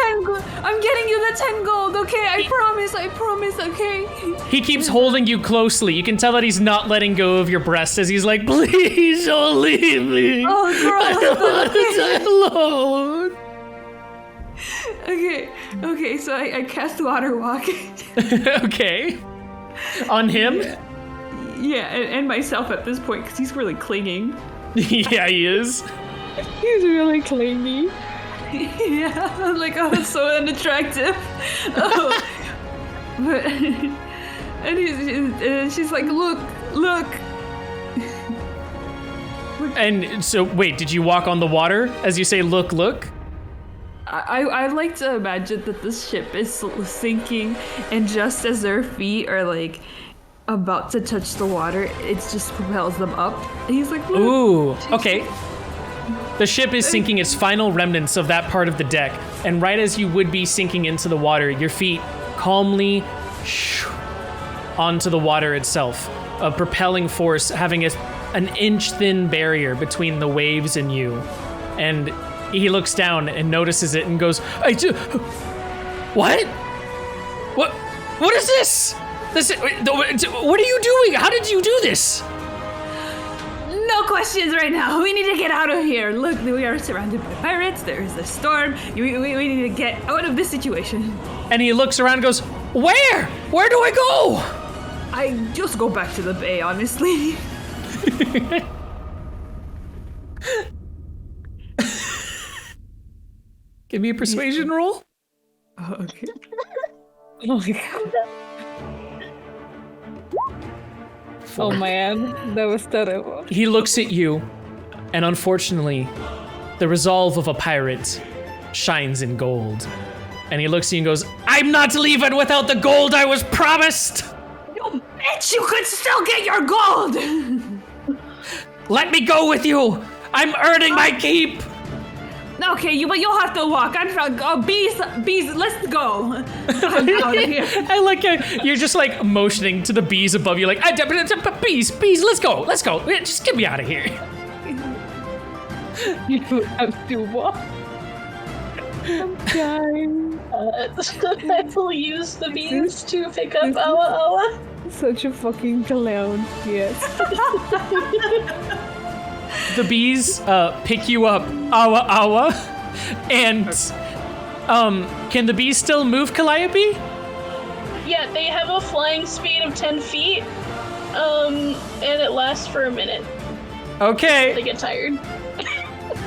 I'm getting you the 10 gold, okay? I promise, okay? He keeps holding you closely. You can tell that he's not letting go of your breast as he's like, please don't leave me. Oh, I don't want to die alone. Okay, so I cast Water Walk. Okay. On him? Yeah, and myself at this point, because he's really clinging. Yeah, he is. He's really clingy. Yeah, I'm like, oh, it's so unattractive. Oh. But, and she's like, look. And so, wait, did you walk on the water as you say, look? I like to imagine that this ship is sinking, and just as their feet are like about to touch the water, it just propels them up. And he's like, look. Ooh, okay. The ship is sinking its final remnants of that part of the deck, and right as you would be sinking into the water, your feet calmly onto the water itself, a propelling force having an inch-thin barrier between the waves and you. And he looks down and notices it and goes, What? What is this? What are you doing? How did you do this? No questions right now. We need to get out of here. Look, we are surrounded by pirates. There is a storm. We need to get out of this situation. And he looks around and goes, Where? Where do I go? I just go back to the bay, honestly. Give me a persuasion roll. Okay. Oh my god. Oh man, that was terrible. He looks at you, and unfortunately, the resolve of a pirate shines in gold. And he looks at you and goes, I'm not leaving without the gold I was promised! You bitch, you could still get your gold! Let me go with you! I'm earning my keep! Okay, but you'll have to walk. I'm trying. Oh, bees, let's go. I'm out of here. I like you're just like motioning to the bees above you, like bees, let's go. Just get me out of here. You have to walk. I'm dying. I will use the bees to pick up Awa. Such a fucking clown. Yes. The bees pick you up, Awa, and can the bees still move Calliope? Yeah, they have a flying speed of 10 feet, and it lasts for a minute. Okay. They get tired.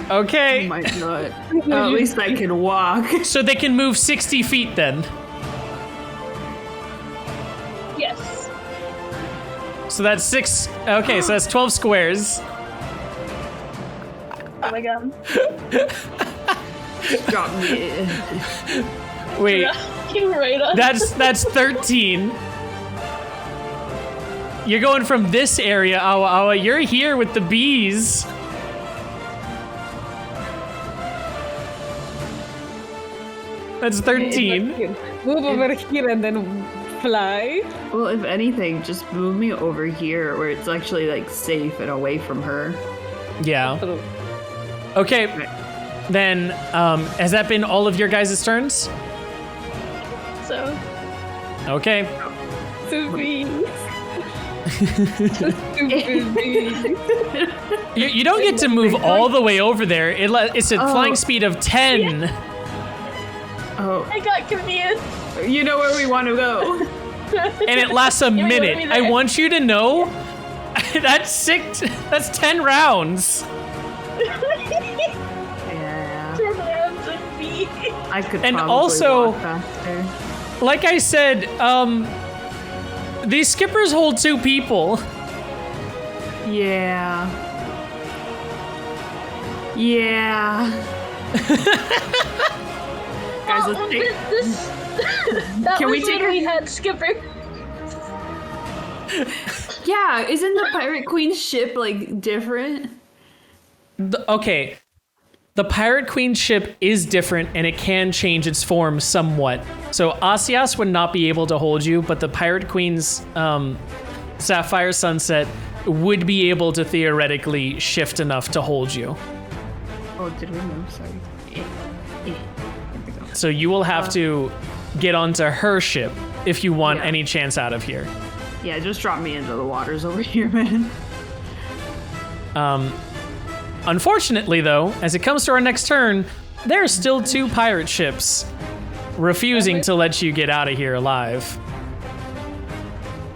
Okay. Oh my god. At least I can walk. So they can move 60 feet then. Yes. So that's 6. Okay, so that's 12 squares. Oh my god. Drop me. Wait. You're right on. That's 13. You're going from this area, Awa. You're here with the bees. That's 13. Move over here and then fly. Well, if anything, just move me over here where it's actually like safe and away from her. Yeah. Okay. Then, has that been all of your guys' turns? So. Okay. The bees. Stupid bees. You don't get to move all the way over there. It's a flying speed of 10. Yeah. Oh. I got confused. You know where we want to go. And it lasts a minute. I want you to know that's 6. That's 10 rounds. Yeah. 10 rounds of bees. I could And probably also, walk faster. like I said, these skippers hold 2 people. Yeah. Yeah. Guys, let's take... That Can we was take when her- we had Skipper. Yeah, isn't the Pirate Queen's ship, like, different? Okay. The Pirate Queen ship is different and it can change its form somewhat. So Asias would not be able to hold you, but the Pirate Queen's Sapphire Sunset would be able to theoretically shift enough to hold you. Oh, did we move? Sorry. So you will have to get onto her ship if you want any chance out of here. Yeah, just drop me into the waters over here, man. Unfortunately, though, as it comes to our next turn, there are still 2 pirate ships refusing to let you get out of here alive.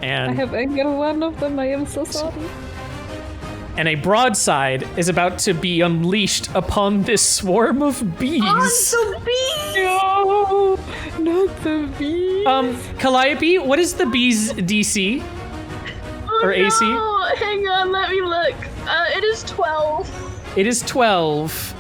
And I have angered one of them. I am so sorry. and a broadside is about to be unleashed upon this swarm of bees. The bees! No, not the bees. Calliope, what is the bees' DC? Oh, Or AC? No. Hang on, let me look. It is 12. It is 12.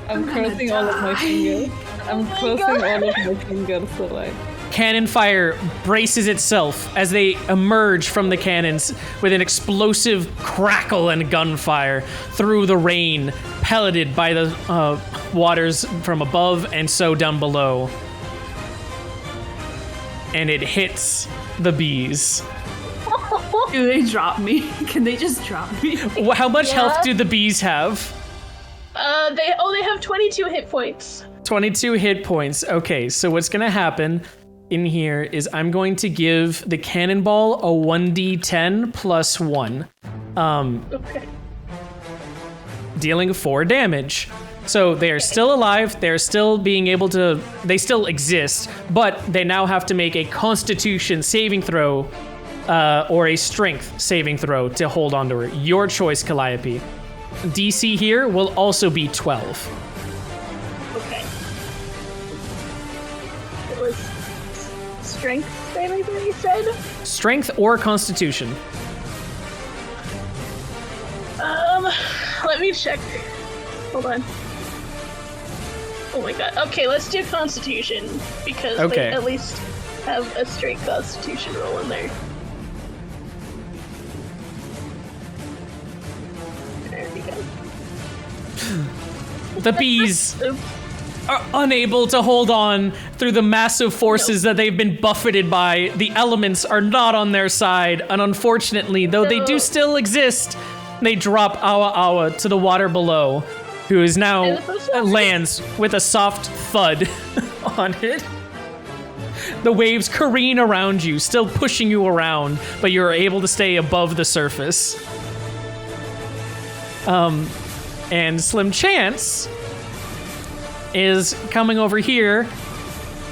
I'm crossing all of my fingers. I'm crossing all of my fingers, so like. Cannon fire braces itself as they emerge from the cannons with an explosive crackle and gunfire through the rain, pelleted by the waters from above and so down below. And it hits the bees. Do they drop me? Can they just drop me? How much health do the bees have? They have 22 hit points. 22 hit points. Okay, so what's gonna happen in here is I'm going to give the cannonball a 1d10 plus 1. Okay. dealing 4 damage. So they are still alive, they're still being able to, they still exist, but they now have to make a Constitution saving throw or a Strength saving throw to hold on to her. Your choice, Calliope. DC here will also be 12. Okay. It was strength saving throw, you said? Strength or Constitution. Let me check. Hold on. Oh my god. Okay, let's do Constitution, because they at least have a straight Constitution roll in there. There we go. The bees are unable to hold on through the massive forces that they've been buffeted by. The elements are not on their side, and unfortunately, though they do still exist, they drop Awa Awa to the water below, who is now lands with a soft thud on it. The waves careen around you, still pushing you around, but you're able to stay above the surface. And Slim Chance is coming over here,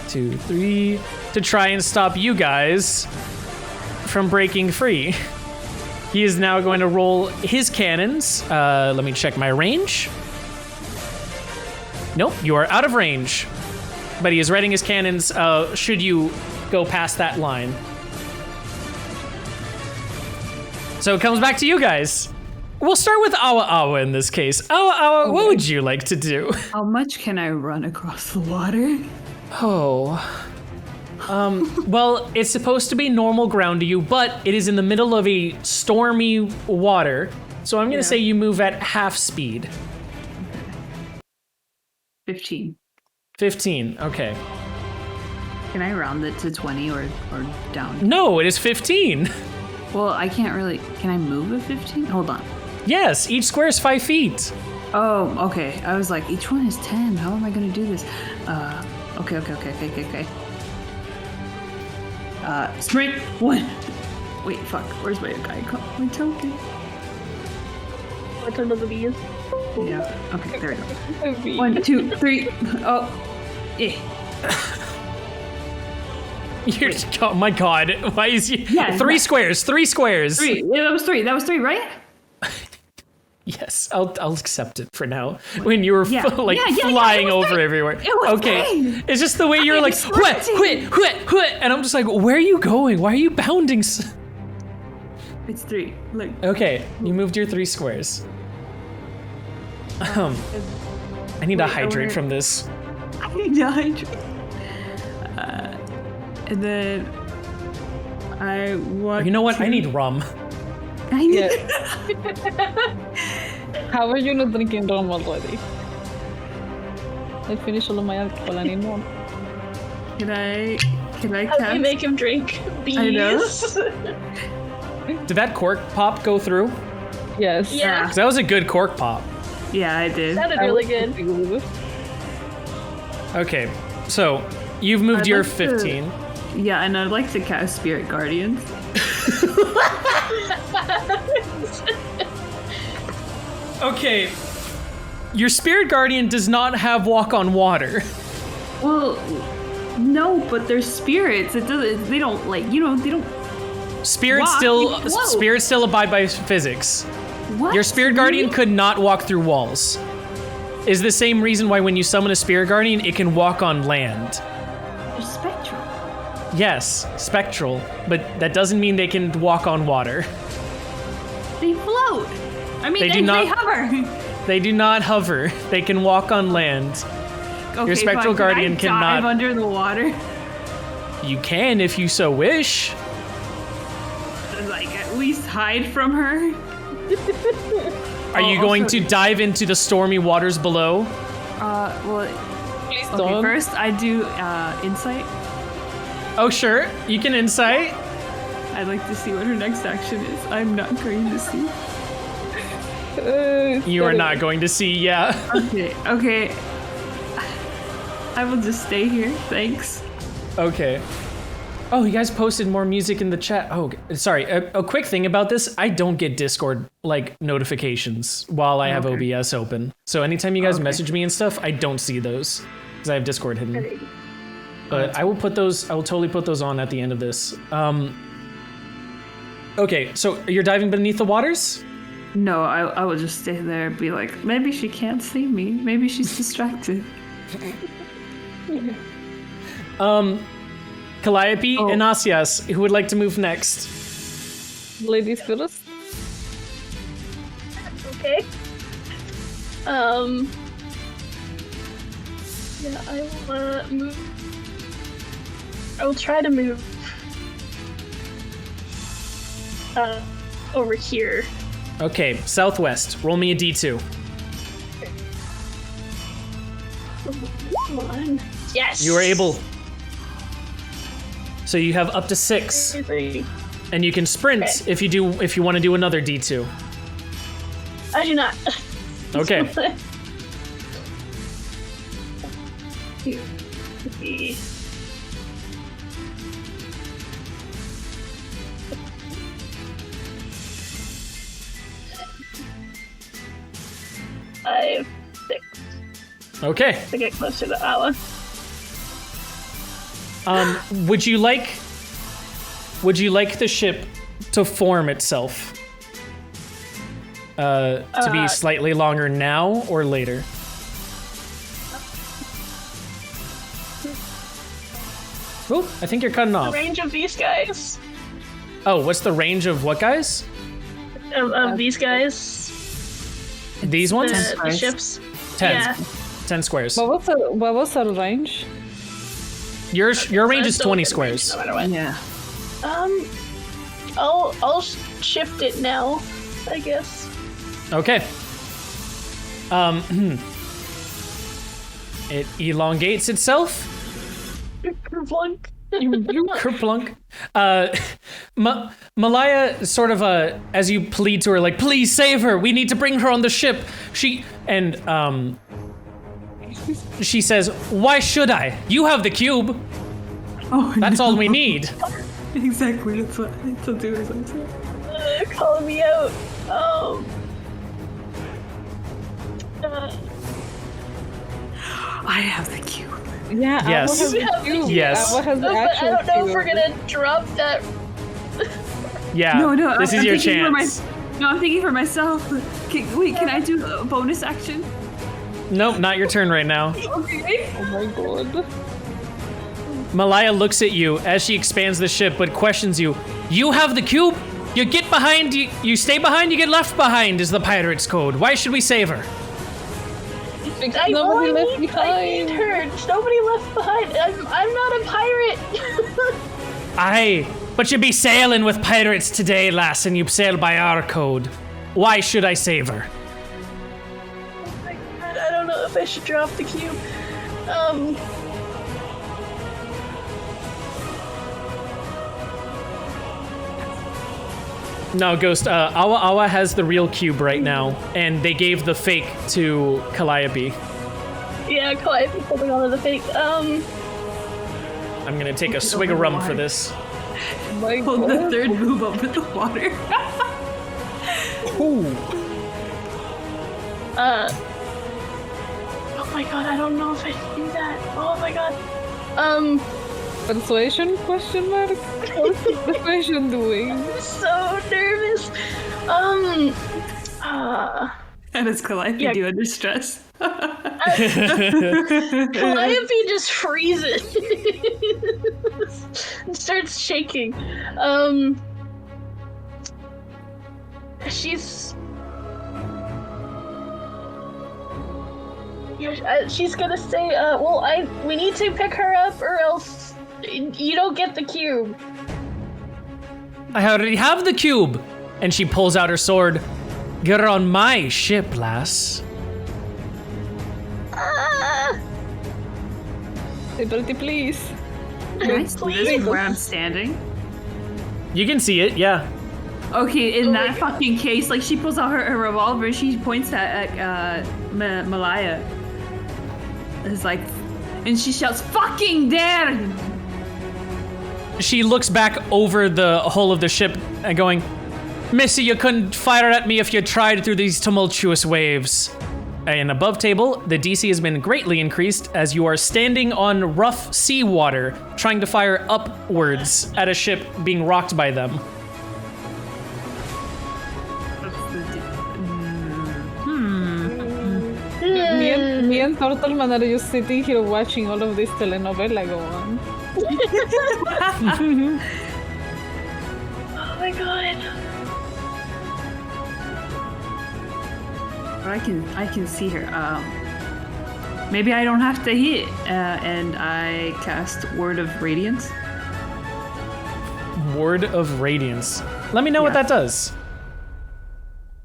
2, 3, to try and stop you guys from breaking free. He is now going to roll his cannons. Let me check my range. Nope, you are out of range. But he is readying his cannons should you go past that line. So it comes back to you guys. We'll start with Awa Awa in this case. Awa Awa, what would you like to do? How much can I run across the water? Oh. Well, it's supposed to be normal ground to you, but it is in the middle of a stormy water. So I'm going to say you move at half speed. 15. 15, okay. Can I round it to 20 or down? No, it is 15. Well, I can't really... Can I move at 15? Hold on. Yes, each square is 5 feet. Oh, okay. I was like, each one is 10. How am I going to do this? Okay. Sprint 1. Wait, fuck. Where's my guy? My token. What's under the bees? Yeah. Okay, there we go. 1, 2, 3. Oh. Eh. You're, oh my god. Why is he? Yeah, 3 squares. 3 squares. 3. Yeah, that was 3. That was 3, right? Yes, I'll accept it for now. When you were flying over everywhere. It was okay. 3. It's just the way you're like, what, and I'm just like, where are you going? Why are you bounding? It's 3. Look. Okay, you moved your 3 squares. I need to hydrate from this. I need to hydrate. And then I want. You know what? I need rum. I need. How are you not drinking rum already? I finished all of my alcohol. I need more. Can I How do you make him drink bees? I know. Did that cork pop go through? Yes. Yeah. Because that was a good cork pop. Yeah, I did. Sounded really good. Okay, so you've moved your like 15. Yeah, and I'd like to cast Spirit Guardians. Okay, your Spirit Guardian does not have walk on water. Well, no, but they're spirits. It doesn't. They don't like. They don't. Spirits still abide by physics. What? Your Spirit Guardian could not walk through walls. Is the same reason why when you summon a Spirit Guardian, it can walk on land. They're spectral. Yes, spectral, but that doesn't mean they can walk on water. They float. I mean, they hover. They do not hover. They can walk on land. Okay, your Spectral Guardian cannot. Dive under the water. You can if you so wish. Like at least hide from her. Are you going to dive into the stormy waters below? Well, Please okay, don't. first I do insight. Oh, sure. You can insight. I'd like to see what her next action is. I'm not going to see. You are not going to see, yeah. Okay. I will just stay here. Thanks. Okay. Oh, you guys posted more music in the chat. Oh, sorry. A quick thing about this. I don't get Discord notifications while I have OBS open. So anytime you guys message me and stuff, I don't see those because I have Discord hidden. But I will totally put those on at the end of this. Okay, so you're diving beneath the waters? No, I will just stay there and be like, maybe she can't see me. Maybe she's distracted. Calliope and Asias, who would like to move next? Ladies first. Okay. Yeah, I will move. I will try to move over here. Okay, southwest. Roll me a d2. Come on. Yes. You are able. So you have up to 6, and you can sprint if you want to do another d2. I do not. Okay. Five, 6. Okay. To get closer to Ala. Would you like the ship to form itself? To be slightly longer now or later? Oh, I think you're cutting off. The range of these guys. Oh, what's the range of what guys? Of these guys. These ones? The ships. 10. Yeah. 10 squares. What was the range? Your range is Still 20 within squares. range, no matter what. Yeah. I'll shift it now, I guess. Okay. It elongates itself. Kerplunk. Kerplunk. Malaya sort of as you plead to her, like, please save her. We need to bring her on the ship. She says, why should I? You have the cube. Oh, That's all we need. Exactly. That's what I need to do. They're calling me out. I have the cube. Yeah, Yes. Abba has the cube. Yes. Abba has the But actual I don't know if cube. we're gonna drop that. Yeah. No. This is I'm your thinking for chance. No, I'm thinking for myself. Can I do a bonus action? Nope, not your turn right now. Okay. Oh my god. Malaya looks at you as she expands the ship, but questions you. You have the cube? You get behind, you stay behind, you get left behind is the pirate's code. Why should we save her? Nobody left I need behind. her. Nobody left behind. I'm not a pirate. Aye, but you be sailing with pirates today, lass, and you sail by our code. Why should I save her? I don't know if I should drop the cube. No, Ghost, Awa has the real cube right now, and they gave the fake to Calliope. Yeah, Calliope's holding on to the fake. I'm gonna take a swig of rum for this. My Hold the god. third move up with the water. Ooh. Oh my god, I don't know if I should do that. Oh my god. Persuasion question mark? What's the persuasion doing? I'm so nervous. And it's Calliope Yeah. do under stress. Calliope just freezes and starts shaking. She's gonna say, we need to pick her up or else you don't get the cube. I already have the cube! And she pulls out her sword. Get her on my ship, lass. Liberty, please. Can I see this from where I'm standing? You can see it, yeah. Okay, in that fucking case, like she pulls out her revolver and she points at Malaya. It's like, and she shouts, "Fucking dare!" she looks back over the hull of the ship and going, Missy, you couldn't fire at me if you tried through these tumultuous waves. And above table, the DC has been greatly increased as you are standing on rough seawater, trying to fire upwards at a ship being rocked by them. Me and Turtleman are just sitting here watching all of this telenovela go on. Oh my god. I can see her. Maybe I don't have to hit, and I cast Word of Radiance. Word of Radiance. Let me know what that does.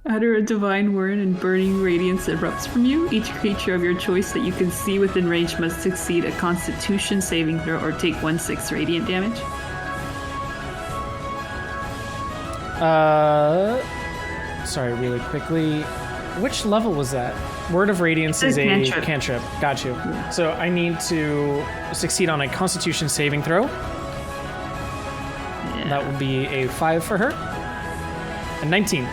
Utter a divine word and burning radiance erupts from you. Each creature of your choice that you can see within range must succeed a Constitution saving throw or take 1/6 radiant damage. Sorry, really quickly. Which level was that? Word of Radiance is a cantrip. Got you. Yeah. So I need to succeed on a Constitution saving throw. Yeah. That would be a 5 for her. A 19.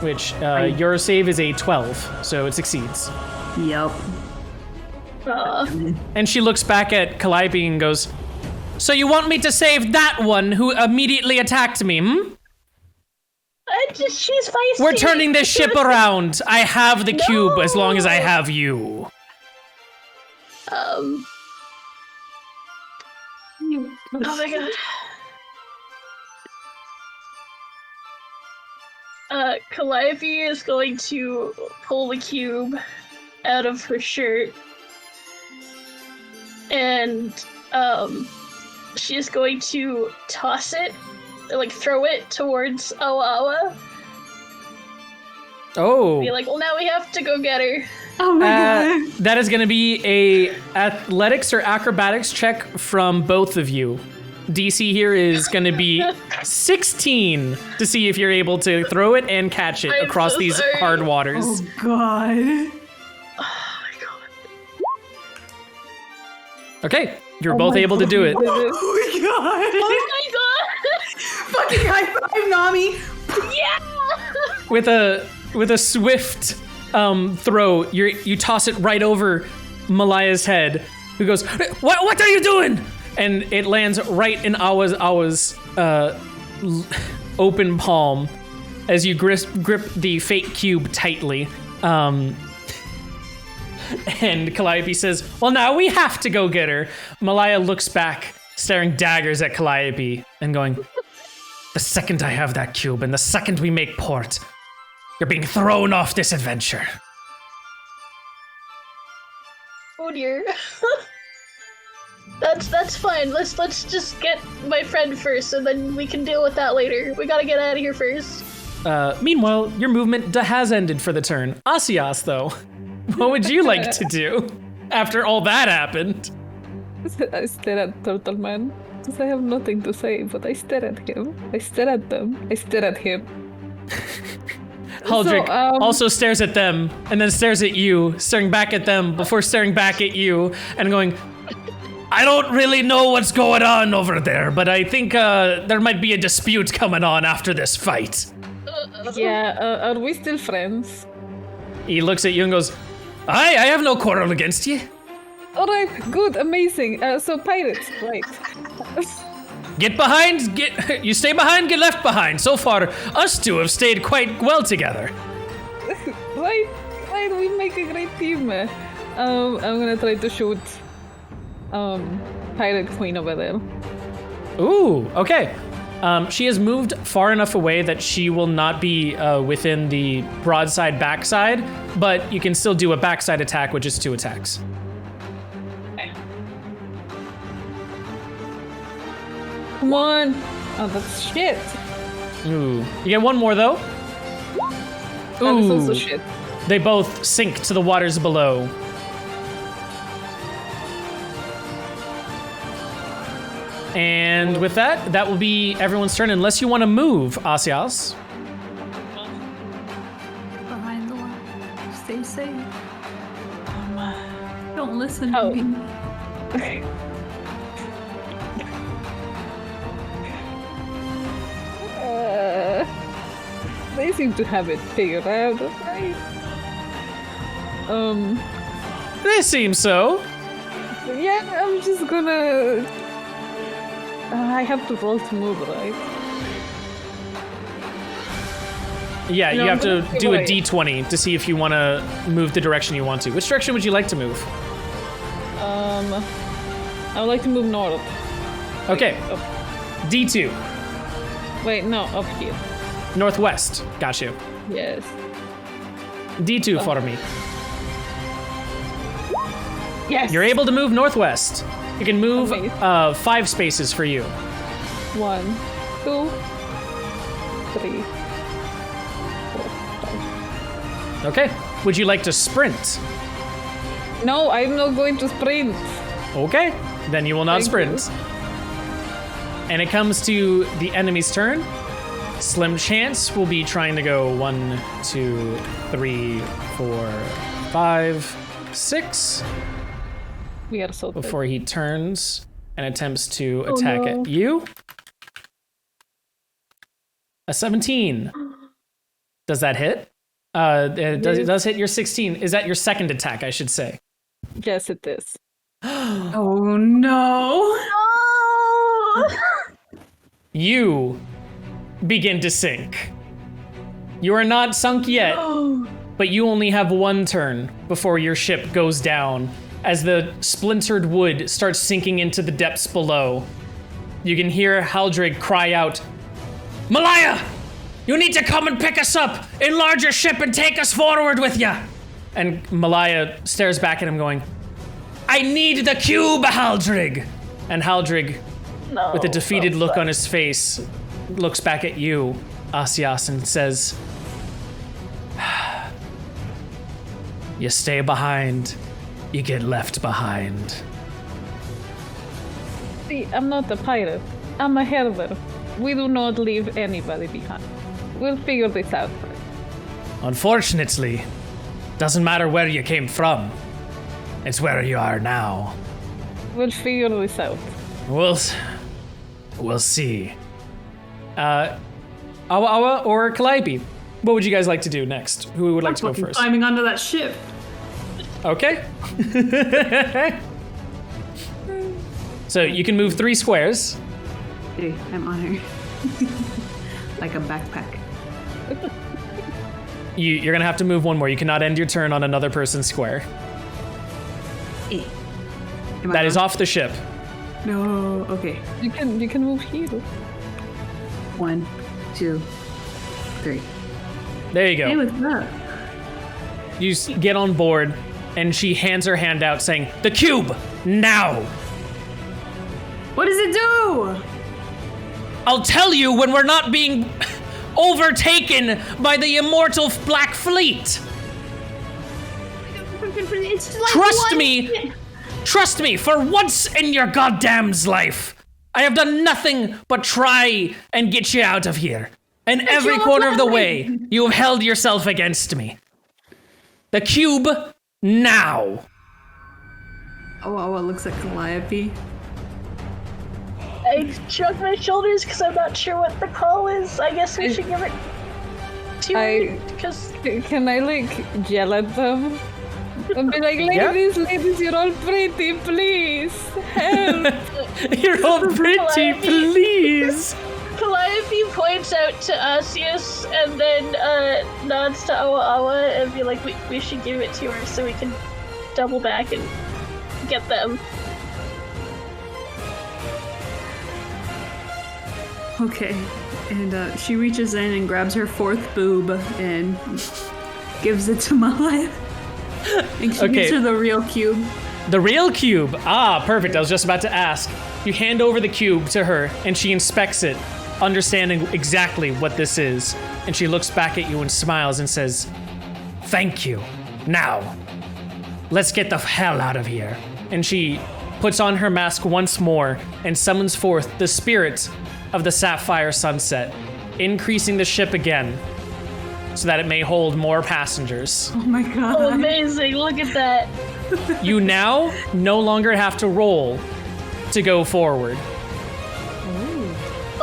Which, your save is a 12, so it succeeds. Yep. And she looks back at Calliope and goes, So you want me to save that one who immediately attacked me, hmm? She's feisty. We're turning this ship around. I have the cube as long as I have you. Oh my god. Calliope is going to pull the cube out of her shirt. And, she is going to toss it, like throw it towards Awawa. Oh. Be like, well, now we have to go get her. Oh my god. That is going to be a athletics or acrobatics check from both of you. DC here is going to be 16 to see if you're able to throw it and catch it I'm across so these sorry. hard waters. Oh god. Oh my god. Okay, you're both able to do it. Oh my god. Oh my god! Fucking high five, Nami. Yeah! With a swift throw, you toss it right over Malaya's head, who goes, What are you doing? And it lands right in Awa's open palm as you grip the fake cube tightly. And Calliope says, well, now we have to go get her. Malaya looks back, staring daggers at Calliope and going, the second I have that cube and the second we make port, you're being thrown off this adventure. Oh dear. That's fine. Let's just get my friend first, and then we can deal with that later. We gotta get out of here first. Meanwhile, your movement has ended for the turn. Asias, though, what would you like to do after all that happened? I stare at Turtleman because I have nothing to say, but I stare at him. I stare at them. I stare at him. Haldrick also stares at them and then stares at you, staring back at them before staring back at you and going, I don't really know what's going on over there, but I think there might be a dispute coming on after this fight. Yeah, are we still friends? He looks at you and goes, I have no quarrel against you. All right, good, amazing. So pirates, right? Get behind, you stay behind, get left behind. So far, us two have stayed quite well together. right, we make a great team. I'm gonna try to shoot Pirate Queen over there. Ooh, okay. She has moved far enough away that she will not be within the broadside backside, but you can still do a backside attack, which is 2 attacks. Come on! Oh, that's shit. Ooh. You get one more, though. That is Ooh. also shit. They both sink to the waters below. And with that, that will be everyone's turn, unless you want to move, Asias. Behind the line. Stay safe. Don't listen to Oh. me. They seem to have it figured out, right? They seem so. Yeah, I'm just gonna. I have to roll to move, right? Yeah, No, you have to I'm gonna do a give away. d20 to see if you want to move the direction you want to. Which direction would you like to move? I would like to move north. Okay, Up. D2, Wait, no, up here. northwest. Got you. Yes. D2 for me. Yes. You're able to move northwest. You can move Amazing. 5 spaces for you. 1, 2, 3, 4, 5. Okay. Would you like to sprint? No, I'm not going to sprint. Okay. Then you will not Thank you. sprint. And it comes to the enemy's turn. Slim chance will be trying to go 1, 2, 3, 4, 5, 6 We are so dead. before he turns and attempts to attack at you. A 17. Does that hit? It does hit your 16. Is that your second attack, I should say? Yes, it is. Oh no! You begin to sink. You are not sunk yet, but you only have 1 turn before your ship goes down as the splintered wood starts sinking into the depths below. You can hear Haldrig cry out, "Malaya! You need to come and pick us up! Enlarge your ship and take us forward with ya!" And Malaya stares back at him going, "I need the cube, Haldrig!" And Haldrig, with a defeated look on his face, looks back at you, Asias, and says, "You stay behind, you get left behind." See, I'm not a pirate. I'm a herder. We do not leave anybody behind. We'll figure this out. Unfortunately, doesn't matter where you came from. It's where you are now. We'll figure this out. We'll see. Awa Awa or Calliope, what would you guys like to do next? Who would like to go Fucking first? climbing onto that ship. Okay. So you can move 3 squares. Hey, I'm on her. Like a backpack. You're gonna have to move 1 more. You cannot end your turn on another person's square. Eh. Am I That is on? off the ship. No. Okay. You can move here. 1, 2, 3. There you Hey, go. what's up? You get on board, and she hands her hand out saying, "The cube, now!" What does it do? I'll tell you when we're not being overtaken by the immortal Black Fleet. It's like Trust me, for once in your goddamn's life, I have done nothing but try and get you out of here. And every you're corner of the lying. way, you have held yourself against me. The cube, now. Oh, it looks like Calliope. I shrug my shoulders because I'm not sure what the call is. I guess we should give it to her because Can I yell at them? And be like, ladies, you're all pretty, please. Help. You're all pretty, Calliope. please. Calliope points out to Asius and then nods to Awa Awa and be like, we should give it to her so we can double back and get them. Okay. And she reaches in and grabs her 4th boob and gives it to Malaya. And she gives her the real cube. The real cube. Ah, perfect. I was just about to ask. You hand over the cube to her, and she inspects it, understanding exactly what this is. And she looks back at you and smiles and says, "Thank you. Now, let's get the hell out of here." And she puts on her mask once more and summons forth the spirit of the Sapphire Sunset, increasing the ship again. so that it may hold more passengers. Oh my god. Oh, amazing! Look at that. You now no longer have to roll to go forward.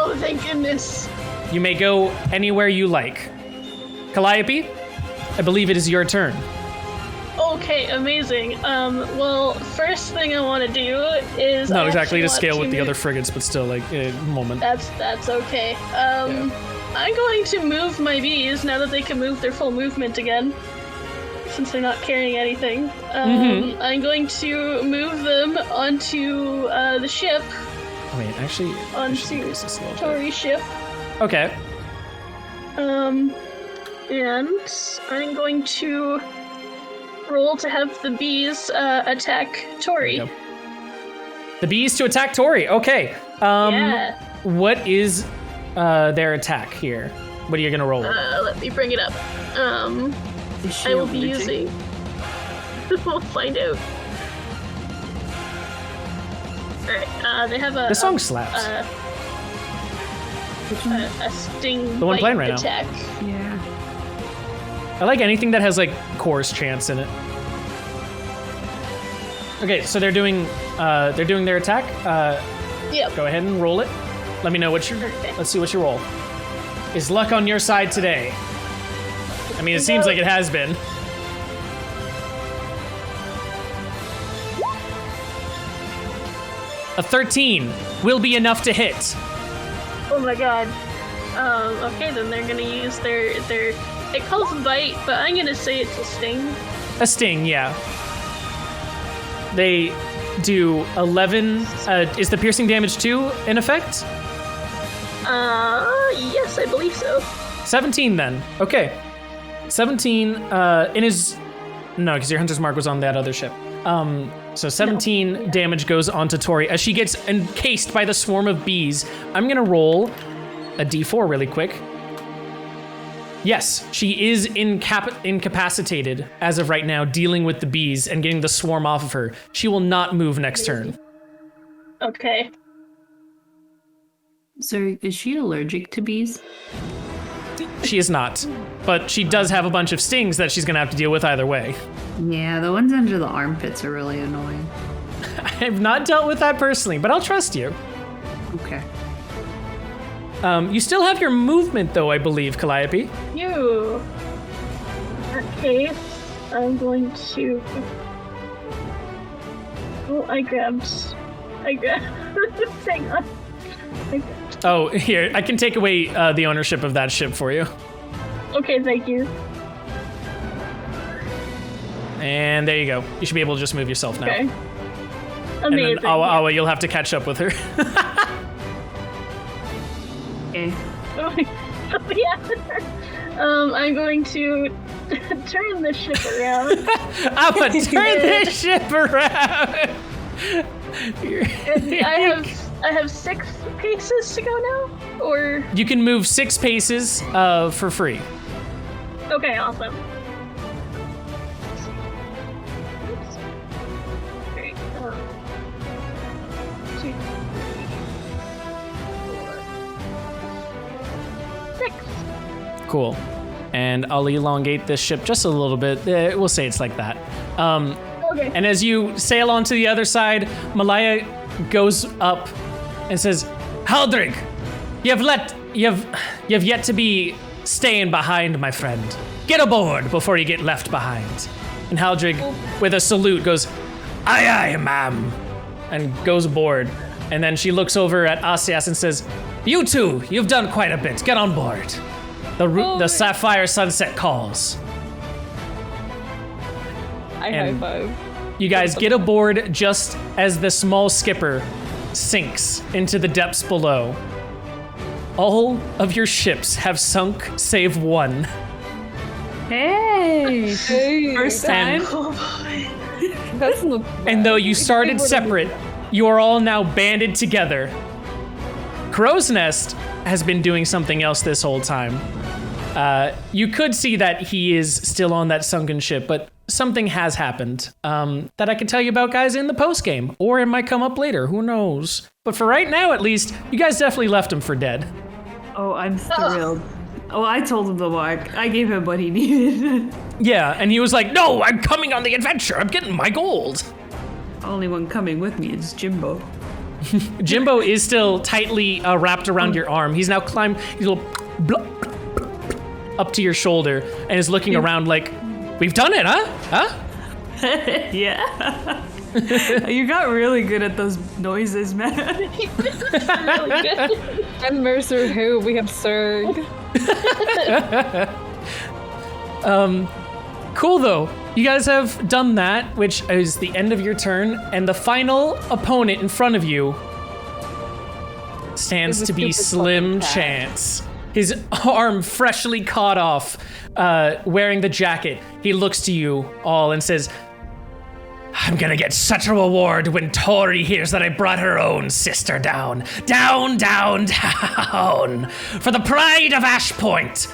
Oh, thank goodness. You may go anywhere you like. Calliope, I believe it is your turn. Okay, amazing. Well, first thing I want to do is Not I exactly actually to want scale with the move- other frigates, but still, like, a moment. That's okay. I'm going to move my bees now that they can move their full movement again, since they're not carrying anything. I'm going to move them onto the ship, Wait, actually, I should onto increase this a little bit. Tori's ship. Okay. And I'm going to roll to have the bees attack Tori. There you go. The bees to attack Tori. Okay. Yeah. What is their attack here? What are you gonna roll? Let me bring it up. Is she I will be allergic? using. We'll find out. Alright, they have a. This song slaps. A sting. The one bite playing right now. attack. Yeah. I like anything that has like chorus chants in it. Okay, so they're doing their attack. Yep. Go ahead and roll it. Let me know what you. Okay. Let's see what you roll. Is luck on your side today? I mean, it seems like it has been. A 13 will be enough to hit. Oh my god. Okay, then they're gonna use their. It calls bite, but I'm gonna say it's a sting. A sting, yeah. They do 11. Is the piercing damage 2 in effect? Yes, I believe so. 17 then. Okay. 17 in his. No, because your hunter's mark was on that other ship. So 17 damage goes onto Tori as she gets encased by the swarm of bees. I'm gonna roll a d4 really quick. Yes, she is incapacitated as of right now, dealing with the bees and getting the swarm off of her. She will not move next turn. Okay. So is she allergic to bees? She is not, but she does have a bunch of stings that she's gonna have to deal with either way. Yeah, the ones under the armpits are really annoying. I have not dealt with that personally, but I'll trust you. Okay. You still have your movement, though, I believe, Calliope. You. Okay. I'm going to. Oh, I grabbed. Hang on. Oh, here, I can take away the ownership of that ship for you. Okay, thank you. And there you go. You should be able to just move yourself now. Okay. And Amazing. then Awa, you'll have to catch up with her. Okay. Oh, yeah. I'm going to turn the ship around. I'm gonna turn this ship around. I have 6 paces to go now, or You can move 6 paces for free. okay, awesome. Great. 2, 3, 4, 6. Cool. And I'll elongate this ship just a little bit. We'll say it's like that. Okay. And as you sail on to the other side, Malaya goes up and says, Haldrig, you've yet to be staying behind, my friend. Get aboard before you get left behind. And Haldrig, with a salute, goes, aye, aye, ma'am, and goes aboard. And then she looks over at Asias and says, you two, you've done quite a bit. Get on board. The Sapphire Sunset calls. I And- high five. You guys get aboard just as the small skipper sinks into the depths below. All of your ships have sunk save one. Hey! Hey, First And- time? that's not And though you started separate, you are all now banded together. Crow's Nest has been doing something else this whole time. You could see that he is still on that sunken ship, but something has happened that I can tell you about, guys, in the post game, or it might come up later. Who knows? But for right now, at least, you guys definitely left him for dead. Oh, I'm thrilled. Well, I told him to walk. I gave him what he needed. Yeah, and he was like, no, I'm coming on the adventure. I'm getting my gold. Only one coming with me is Jimbo. Jimbo is still tightly wrapped around your arm. He's now climbed, he's a little up to your shoulder and is looking around like, we've done it, huh? Huh? Yeah. You got really good at those noises, man. Really good. And Mercer who? We have Zurg. Cool though. You guys have done that, which is the end of your turn, and the final opponent in front of you stands Is a to be stupid Slim fucking cat. Chance. His arm freshly caught off, wearing the jacket. He looks to you all and says, I'm gonna get such a reward when Tori hears that I brought her own sister down. Down, down, down. For the pride of Ash Point,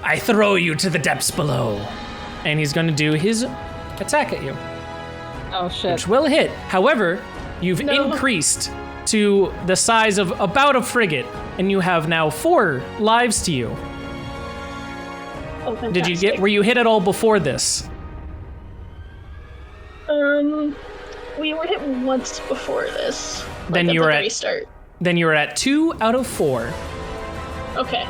I throw you to the depths below. And he's gonna do his attack at you, Oh shit. which will hit. However, you've increased to the size of about a frigate, and you have now 4 lives to you. Oh, Did you get, were you hit at all before this? We were hit once before this. Then at you the were very at- start. Then you are at 2 out of 4. Okay.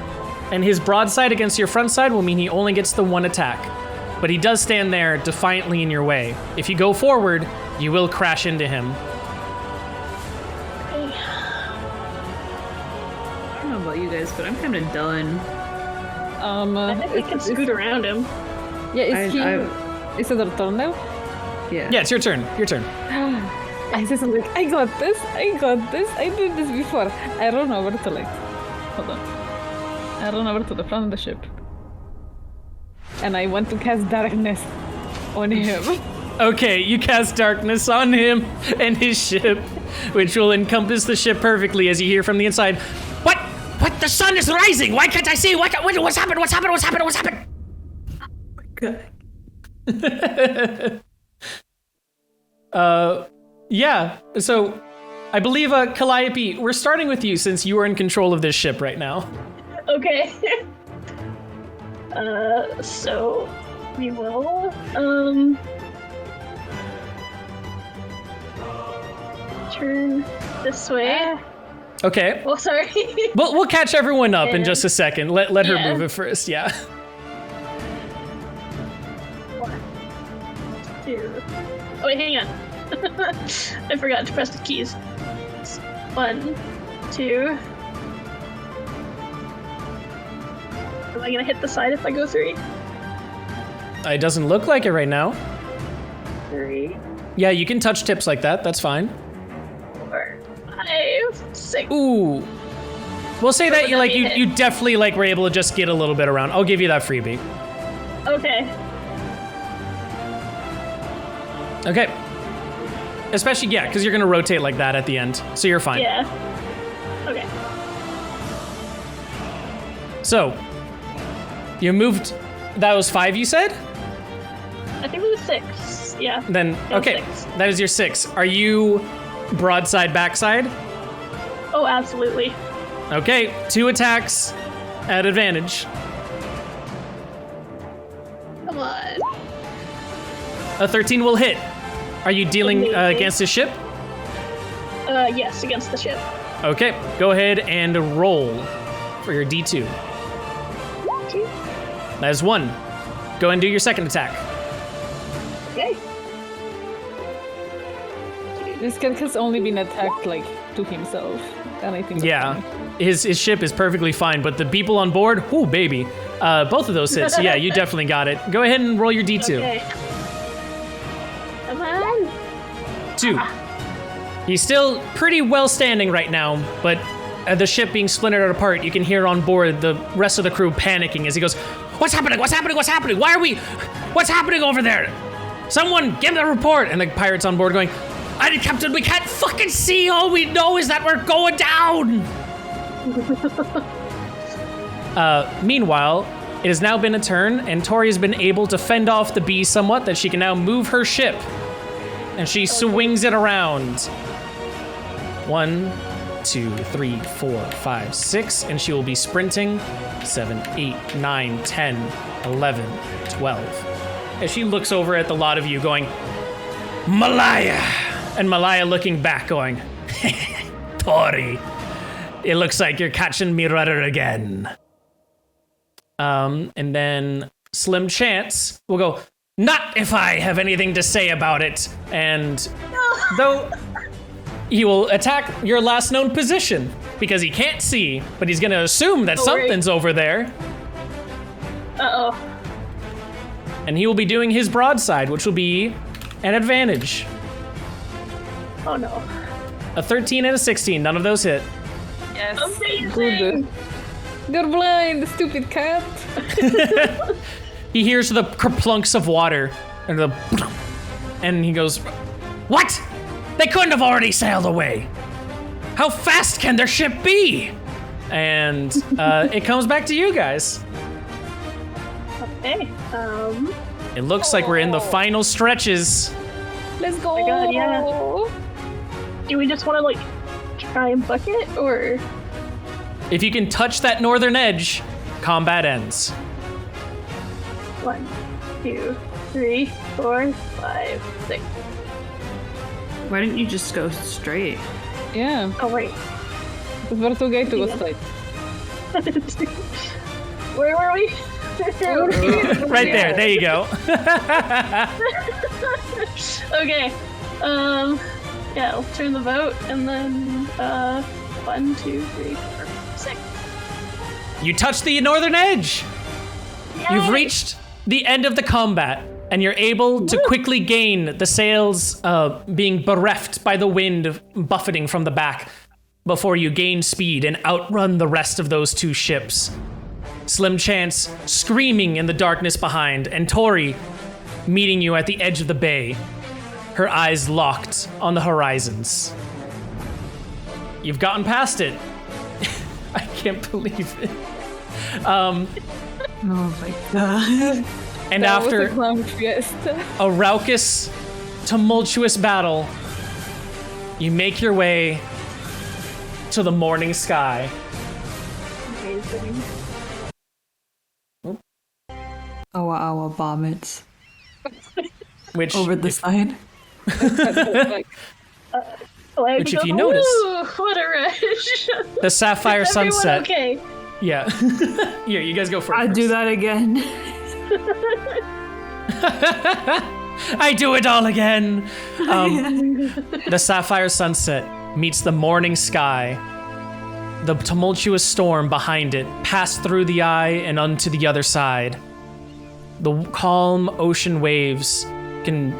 And his broadside against your front side will mean he only gets the 1 attack. But he does stand there defiantly in your way. If you go forward, you will crash into him. I don't know about you guys, but I'm kind of done. I think we can scoot around him. Yeah, is I- is it our turn now? Yeah. Yeah, it's your turn. Your turn. I say something like, I got this, I did this before. I run over to like, hold on. I run over to the front of the ship. And I want to cast darkness on him. Okay, you cast darkness on him and his ship, which will encompass the ship perfectly as you hear from the inside, What? What? The sun is rising! Why can't I see? What's happened? What's happened? What's happened? What's happened? Yeah, so I believe, Calliope, we're starting with you since you are in control of this ship right now. Okay. So we will turn this way. Okay, Oh, sorry. we'll catch everyone up in And- just a second. Let her Yeah. move it first, yeah. 1, 2. Oh wait, hang on. I forgot to press the keys. 1, 2. Am I gonna hit the side if I go 3? It doesn't look like it right now. 3, Yeah, you can touch tips like that, that's fine. 4, 5, 6. Ooh. We'll say that would you that like be you, hit? you definitely like were able to just get a little bit around. I'll give you that freebie. Okay. Okay. Especially, yeah, because you're gonna rotate like that at the end, so you're fine. Yeah. Okay. So, you moved, that was 5 you said? I think it was 6. Yeah. Then, Yeah, okay, 6. that is your 6. Are you broadside, backside? Oh, absolutely. Okay, 2 attacks at advantage. Come on. A 13 will hit. Are you dealing Amazing. against the ship? Yes, against the ship. Okay, go ahead and roll for your D2. 2. That is 1. Go and do your second attack. Okay. This cat has only been attacked like to himself. And I think that's Yeah, funny. his ship is perfectly fine, but the people on board, whoo, baby. Both of those hits, yeah, you definitely got it. Go ahead and roll your D2. Okay. Come on. 2. He's still pretty well standing right now, but the ship being splintered apart, you can hear on board the rest of the crew panicking as he goes, What's happening? What's happening? What's happening? Why are we? What's happening over there? Someone give the report! And the pirates on board going, Captain, we can't fucking see. All we know is that we're going down. Meanwhile, it has now been a turn, and Tori has been able to fend off the bee somewhat, that she can now move her ship. And she swings it around. 1, 2, 3, 4, 5, 6, and she will be sprinting 7, 8, 9, 10, 11, 12. As she looks over at the lot of you going, Malaya! And Malaya looking back going, Tori, it looks like you're catching me rudder again. And then Slim Chance will go, not if I have anything to say about it. And though he will attack your last known position because he can't see, but he's gonna assume that something's over there. Uh-oh. And he will be doing his broadside, which will be an advantage. Oh no. A 13 and a 16, none of those hit. Yes. Amazing! You're blind, stupid cat. He hears the kerplunks of water and he goes, what? They couldn't have already sailed away. How fast can their ship be? And it comes back to you guys. Okay, It looks like we're in the final stretches. Let's go. Oh my God, yeah. Do we just want to, like, try and book it, or? If you can touch that northern edge, combat ends. 1, 2, 3, 4, 5, 6. Why didn't you just go straight? Yeah, Oh, right. we're too gay to go straight. Where were we? Right there you go. Okay. Yeah, I'll turn the boat, and then, 1, 2, 3, 4, 6. You touch the northern edge. You've reached the end of the combat, and you're able to quickly gain the sails being bereft by the wind buffeting from the back before you gain speed and outrun the rest of those two ships. Slim Chance screaming in the darkness behind, and Tori meeting you at the edge of the bay, her eyes locked on the horizons. You've gotten past it. I can't believe it. Oh my god. And That was after a clown fiesta. a raucous, tumultuous battle, you make your way to the morning sky. Amazing. Awa vomits Which, over the side. Like, Which if you notice- Ooh, what a rush. the sapphire Is everyone sunset. okay? Yeah. Here, you guys go first. I'd do that again. I do it all again. The sapphire sunset meets the morning sky. The tumultuous storm behind it passed through the eye and onto the other side. The calm ocean waves can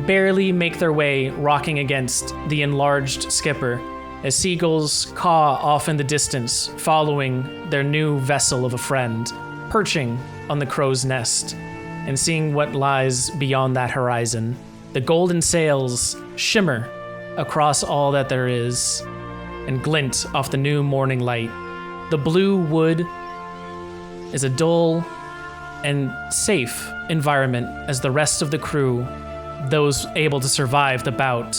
barely make their way rocking against the enlarged skipper as seagulls caw off in the distance, following their new vessel of a friend, perching on the crow's nest and seeing what lies beyond that horizon. The golden sails shimmer across all that there is and glint off the new morning light. The blue wood is a dull and safe environment as the rest of the crew, those able to survive the bout,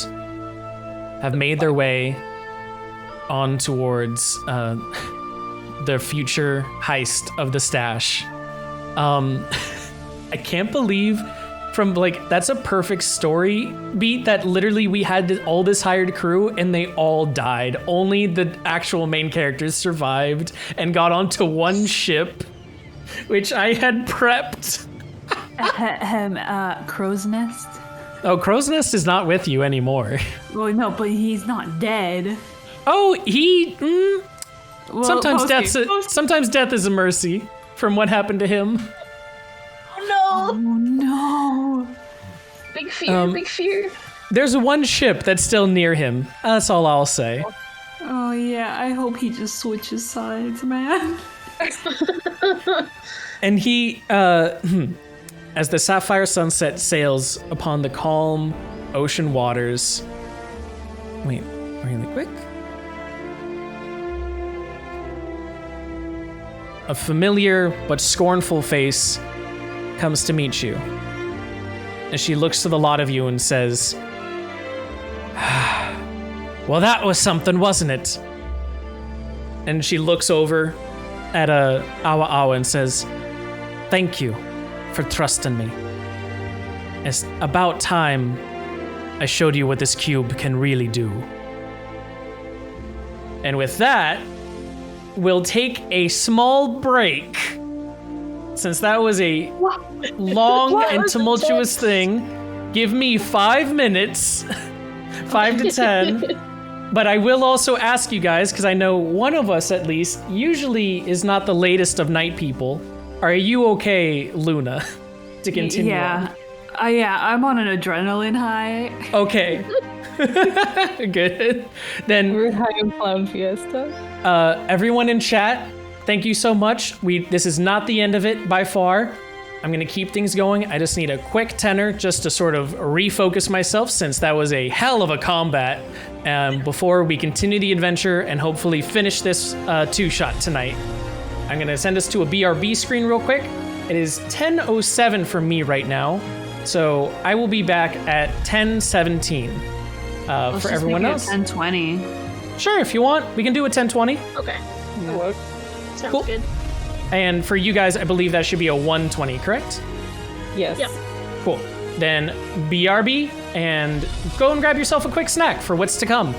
have made their way on towards the future heist of the stash. I can't believe that's a perfect story beat that literally we had all this hired crew and they all died. Only the actual main characters survived and got onto one ship, which I had prepped. Crow's Nest? Oh, Crow's Nest is not with you anymore. Well, no, but he's not dead. Oh, he... Well, sometimes mostly. death is a mercy from what happened to him. Oh Oh no. no! Big fear, big fear. There's one ship that's still near him. That's all I'll say. Oh yeah, I hope he just switches sides, man. And he, as the sapphire sunset sails upon the calm ocean waters. Wait, really quick. A familiar but scornful face comes to meet you. And she looks to the lot of you and says, Well, that was something, wasn't it? And she looks over at Awa Awa and says, "Thank you for trusting me. It's about time I showed you what this cube can really do." And with that, we'll take a small break. Since that was a long and tumultuous thing, give me 5 minutes, 5 to 10. But I will also ask you guys, because I know one of us at least usually is not the latest of night people. Are you okay, Luna, to continue? Yeah. Yeah, I'm on an adrenaline high. Okay. Good. Then We're high on Clown Fiesta. everyone in chat, thank you so much. This is not the end of it by far. I'm gonna keep things going. I just need a quick tenor just to sort of refocus myself, since that was a hell of a combat, before we continue the adventure and hopefully finish this two-shot tonight. I'm gonna send us to a BRB screen real quick. It is 10:07 for me right now, so I will be back at 10:17. For everyone else, 10:20. sure, if you want, we can do a 10:20. Okay. What? Sounds Cool. good. And for you guys, I believe that should be a 1:20, correct? Yes. Yep. Cool. Then BRB, and go and grab yourself a quick snack for what's to come.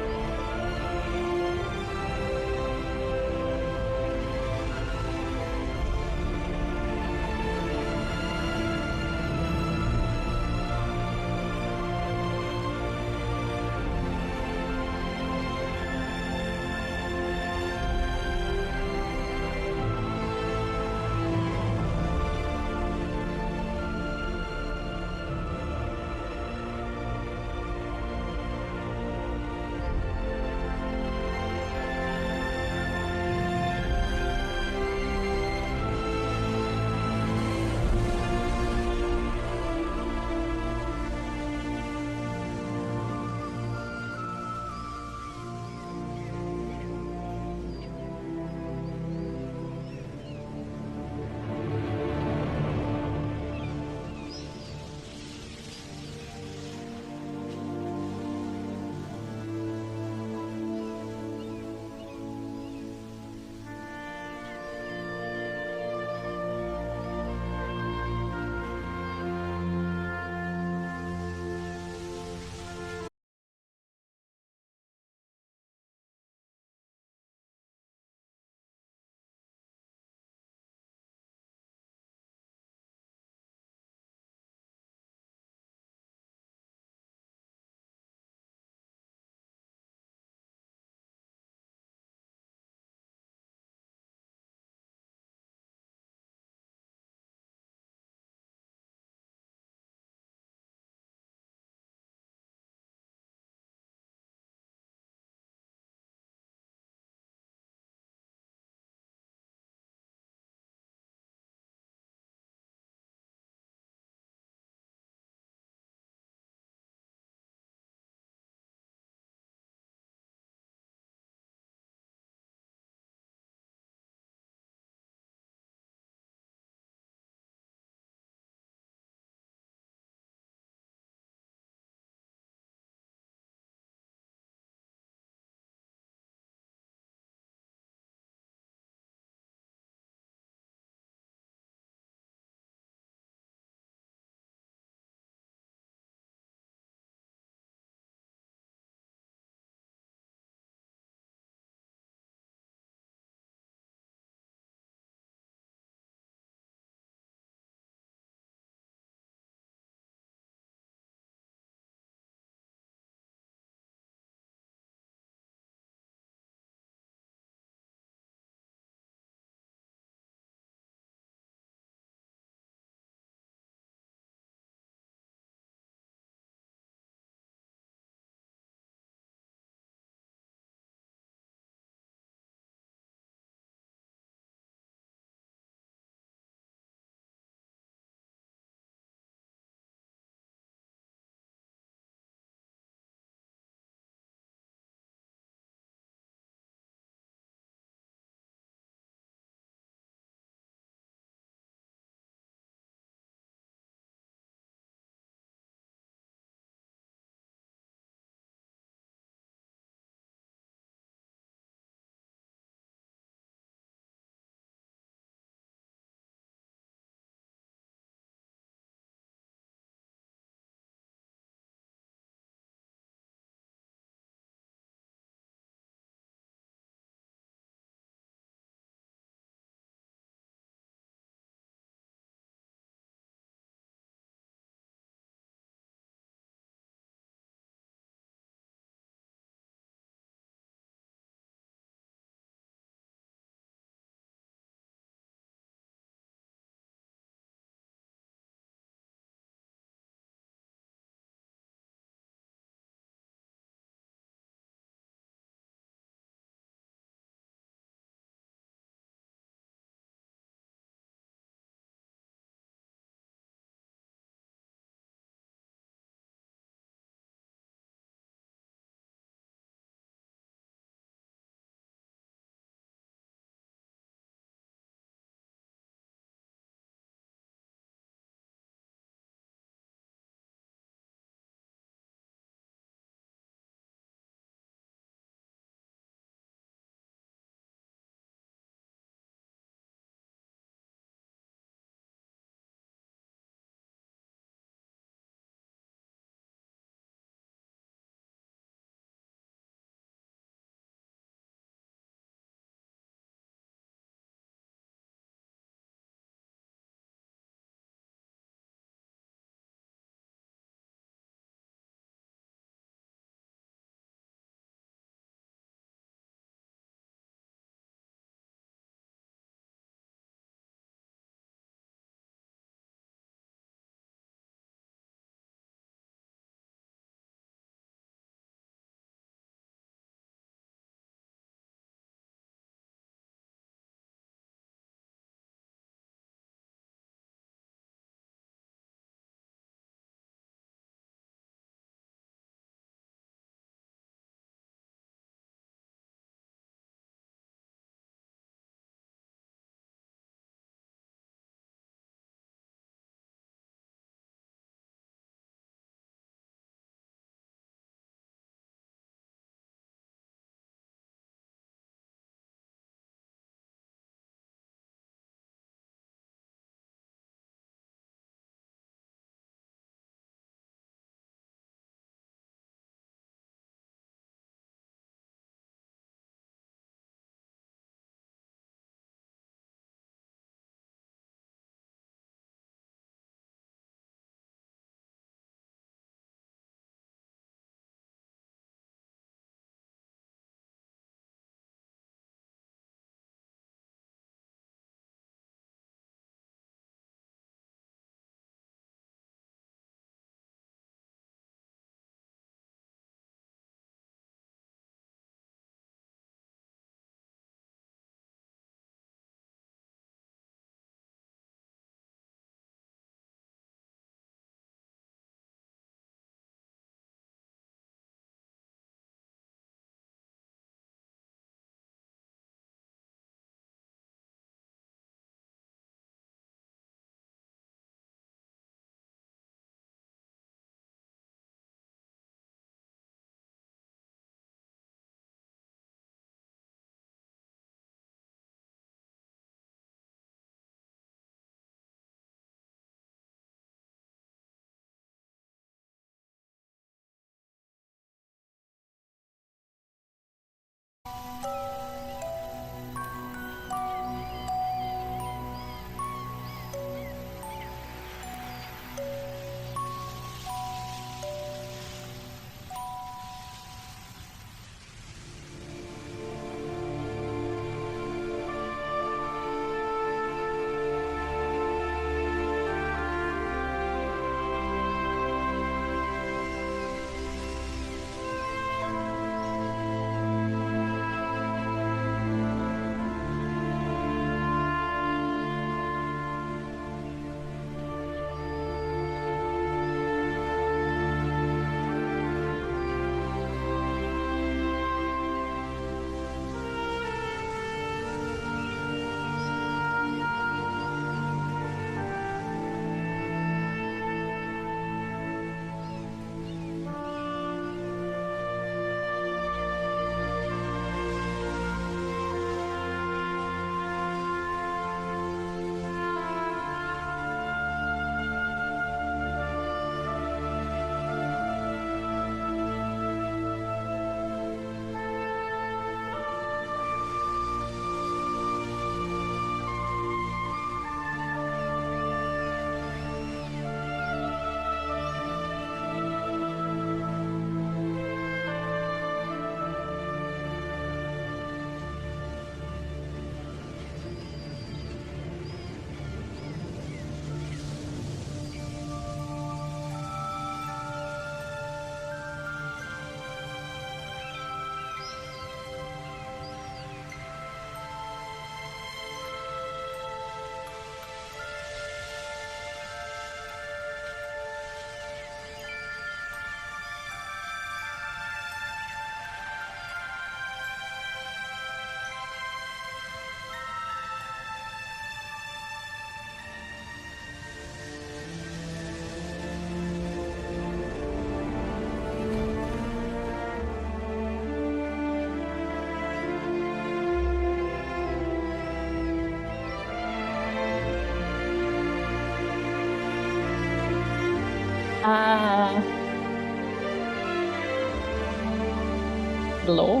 Hello?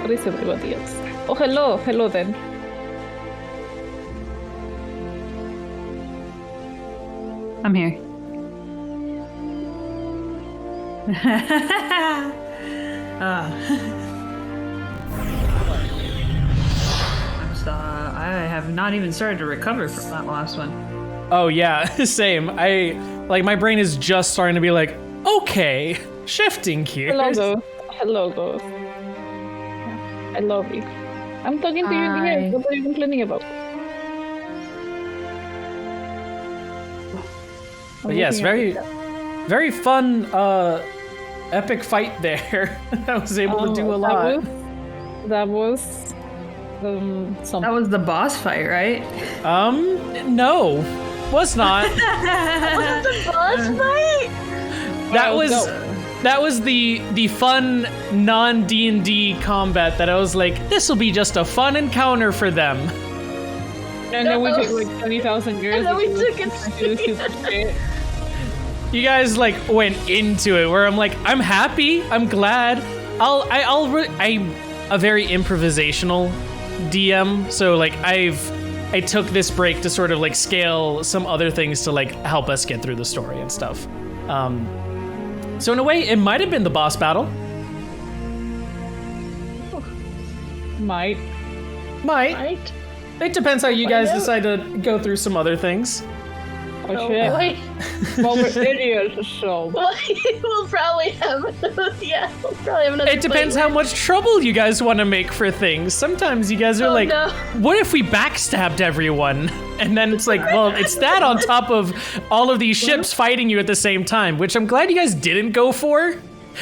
Where is everybody else? Oh, hello. Hello then. I'm here. I have not even started to recover from that last one. Oh yeah, same. My brain is just starting to be like, okay, shifting gears. Hello, Ghost. Hello, Ghost. Yeah, I love you. I'm talking to you in the ear. What are you complaining about? But yes, very fun, epic fight there. I was able to do a lot. That was something. That was the boss fight, right? No, was not. Wasn't the boss fight? That was the fun non D&D combat that I was like, this will be just a fun encounter for them. And then we took like 20,000 years. And then we took it. You guys like went into it where I'm like, I'm happy, I'm glad. I'm a very improvisational DM, so like I took this break to sort of like scale some other things to like help us get through the story and stuff. So in a way, it might have been the boss battle. Might. It depends how you guys decide to go through some other things. Oh shit. Wait. Well, we're idiots, so. We'll probably have another. It depends how much trouble you guys want to make for things. Sometimes you guys are like, no. what if we backstabbed everyone? And then it's like, well, it's that on top of all of these ships fighting you at the same time, which I'm glad you guys didn't go for,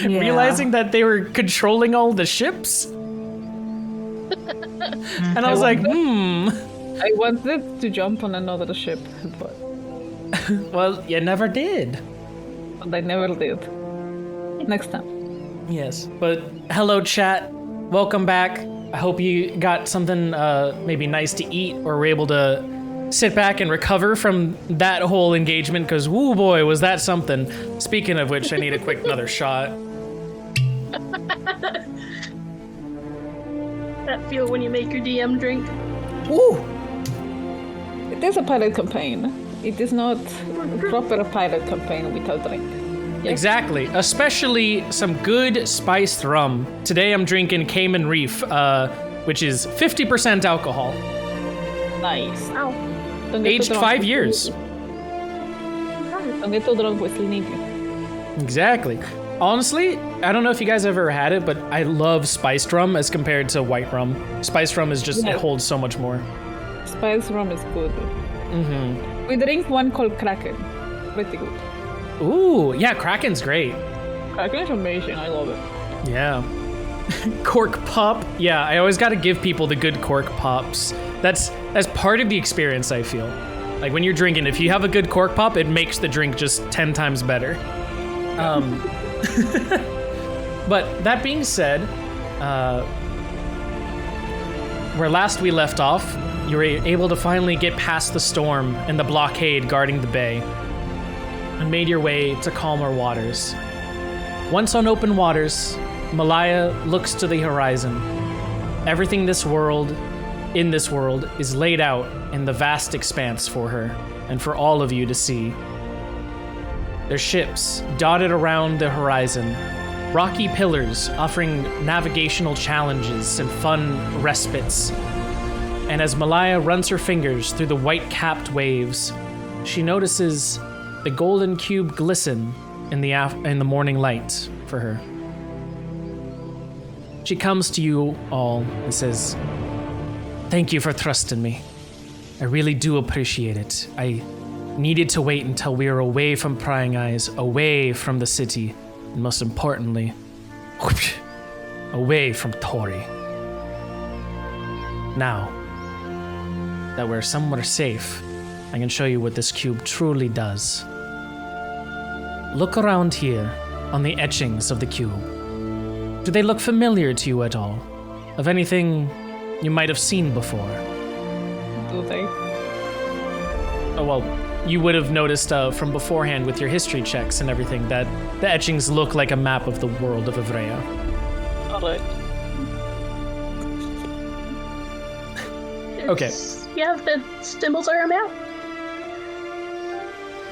realizing that they were controlling all the ships. And I was like, I wanted to jump on another ship, but. Well, you never did. And I never did. Next time. Yes, but hello, chat. Welcome back. I hope you got something maybe nice to eat or were able to sit back and recover from that whole engagement, because woo boy, was that something. Speaking of which, I need a quick another shot. That feel when you make your DM drink. Woo! It is a pirate campaign. It is not proper pirate campaign without drink. Yes. Exactly, especially some good spiced rum. Today I'm drinking Cayman Reef, which is 50% alcohol. Nice. Ow. Aged 5 years. Don't get too drunk, we still need you. Exactly. Honestly, I don't know if you guys ever had it, but I love spiced rum as compared to white rum. Spiced rum is just, it holds so much more. Spiced rum is good. Mm-hmm. We drink one called Kraken. Pretty good. Ooh, yeah, Kraken's great. Kraken is amazing, I love it. Yeah. Cork pop. Yeah, I always got to give people the good cork pops. That's part of the experience, I feel. Like when you're drinking, if you have a good cork pop, it makes the drink just 10 times better. But that being said, where last we left off, you were able to finally get past the storm and the blockade guarding the bay, and made your way to calmer waters. Once on open waters, Malaya looks to the horizon. Everything in this world is laid out in the vast expanse for her, and for all of you to see. Their ships dotted around the horizon, rocky pillars offering navigational challenges and fun respites. And as Malaya runs her fingers through the white-capped waves, she notices the golden cube glisten in the morning light for her. She comes to you all and says, "Thank you for trusting me. I really do appreciate it. I needed to wait until we were away from prying eyes, away from the city, and most importantly, away from Tori. Now that we're somewhere safe, I can show you what this cube truly does. Look around here on the etchings of the cube. Do they look familiar to you at all? Of anything you might have seen before? do they? Oh, well, you would have noticed from beforehand with your history checks and everything that the etchings look like a map of the world of Ivraia. Alright. Okay. Yeah, the symbols are a map.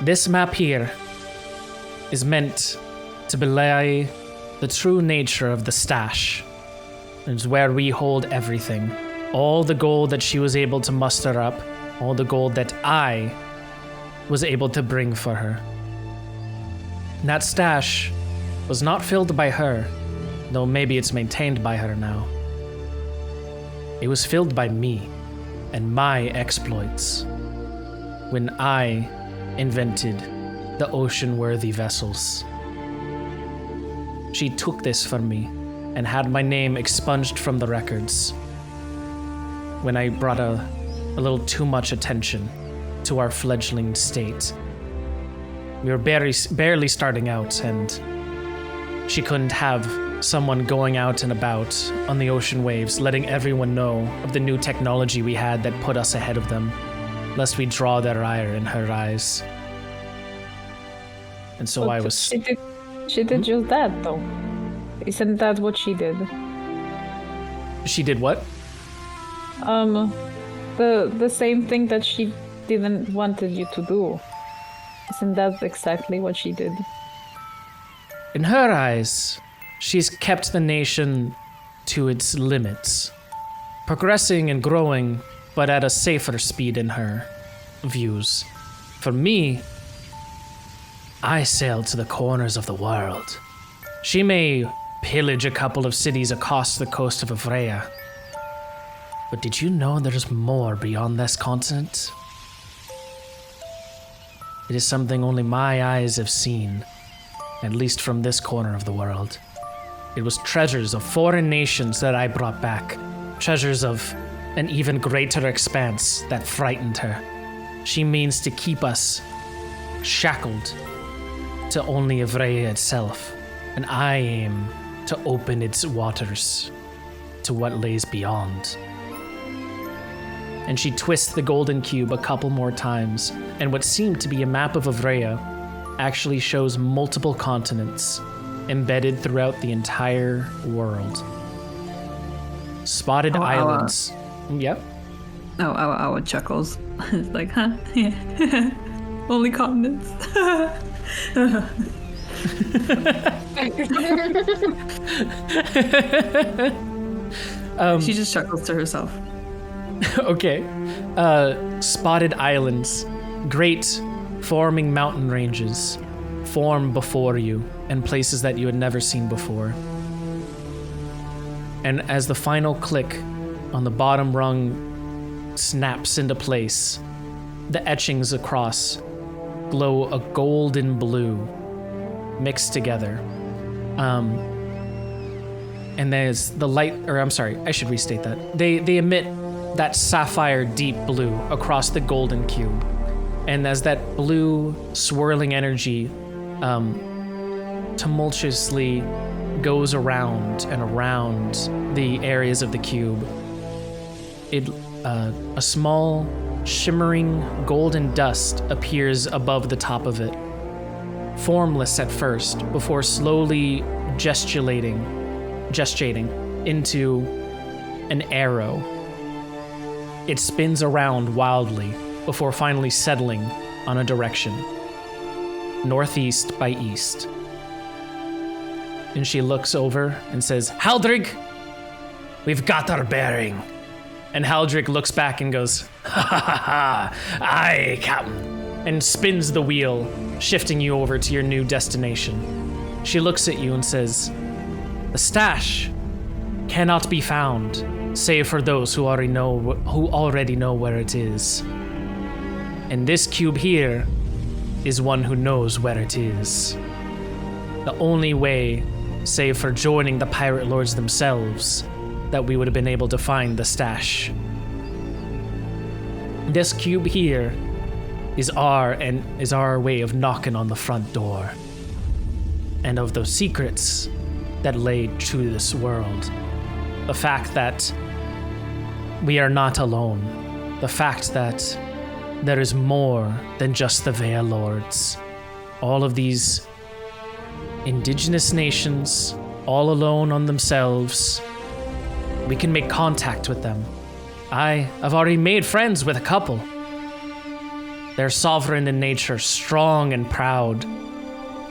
This map here is meant to belie the true nature of the stash. It's where we hold everything. All the gold that she was able to muster up, all the gold that I was able to bring for her. And that stash was not filled by her, though maybe it's maintained by her now. It was filled by me and my exploits when I invented the ocean-worthy vessels. She took this from me and had my name expunged from the records when I brought a little too much attention to our fledgling state. We were barely starting out, and she couldn't have someone going out and about on the ocean waves, letting everyone know of the new technology we had that put us ahead of them, lest we draw their ire in her eyes. And so I was... She did just that, though. Isn't that what she did? She did what? The same thing that she didn't wanted you to do. Isn't that exactly what she did? In her eyes, she's kept the nation to its limits, progressing and growing, but at a safer speed in her views. For me, I sail to the corners of the world. She may pillage a couple of cities across the coast of Ivraia, but did you know there's more beyond this continent? It is something only my eyes have seen, at least from this corner of the world. It was treasures of foreign nations that I brought back, treasures of an even greater expanse that frightened her. She means to keep us shackled to only Ivraia itself, and I aim to open its waters to what lays beyond. And she twists the golden cube a couple more times, and what seemed to be a map of Ivraia actually shows multiple continents embedded throughout the entire world. Spotted islands. Yep. Our chuckles. It's like, huh? Yeah. Only continents. She just chuckles to herself. Okay. Spotted islands. Great forming mountain ranges form before you and places that you had never seen before. And as the final click on the bottom rung snaps into place, the etchings across glow a golden blue mixed together. And there's the light, or I'm sorry, I should restate that. They emit that sapphire deep blue across the golden cube. And as that blue swirling energy tumultuously goes around and around the areas of the cube, a small shimmering golden dust appears above the top of it, formless at first, before slowly gestulating into an arrow. It spins around wildly before finally settling on a direction, northeast by east. And she looks over and says, "Haldrig, we've got our bearing." And Haldrig looks back and goes, "Ha ha ha, aye, Captain," and spins the wheel, shifting you over to your new destination. She looks at you and says, "The stash cannot be found, save for those who already know where it is. And this cube here is one who knows where it is. The only way, save for joining the pirate lords themselves, that we would have been able to find the stash. This cube here is our way of knocking on the front door, and of those secrets that lay to this world. The fact that we are not alone, the fact that there is more than just the Vea Lords. All of these indigenous nations, all alone on themselves, we can make contact with them. I've already made friends with a couple. They're sovereign in nature, strong and proud,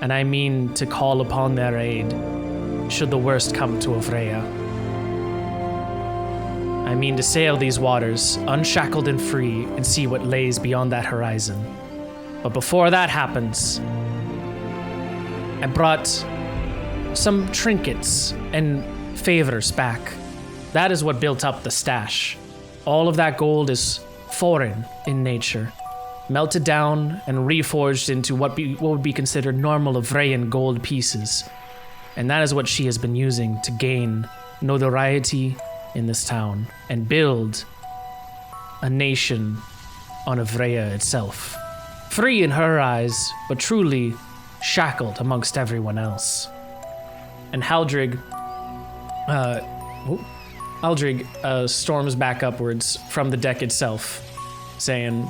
and I mean to call upon their aid should the worst come to Ivraia. I mean to sail these waters, unshackled and free, and see what lays beyond that horizon. But before that happens, I brought some trinkets and favors back. That is what built up the stash. All of that gold is foreign in nature, melted down and reforged into what would be considered normal Ivraian gold pieces. And that is what she has been using to gain notoriety in this town and build a nation on Ivraia itself. Free in her eyes, but truly shackled amongst everyone else. And Haldrig storms back upwards from the deck itself, saying,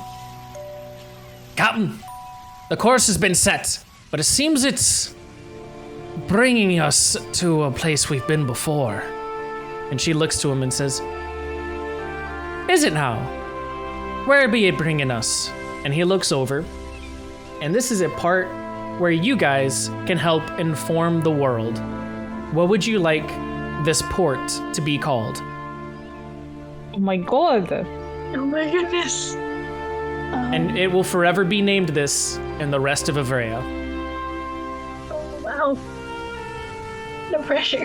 "Captain, the course has been set, but it seems it's bringing us to a place we've been before." And she looks to him and says, "Is it now? Where be it bringing us?" And he looks over, and this is a part where you guys can help inform the world. What would you like this port to be called? Oh my god. Oh my goodness. And it will forever be named this in the rest of Ivraia. Oh, wow. No pressure.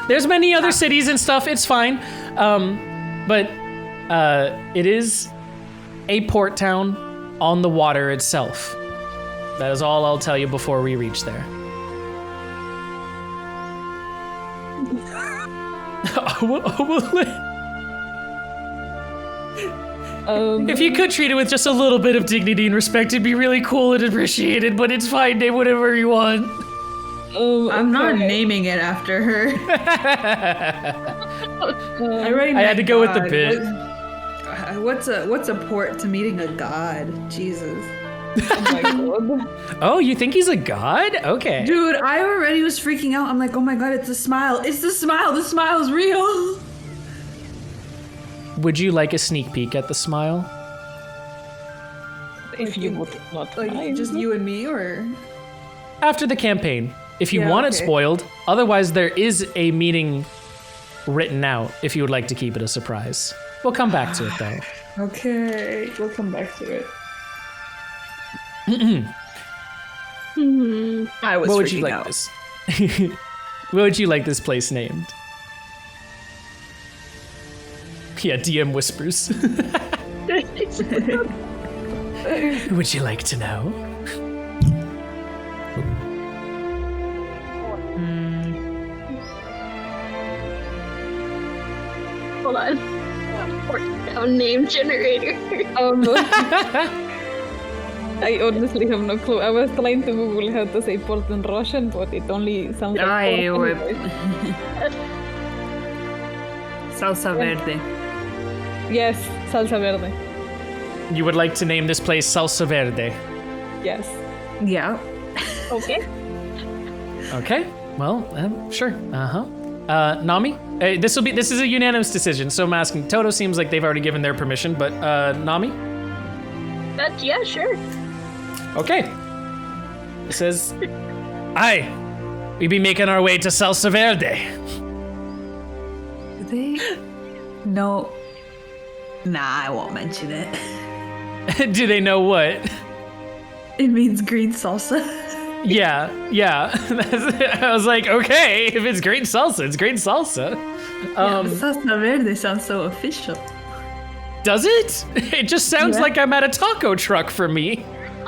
There's many other cities and stuff, it's fine. But it is a port town on the water itself. That is all I'll tell you before we reach there. If you could treat it with just a little bit of dignity and respect, it'd be really cool and appreciated, but it's fine, name whatever you want. I'm not naming it after her. I had to go with the bit. What's a port to meeting a god? Jesus. Oh my god. Oh, you think he's a god? Okay. Dude, I already was freaking out. I'm like, oh my god, it's a smile. It's the smile. The smile's real. Would you like a sneak peek at the smile? If you would not Like, mind. just you and me, or? After the campaign, if you Yeah, want it okay. spoiled. Otherwise, there is a meeting written out if you would like to keep it a surprise. We'll come back to it, though. Okay, we'll come back to it. I was What would you freaking like out. this? What would you like this place named? Yeah, DM whispers. Would you like to know? Hold on. Name generator. I honestly have no clue. I was trying to Google how to say port in Russian, but it only sounds like Ay, port güey. anyway. Salsa verde. Yes, salsa verde. You would like to name this place Salsa Verde. Yes. Yeah. Okay. Okay. Well, sure. Nami? This is a unanimous decision, so I'm asking. Toto seems like they've already given their permission, but Nami? Yeah, sure. Okay. It says, "Aye, we be making our way to Salsa Verde." They. No. Nah, I won't mention it. Do they know what? It means green salsa. Yeah. I was like, okay, if it's green salsa, it's green salsa. Salsa verde sounds so official. Does it? It just sounds Yeah. like I'm at a taco truck for me.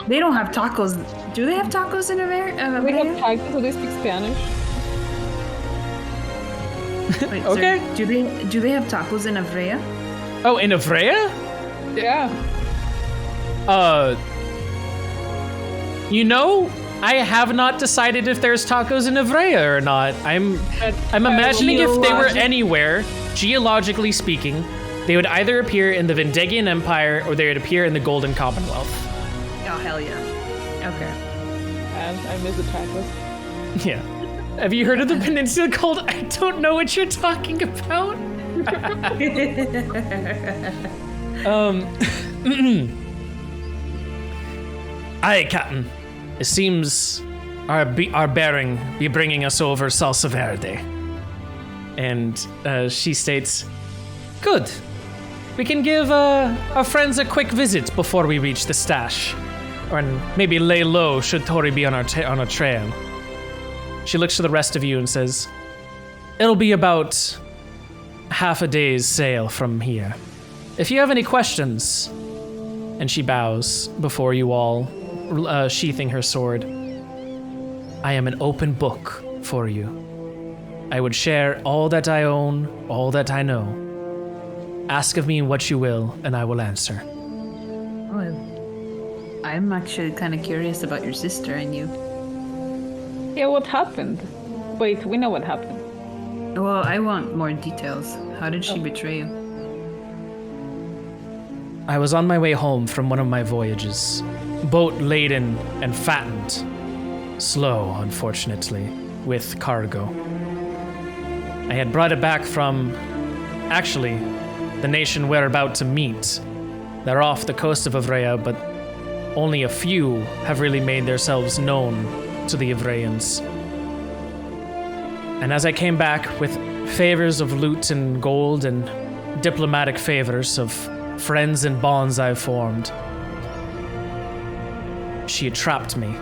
They don't have tacos. Do they have tacos in Ivraia? We have tacos, so they speak Spanish. Wait, Okay. So do they have tacos in Ivraia? Oh, in Ivraia? Yeah. I have not decided if there's tacos in Ivraia or not. I'm imagining if they were Geologic- anywhere, geologically speaking, They would either appear in the Vendegian Empire or they would appear in the Golden Commonwealth. Oh, hell yeah. Okay. And I miss the tacos. Yeah. Have you heard of the peninsula called I don't know what you're talking about? Aye, Captain. It seems our bearing be bringing us over Salsa Verde. And she states, good. We can give our friends a quick visit before we reach the stash. Or maybe lay low should Tori be on our trail. She looks to the rest of you and says, it'll be about half a day's sail from here. If you have any questions, and she bows before you all, sheathing her sword, I am an open book for you. I would share all that I own, all that I know. Ask of me what you will, and I will answer. Well, I'm actually kind of curious about your sister and you. Yeah, what happened? Wait, we know what happened. Well, I want more details. How did she betray you? I was on my way home from one of my voyages, boat laden and fattened, slow, unfortunately, with cargo. I had brought it back from, actually, the nation we're about to meet. They're off the coast of Ivraia, but only a few have really made themselves known to the Ivraians. And as I came back with favors of loot and gold and diplomatic favors of friends and bonds I've formed, she had trapped me.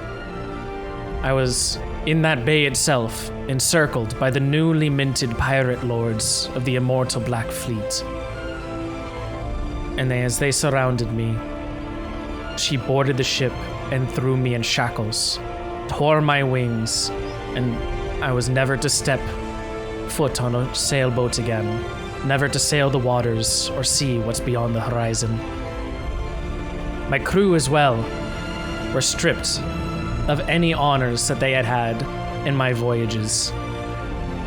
I was in that bay itself, encircled by the newly minted pirate lords of the immortal Black Fleet. And as they surrounded me, she boarded the ship and threw me in shackles, tore my wings, and I was never to step foot on a sailboat again, never to sail the waters or see what's beyond the horizon. My crew as well were stripped of any honors that they had had in my voyages,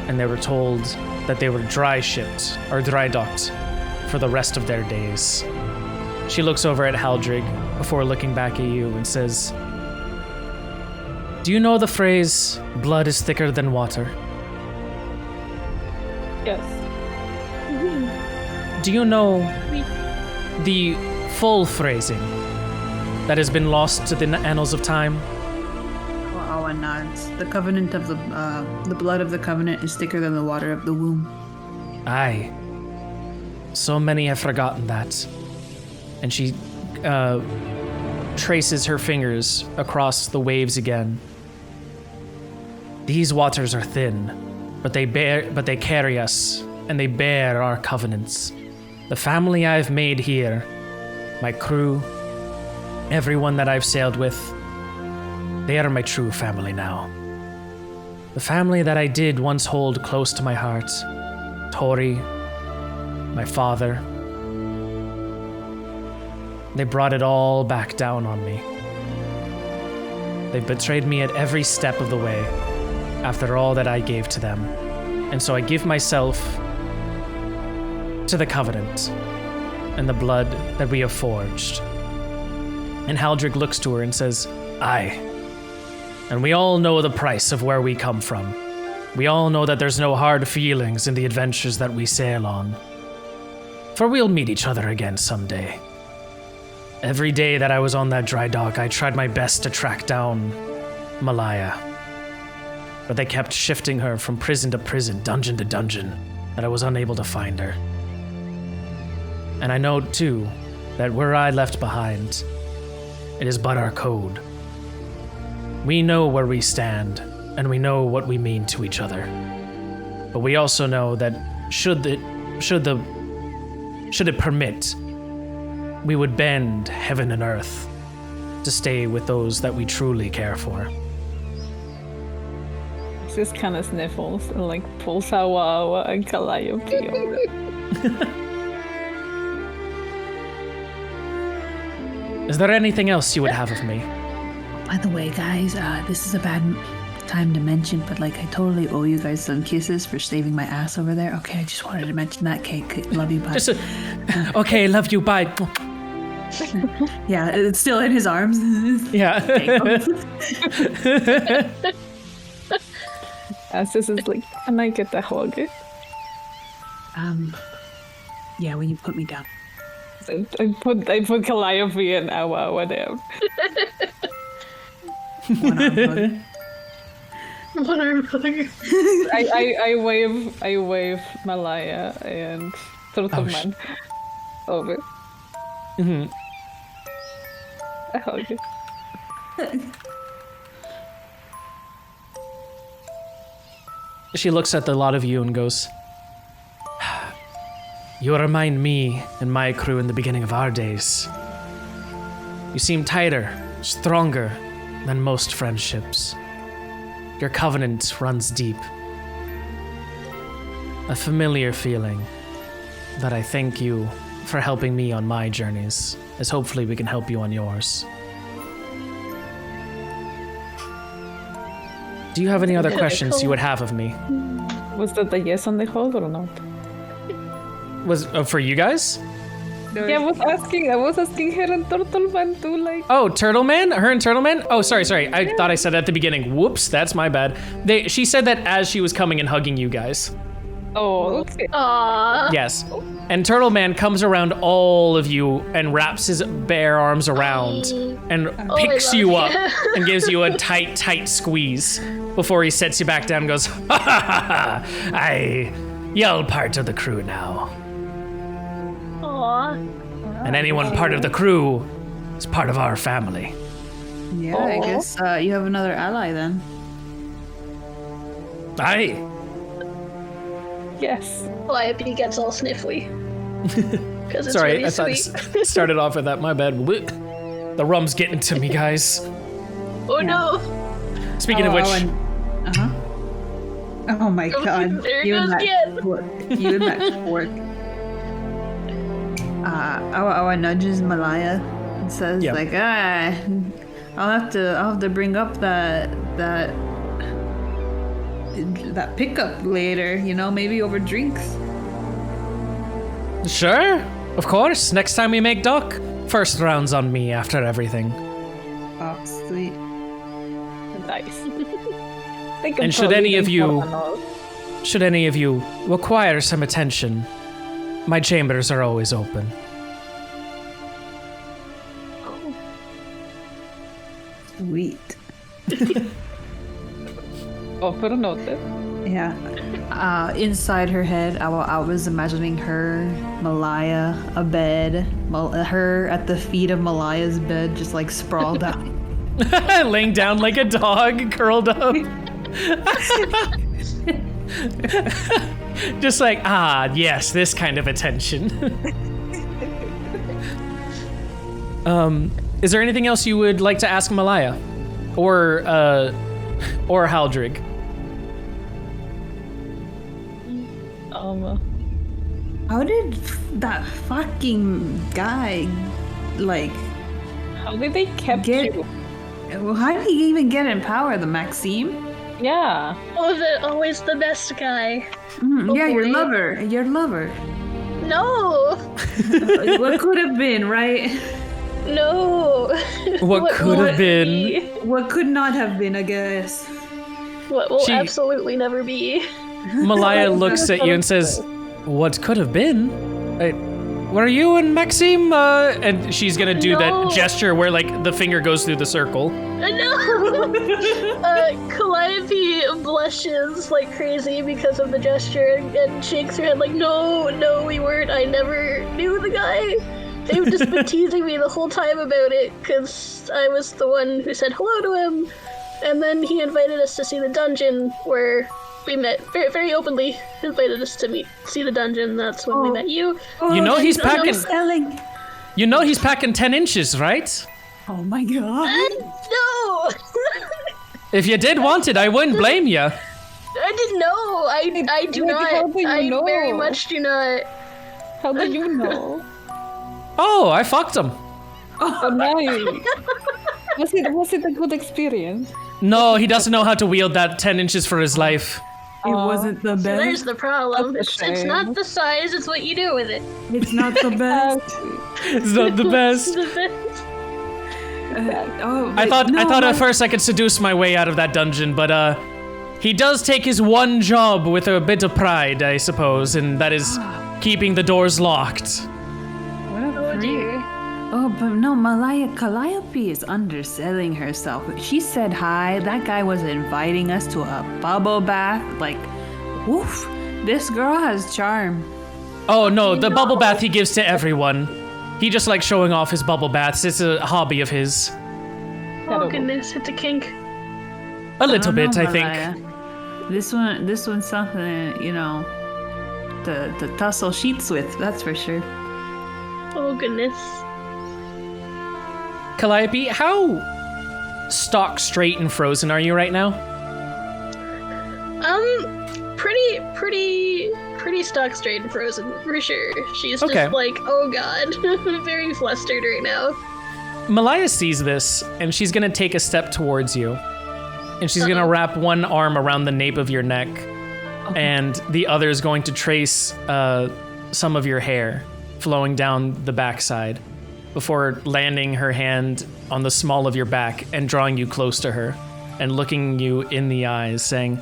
and they were told that they were dry shipped or dry docked for the rest of their days. She looks over at Haldrig before looking back at you and says, do you know the phrase, blood is thicker than water? Yes. Do you know the full phrasing that has been lost to the annals of time? Well, Awa nods. The covenant of the blood of the covenant is thicker than the water of the womb. Aye. So many have forgotten that. And she traces her fingers across the waves again. These waters are thin, but they carry us, and they bear our covenants. The family I've made here, my crew, everyone that I've sailed with, they are my true family now. The family that I did once hold close to my heart. Tori, my father. They brought it all back down on me. They betrayed me at every step of the way, after all that I gave to them. And so I give myself to the covenant and the blood that we have forged. And Haldrig looks to her and says, aye. And we all know the price of where we come from. We all know that there's no hard feelings in the adventures that we sail on. For we'll meet each other again someday. Every day that I was on that dry dock, I tried my best to track down Malaya. But they kept shifting her from prison to prison, dungeon to dungeon, that I was unable to find her. And I know, too, that where I left behind, it is but our code. We know where we stand, and we know what we mean to each other. But we also know that should it permit, we would bend heaven and earth to stay with those that we truly care for. Just kind of sniffles and like pulls Awa and Calliope. Is there anything else you would have of me? By the way, guys, this is a bad time to mention, but like I totally owe you guys some kisses for saving my ass over there. Okay, I just wanted to mention that. Okay, love you, bye. Okay, love you, bye. Yeah, it's still in his arms. Yeah. This is like, can I get a hug? Yeah, when you put me down. I put Calliope and Awa down. One arm hug. One arm hug. I wave Malaya and Turtle Man over. Mm-hmm. I hug you. She looks at the lot of you and goes, "You remind me and my crew in the beginning of our days. You seem tighter, stronger than most friendships. Your covenant runs deep. A familiar feeling that I thank you for helping me on my journeys, as hopefully we can help you on yours. Do you have any other questions you would have of me?" Was that a yes on the hug or not? Was for you guys? Yeah, I was asking her and Turtle Man too, like. Oh, Turtle Man? Her and Turtle Man? Oh, sorry. I thought I said that at the beginning. Whoops, that's my bad. She said that as she was coming and hugging you guys. Oh, okay. Aww. Yes. And Turtle Man comes around all of you and wraps his bare arms around and picks you up and gives you a tight squeeze before he sets you back down and goes, "Ha ha ha ha! You're all part of the crew now. Aww. And anyone part of the crew is part of our family." Yeah, I guess you have another ally then. Aye. Yes. Calliope gets all sniffly. Because it's Sorry, really I thought sweet. it started off with that. My bad. The rum's getting to me, guys. Oh no! Speaking of which, Oh my god. There You goes and that again. fork. You and that fork. Awa nudges Malaya and says Yeah. like, I'll have to bring up that pickup later, maybe over drinks. sure, of course. Next time we make dock, first round's on me after everything. Oh, sweet. Nice. And should any of you require some attention, my chambers are always open. Sweet. Offer noted. Yeah. Inside her head, I was imagining her, Malaya, a bed, her at the feet of Malaya's bed, just like sprawled out. Laying down like a dog, curled up. Just like, yes, this kind of attention. Is there anything else you would like to ask Malaya? Or Haldrig? How did that fucking guy, like, How did they capture you? well, how did he even get in power, the Maxime? Yeah. Always the best guy. Yeah, your boy. lover. No! What could have been, right? No! What could have been? be? What could not have been, I guess. What will She- absolutely never be? Malaya looks at you and says, "What could have been? Were you and Maxime?" And she's gonna do No. that gesture where like the finger goes through the circle. No! Calliope blushes like crazy because of the gesture and shakes her head like, no, we weren't. I never knew the guy. They've just been teasing me the whole time about it because I was the one who said hello to him. And then he invited us to see the dungeon where we met very, very openly. Invited us to see the dungeon. That's when we met you. You know he's no, packing. Selling. You know he's packing 10 inches, right? Oh my god. No! If you did want it, I wouldn't blame you. I didn't know. I do Like, how not. do you I know? very much do not. How do you know? Oh, I fucked him. Oh, nice. Was it a good experience? No, he doesn't know how to wield that 10 inches for his life. It wasn't the So there's best. the problem. That's a It's shame. not the size, it's what you do with it. It's not the best. It's not the best. The best. I thought at first I could seduce my way out of that dungeon, but he does take his one job with a bit of pride, I suppose, and that is keeping the doors locked. What a Oh freak. dear. Oh, but no, Calliope is underselling herself. She said hi. That guy was inviting us to a bubble bath. Like, woof. This girl has charm. Oh no, the bubble bath he gives to everyone. He just likes showing off his bubble baths. It's a hobby of his. Oh goodness, it's a kink. A little bit, I think. Malaya. This one's something, you know, to tussle sheets with. That's for sure. Oh goodness. Calliope, how stock straight and frozen are you right now? Pretty stock straight and frozen for sure. She's Okay. just like, oh god, very flustered right now. Malaya sees this, and she's gonna take a step towards you. And she's gonna wrap one arm around the nape of your neck, and the other is going to trace some of your hair flowing down the backside before landing her hand on the small of your back and drawing you close to her and looking you in the eyes, saying,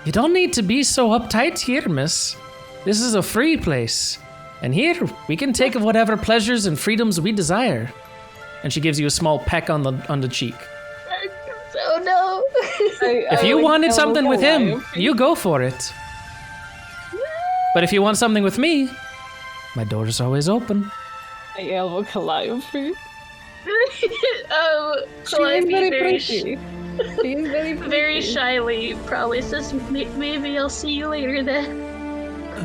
"You don't need to be so uptight here, miss. This is a free place. And here, we can take whatever pleasures and freedoms we desire." And she gives you a small peck on the cheek. Oh no. If you wanted something with him, you go for it. But if you want something with me, my door is always open. I elbow Calliope. She Calliope is very very, pretty. She is very pretty. very shyly probably says, maybe I'll see you later then.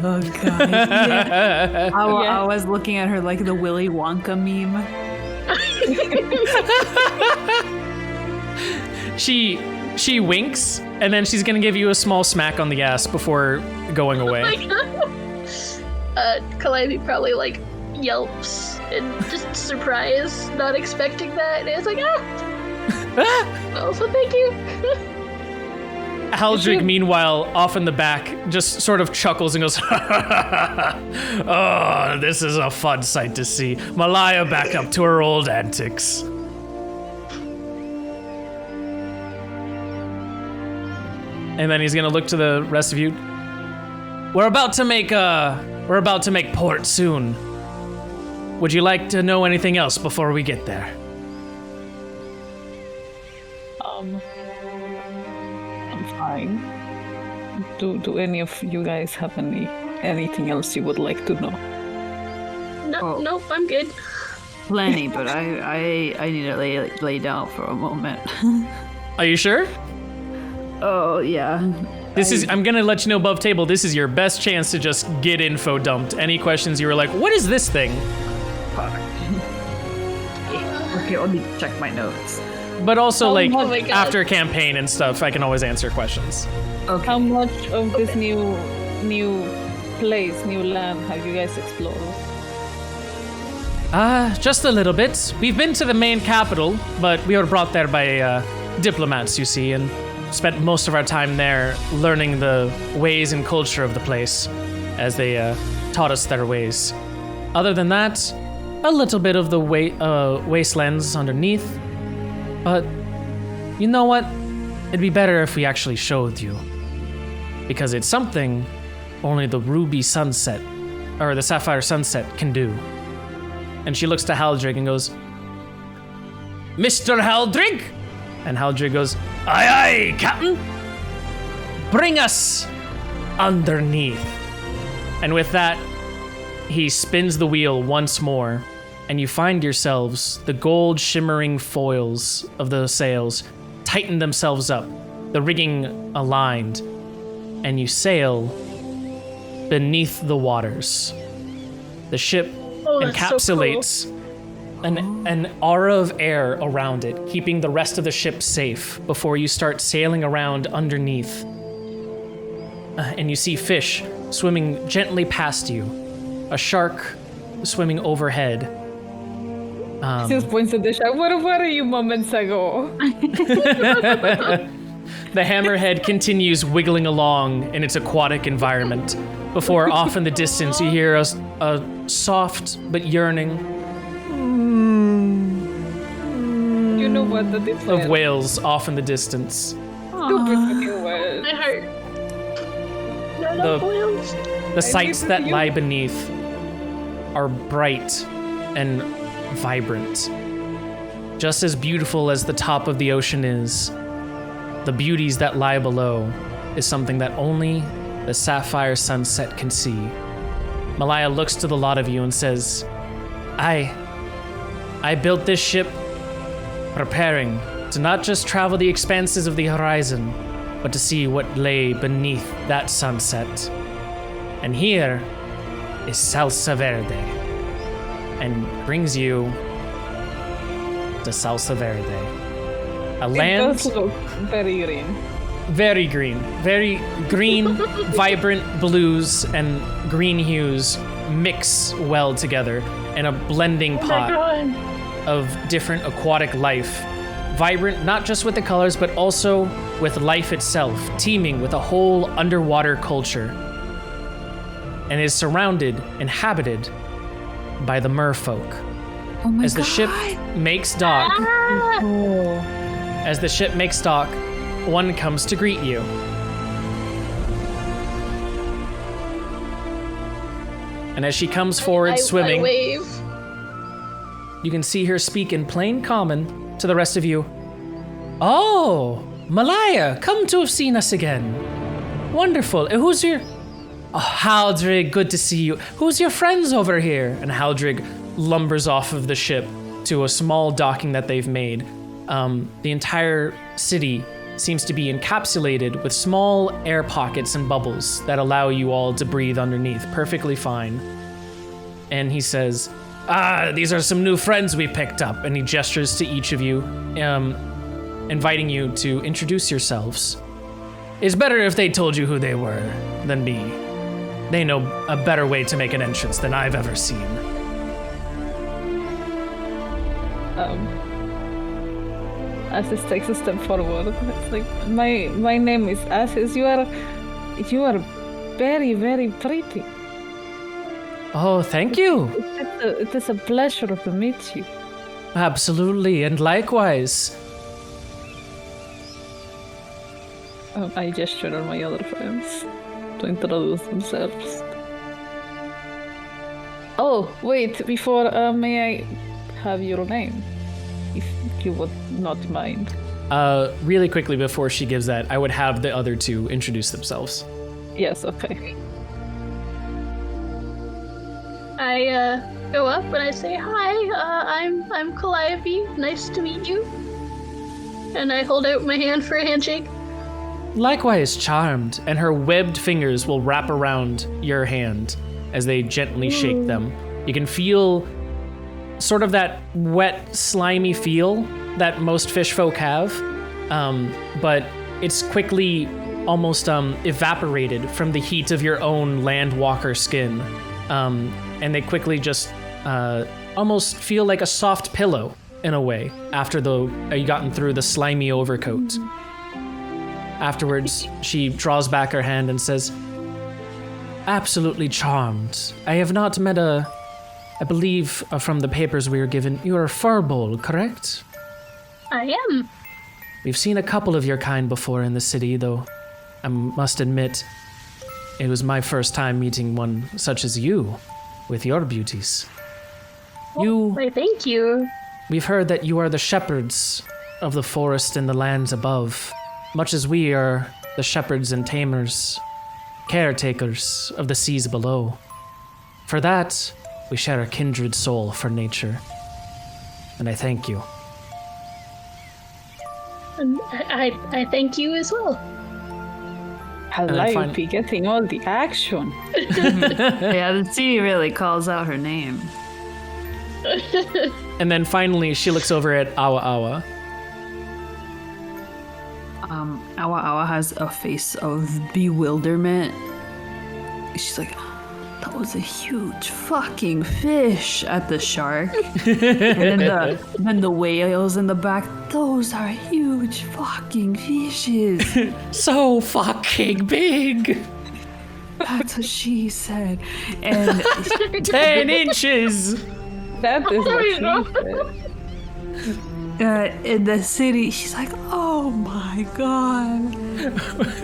Oh, God. Yeah. I was looking at her like the Willy Wonka meme. She winks, and then she's gonna give you a small smack on the ass before going away. Calliope probably like yelps and just surprised, not expecting that, and it's like, also thank you. Haldrig, meanwhile, off in the back, just sort of chuckles and goes, "Oh, this is a fun sight to see. Malaya back up to her old antics." And then he's gonna look to the rest of you. We're about to make port soon. Would you like to know anything else before we get there? I'm fine. Do any of you guys have anything else you would like to know? Nope, I'm good. Plenty, but I need to lay down for a moment. Are you sure? Oh, yeah. I'm gonna let you know above table, this is your best chance to just get info dumped. Any questions you were like, what is this thing? Okay, let me check my notes. But also, my God. after campaign and stuff, I can always answer questions. Okay. How much of this new place, new land have you guys explored? Just a little bit. We've been to the main capital, but we were brought there by diplomats, you see, and spent most of our time there learning the ways and culture of the place as they taught us their ways. Other than that, a little bit of the wastelands underneath. But you know what? It'd be better if we actually showed you. Because it's something only the ruby sunset, or the sapphire sunset, can do. And she looks to Haldrig and goes, "Mr. Haldrig?" And Haldrig goes, "Aye, aye, Captain. Bring us underneath." And with that, he spins the wheel once more, and you find yourselves, the gold shimmering foils of the sails tighten themselves up, the rigging aligned, and you sail beneath the waters. The ship encapsulates an aura of air around it, keeping the rest of the ship safe before you start sailing around underneath. And you see fish swimming gently past you, a shark swimming overhead, Just points at the shop. Where were you moments ago? The hammerhead continues wiggling along in its aquatic environment before off in the distance you hear a soft but yearning You know what that is. of whales off in the distance. Stupid fucking whales. My heart. No, no, whales. The sights that you. lie beneath are bright and vibrant. Just as beautiful as the top of the ocean is, the beauties that lie below is something that only the sapphire sunset can see. Malaya looks to the lot of you and says, I built this ship preparing to not just travel the expanses of the horizon, but to see what lay beneath that sunset. And here is Salsa Verde, and brings you to Salsa Verde, a It land does look very green. very green, vibrant blues and green hues mix well together in a blending Oh my pot god. of different aquatic life. Vibrant not just with the colors, but also with life itself, teeming with a whole underwater culture. And is surrounded, inhabited by the merfolk. Oh my As the ship makes dock, Oh. as the ship makes dock, one comes to greet you. And as she comes forward I swimming, wave. you can see her speak in plain common to the rest of you. Oh, Malaya, come to have seen us again. Wonderful. Who's your... Oh, Haldrig, good to see you. Who's your friends over here? And Haldrig lumbers off of the ship to a small docking that they've made. The entire city seems to be encapsulated with small air pockets and bubbles that allow you all to breathe underneath perfectly fine. And he says, these are some new friends we picked up. And he gestures to each of you, inviting you to introduce yourselves. It's better if they told you who they were than me. They know a better way to make an entrance than I've ever seen. Asis takes a step forward. It's like, my name is Asis. You are very, very pretty. Oh, thank you. It is a pleasure to meet you. Absolutely, and likewise. I gesture at my other friends to introduce themselves. Oh, wait, before, may I have your name? If you would not mind. Really quickly before she gives that, I would have the other two introduce themselves. Yes, okay. I go up and I say, "Hi, I'm Calliope. Nice to meet you." And I hold out my hand for a handshake. Likewise, charmed, and her webbed fingers will wrap around your hand as they gently shake them. You can feel sort of that wet, slimy feel that most fish folk have, but it's quickly almost evaporated from the heat of your own landwalker skin, and they quickly just almost feel like a soft pillow in a way after you gotten through the slimy overcoat. Afterwards, she draws back her hand and says, "Absolutely charmed. I have not met I believe from the papers we were given, you are a furbowl, correct? I am. We've seen a couple of your kind before in the city, though I must admit, it was my first time meeting one such as you, with your beauties. Why, thank you. We've heard that you are the shepherds of the forest and the lands above, much as we are the shepherds and tamers, caretakers of the seas below. For that, we share a kindred soul for nature, and I thank you." And I thank you as well. Calliope getting all the action. Yeah, the sea really calls out her name. And then finally, she looks over at Awa Awa. Awa Awa has a face of bewilderment. She's like, that was a huge fucking fish at the shark. And then the whales in the back, those are huge fucking fishes. So fucking big. That's what she said. And 10 inches. That is what she said. in the city, she's like, oh my god.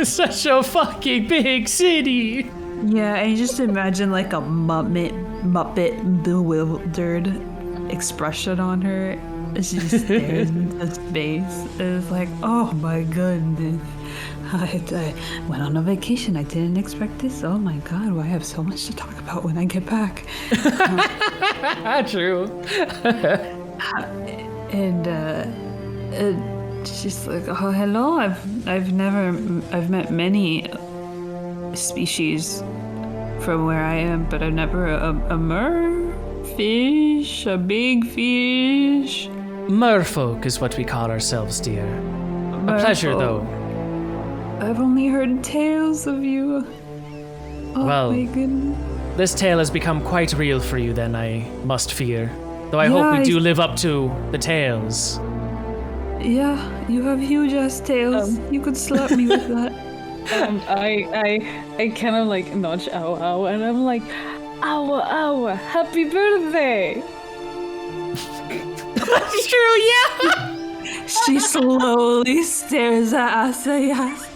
Such a fucking big city. Yeah, and you just imagine like a Muppet bewildered expression on her as she just stares into space. It's like, oh my goodness. I went on a vacation. I didn't expect this. Oh my god, well, I have so much to talk about when I get back. True. And she's like, oh hello. I've met many species from where I am, but I've never a merfish, a big fish. Merfolk is what we call ourselves, dear. A pleasure, though. I've only heard tales of you. Oh Well, my goodness. This tale has become quite real for you, then, I must fear. Though I hope we do live up to the tales. Yeah, you have huge ass tails. You could slap me with that. I kind of like nudge Ow Ow, and I'm like, Ow Ow, happy birthday! That's true, yeah! She slowly stares at Asayas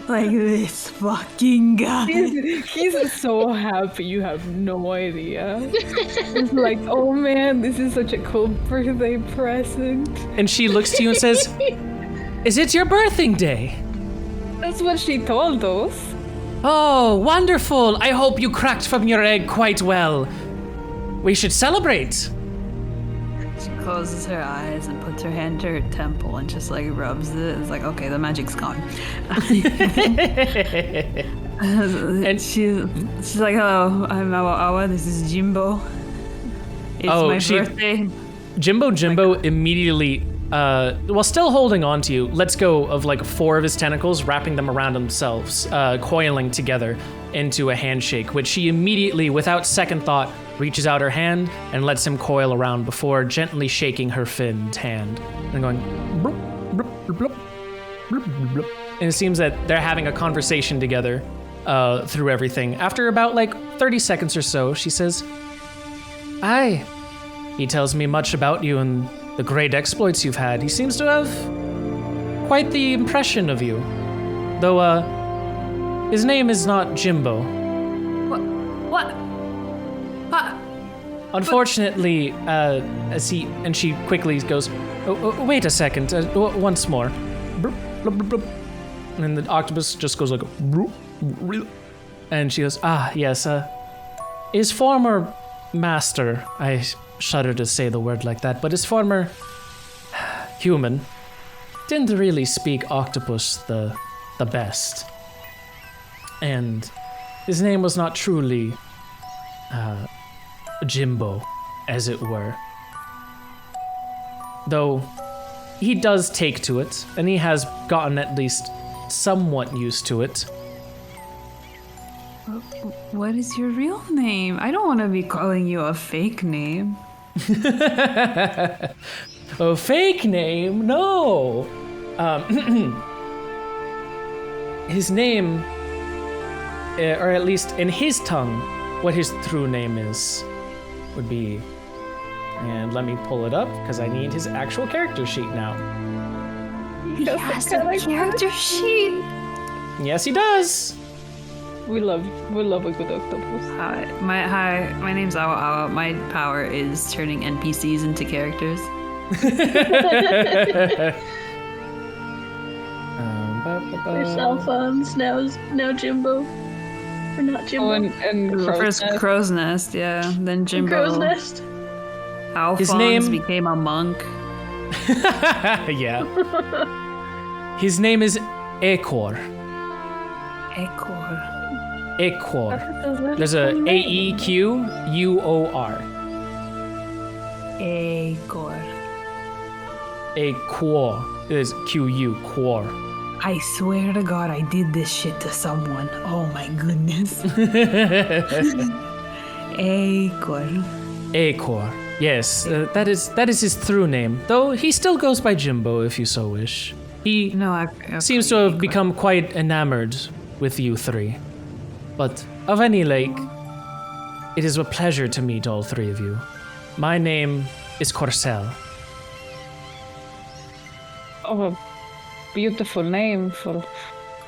like this fucking guy. He's so happy, you have no idea. He's like, oh man, this is such a cool birthday present. And she looks to you and says, is it your birthing day? That's what she told us. Oh, wonderful. I hope you cracked from your egg quite well. We should celebrate. She closes her eyes and puts her hand to her temple and just like rubs it. It's like, okay, the magic's gone. And she's like, hello, I'm Awa Awa, this is Jimbo. It's my birthday. Jimbo immediately, while still holding on to you, lets go of like 4 of his tentacles, wrapping them around themselves, coiling together into a handshake, which she immediately, without second thought, reaches out her hand and lets him coil around before gently shaking her finned hand and going, bloop, bloop, bloop, bloop, bloop. And it seems that they're having a conversation together through everything. After about like 30 seconds or so, she says, "Aye." He tells me much about you and the great exploits you've had. He seems to have quite the impression of you. Though, his name is not Jimbo. What? Unfortunately, and she quickly goes, oh, wait a second, once more. And the octopus just goes like, and she goes, yes, his former master, I shudder to say the word like that, but his former human didn't really speak octopus the best. And his name was not truly Jimbo, as it were. Though he does take to it, and he has gotten at least somewhat used to it. What is your real name? I don't want to be calling you a fake name. A fake name? No! His name, or at least in his tongue, what his true name is, would be... And let me pull it up, because I need his actual character sheet now. He has a character sheet. Yes, he does! We love a good octopus. Hi, my name's Awa Awa. My power is turning NPCs into characters. There's Alphonse, now Jimbo. Or not Jimbo. Oh, and First Crow's Nest, yeah. Then Jimbo. Crow's Nest. Alphonse His name became a monk. Yeah. His name is Aequor. Aequor. Aequor. There's a A-E-Q-U-O-R. Aequor. Aequor. It is Q-U, quor. I swear to God, I did this shit to someone. Oh my goodness. Acor. Acor. Yes, that is his true name. Though he still goes by Jimbo if you so wish. He No, I seems to have become quite enamored with you three. But of any lake, it is a pleasure to meet all three of you. My name is Corcel. Oh, a beautiful name for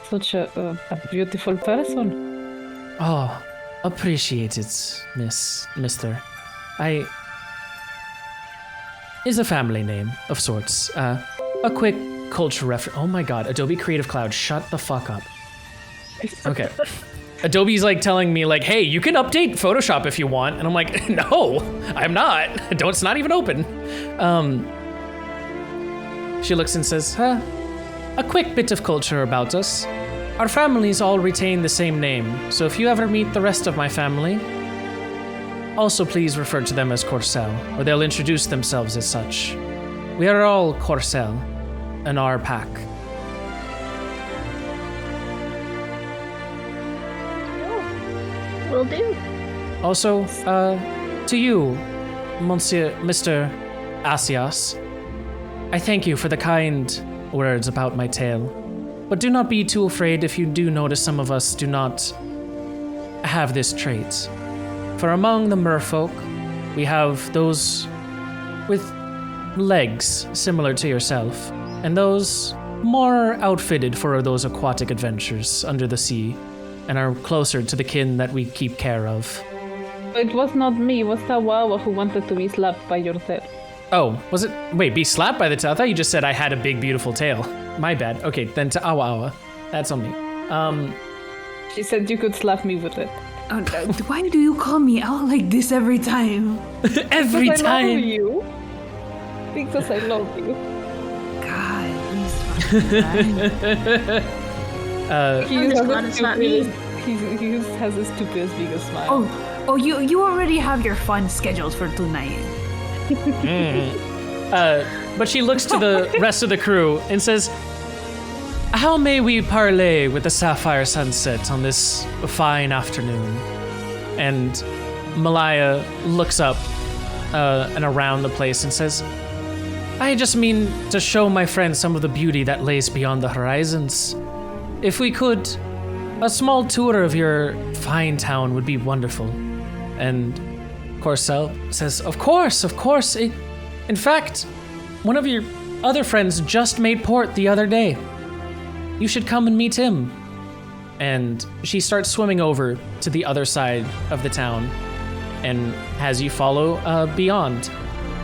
such a beautiful person. Oh, appreciate it, Mister. Is a family name of sorts. A quick culture reference. Oh my god, Adobe Creative Cloud, shut the fuck up. Okay. Adobe's like telling me like, hey, you can update Photoshop if you want. And I'm like, no, I'm not. It's not even open. She looks and says, a quick bit of culture about us. Our families all retain the same name, so if you ever meet the rest of my family, also please refer to them as Corcel, or they'll introduce themselves as such. We are all Corcel, in our pack. Will do. Also, to you, Mr. Asias, I thank you for the kind words about my tale. But do not be too afraid if you do notice some of us do not have this trait. For among the merfolk, we have those with legs similar to yourself, and those more outfitted for those aquatic adventures under the sea, and are closer to the kin that we keep care of. It was not me, it was Tawawa who wanted to be slapped by your tail. Oh, was it? Wait, be slapped by the tail? I thought you just said I had a big, beautiful tail. My bad. Okay, then to Awa Awa. That's on me. She said you could slap me with it. Why do you call me out like this every time? Every Because time. I love you. Because I love you. God, these fucking guys. He I'm has just a glad it's not me. stupid- He has the stupidest biggest smile. Oh, you already have your fun scheduled for tonight. But she looks to the rest of the crew and says, how may we parley with the sapphire sunset on this fine afternoon? And Malaya looks up and around the place and says, I just mean to show my friends some of the beauty that lays beyond the horizons. If we could, a small tour of your fine town would be wonderful. And Corcel says, of course. In fact, one of your other friends just made port the other day. You should come and meet him. And she starts swimming over to the other side of the town and has you follow beyond.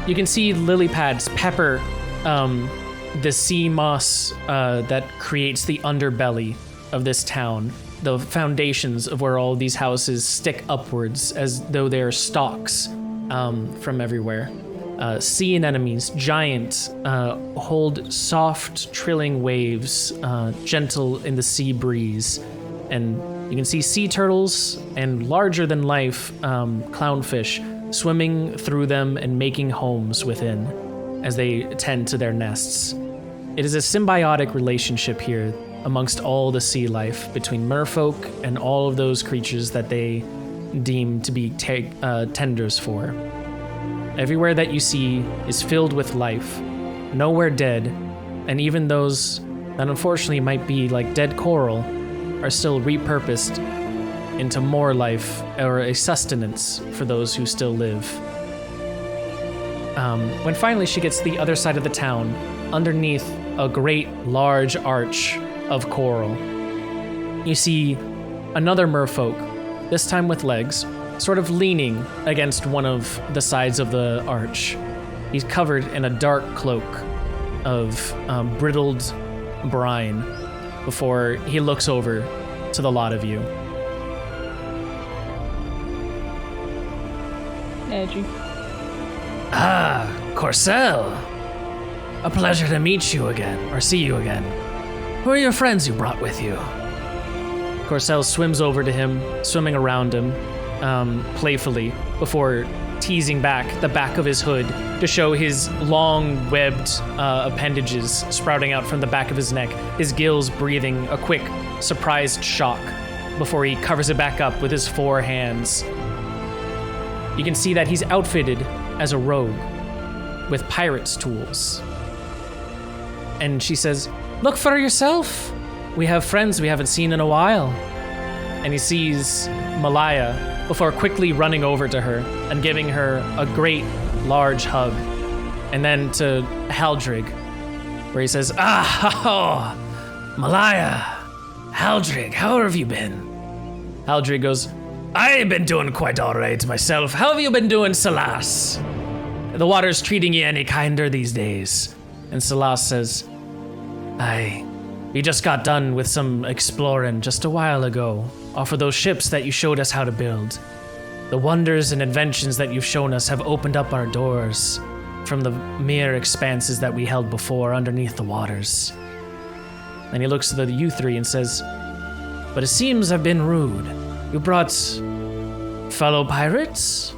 You can see lily pads pepper the sea moss that creates the underbelly of this town. The foundations of where all these houses stick upwards as though they're stalks from everywhere. Sea anemones, giant, hold soft, trilling waves, gentle in the sea breeze. And you can see sea turtles and larger-than-life clownfish swimming through them and making homes within as they tend to their nests. It is a symbiotic relationship here amongst all the sea life between merfolk and all of those creatures that they deem to be tenders for. Everywhere that you see is filled with life, nowhere dead, and even those that unfortunately might be like dead coral are still repurposed into more life or a sustenance for those who still live. When finally she gets to the other side of the town, underneath a great large arch of coral, you see another merfolk, this time with legs, sort of leaning against one of the sides of the arch. He's covered in a dark cloak of brittled brine before he looks over to the lot of you. Edgy. Ah, Corcel. A pleasure to meet you again, or see you again. Who are your friends you brought with you? Corcel swims over to him, swimming around him, playfully, before teasing back the back of his hood to show his long, webbed appendages sprouting out from the back of his neck, his gills breathing a quick, surprised shock before he covers it back up with his 4 hands. you can see that he's outfitted as a rogue with pirate's tools. And she says, "Look for yourself. We have friends we haven't seen in a while." And he sees Malaya before quickly running over to her and giving her a great large hug. And then to Haldrig, where he says, Malaya, Haldrig, how have you been? Haldrig goes, "I've been doing quite all right myself. How have you been doing, Salas? The water's treating you any kinder these days?" And Salas says, We just got done with some exploring just a while ago, off of those ships that you showed us how to build. The wonders and inventions that you've shown us have opened up our doors from the mere expanses that we held before underneath the waters." And he looks to you three and says, "But it seems I've been rude. You brought fellow pirates?"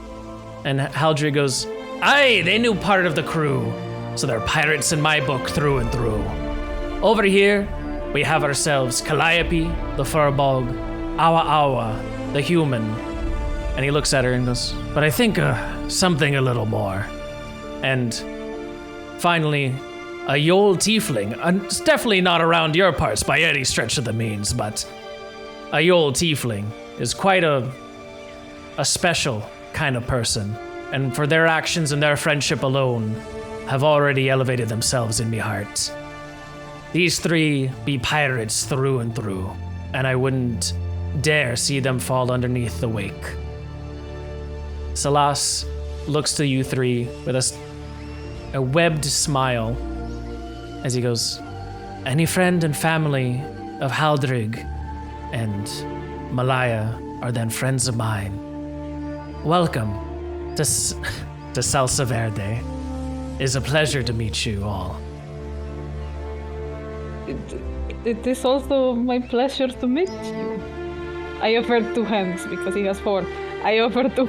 And Haldry goes, "Aye, they knew part of the crew, so they're pirates in my book through and through. Over here, we have ourselves Calliope, the Furbog, Awa Awa, the human." And he looks at her and goes, "But I think something a little more." And finally, a Yol Tiefling. It's definitely not around your parts by any stretch of the means, but a Yol Tiefling is quite a special kind of person. And for their actions and their friendship alone, have already elevated themselves in me heart. These three be pirates through and through, and I wouldn't dare see them fall underneath the wake. Salas looks to you three with a webbed smile as he goes, "Any friend and family of Haldrig and Malaya are then friends of mine. Welcome to Salsa Verde. It's a pleasure to meet you all." It is also my pleasure to meet you. I offer 2 hands because he has 4. I offer 2.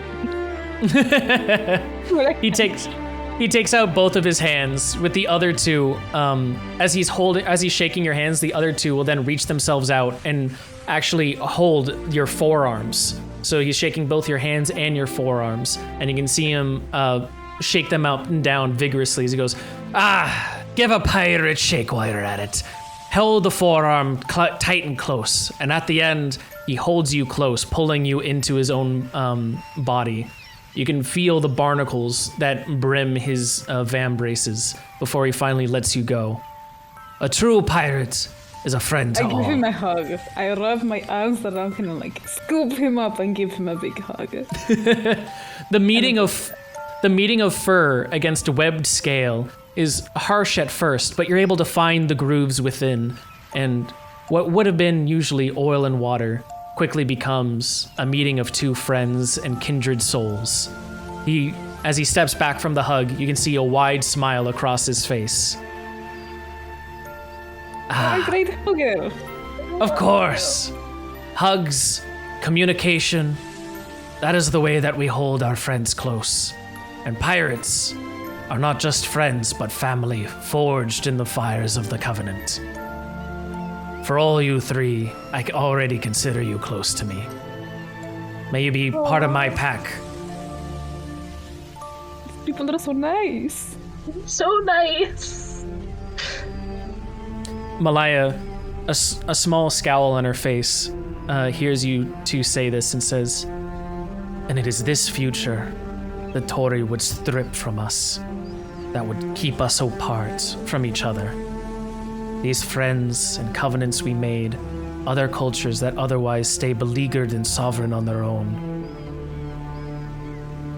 He takes out both of his hands with the other 2. As he's shaking your hands, the other 2 will then reach themselves out and actually hold your forearms. So he's shaking both your hands and your forearms, and you can see him shake them up and down vigorously as he goes, "Give a pirate shake while you're at it. Hold the forearm tight and close." And at the end, he holds you close, pulling you into his own body. You can feel the barnacles that brim his vambraces before he finally lets you go. "A true pirate is a friend to all." I give him a hug. I rub my arms around him and scoop him up and give him a big hug. The meeting of fur against a webbed scale is harsh at first, but you're able to find the grooves within, and what would have been usually oil and water quickly becomes a meeting of 2 friends and kindred souls. As he steps back from the hug, you can see a wide smile across his face. A great hugger. Of course. Hugs, communication, that is the way that we hold our friends close. And pirates are not just friends, but family forged in the fires of the Covenant. For all you 3, I already consider you close to me. May you be part of my pack. People are so nice. So nice. Malaya, a small scowl on her face, hears you 2 say this and says, "And it is this future that Tori would strip from us, that would keep us apart from each other. These friends and covenants we made, other cultures that otherwise stay beleaguered and sovereign on their own.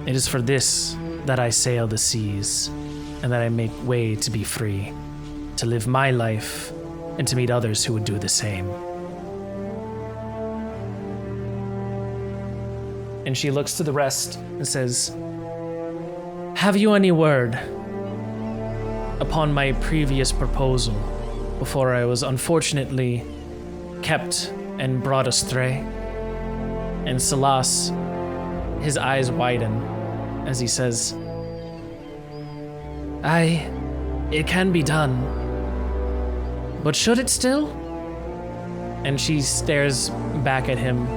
It is for this that I sail the seas, and that I make way to be free, to live my life, and to meet others who would do the same." And she looks to the rest and says, "Have you any word upon my previous proposal before I was unfortunately kept and brought astray?" And Salas, his eyes widen as he says, "Aye, it can be done. But should it still?" And she stares back at him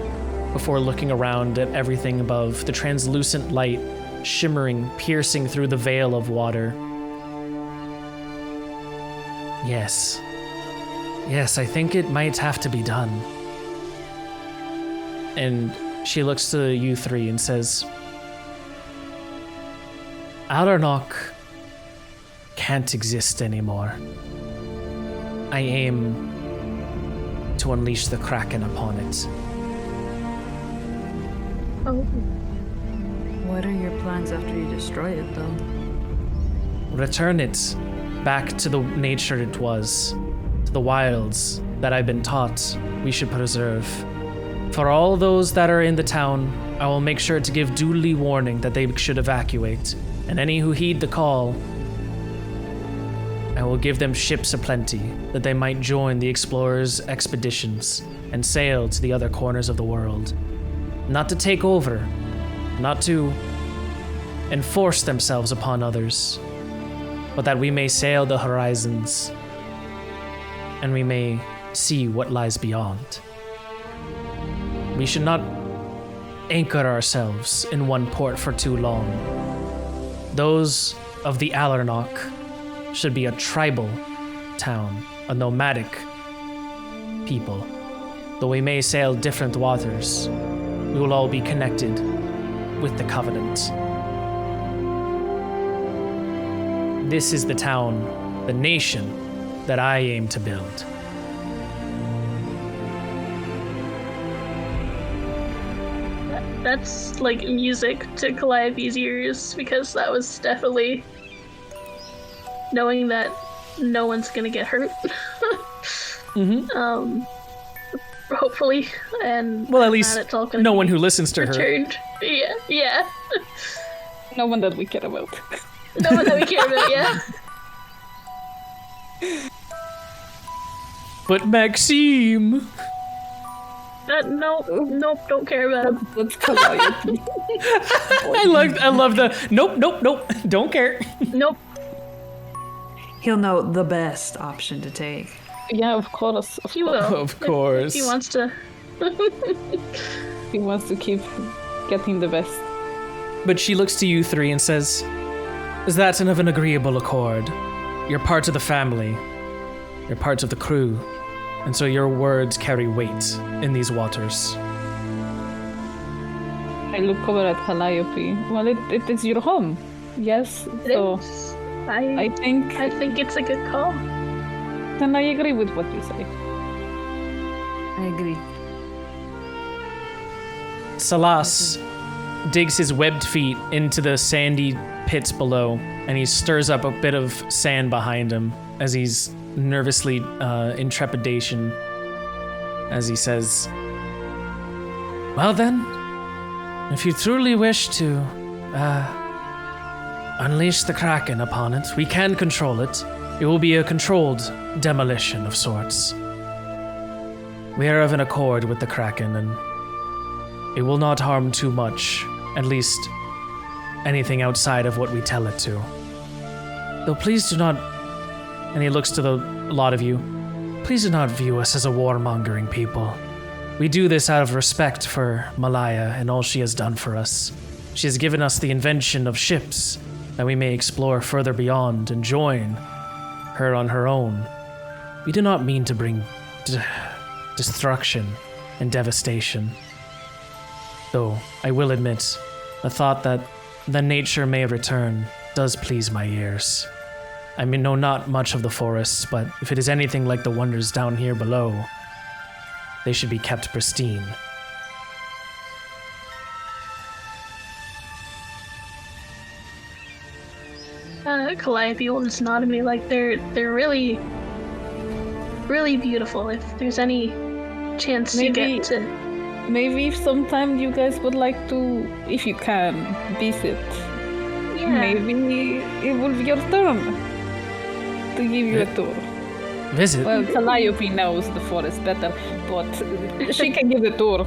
before looking around at everything above, the translucent light shimmering, piercing through the veil of water. Yes. Yes, I think it might have to be done. And she looks to you three and says, Alarnock can't exist anymore. I aim to unleash the Kraken upon it. Oh, What are your plans after you destroy it, though? Return it back to the nature it was, to the wilds that I've been taught we should preserve. For all those that are in the town, I will make sure to give duly warning that they should evacuate, and any who heed the call, I will give them ships aplenty, that they might join the explorers' expeditions and sail to the other corners of the world. Not to take over, not to enforce themselves upon others, but that we may sail the horizons and we may see what lies beyond. We should not anchor ourselves in one port for too long. Those of the Alarnock should be a tribal town, a nomadic people. Though we may sail different waters, we will all be connected with the Covenant. This is the town, the nation that I aim to build. that's like music to Calliope's ears, because that was definitely knowing that no one's gonna get hurt. Hopefully, and Well, at least it's all gonna no be one who listens to her. returned. Yeah. No one that we care about. No one that we care about, yeah. But Maxime! Nope, don't care about him. That's Calliope. I love the nope, don't care. Nope. He'll know the best option to take. Yeah, of course. He will. Of course. If he wants to. He wants to keep getting the best. But she looks to you three and says, Is that of an agreeable accord? You're part of the family. You're part of the crew. And so your words carry weight in these waters. I look over at Calliope. Well, it is your home. Yes, so I think it's a good call. then I agree with what you say. I agree. Salas digs his webbed feet into the sandy pits below, and he stirs up a bit of sand behind him as he's nervously in trepidation as he says, Well then, if you truly wish to unleash the Kraken upon it, we can control it. It will be a controlled demolition of sorts. We are of an accord with the Kraken, and it will not harm too much, at least anything outside of what we tell it to. Though please do not, and he looks to the lot of you, please do not view us as a warmongering people. We do this out of respect for Malaya and all she has done for us. She has given us the invention of ships that we may explore further beyond and join her on her own. We do not mean to bring destruction and devastation. Though, I will admit, the thought that the nature may return does please my ears. I mean, know not much of the forests, but if it is anything like the wonders down here below, they should be kept pristine. Calliope will just nod at me like they're really, really beautiful. If there's any chance you get to, Maybe if sometime you guys would like to, if you can, visit. yeah. Maybe it will be your turn to give you a tour. Visit? Well, Calliope knows the forest better, but she can give the tour.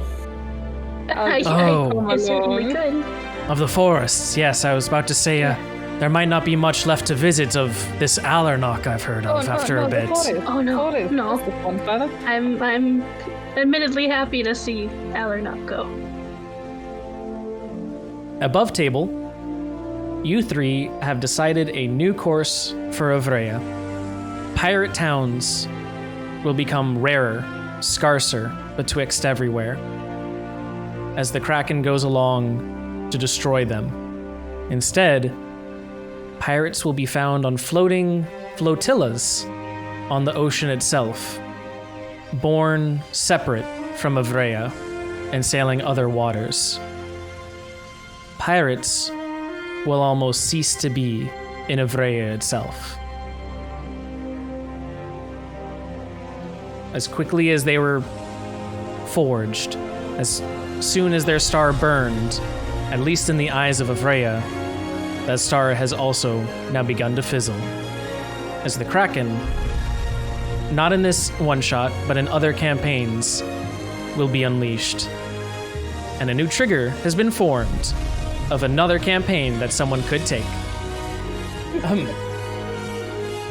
I Oh. certainly could. Of the forests, yes, I was about to say, there might not be much left to visit of this Alarnock I've heard of after a bit. Oh, no, no. That's the fun part. I'm admittedly happy to see Alarnock go. Above table, you three have decided a new course for Ivraia. Pirate towns will become rarer, scarcer betwixt everywhere, as the Kraken goes along to destroy them. Instead, pirates will be found on floating flotillas on the ocean itself, born separate from Ivraia and sailing other waters. Pirates will almost cease to be in Ivraia itself. As quickly as they were forged, as soon as their star burned, at least in the eyes of Ivraia, that star has also now begun to fizzle. As the Kraken, not in this one-shot, but in other campaigns, will be unleashed. And a new trigger has been formed of another campaign that someone could take.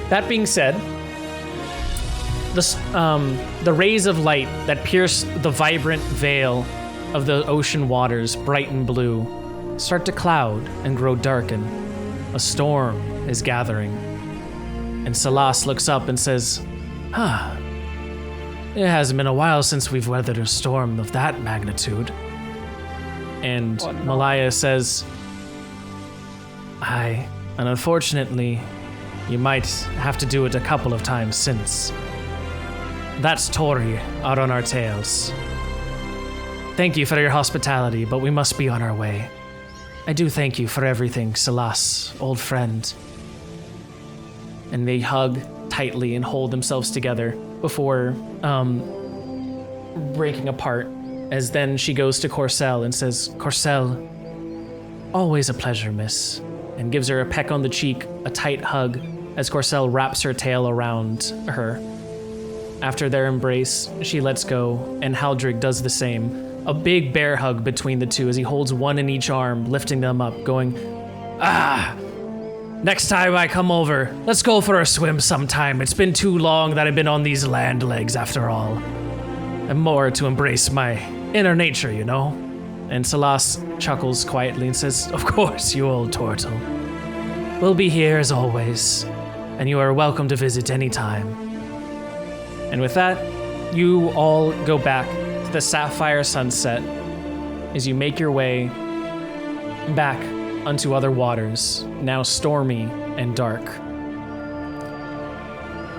That being said, the rays of light that pierce the vibrant veil of the ocean waters, bright and blue, start to cloud and grow darken. A storm is gathering. And Salas looks up and says, it hasn't been a while since we've weathered a storm of that magnitude. And Malaya says, and unfortunately, you might have to do it a couple of times since. That's Tori out on our tails. Thank you for your hospitality, but we must be on our way. I do thank you for everything, Salas, old friend. And they hug tightly and hold themselves together before breaking apart, as then she goes to Corcel and says, Corcel, always a pleasure, miss, and gives her a peck on the cheek, a tight hug, as Corcel wraps her tail around her. After their embrace, she lets go, and Haldrig does the same. A big bear hug between the two as he holds one in each arm, lifting them up, going, next time I come over, let's go for a swim sometime. It's been too long that I've been on these land legs after all. And more to embrace my inner nature, you know? And Salas chuckles quietly and says, of course, you old turtle. We'll be here as always, and you are welcome to visit any time. And with that, you all go back to the sapphire sunset as you make your way back unto other waters, now stormy and dark.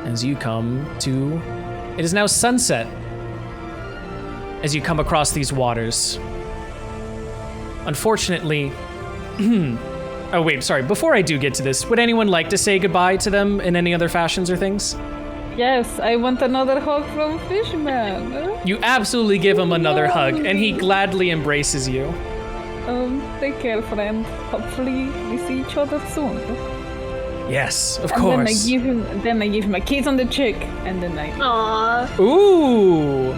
As you come to, it is now sunset as you come across these waters. Unfortunately, oh wait, sorry, before I do get to this, would anyone like to say goodbye to them in any other fashions or things? Yes, I want another hug from Fishman. You absolutely give him another hug, and he gladly embraces you. Take care, friend. Hopefully we see each other soon. Yes, of and course. Then I give him a kiss on the cheek, and then I... Aww. Ooh.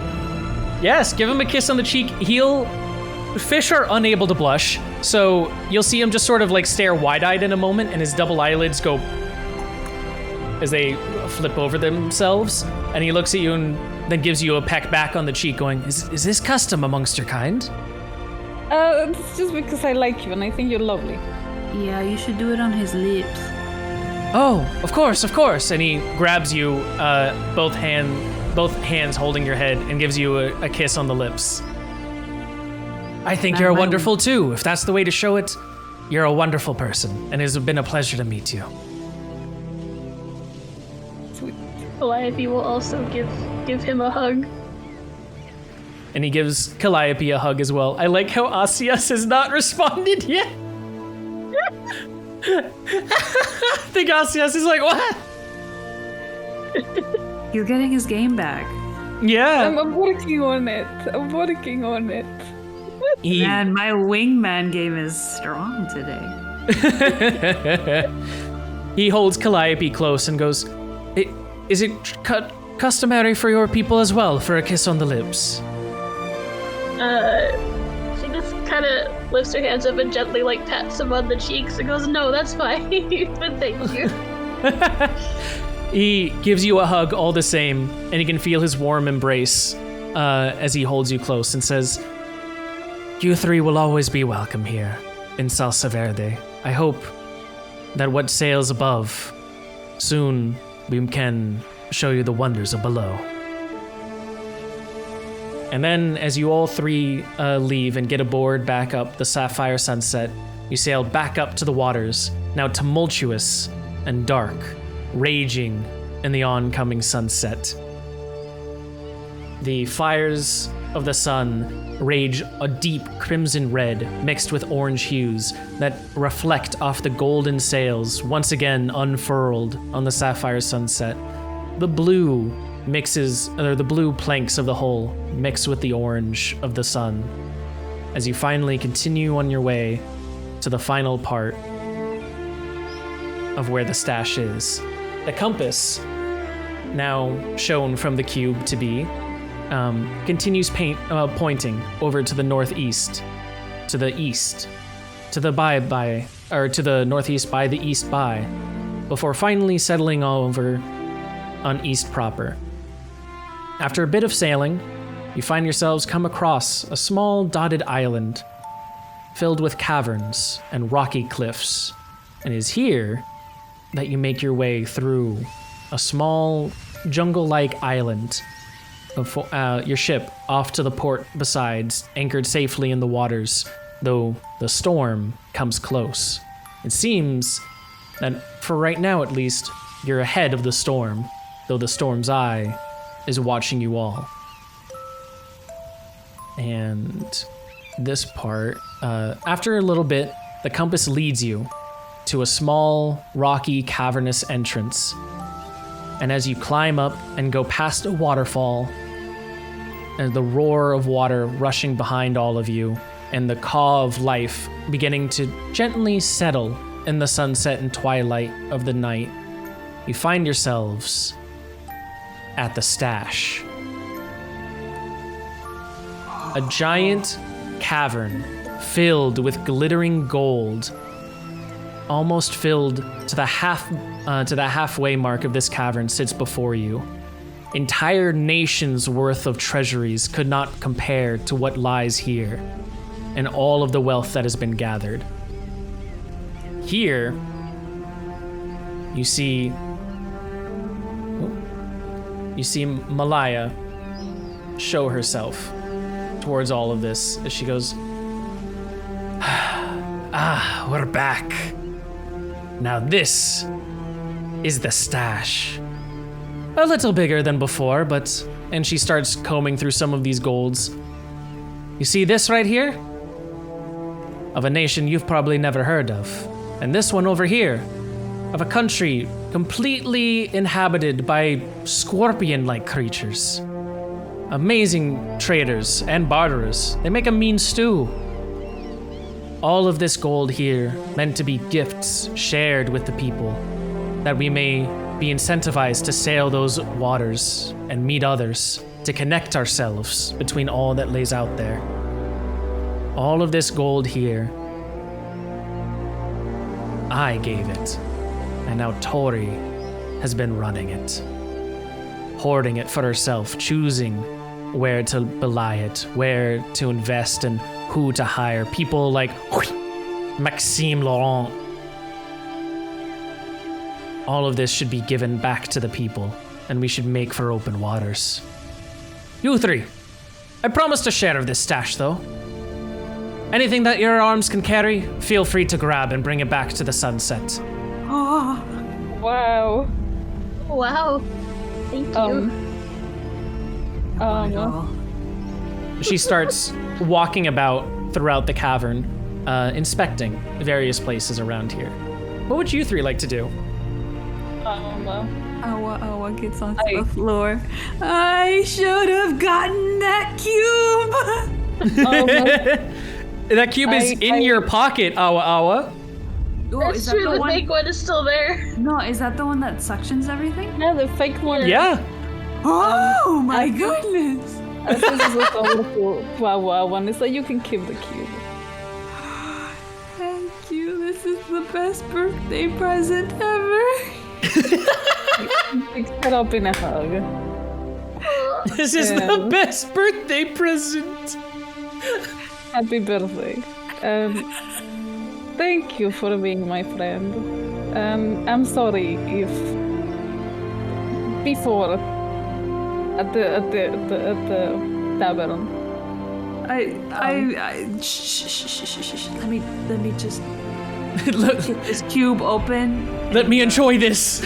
Yes, give him a kiss on the cheek. Fish are unable to blush, so you'll see him just sort of like stare wide-eyed in a moment, and his double eyelids go as they flip over themselves, and he looks at you and then gives you a peck back on the cheek, going, is this custom amongst your kind? It's just because I like you and I think you're lovely. Yeah, you should do it on his lips. Oh, of course. And he grabs you, both hands holding your head, and gives you a kiss on the lips. I think you're wonderful too. If that's the way to show it, you're a wonderful person, and it has been a pleasure to meet you. Calliope will also give him a hug. And he gives Calliope a hug as well. I like how Asias has not responded yet. I think Asias is like, what? He's getting his game back. Yeah. I'm working on it. Man, my wingman game is strong today. He holds Calliope close and goes, is it customary for your people as well for a kiss on the lips? She just kind of lifts her hands up and gently like pats him on the cheeks and goes, "No, that's fine, but thank you." He gives you a hug all the same, and you can feel his warm embrace as he holds you close and says, "You three will always be welcome here in Salsa Verde. I hope that what sails above, soon we can show you the wonders of below." And then, as you all three leave and get aboard back up the Sapphire Sunset, you sail back up to the waters, now tumultuous and dark, raging in the oncoming sunset. The fires of the sun rage a deep crimson red mixed with orange hues that reflect off the golden sails once again unfurled on the sapphire sunset. The blue the blue planks of the hull mix with the orange of the sun as you finally continue on your way to the final part of where the stash is. The compass, now shown from the cube to be, continues pointing over to the northeast, to the east, to the northeast by the east by, before finally settling over on east proper. After a bit of sailing, you find yourselves come across a small dotted island filled with caverns and rocky cliffs, and it is here that you make your way through a small jungle-like island. Your ship off to the port besides, anchored safely in the waters, though the storm comes close. It seems that, for right now at least, you're ahead of the storm, though the storm's eye is watching you all. And this part, after a little bit, the compass leads you to a small, rocky, cavernous entrance. And as you climb up and go past a waterfall, and the roar of water rushing behind all of you, and the caw of life beginning to gently settle in the sunset and twilight of the night, you find yourselves at the stash. A giant cavern filled with glittering gold, almost filled to the halfway mark of this cavern sits before you. Entire nations worth of treasuries could not compare to what lies here, and all of the wealth that has been gathered. Here, you see Malaya show herself towards all of this as she goes, "Ah, we're back. Now this is the stash. A little bigger than before, but..." And she starts combing through some of these golds. "You see this right here? Of a nation you've probably never heard of. And this one over here, of a country completely inhabited by scorpion-like creatures. Amazing traders and barterers. They make a mean stew. All of this gold here meant to be gifts shared with the people, that we may be incentivized to sail those waters and meet others, to connect ourselves between all that lays out there. All of this gold here, I gave it, and now Tori has been running it, hoarding it for herself, choosing where to belie it, where to invest, and who to hire. People like Maxime Laurent. All of this should be given back to the people, and we should make for open waters. You three, I promised a share of this stash, though. Anything that your arms can carry, feel free to grab and bring it back to the sunset." Oh, wow. Wow. Thank you. She starts walking about throughout the cavern, inspecting various places around here. What would you three like to do? Awa gets onto the floor. I should have gotten that cube. That cube is in your pocket, Awa. Oh, That's true, the fake one is still there. No, is that the one that suctions everything? Yeah, the fake one. Yeah. Oh my goodness. This is also wonderful. Wow, one is that you can keep the cube. the best birthday present ever. Picks her up in a hug. This is the best birthday present. Happy birthday. Thank you for being my friend. I'm sorry if before at the tavern. Shh. Let me just Let, get this cube open. let me enjoy this.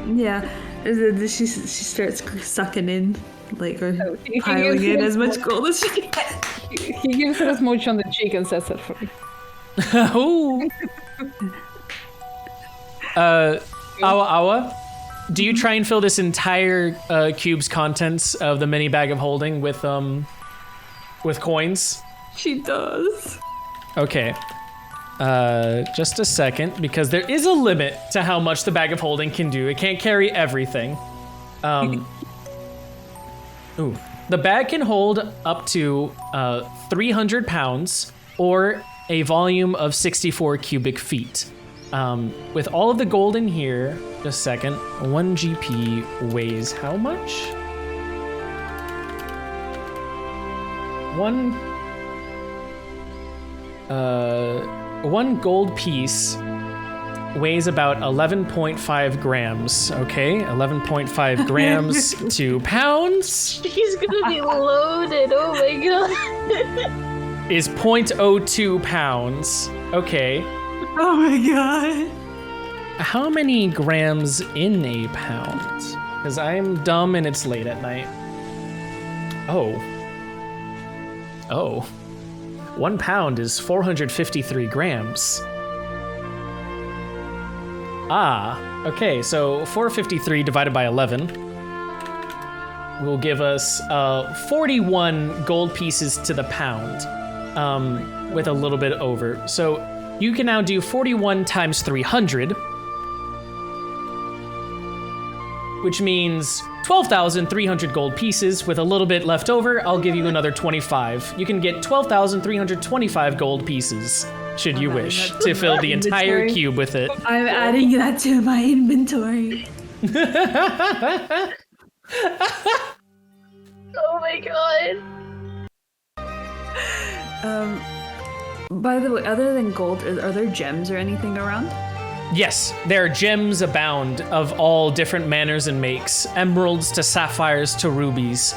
Yeah. She starts sucking in, like, or he piling gives in her as much more- gold as she can. He gives her a smooch on the cheek and sets her free. Oh. Awa, do you try and fill this entire cube's contents of the mini bag of holding with coins? She does. Okay. Just a second, because there is a limit to how much the bag of holding can do. It can't carry everything. Ooh. The bag can hold up to 300 pounds or a volume of 64 cubic feet. With all of the gold in here, just a second, 1 GP weighs how much? One gold piece weighs about 11.5 grams. Okay, 11.5 grams to pounds He's gonna be loaded. Oh my god. is 0.02 pounds. Okay. Oh my god. How many grams in a pound? Because I'm dumb and it's late at night. Oh. 1 pound is 453 grams. Okay, so 453 divided by 11 will give us 41 gold pieces to the pound, with a little bit over. So you can now do 41 times 300, which means 12,300 gold pieces. With a little bit left over, I'll give you another 25. You can get 12,325 gold pieces, should you wish, to fill the entire Inventory. cube with it. I'm adding that to my inventory. Oh my god. By the way, other than gold, are there gems or anything around? Yes, there are gems abound of all different manners and makes. Emeralds to sapphires to rubies.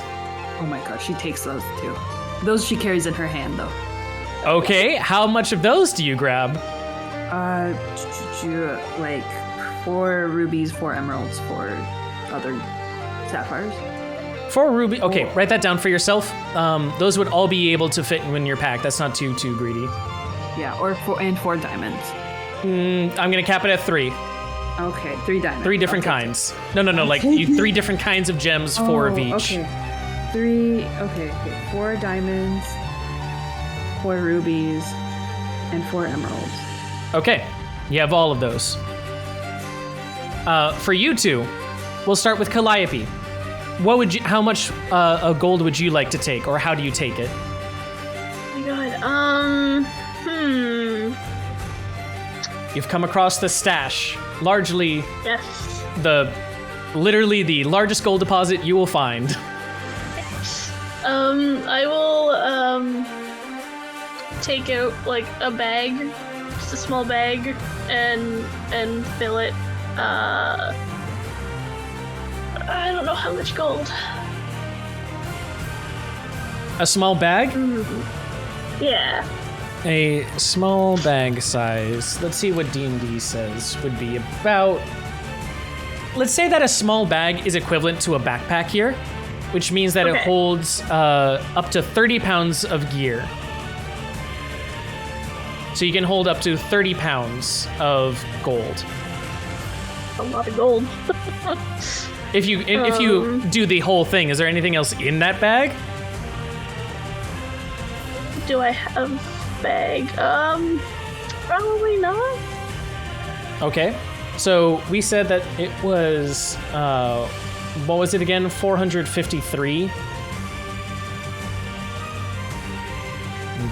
Oh my gosh, she takes those too. Those she carries in her hand, though. Okay, how much of those do you grab? Like 4 rubies, 4 emeralds, 4 other sapphires. 4 ruby. Okay, write that down for yourself. Those would all be able to fit in your pack. That's not too greedy. Yeah, or 4 diamonds. I'm gonna cap it at 3. Okay, 3 diamonds. 3 different Okay. kinds. No, like you 3 different kinds of gems, 4 of each. Okay. 3. Okay. 4 diamonds, 4 rubies, and 4 emeralds. Okay, you have all of those. For you two, we'll start with Calliope. How much gold would you like to take, or how do you take it? Oh my god. You've come across the stash, largely Yes. literally the largest gold deposit you will find. I will take out like a bag, just a small bag, and fill it. I don't know how much gold. A small bag? Yeah. A small bag size. Let's see what D&D says would be about... Let's say that a small bag is equivalent to a backpack here, which means that it Okay. holds up to 30 pounds of gear. So you can hold up to 30 pounds of gold. A lot of gold. If you do the whole thing, is there anything else in that bag? Do I have a bag? Probably not. Okay. So we said that it was, what was it again? 453. Need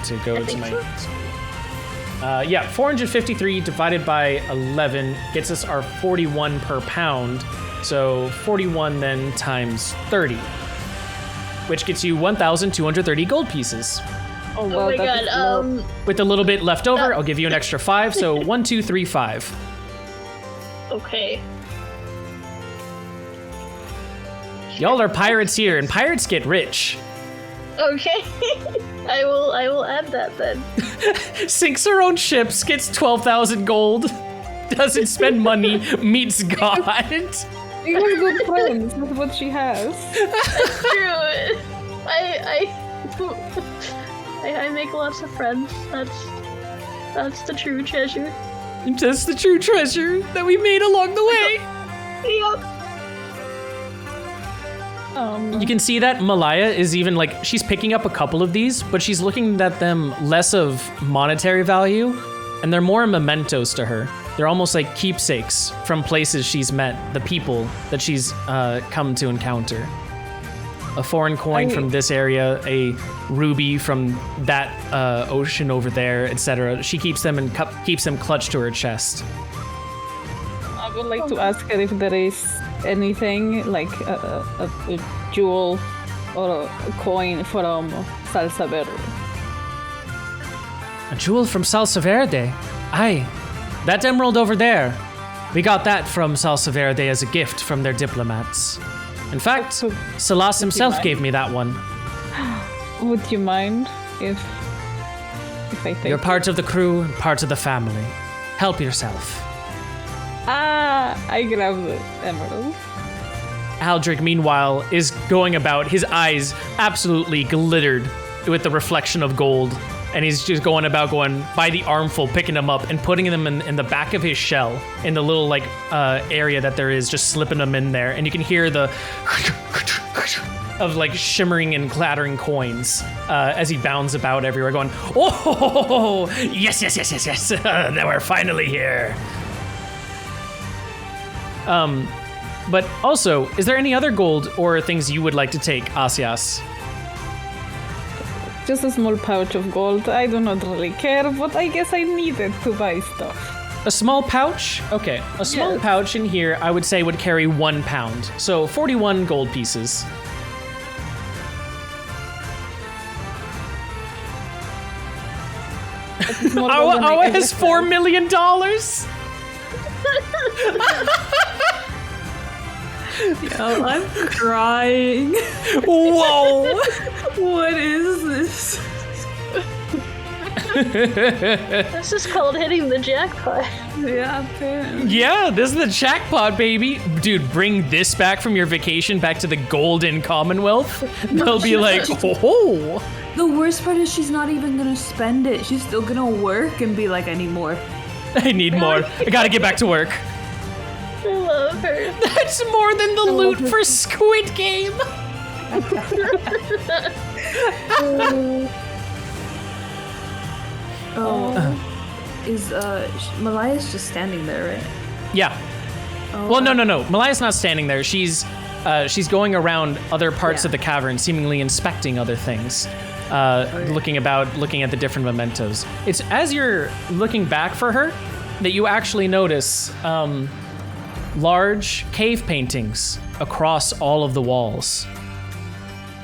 to go I to think my... so. 453 divided by 11 gets us our 41 per pound. So 41 then times 30, which gets you 1,230 gold pieces. Oh, Oh my god, With a little bit left over, I'll give you an extra 5. So 1, 2, 3, 5. okay. Y'all are pirates here, and pirates get rich. Okay. I will add that then. Sinks her own ships, gets 12,000 gold, doesn't spend money, meets God. You have good friends. That's what she has. True. I make lots of friends. That's the true treasure. That's the true treasure that we made along the way. Yep. You can see that Malaya is even like, she's picking up a couple of these, but she's looking at them less of monetary value, and they're more mementos to her. They're almost like keepsakes from places she's met, the people that she's come to encounter. A foreign coin from this area, a ruby from that ocean over there, etc. She keeps them and keeps them clutched to her chest. I would like to ask her if there is anything like a jewel or a coin from Salsa Verde. A jewel from Salsa Verde? Aye. That emerald over there. We got that from Salsa Verde as a gift from their diplomats. In fact, Salas himself gave me that one. Would you mind if I take You're part of the crew, part of the family. Help yourself. I grab the emerald. Aldrich, meanwhile, is going about, his eyes absolutely glittered with the reflection of gold. And he's just going about going by the armful, picking them up and putting them in the back of his shell, in the little like area that there is, just slipping them in there. And you can hear the of like shimmering and clattering coins as he bounds about everywhere going, oh, yes. Now we're finally here. But also, is there any other gold or things you would like to take, Asias? Just a small pouch of gold. I do not really care, but I guess I need it to buy stuff. A small pouch? Okay, a small pouch in here I would say would carry 1 pound. So 41 gold pieces. Awa has $4 million? Yo, I'm crying. Whoa! What is this? This is called hitting the jackpot. Yeah, man. Yeah, this is the jackpot, baby. Dude, bring this back from your vacation back to the Golden Commonwealth. They'll be like, oh. The worst part is she's not even gonna spend it. She's still gonna work and be like, I need more. I need more. I gotta get back to work. I love her. That's more than the loot for Squid Game. Is Malaya's just standing there, right? Yeah. Well, no. Malaya's not standing there. She's going around other parts of the cavern, seemingly inspecting other things, looking at the different mementos. It's as you're looking back for her that you actually notice large cave paintings across all of the walls.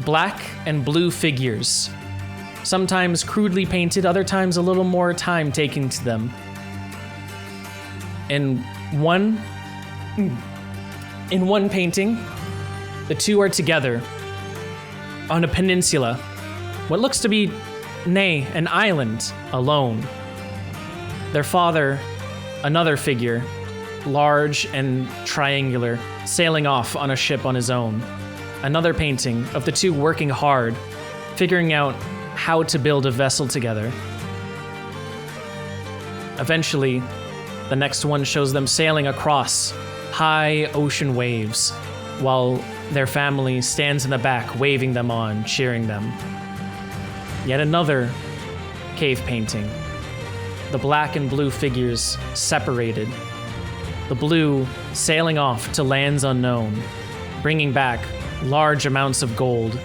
Black and blue figures, sometimes crudely painted, other times a little more time taken to them. In one painting, the two are together on a peninsula, what looks to be, an island, alone. Their father, another figure, large and triangular, sailing off on a ship on his own. Another painting of the two working hard, figuring out how to build a vessel together. Eventually, the next one shows them sailing across high ocean waves, while their family stands in the back, waving them on, cheering them. Yet another cave painting. The black and blue figures separated. The blue sailing off to lands unknown, bringing back large amounts of gold,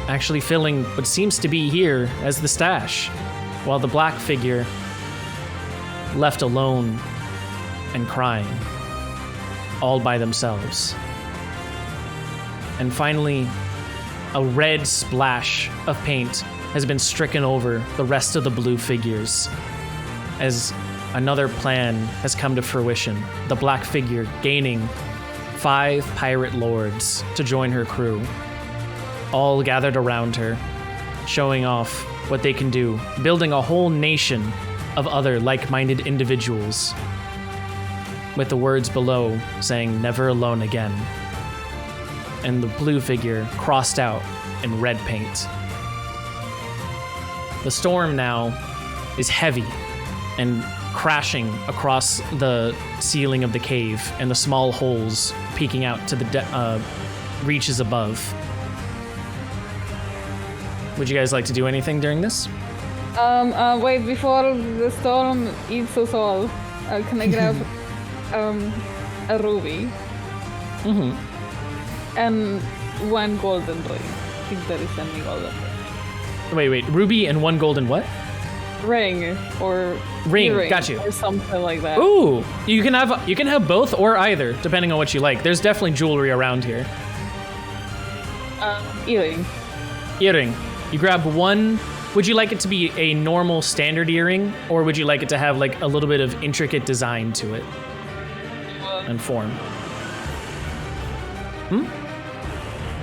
actually filling what seems to be here as the stash, while the black figure left alone and crying, all by themselves. And finally, a red splash of paint has been stricken over the rest of the blue figures as another plan has come to fruition. The black figure gaining 5 pirate lords to join her crew, all gathered around her, showing off what they can do, building a whole nation of other like-minded individuals, with the words below saying, "Never alone again," and the blue figure crossed out in red paint. The storm now is heavy and crashing across the ceiling of the cave and the small holes peeking out to the reaches above. Would you guys like to do anything during this? Wait, before the storm eats us all, can I grab a ruby? Mm-hmm. And 1 golden ring. I think there is any golden ring. Wait, ruby and 1 golden what? Ring or Ring, earring got you. or something like that. Ooh, you can have both or either, depending on what you like. There's definitely jewelry around here. Earring. Earring. You grab 1. Would you like it to be a normal standard earring, or would you like it to have like a little bit of intricate design to it and form?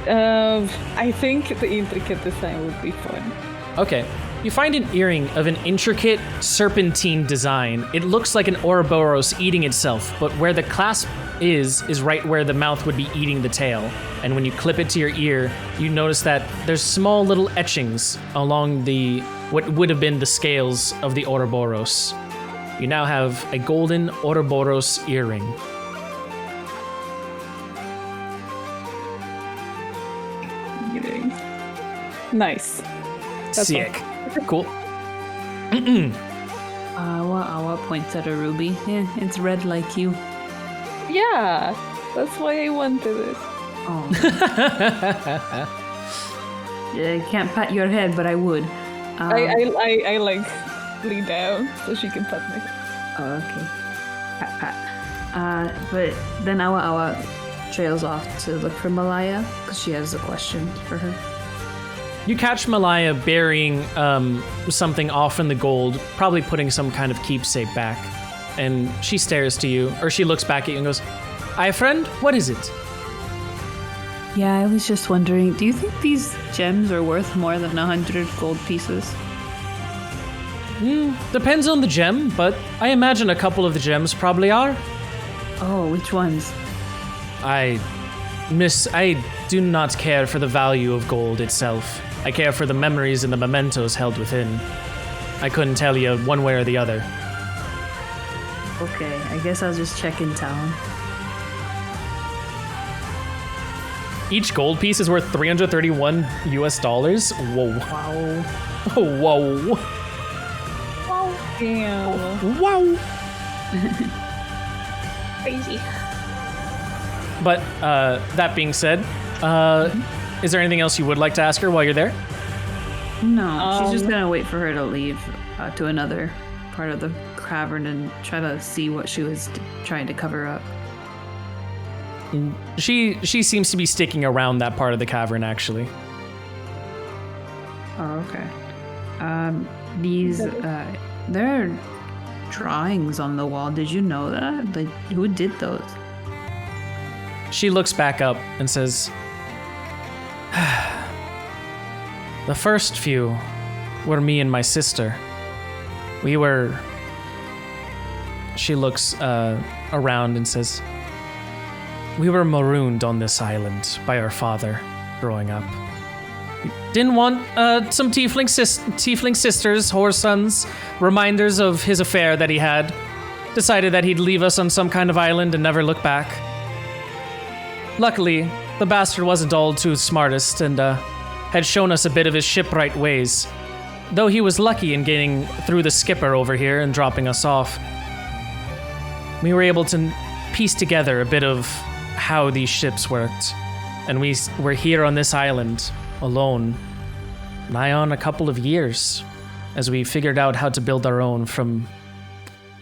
I think the intricate design would be fun. Okay. You find an earring of an intricate serpentine design. It looks like an Ouroboros eating itself, but where the clasp is right where the mouth would be eating the tail. And when you clip it to your ear, you notice that there's small little etchings along the what would have been the scales of the Ouroboros. You now have a golden Ouroboros earring. Earring. Nice. That's Sick. Cool. Awa points at a ruby. Yeah, it's red like you. Yeah, that's why I wanted it. Oh. Yeah, I can't pat your head, but I would. I like lean down so she can pet me. Oh, okay. Pat, pat. But then Awa trails off to look for Malaya because she has a question for her. You catch Malaya burying something off in the gold, probably putting some kind of keepsake back. And she stares to you, or she looks back at you and goes, "Aye, friend, what is it?" Yeah, I was just wondering, do you think these gems are worth more than 100 gold pieces? Depends on the gem, but I imagine a couple of the gems probably are. Oh, which ones? I do not care for the value of gold itself. I care for the memories and the mementos held within. I couldn't tell you one way or the other. Okay, I guess I'll just check in town. Each gold piece is worth $331 US. Whoa. Wow. Whoa. Damn. Wow. Crazy. But that being said, is there anything else you would like to ask her while you're there? No, she's just gonna wait for her to leave to another part of the cavern and try to see what she was trying to cover up. She seems to be sticking around that part of the cavern, actually. Oh, okay. These, there are drawings on the wall. Did you know that? Like, who did those? She looks back up and says, "The first few were me and my sister. We were..." She looks around and says, "We were marooned on this island by our father growing up. We didn't want some tiefling sisters, whore sons, reminders of his affair that he had. Decided that he'd leave us on some kind of island and never look back. Luckily, the bastard wasn't all too smartest and had shown us a bit of his shipwright ways. Though he was lucky in getting through the skipper over here and dropping us off. We were able to piece together a bit of how these ships worked. And we were here on this island, alone, nigh on a couple of years, as we figured out how to build our own from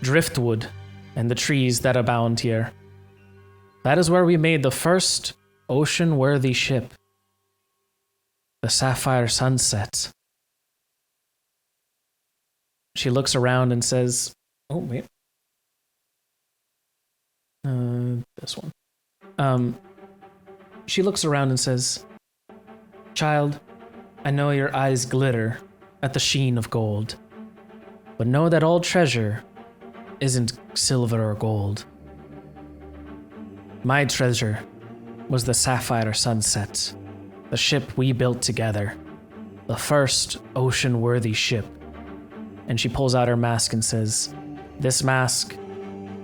driftwood and the trees that abound here. That is where we made the first ocean-worthy ship, the Sapphire Sunset. She looks around and says, oh, wait. This one. She looks around and says, child, I know your eyes glitter at the sheen of gold, but know that all treasure isn't silver or gold. My treasure was the Sapphire Sunset, the ship we built together, the first ocean-worthy ship. And she pulls out her mask and says, this mask,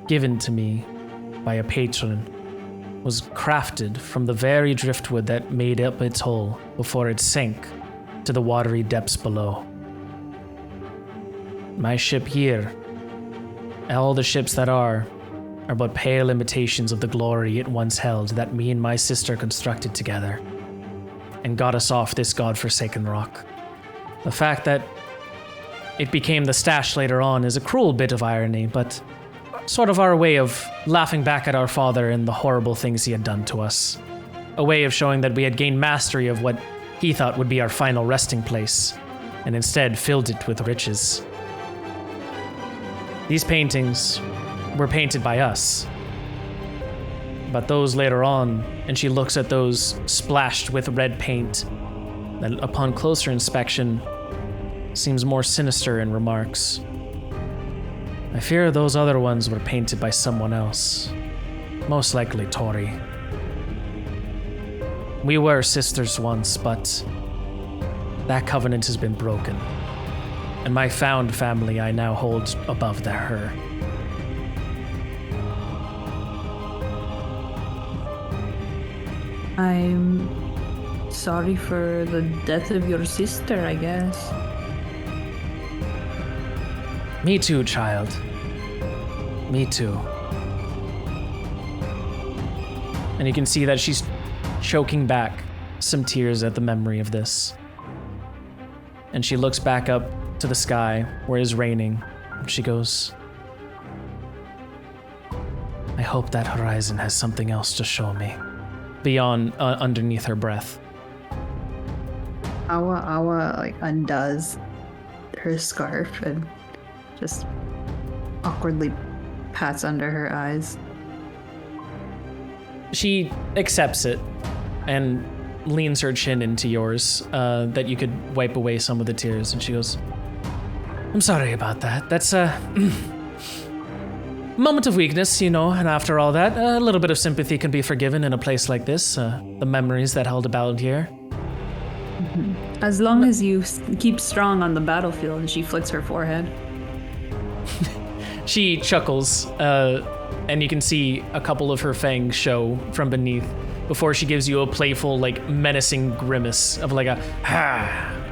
given to me by a patron, was crafted from the very driftwood that made up its hull before it sank to the watery depths below. My ship here, all the ships that are but pale imitations of the glory it once held that me and my sister constructed together and got us off this godforsaken rock. The fact that it became the stash later on is a cruel bit of irony, but sort of our way of laughing back at our father and the horrible things he had done to us. A way of showing that we had gained mastery of what he thought would be our final resting place, and instead filled it with riches. These paintings were painted by us, but those later on, and she looks at those splashed with red paint, that upon closer inspection seems more sinister and remarks, I fear those other ones were painted by someone else, most likely Tori. We were sisters once, but that covenant has been broken, and my found family I now hold above her. I'm sorry for the death of your sister, I guess. Me too, child. Me too. And you can see that she's choking back some tears at the memory of this. And she looks back up to the sky where it is raining. And she goes, I hope that horizon has something else to show me. Beyond, underneath her breath. Awa like undoes her scarf and just awkwardly pats under her eyes. She accepts it and leans her chin into yours, that you could wipe away some of the tears, and she goes, I'm sorry about that. That's a moment of weakness, you know, and after all that, a little bit of sympathy can be forgiven in a place like this, the memories that held about here. As long as you keep strong on the battlefield, and she flicks her forehead. She chuckles, and you can see a couple of her fangs show from beneath before she gives you a playful, like, menacing grimace of like a,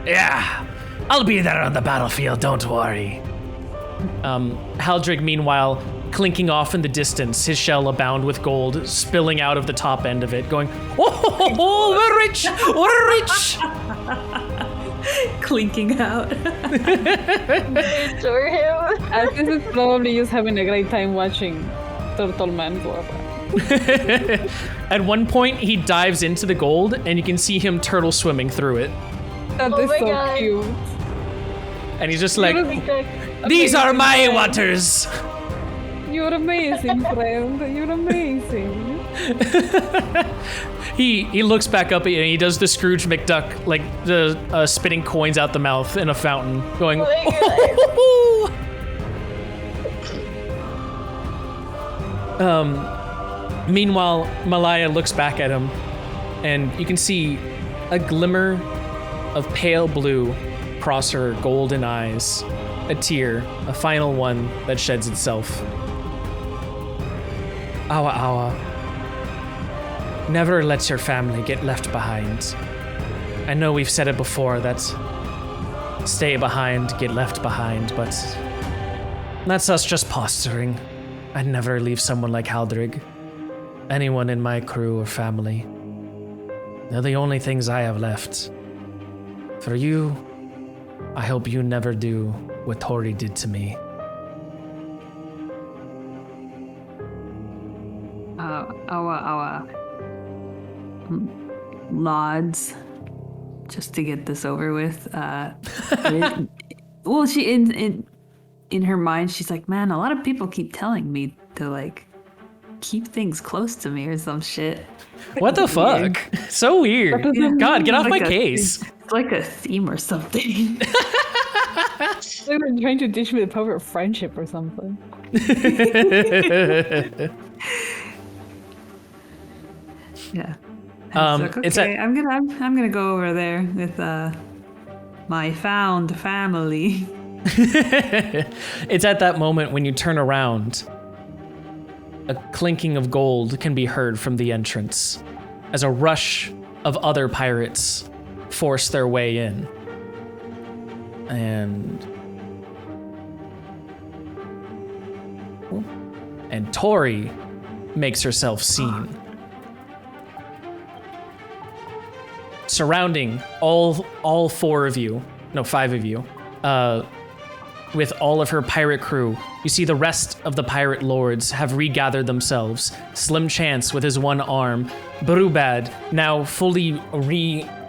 yeah, I'll be there on the battlefield, don't worry. Haldrig, meanwhile, clinking off in the distance, his shell abound with gold, spilling out of the top end of it, going, oh, we're rich, we're rich! Clinking out. Adore him. This is probably just having a great time watching Turtle Man go up. At one point, he dives into the gold, and you can see him turtle swimming through it. That Oh is my so God. cute. And he's just like, You're these are my amazing. waters! You're amazing, friend. You're amazing. He looks back up at you and he does the Scrooge McDuck, like the spitting coins out the mouth in a fountain, going, Oh Meanwhile, Malaya looks back at him and you can see a glimmer of pale blue cross her golden eyes, a tear, a final one that sheds itself. Awa. Never let your family get left behind. I know we've said it before that stay behind, get left behind, but that's us just posturing. I'd never leave someone like Haldrig, anyone in my crew or family. They're the only things I have left. For you, I hope you never do what Tori did to me. nods just to get this over with. Well, she in her mind, she's like, man, a lot of people keep telling me to like keep things close to me or some shit. What the fuck? So weird. God, get off my case. It's like a theme or something. They were trying to teach me the power of friendship or something. Yeah. It's okay, I'm gonna go over there with my found family. It's at that moment when you turn around, a clinking of gold can be heard from the entrance as a rush of other pirates force their way in. And Tori makes herself seen. Surrounding all four of you, no, five of you, with all of her pirate crew, you see the rest of the pirate lords have regathered themselves. Slim Chance with his one arm, Barubad now fully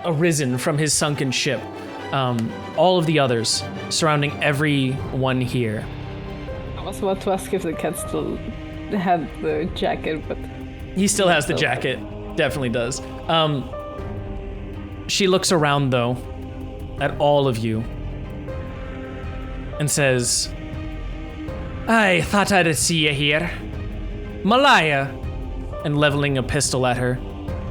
arisen from his sunken ship. All of the others surrounding everyone here. I was about to ask if the cat still had the jacket, but he still has the jacket. Definitely does. She looks around though at all of you and says, I thought I'd see you here. Malaya, and leveling a pistol at her,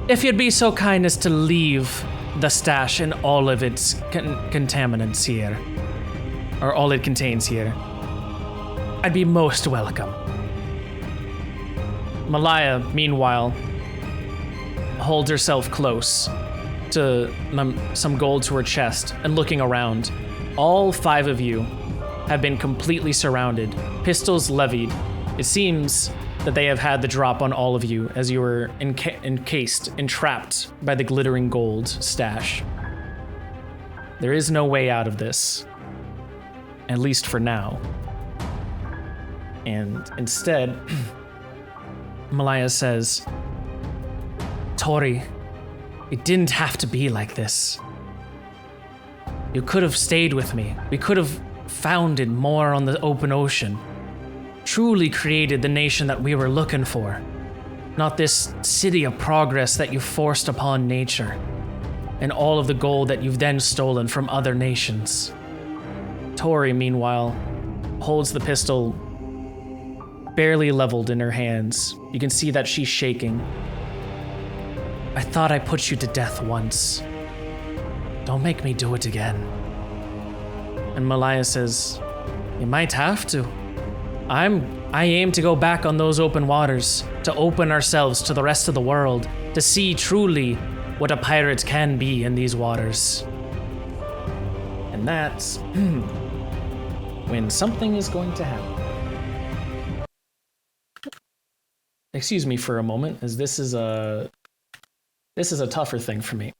if you'd be so kind as to leave the stash and all of its contaminants here, or all it contains here, I'd be most welcome. Malaya, meanwhile, holds herself close to some gold to her chest and looking around. All five of you have been completely surrounded, pistols levied. It seems that they have had the drop on all of you as you were entrapped by the glittering gold stash. There is no way out of this, at least for now. And instead, Malaya says, Tori, it didn't have to be like this. You could have stayed with me. We could have founded more on the open ocean. Truly created the nation that we were looking for. Not this city of progress that you forced upon nature. And all of the gold that you've then stolen from other nations. Tori, meanwhile, holds the pistol barely leveled in her hands. You can see that she's shaking. I thought I put you to death once. Don't make me do it again. And Malaya says, you might have to. I aim to go back on those open waters, to open ourselves to the rest of the world, to see truly what a pirate can be in these waters. And that's when something is going to happen. Excuse me for a moment, as this is a tougher thing for me.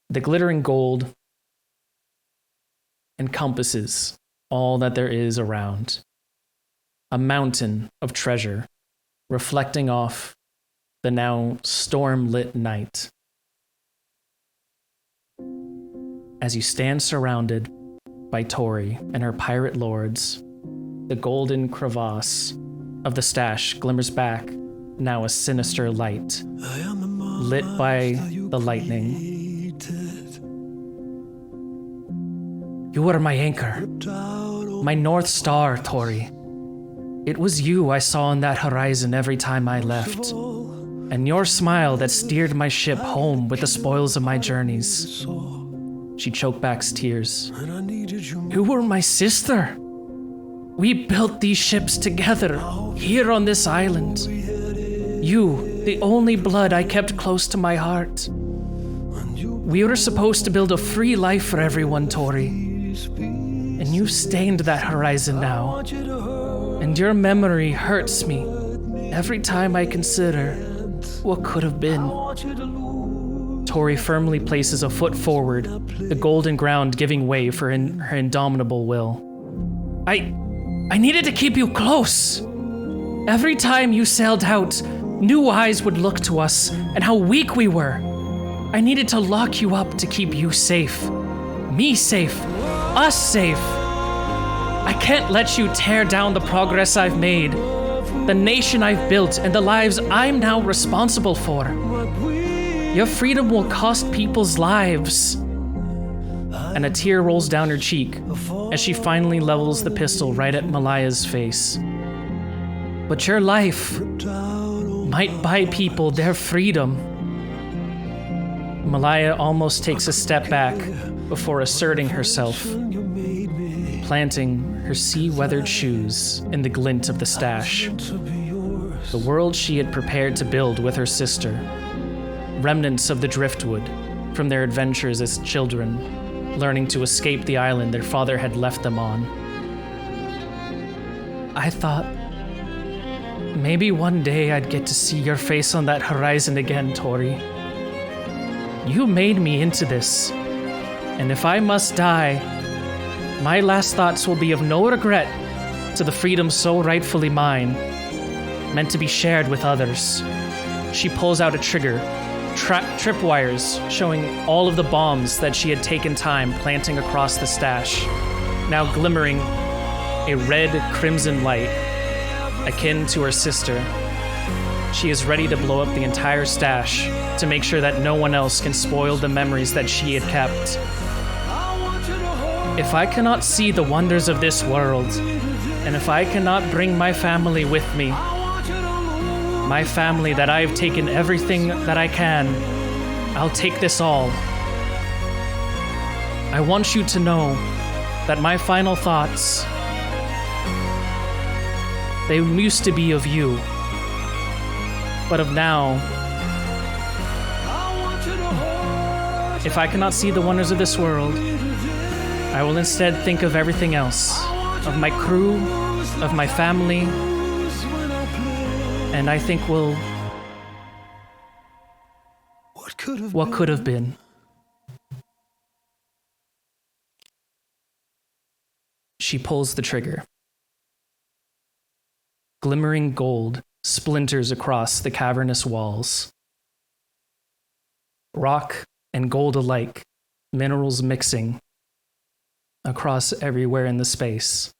The glittering gold encompasses all that there is around. A mountain of treasure reflecting off the now storm-lit night. As you stand surrounded by Tori and her pirate lords, the golden crevasse of the stash glimmers back, now a sinister light, lit by the lightning. You were my anchor, my North Star, Tori. It was you I saw on that horizon every time I left, and your smile that steered my ship home with the spoils of my journeys. She choked back tears. You were my sister. We built these ships together, here on this island. You, the only blood I kept close to my heart. We were supposed to build a free life for everyone, Tori. And you stained that horizon now. And your memory hurts me every time I consider what could have been. Tori firmly places a foot forward, the golden ground giving way for her indomitable will. I needed to keep you close. Every time you sailed out, new eyes would look to us and how weak we were. I needed to lock you up to keep you safe. Me safe. Us safe. I can't let you tear down the progress I've made, the nation I've built, and the lives I'm now responsible for. Your freedom will cost people's lives. And a tear rolls down her cheek as she finally levels the pistol right at Malaya's face. But your life might buy people their freedom. Malaya almost takes a step back before asserting herself, planting her sea-weathered shoes in the glint of the stash. The world she had prepared to build with her sister, remnants of the driftwood from their adventures as children, learning to escape the island their father had left them on. I thought maybe one day I'd get to see your face on that horizon again, Tori. You made me into this, and if I must die, my last thoughts will be of no regret to the freedom so rightfully mine, meant to be shared with others. She pulls out a trigger, tripwires showing all of the bombs that she had taken time planting across the stash, now glimmering a red crimson light, akin to her sister. She is ready to blow up the entire stash to make sure that no one else can spoil the memories that she had kept. If I cannot see the wonders of this world, and if I cannot bring my family with me, my family that I have taken everything that I can, I'll take this all. I want you to know that my final thoughts, they used to be of you, but of now, if I cannot see the wonders of this world, I will instead think of everything else, of my crew, of my family, and I think what could have been. She pulls the trigger. Glimmering gold splinters across the cavernous walls. Rock and gold alike, minerals mixing across everywhere in the space.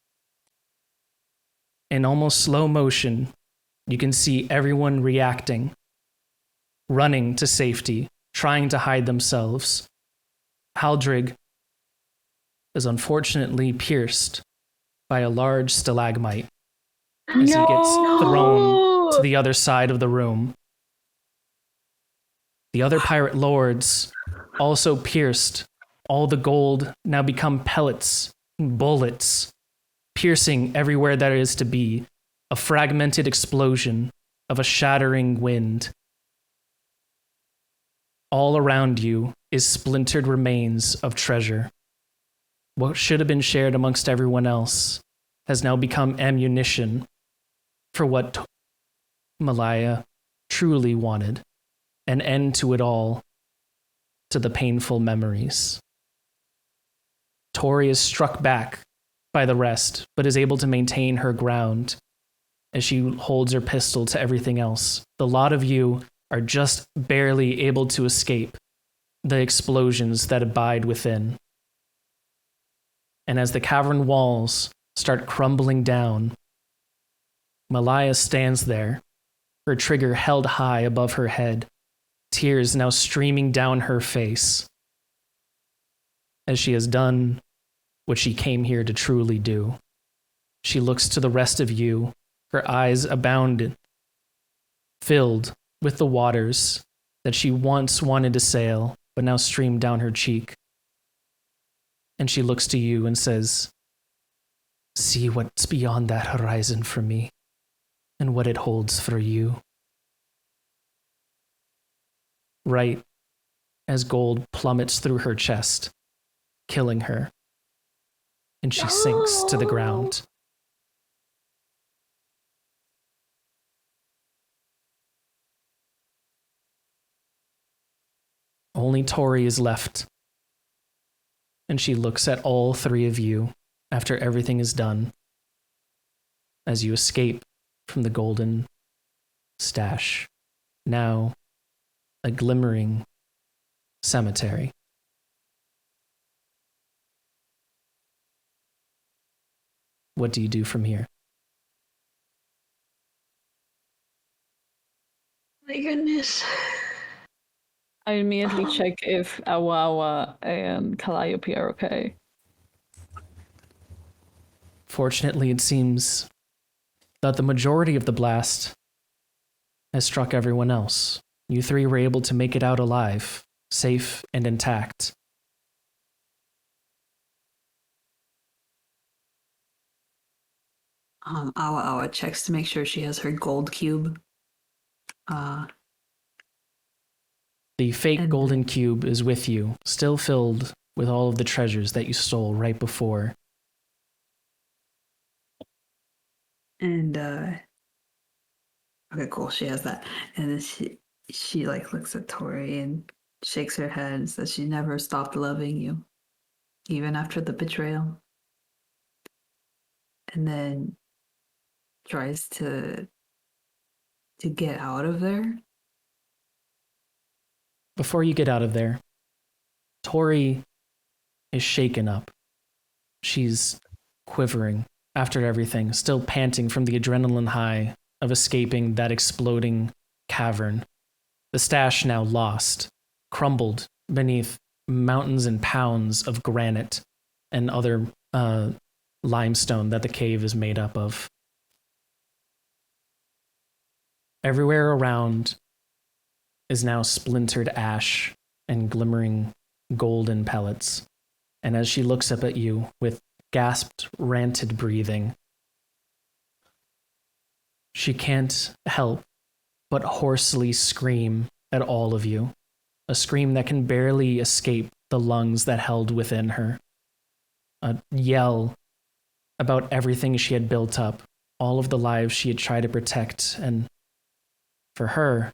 In almost slow motion, you can see everyone reacting, running to safety, trying to hide themselves. Haldrig is unfortunately pierced by a large stalagmite as he gets thrown to the other side of the room. The other pirate lords also pierced. All the gold now become pellets, bullets, piercing everywhere there is to be. A fragmented explosion of a shattering wind. All around you is splintered remains of treasure. What should have been shared amongst everyone else has now become ammunition for what Malaya truly wanted, an end to it all, to the painful memories. Tori is struck back by the rest, but is able to maintain her ground as she holds her pistol to everything else. The lot of you are just barely able to escape the explosions that abide within. And as the cavern walls start crumbling down, Malaya stands there, her trigger held high above her head, tears now streaming down her face, as she has done what she came here to truly do. She looks to the rest of you, her eyes abounded, filled with the waters that she once wanted to sail, but now streamed down her cheek. And she looks to you and says, "See what's beyond that horizon for me, and what it holds for you." Right as gold plummets through her chest, killing her, and she sinks to the ground. Only Tori is left, and she looks at all three of you after everything is done, as you escape from the golden stash, now a glimmering cemetery. What do you do from here? My goodness. I immediately check if Awawa and Calliope are okay. Fortunately, it seems that the majority of the blast has struck everyone else. You three were able to make it out alive, safe and intact. Awa Awa checks to make sure she has her gold cube. The fake And- golden cube is with you, still filled with all of the treasures that you stole right before. And okay, cool. She has that, and then she like looks at Tori and shakes her head and says she never stopped loving you, even after the betrayal. And then tries to get out of there. Before you get out of there, Tori is shaken up. She's quivering after everything, still panting from the adrenaline high of escaping that exploding cavern. The stash now lost, crumbled beneath mountains and pounds of granite and other limestone that the cave is made up of. Everywhere around is now splintered ash and glimmering golden pellets. And as she looks up at you with gasped, ranted breathing, she can't help but hoarsely scream at all of you, a scream that can barely escape the lungs that held within her. A yell about everything she had built up, all of the lives she had tried to protect, and for her,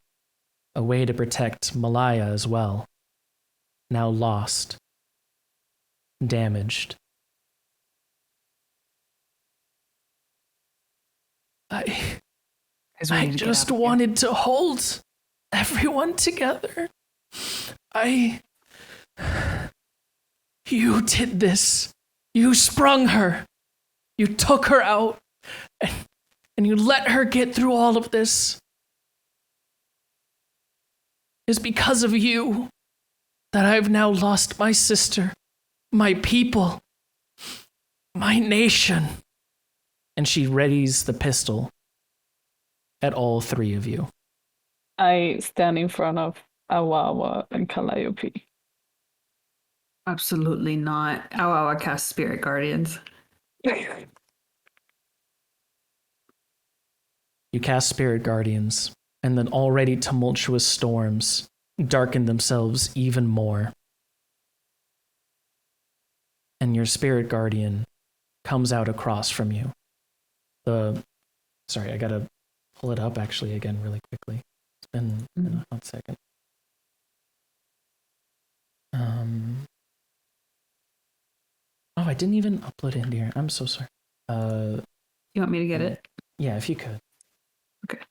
a way to protect Malaya as well. Now lost, damaged. I just wanted to hold everyone together. You did this. You sprung her. You took her out, and you let her get through all of this. It's because of you that I've now lost my sister, my people, my nation. And she readies the pistol at all three of you. I stand in front of Awawa and Calliope. Absolutely not. Awa Awa casts Spirit Guardians. You cast Spirit Guardians, and then already tumultuous storms darken themselves even more. And your Spirit Guardian comes out across from you. Sorry, I gotta pull it up actually again really quickly. It's been a hot second. Oh, I didn't even upload it in here. I'm so sorry. You want me to get it? Yeah, if you could. Okay.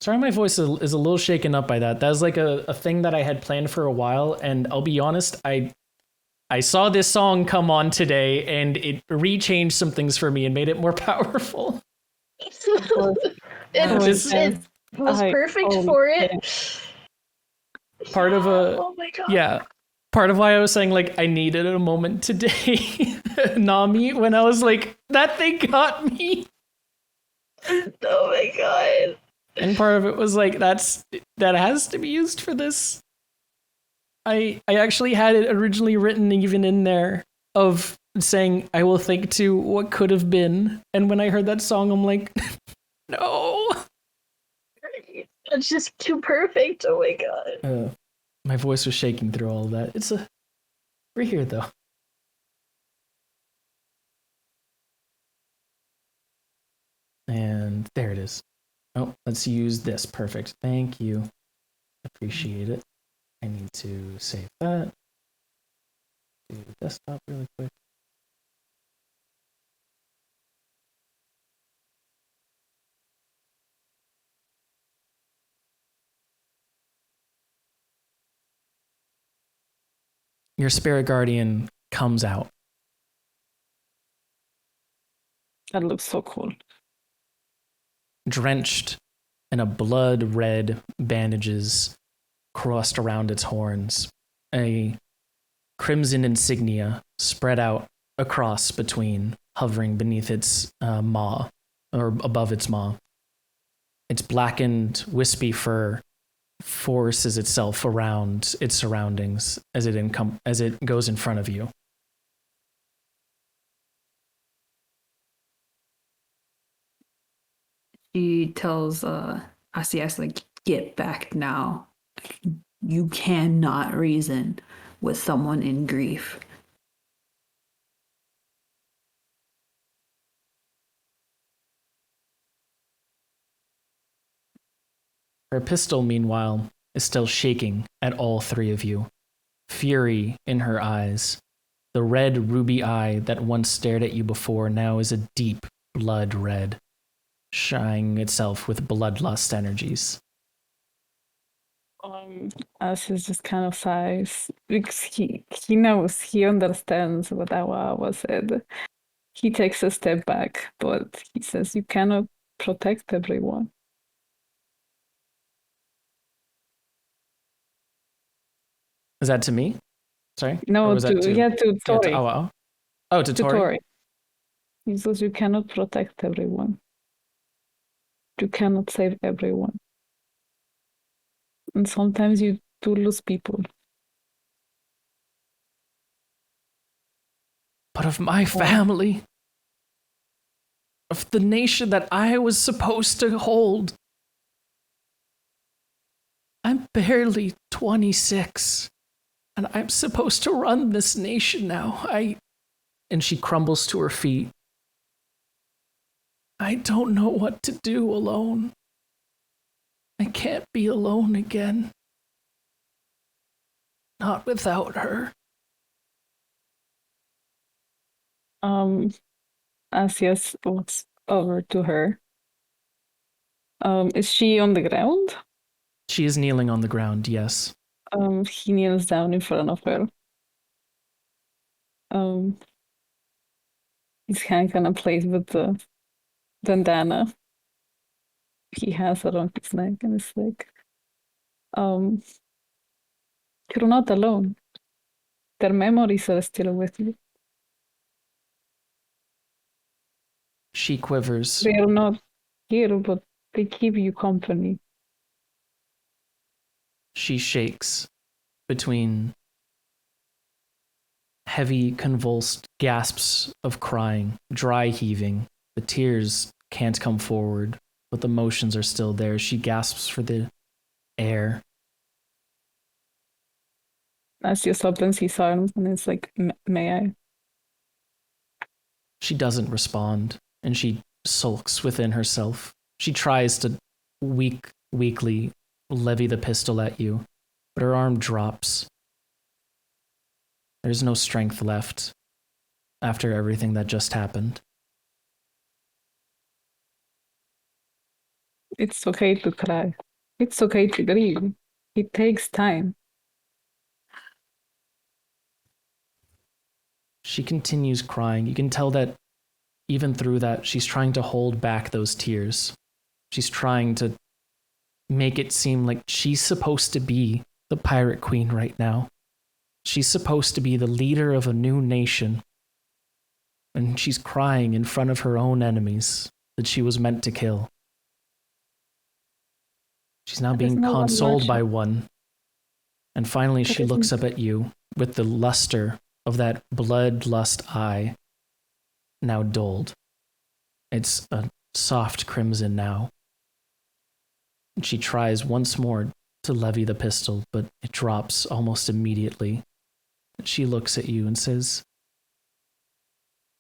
Sorry, my voice is a little shaken up by that. That was like a thing that I had planned for a while, and I'll be honest, I saw this song come on today, and it rechanged some things for me and made it more powerful. It was perfect for it. Part of a Oh my god. yeah. Part of why I was saying like I needed a moment today, Nami, when I was like, that thing got me. Oh my god. And part of it was like that has to be used for this. I actually had it originally written even in there of saying I will think to what could have been. And when I heard that song, I'm like, no. It's just too perfect. Oh my god. My voice was shaking through all of that. We're here though. And there it is. Oh, let's use this. Perfect. Thank you. Appreciate it. I need to save that. Do the desktop really quick. your spirit guardian comes out. That looks so cool. Drenched in a blood-red bandages crossed around its horns, a crimson insignia spread out across between, hovering beneath its maw, or above its maw. Its blackened, wispy fur forces itself around its surroundings as it goes in front of you. She tells Asias, like, get back now. You cannot reason with someone in grief. Her pistol, meanwhile, is still shaking at all three of you. Fury in her eyes. The red ruby eye that once stared at you before now is a deep blood red, shining itself with bloodlust energies. Asias just kind of sighs because he knows, he understands what Awa said. He takes a step back, but he says, "You cannot protect everyone." Is that to me? Sorry? No, Or was that to Tori. Yeah, to Awa. Oh, to To Tori? Tori. He says, "You cannot protect everyone. You cannot save everyone. And sometimes you do lose people." But of my family, of the nation that I was supposed to hold. I'm barely 26, and I'm supposed to run this nation now. And she crumbles to her feet. I don't know what to do alone. I can't be alone again. Not without her. Asias walks over to her. Is she on the ground? She is kneeling on the ground, yes. He kneels down in front of her. His hand kind of plays with the bandana he has around his neck, and it's like, you're not alone. Their memories are still with you. She quivers. They are not here, but they keep you company. She shakes between heavy, convulsed gasps of crying, dry heaving. The tears can't come forward, but the motions are still there. She gasps for the air. Asias opens his arms, and it's like, may I? She doesn't respond, and she sulks within herself. She tries to weakly levy the pistol at you, but her arm drops. There's no strength left after everything that just happened. It's okay to cry. It's okay to grieve. It takes time. She continues crying. You can tell that even through that, she's trying to hold back those tears. She's trying to make it seem like she's supposed to be the pirate queen right now. She's supposed to be the leader of a new nation. And she's crying in front of her own enemies that she was meant to kill. She's now being consoled by one. And finally, she looks up at you with the luster of that bloodlust eye now dulled. It's a soft crimson now. And she tries once more to levy the pistol, but it drops almost immediately. She looks at you and says,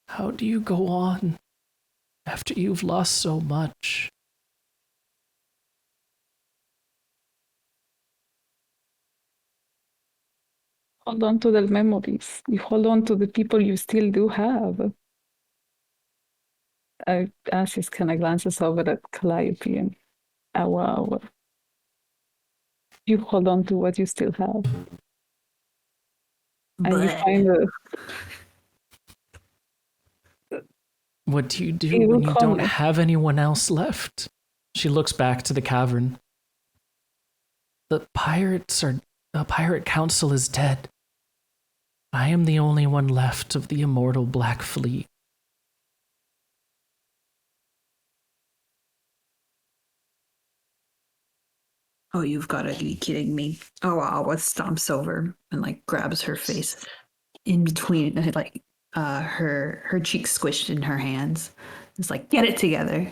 "How do you go on after you've lost so much?" Hold on to the memories. You hold on to the people you still do have. Asias kind of glances over at Calliope and Awa. You hold on to what you still have. And you Bleh. find What do you do He will when you call don't me. have anyone else left? She looks back to the cavern. The pirate council is dead. I am the only one left of the immortal Black Fleet. Oh, you've got to be kidding me. Oh, Awa stomps over and like grabs her face in between, like her cheeks squished in her hands. It's like, get it together.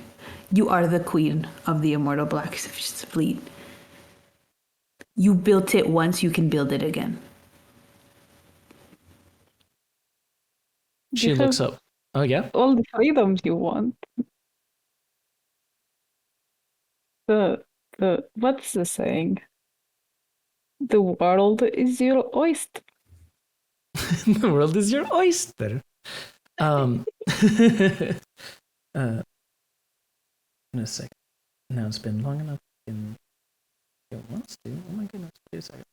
You are the queen of the immortal Black Fleet. You built it once, you can build it again. She you looks have up. Oh, yeah? all the freedoms you want. The what's the saying? The world is your oyster. The world is your oyster. In a second. Now it's been long enough. It wants to. Oh my goodness. Wait a second.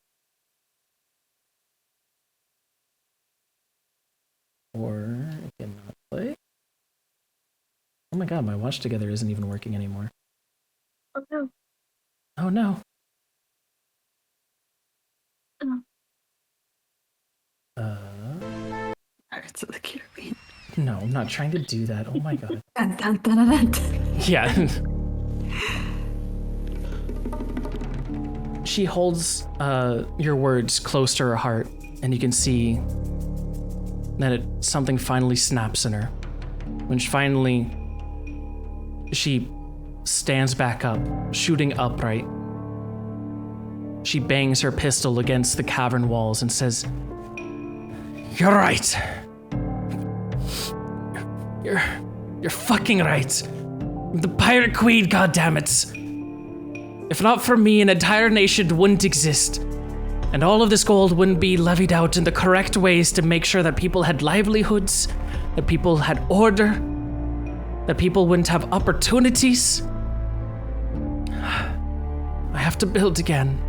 Or it cannot play. Oh my god, my watch together isn't even working anymore. Oh no. Oh no. Pirates of the Caribbean. No, I'm not trying to do that. Oh my god. Dun, dun, dun, dun, dun. Yeah. She holds your words close to her heart, and you can see that something finally snaps in her. When she stands back up, shooting upright. She bangs her pistol against the cavern walls and says, "You're right. You're fucking right. The Pirate Queen, goddammit. If not for me, an entire nation wouldn't exist. And all of this gold wouldn't be levied out in the correct ways to make sure that people had livelihoods, that people had order, that people wouldn't have opportunities. I have to build again.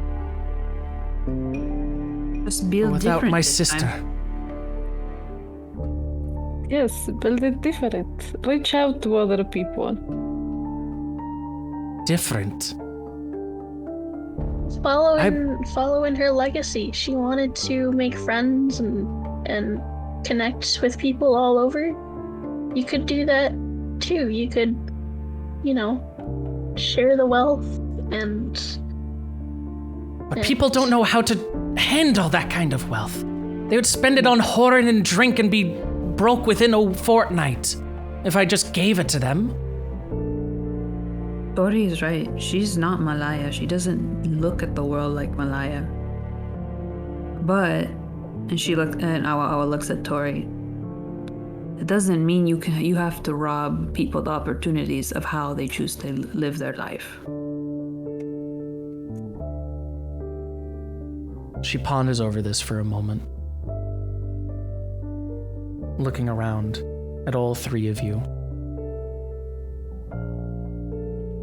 Just build Without different my this sister." time. Yes, build it different. Reach out to other people. Different. Following her legacy. She wanted to make friends and connect with people all over. You could do that too. You could, share the wealth and. But people don't know how to handle that kind of wealth. They would spend it on whoring and drink and be broke within a fortnight if I just gave it to them. Tori is right. She's not Malaya. She doesn't look at the world like Malaya. But, and Awa looks at Tori. It doesn't mean you have to rob people the opportunities of how they choose to live their life. She ponders over this for a moment, looking around at all three of you.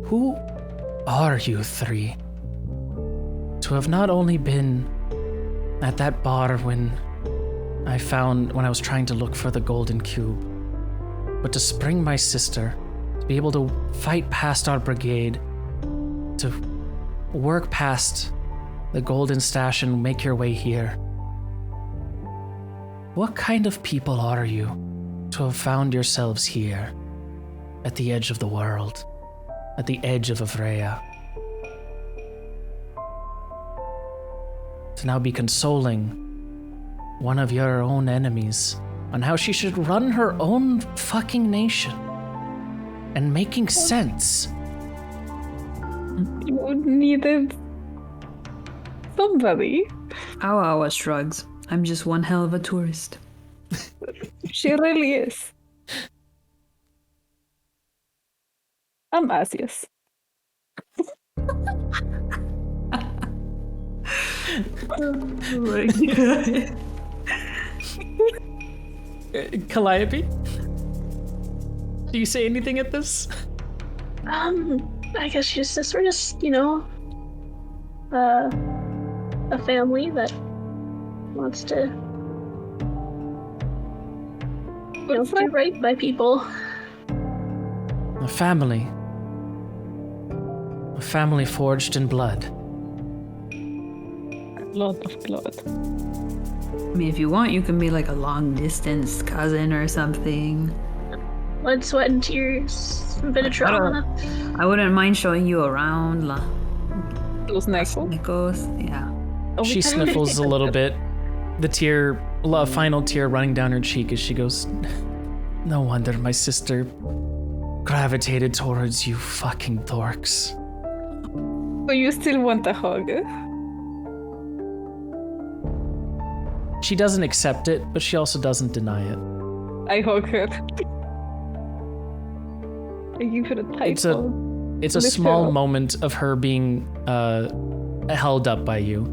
Who are you three? To have not only been at that bar when I was trying to look for the golden cube, but to spring my sister, to be able to fight past our brigade, to work past the golden stash and make your way here. What kind of people are you to have found yourselves here, at the edge of the world, at the edge of Ivraia? To now be consoling one of your own enemies on how she should run her own fucking nation and making sense. You needed somebody. Awa shrugs. I'm just one hell of a tourist. She really is. I'm Asius. Oh my god. Calliope? Do you say anything at this? I guess we're just, a family that wants to do right by people. A family. A family forged in blood. A lot of blood. I mean, if you want, you can be like a long distance cousin or something. Blood, sweat, and tears. A bit of trauma. I wouldn't mind showing you around. Those Nichols. Nichols, yeah. She sniffles a little bit. A final tear running down her cheek as she goes, "No wonder my sister gravitated towards you fucking dorks." So you still want a hug? She doesn't accept it, but she also doesn't deny it. I hug her. I give her a tight hug. It's a small moment of her being held up by you,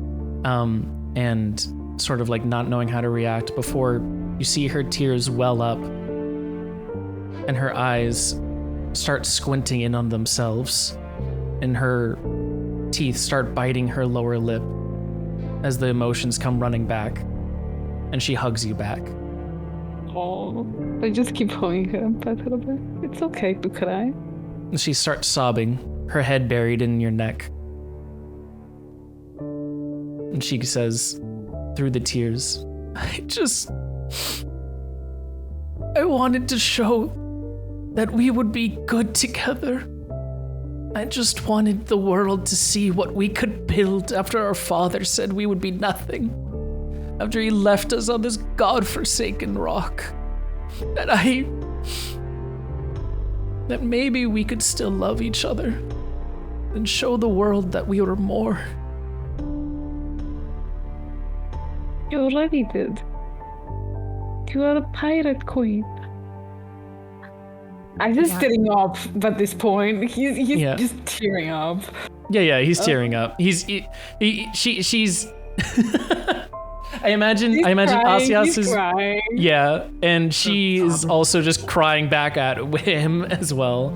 and sort of like not knowing how to react before you see her tears well up, and her eyes start squinting in on themselves, and her teeth start biting her lower lip as the emotions come running back, and she hugs you back. Oh, I just keep hugging her and pat her back. It's okay to cry. And she starts sobbing, her head buried in your neck. And she says, through the tears, I wanted to show that we would be good together. I just wanted the world to see what we could build after our father said we would be nothing. After he left us on this godforsaken rock. That maybe we could still love each other and show the world that we were more. You already did. You are a pirate queen. I'm just tearing up at this point. He's just tearing up. Yeah, he's tearing up. She's I imagine Asias is crying. Yeah, and she is also just crying back at him as well.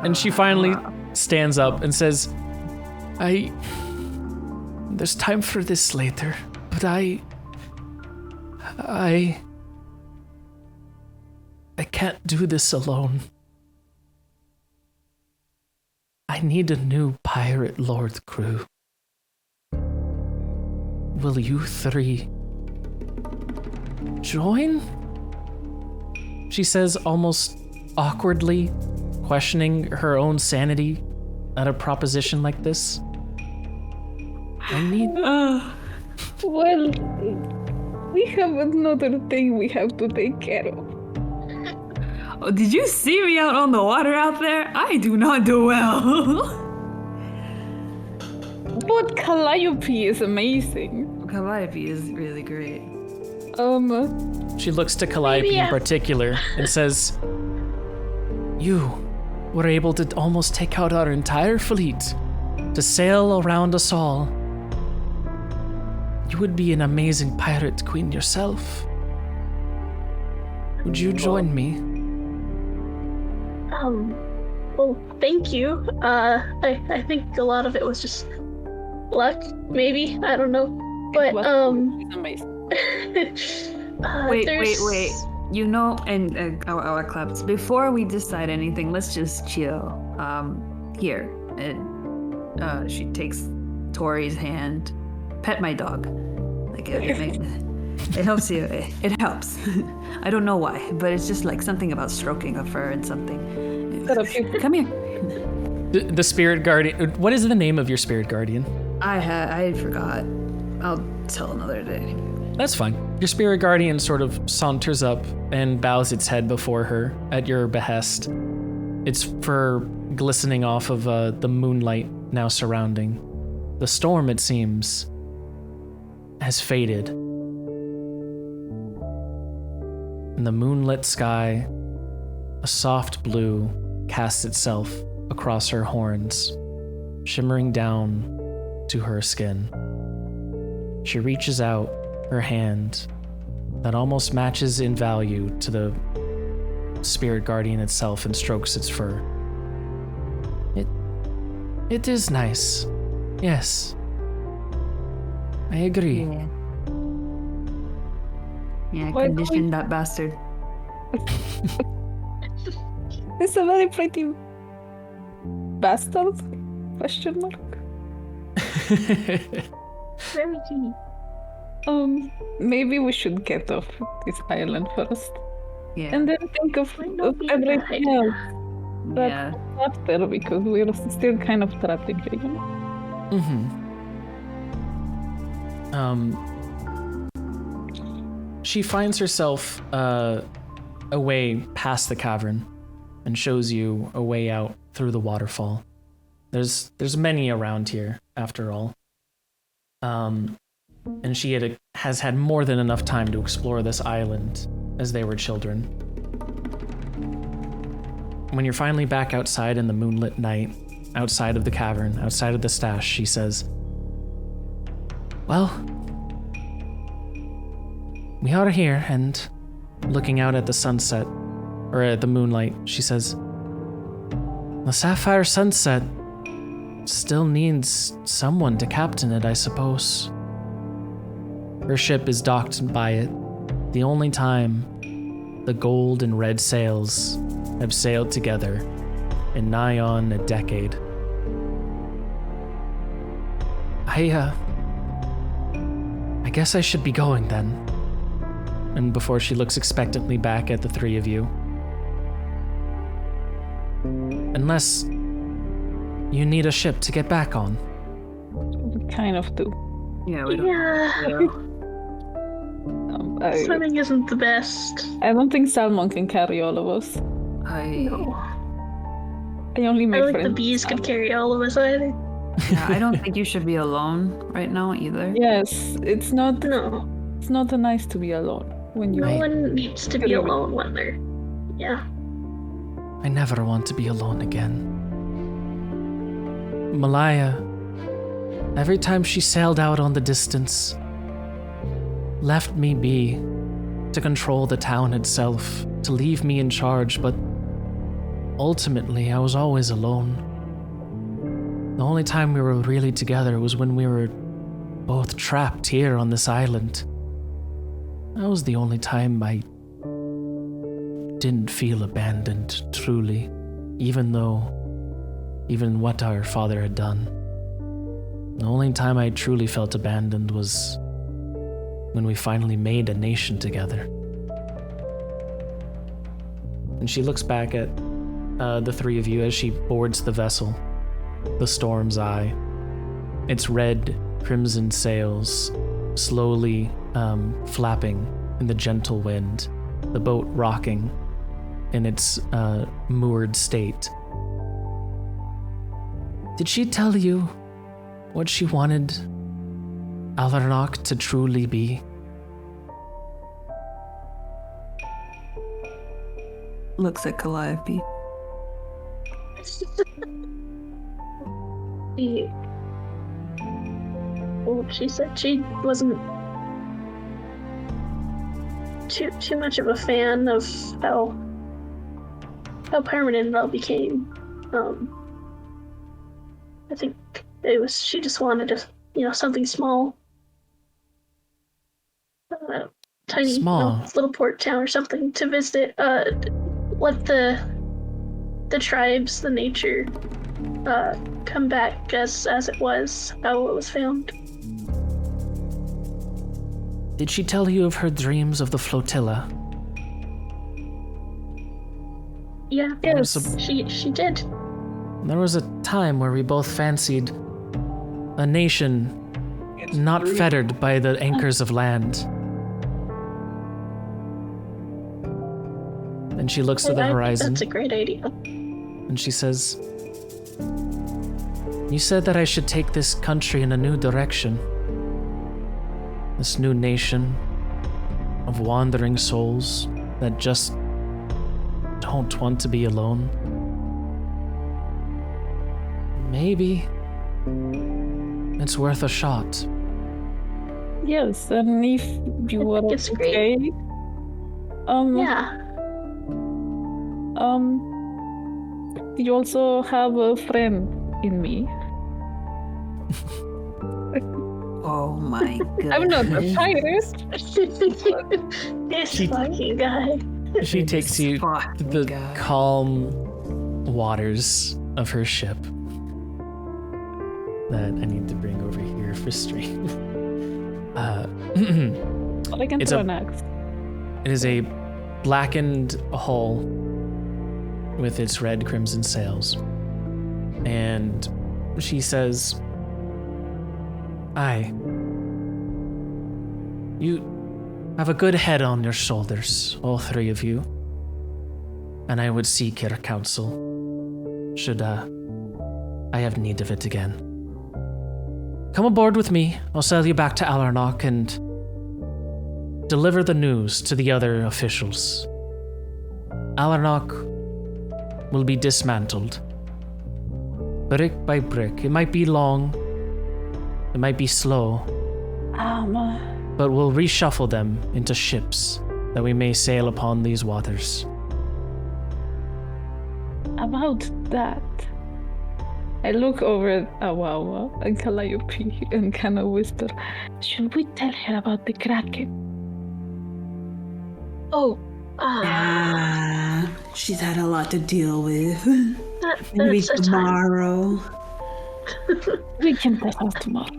And she finally stands up and says, there's time for this later, but I can't do this alone. I need a new pirate lord crew. Will you three join? She says, almost awkwardly, questioning her own sanity at a proposition like this. I need... Well, we have another thing we have to take care of. Oh, did you see me out on the water out there? I do not do well. But Calliope is amazing. Calliope is really great. She looks to Calliope in particular and says, "You were able to almost take out our entire fleet, to sail around us all. You would be an amazing pirate queen yourself. Would you join me?" Well, thank you. I think a lot of it was just luck, maybe. I don't know. But, It's amazing. Wait. You know, and our claps. Before we decide anything, let's just chill. Here. And she takes Tori's hand. Pet my dog. Like, it helps you. It helps. I don't know why, but it's just like something about stroking a fur and something. Come here. The spirit guardian... What is the name of your spirit guardian? I forgot. I'll tell another day. That's fine. Your spirit guardian sort of saunters up and bows its head before her at your behest. Its fur glistening off of the moonlight now surrounding. The storm, it seems, has faded. In the moonlit sky, a soft blue casts itself across her horns, shimmering down to her skin. She reaches out her hand that almost matches in value to the spirit guardian itself and strokes its fur. It is nice. Yes. I agree. Yeah, Why don't condition we- that bastard. It's a very pretty bastard? Question mark. Very cute. Maybe we should get off this island first, Yeah. and then think of Might not be a bad everything idea. else Yeah. after, because we're still kind of trapped in here. You know? She finds herself away past the cavern and shows you a way out through the waterfall. There's many around here, after all. And she has had more than enough time to explore this island as they were children. When you're finally back outside in the moonlit night, outside of the cavern, outside of the stash, she says, "Well, we are here," and looking out at the sunset, or at the moonlight, she says, "The Sapphire Sunset still needs someone to captain it, I suppose." Her ship is docked by it, the only time the gold and red sails have sailed together in nigh on a decade. I guess I should be going then. And before she looks expectantly back at the three of you. Unless you need a ship to get back on. We kind of do. Yeah, we don't. Yeah. I Swimming isn't the best. don't think Salmon can carry all of us. No. I only I make don't think the friends. bees could carry all of us either. Yeah, I don't think you should be alone right now either. Yes, it's not No. nice to be alone when you. No Right. one needs to be Could've been. alone when they're. Yeah. I never want to be alone again. Malaya, every time she sailed out on the distance, left me be to control the town itself, to leave me in charge, but ultimately I was always alone. The only time we were really together was when we were both trapped here on this island. That was the only time I didn't feel abandoned, truly, even what our father had done. The only time I truly felt abandoned was when we finally made a nation together. And she looks back at the three of you as she boards the vessel, the Storm's Eye. Its red, crimson sails slowly flapping in the gentle wind, the boat rocking in its moored state. Did she tell you what she wanted Alvarnock to truly be? Looks at Calliope. Well, she said she wasn't too much of a fan of how permanent it all became. I think she just wanted something small, tiny, Small. little port town or something to visit. Let the tribes, the nature, come back as it was, how it was found. Did she tell you of her dreams of the flotilla? Yeah, Yes. she did. There was a time where we both fancied a nation It's not true. fettered by the anchors of land. And she looks to the I think horizon that's a great idea. and she says, "You said that I should take this country in a new direction. This new nation of wandering souls that just don't want to be alone. Maybe it's worth a shot." Yes, and if you I were think it's okay, great. Yeah. you also have a friend in me. Oh my god. I'm not the finest. This fucking guy. She takes you to the calm waters of her ship that I need to bring over here for stream. I can It's throw a- an axe. It is a blackened hull with its red crimson sails. And she says, Aye. You have a good head on your shoulders, all three of you. And I would seek your counsel, should I have need of it again. Come aboard with me. I'll sail you back to Alarnock and deliver the news to the other officials. Alarnock will be dismantled, brick by brick. It might be long, it might be slow, but we'll reshuffle them into ships that we may sail upon these waters. About that, I look over at Awawa and Calliope and kind of whisper, should we tell her about the Kraken? Oh, She's had a lot to deal with. that's Maybe a time. tomorrow. We can tell her tomorrow.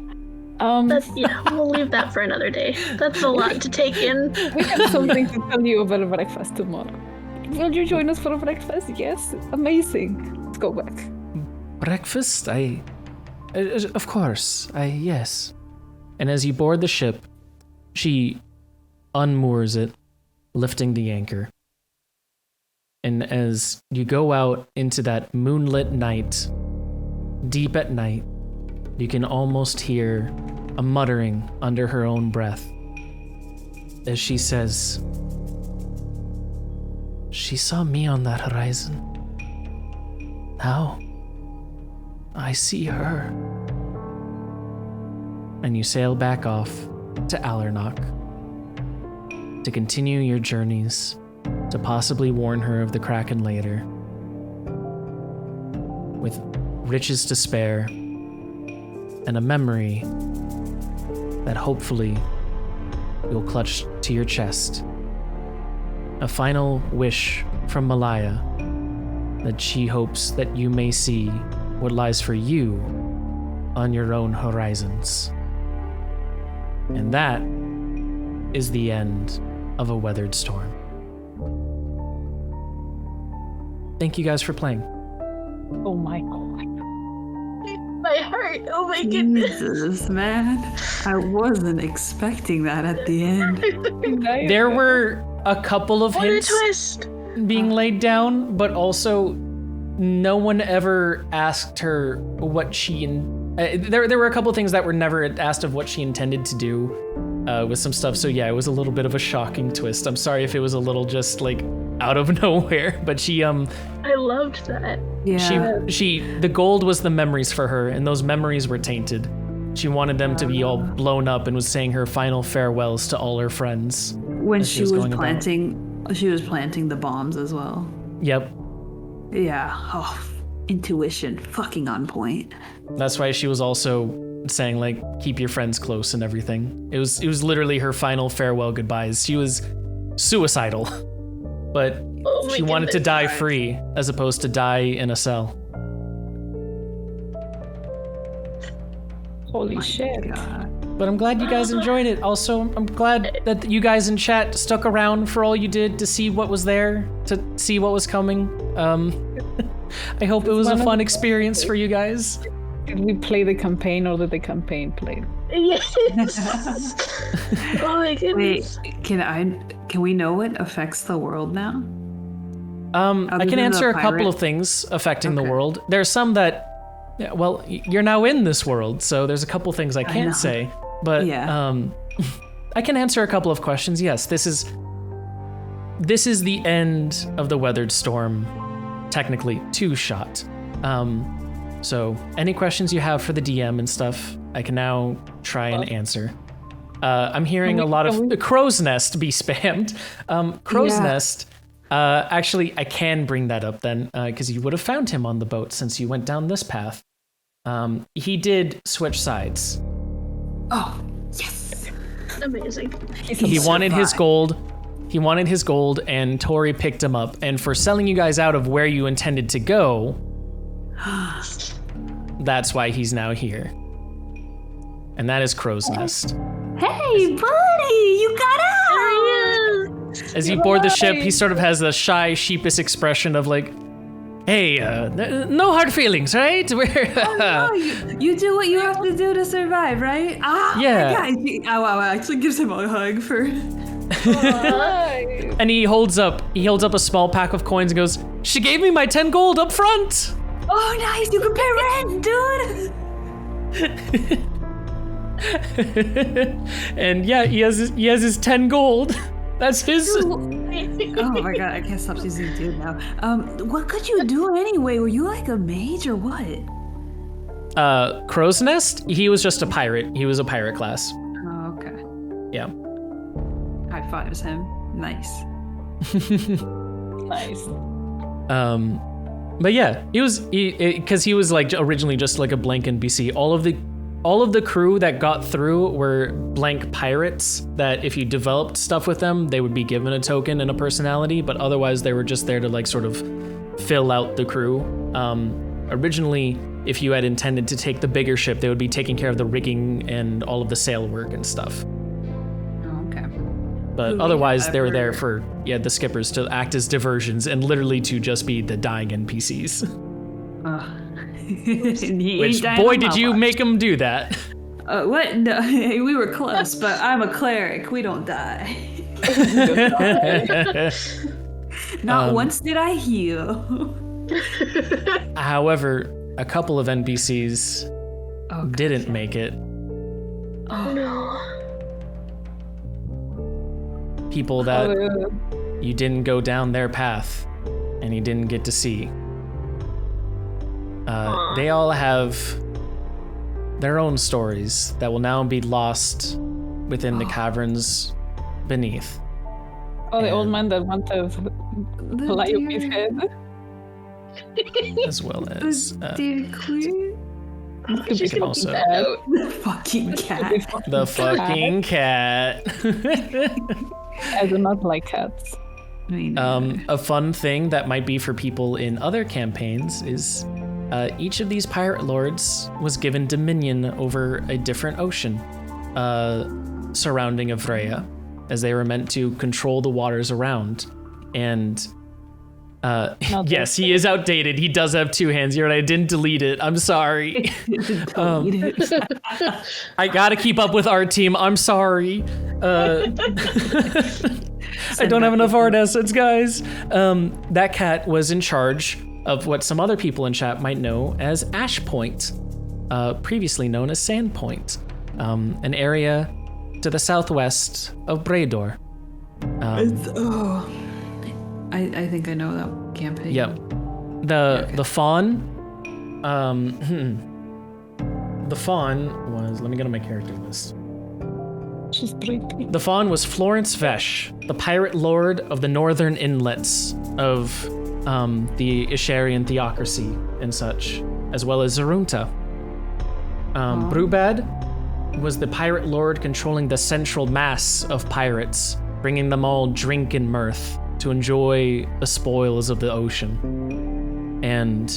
We'll leave that for another day. That's a lot to take in. We have something to tell you over breakfast tomorrow. Will you join us for breakfast? Yes? Amazing. Let's go back. Breakfast? Of course, yes. And as you board the ship, she unmoors it, lifting the anchor. And as you go out into that moonlit night, deep at night, you can almost hear a muttering under her own breath as she says, she saw me on that horizon. Now, I see her. And you sail back off to Alarnock to continue your journeys, to possibly warn her of the Kraken later, with riches to spare and a memory that hopefully you'll clutch to your chest. A final wish from Malaya that she hopes that you may see what lies for you on your own horizons. And that is the end of A Weathered Storm. Thank you guys for playing. Oh my god. My heart. Oh my goodness. Jesus, man. I wasn't expecting that at the end. There were a couple of What a hints twist. being laid down, but also no one ever asked her what she... there were a couple of things that were never asked of what she intended to do with some stuff, so yeah, it was a little bit of a shocking twist. I'm sorry if it was a little just like out of nowhere, but she I loved that. Yeah. the gold was the memories for her, and those memories were tainted. She wanted them to be all blown up and was saying her final farewells to all her friends. When as she was going about. planting the bombs as well. Yep. Yeah. Oh, intuition. Fucking on point. That's why she was also saying like keep your friends close and everything. It was literally her final farewell goodbyes. She was suicidal, but Oh my she wanted to goodness. die free as opposed to die in a cell. Holy shit. God. But I'm glad you guys enjoyed it. Also, I'm glad that you guys in chat stuck around for all you did to see what was there, to see what was coming. I hope it was a fun experience for you guys. Did we play the campaign or did the campaign play? Yes. Oh my goodness. Wait, can we know what affects the world now? I Other can than the answer a couple pirate? of things affecting the Okay. world. There's some that, yeah, well, you're now in this world, so there's a couple things I know. can't say. But Yeah. I can answer a couple of questions. Yes, this is the end of the Weathered Storm, technically Twoshot. So any questions you have for the DM and stuff, I can now try and answer. I'm hearing a lot of Crow's Nest be spammed. Crow's Yeah. Nest. Actually, I can bring that up then, because you would have found him on the boat since you went down this path. He did switch sides. Oh, yes. Amazing. He wanted his gold. He wanted his gold, and Tori picked him up. And for selling you guys out of where you intended to go, that's why he's now here. And that is Crow's Nest. Hey, buddy, you got out! As you board the ship, he sort of has a shy, sheepish expression of like, hey, no hard feelings, right? No, you do what you have to do to survive, right? Yeah. Wow, actually gives him a hug for... And he holds up a small pack of coins and goes, she gave me my 10 gold up front. Oh, nice, you can pay rent, dude! And yeah, he has his 10 gold. That's his. Oh my god, I can't stop using dude now. What could you do anyway? Were you like a mage or what? Crow's Nest? He was just a pirate. He was a pirate class. Oh, okay. Yeah. High fives him. Nice. Nice. But yeah, because he was like originally just like a blank NPC. All of the crew that got through were blank pirates that if you developed stuff with them, they would be given a token and a personality, but otherwise they were just there to like sort of fill out the crew. Originally, if you had intended to take the bigger ship, they would be taking care of the rigging and all of the sail work and stuff. Okay. But otherwise, they were there for the skippers to act as diversions and literally to just be the dying NPCs. Which, boy, did you make them do that. What? No, we were close, but I'm a cleric. We don't die. Not once did I heal. However, a couple of NPCs didn't make it. Oh no. People that you didn't go down their path and you didn't get to see. They all have their own stories that will now be lost within the caverns beneath. Oh, the old man that wanted to lie up his head. As well as Dear Queen. She's gonna also- keep that out. The fucking cat. the fucking cat. I do not like cats. A fun thing that might be for people in other campaigns is each of these pirate lords was given dominion over a different ocean surrounding Ivraia, as they were meant to control the waters around. And yes, he is outdated. He does have two hands. You're right. I didn't delete it. I'm sorry. I gotta keep up with our team. I'm sorry. I don't have enough art assets, guys. That cat was in charge of what some other people in chat might know as Ash Point, previously known as Sand Point, an area to the southwest of Brador. I think I know that campaign. Yep. The fawn. The fawn was. Let me go to my character list. She's pretty. The fawn was Florence Vesh, the pirate lord of the northern inlets of the Isharian theocracy and such, as well as Zarunta. Brubad was the pirate lord controlling the central mass of pirates, bringing them all drink and mirth to enjoy the spoils of the ocean. And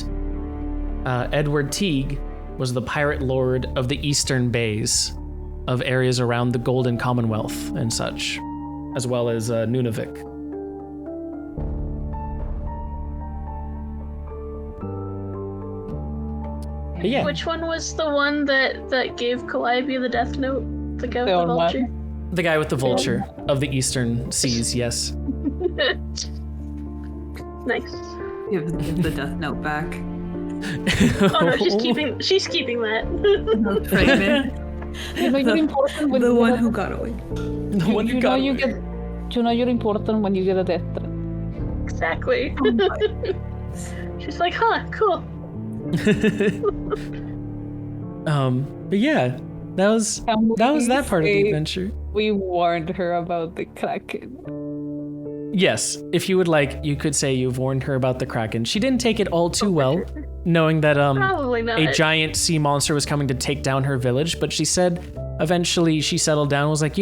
Edward Teague was the pirate lord of the eastern bays of areas around the Golden Commonwealth and such, as well as Nunavik. But yeah. Which one was the one that gave Calliope the death note? The guy with the vulture? The guy with the vulture of the eastern seas, yes. Nice. Give the death note back. Oh no, she's keeping that. You know you're important when The you one get who got away. The one you who know got you away. get. You know you're important when you get a death threat. Exactly. She's like, huh, cool. But yeah, that was that part of the adventure. We warned her about the Kraken. Yes, if you would like, you could say you've warned her about the Kraken. She didn't take it all too well, knowing that Probably not. a giant sea monster was coming to take down her village, but she said, eventually she settled down and was like,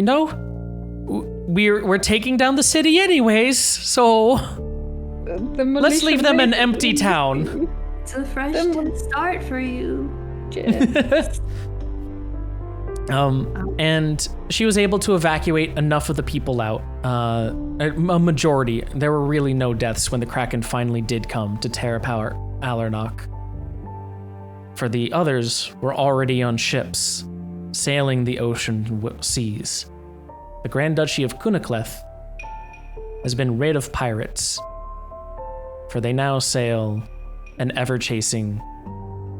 we're taking down the city anyways, so let's leave them an empty town. It's a fresh start for you. And she was able to evacuate enough of the people out, a majority. There were really no deaths when the Kraken finally did come to tear apart Alarnock. For the others were already on ships, sailing the ocean seas. The Grand Duchy of Kunacleth has been rid of pirates, for they now sail an ever-chasing,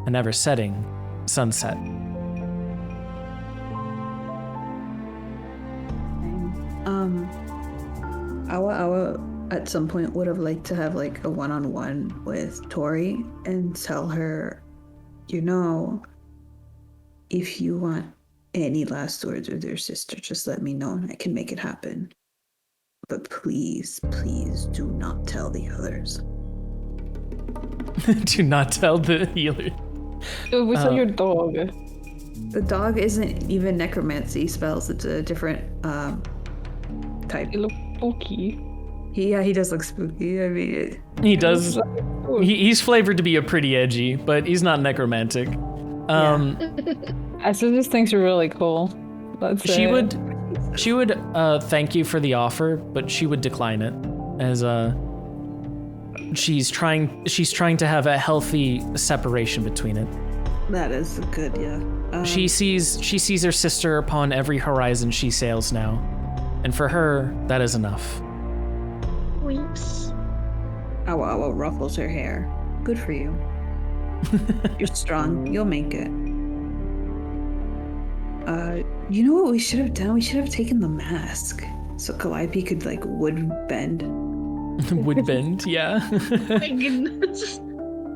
an ever-setting sunset. Awa at some point would have liked to have like a one-on-one with Tori and tell her, if you want any last words with your sister, just let me know and I can make it happen. But please, please do not tell the others. Do not tell the healer. We saw your dog. The dog isn't even necromancy spells. It's a different type. It looks spooky. He does look spooky. I mean, he does. He's flavored to be a pretty edgy, but he's not necromantic. I still just think you're really cool. She would thank you for the offer, but she would decline it, as she's trying to have a healthy separation between it. That is good, yeah. She sees her sister upon every horizon she sails now, and for her, that is enough. Weeps. Awa ruffles her hair. Good for you. You're strong. You'll make it. You know what we should have done? We should have taken the mask so Calliope could wood bend. Wood bend, yeah. My goodness.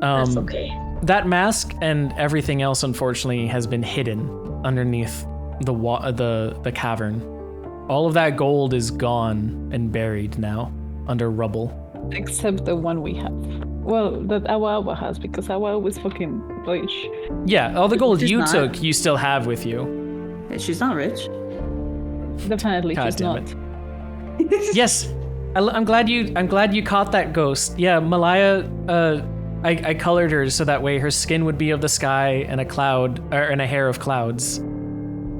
That's okay. That mask and everything else, unfortunately, has been hidden underneath the cavern. All of that gold is gone and buried now under rubble. Except the one we have. Well, that Awa has, because Awa was fucking rich. Yeah, all the gold She's you not. took, you still have with you. She's not rich. Definitely, God she's damn not. it. Yes, I'm glad you caught that ghost. Yeah, Malaya. I colored her so that way her skin would be of the sky and a cloud, and a hair of clouds.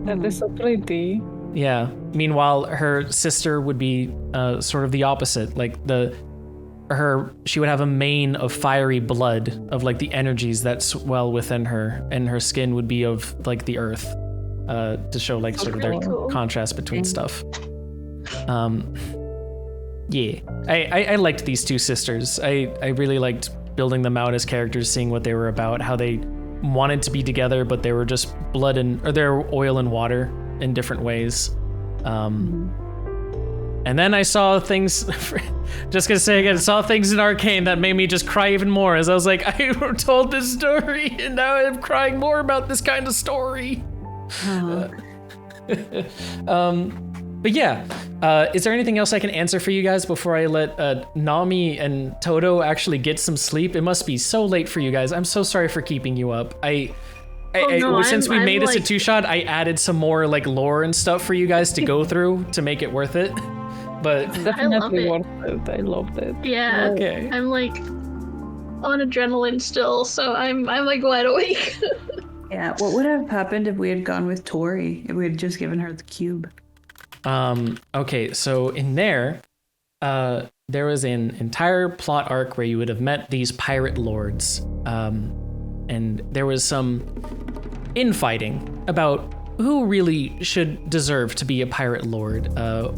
That is so pretty. Yeah. Meanwhile, her sister would be sort of the opposite. She would have a mane of fiery blood of the energies that swell within her, and her skin would be of the earth, to show sort of their contrast between stuff. Yeah, I liked these two sisters. I really liked building them out as characters, seeing what they were about, how they wanted to be together, but they were just they're oil and water in different ways. And then I saw things, just gonna say again, saw things in Arcane that made me just cry even more, as I was like, I told this story and now I'm crying more about this kind of story. But yeah, is there anything else I can answer for you guys before I let Nami and Toto actually get some sleep? It must be so late for you guys. I'm so sorry for keeping you up. Since we made this a two-shot, I added some more lore and stuff for you guys to go through to make it worth it. But Definitely worth it. I loved it. Yeah. Okay. I'm on adrenaline still, so I'm wide awake. Yeah. What would have happened if we had gone with Tori? If we had just given her the cube? Okay, so in there was an entire plot arc where you would have met these pirate lords, and there was some infighting about who really should deserve to be a pirate lord,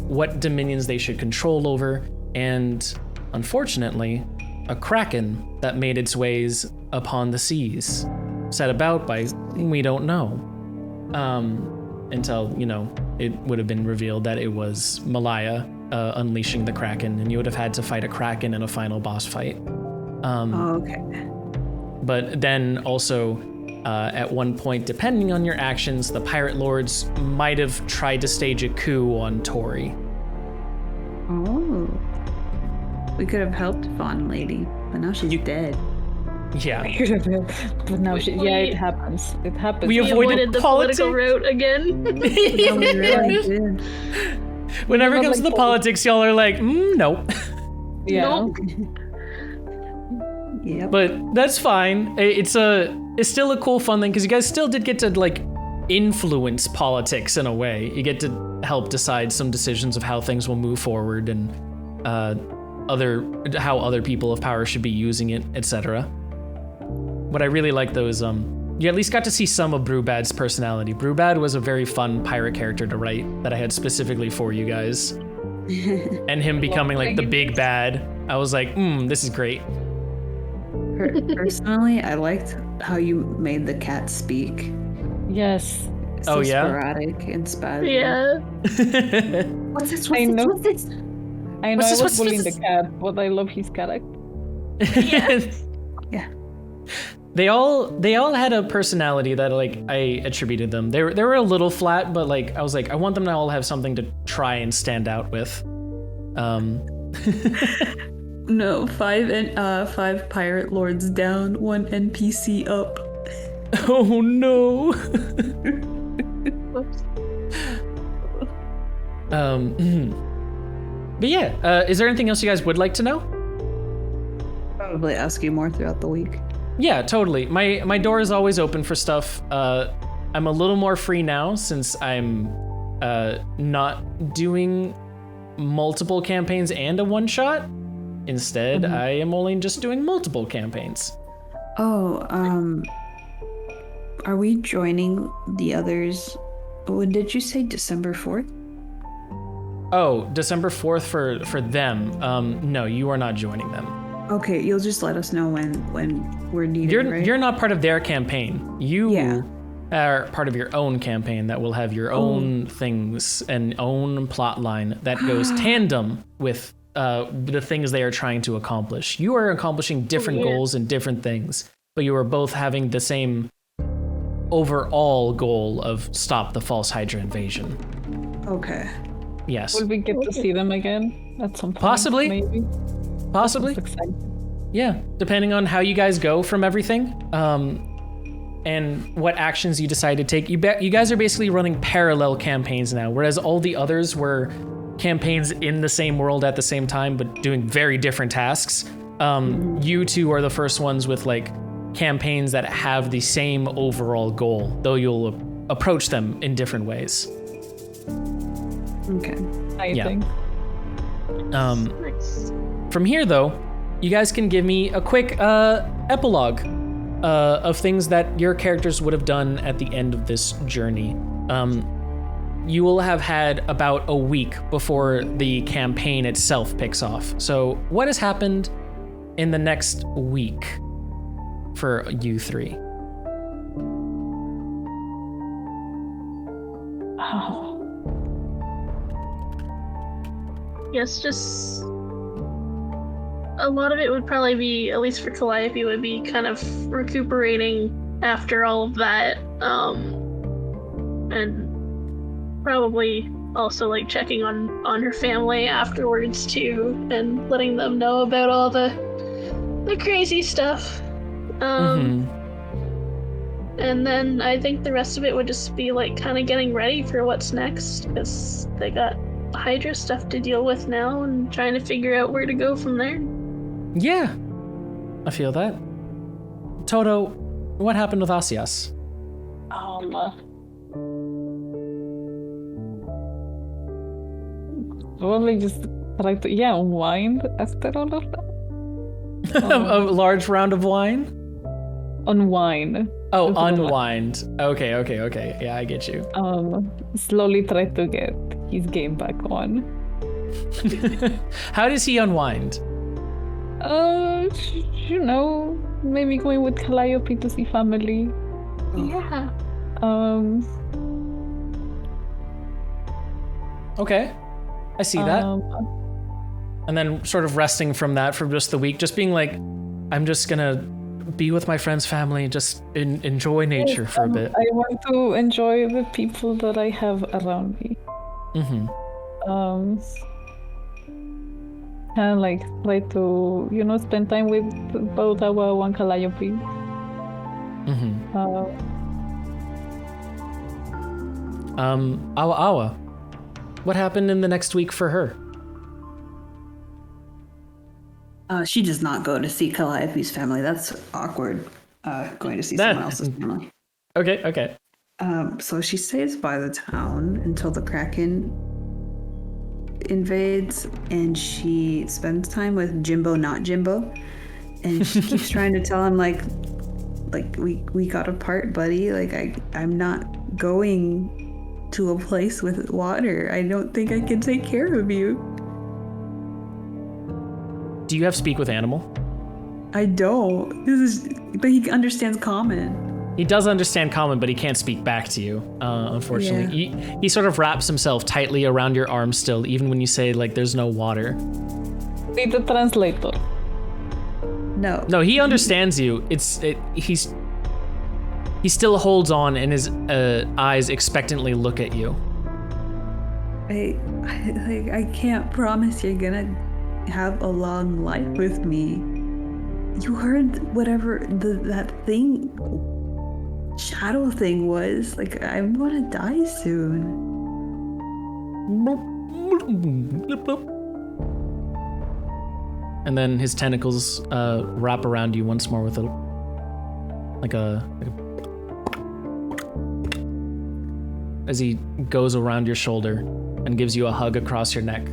what dominions they should control over, and unfortunately, a kraken that made its ways upon the seas, set about by we don't know, until, it would have been revealed that it was Malaya unleashing the kraken, and you would have had to fight a kraken in a final boss fight. Okay. But then also, at one point, depending on your actions, the pirate lords might have tried to stage a coup on Tori. Oh. We could have helped Fawn Lady, but now she's dead. Yeah. But now, yeah, it happens. It happens. We We avoided avoided the politics. political route again. No, we really did. Whenever it Not comes to the like politics, y'all are like, nope. Yeah. Nope. Yep. But that's fine. It's still a cool, fun thing because you guys still did get to like influence politics in a way. You get to help decide some decisions of how things will move forward and how other people of power should be using it, etc. What I really like though is you at least got to see some of Brewbad's personality. Brewbad was a very fun pirate character to write that I had specifically for you guys. And him becoming like the big bad. I was like, this is great. Personally, I liked how you made the cat speak. Yes. So Oh, yeah? sporadic and spastic. Yeah. What's this? I know. What's this? I know What's I this- was what's bullying this? the cat, but I love his character. Yeah. They all had a personality that like I attributed them. They were a little flat, but like I was like I want them to all have something to try and stand out with. No, 5 pirate lords down, 1 NPC up. Oh no. Whoops. But yeah, is there anything else you guys would like to know? Probably ask you more throughout the week. Yeah, totally. My door is always open for stuff. I'm a little more free now since I'm not doing multiple campaigns and a one-shot. Instead, I am only just doing multiple campaigns. Oh, are we joining the others? When did you say December 4th? Oh, December 4th for them. No, you are not joining them. Okay, you'll just let us know when we're needed, right? You're not part of their campaign. You Yeah. are part of your own campaign that will have your own things and own plot line that goes tandem with the things they are trying to accomplish. You are accomplishing different goals and different things, but you are both having the same overall goal of stop the false Hydra invasion. Okay. Yes. Will we get to see them again at some point? Possibly. Maybe. Possibly. That's exciting. Yeah, depending on how you guys go from everything, and what actions you decide to take. You guys are basically running parallel campaigns now, whereas all the others were campaigns in the same world at the same time, but doing very different tasks. You two are the first ones with like campaigns that have the same overall goal, though you'll approach them in different ways. Okay. I think. Nice. From here, though, you guys can give me a quick epilogue of things that your characters would have done at the end of this journey. You will have had about a week before the campaign itself picks off. So what has happened in the next week for you three? Oh. Yes, just a lot of it would probably be, at least for Calliope, would be kind of recuperating after all of that, and probably also like checking on her family afterwards too, and letting them know about all the crazy stuff. And then I think the rest of it would just be like kind of getting ready for what's next, because they got Hydra stuff to deal with now and trying to figure out where to go from there. Yeah, I feel that. Toto, what happened with Asias? Probably just try to unwind after all of that. A large round of wine? Unwind. Oh, Just unwind. unwind. Okay. Yeah, I get you. Slowly try to get his game back on. How does he unwind? Maybe going with Calliope to see family. Yeah. Okay, I see that. Um, And then sort of resting from that for just the week, just being like, I'm just gonna be with my friend's family, just enjoy nature for a bit. I want to enjoy the people that I have around me. Mm-hmm. kind of like try to, spend time with both Awa and Calliope. Mm-hmm. Awa, what happened in the next week for her? She does not go to see Calliope's family. That's awkward. Going to see someone else's family. Okay. So she stays by the town until the Kraken invades, and she spends time with Jimbo, not Jimbo, and she keeps trying to tell him like we got apart, buddy. Like I'm not going to a place with water. I don't think I can take care of you. Do you have speak with animal? I don't. But he understands common. He does understand common, but he can't speak back to you, unfortunately. Yeah. He sort of wraps himself tightly around your arm still, even when you say, like, there's no water. Be the translator. No, he understands you. He still holds on, and his eyes expectantly look at you. I can't promise you're gonna have a long life with me. You heard whatever that thing, shadow thing was. Like, I'm gonna die soon. And then his tentacles wrap around you once more with as he goes around your shoulder and gives you a hug across your neck.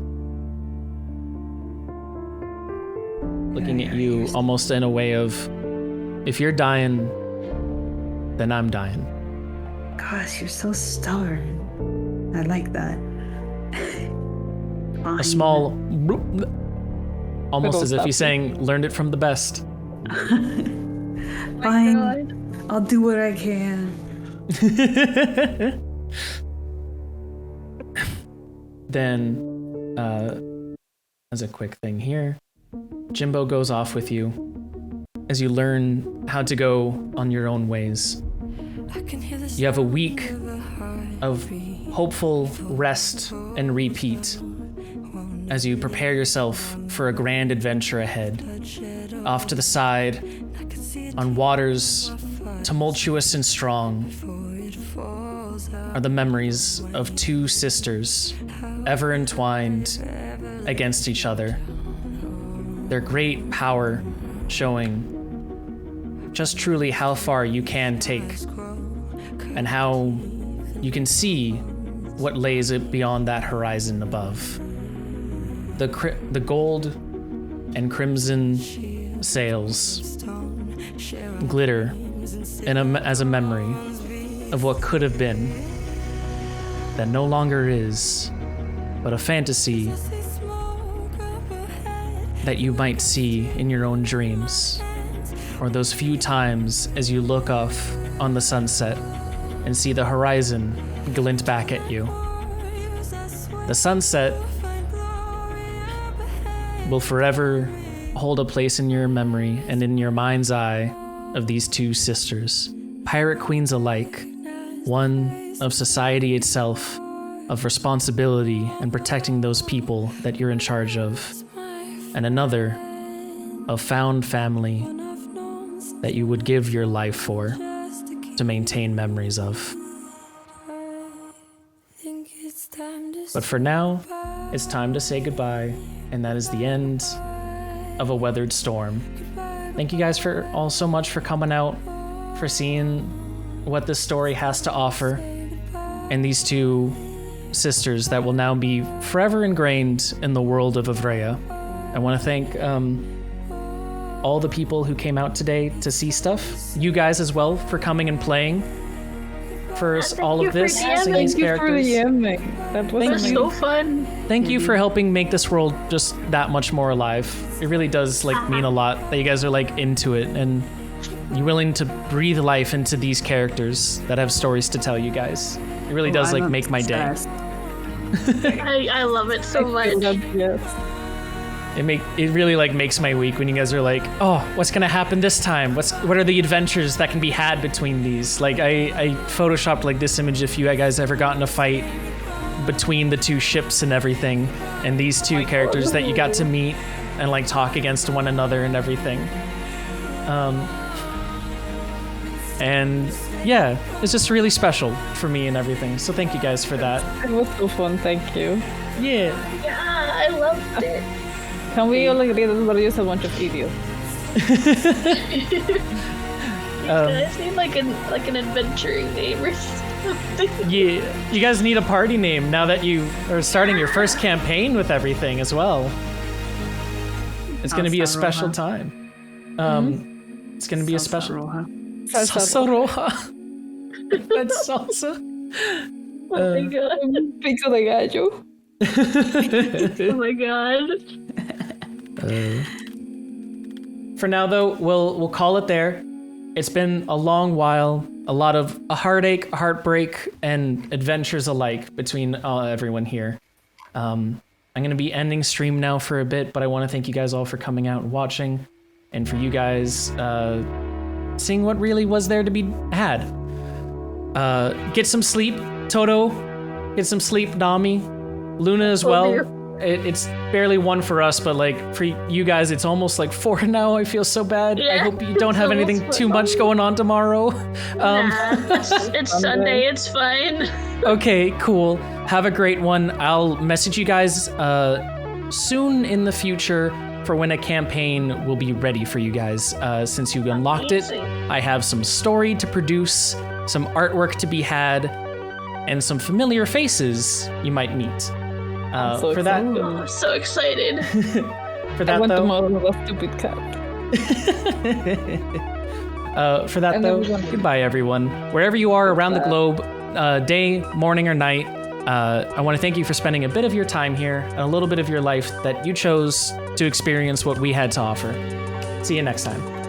Looking at you almost in a way of, if you're dying, then I'm dying. Gosh, you're so stubborn. I like that. A small, almost as if he's saying, learned it from the best. Fine, I'll do what I can. Then, as a quick thing here, Jimbo goes off with you as you learn how to go on your own ways. You have a week of hopeful rest and repeat as you prepare yourself for a grand adventure ahead. Off to the side, on waters tumultuous and strong, are the memories of two sisters, ever entwined against each other. Their great power showing just truly how far you can take and how you can see what lays beyond that horizon above. The gold and crimson sails glitter as a memory of what could have been, that no longer is, but a fantasy that you might see in your own dreams, or those few times as you look off on the sunset and see the horizon glint back at you. The sunset will forever hold a place in your memory and in your mind's eye of these two sisters, pirate queens alike, one of society itself, of responsibility and protecting those people that you're in charge of, and another of found family that you would give your life for to maintain memories of. But for now, it's time to say goodbye, and that is the end of A Weathered Storm. Thank you guys for all so much for coming out, for seeing what this story has to offer, and these two sisters that will now be forever ingrained in the world of Ivraia. I want to thank all the people who came out today to see stuff. You guys as well for coming and playing for all of this. Thank Thank you for DMing. That was amazing. so fun. Thank you for helping make this world just that much more alive. It really does mean a lot that you guys are into it, and you're willing to breathe life into these characters that have stories to tell you guys. It really does make my day. I love it so much. Yes. It really makes my week when you guys are oh, what's gonna happen this time? What are the adventures that can be had between these? I photoshopped this image if you guys ever got in a fight between the two ships and everything, and these two characters that you got to meet and like talk against one another and everything. And yeah, it's just really special for me and everything. So thank you guys for that. It was so fun, thank you. Yeah. Yeah, I loved it. Can we all agree that we're just a bunch of idiots? You guys need like an adventuring name or something. Yeah, you guys need a party name now that you are starting your first campaign with everything as well. It's going to be a special time. It's going to be a special. Salsa roja. Red salsa. Oh my god. Pizza de gallo. Oh my god. For now, though, we'll call it there. It's been a long while, a lot of heartache, heartbreak, and adventures alike between everyone here. I'm going to be ending stream now for a bit, but I want to thank you guys all for coming out and watching, and for you guys seeing what really was there to be had. Get some sleep, Toto. Get some sleep, Nami. Luna as well. Dear. It's barely 1 for us, but like for you guys, it's almost like 4 now. I feel so bad. I Yeah, hope you don't have it's anything almost too much going on tomorrow. It's Sunday, it's fine. Okay, cool. Have a great one. I'll message you guys soon in the future for when a campaign will be ready for you guys. Since you unlocked it, I have some story to produce, some artwork to be had, and some familiar faces you might meet. So For that, Oh, I'm so excited. for I that want to though, model a stupid cat. for that And though, everyone- goodbye everyone. Wherever you are around the globe, day, morning, or night, I want to thank you for spending a bit of your time here and a little bit of your life that you chose to experience what we had to offer. See you next time.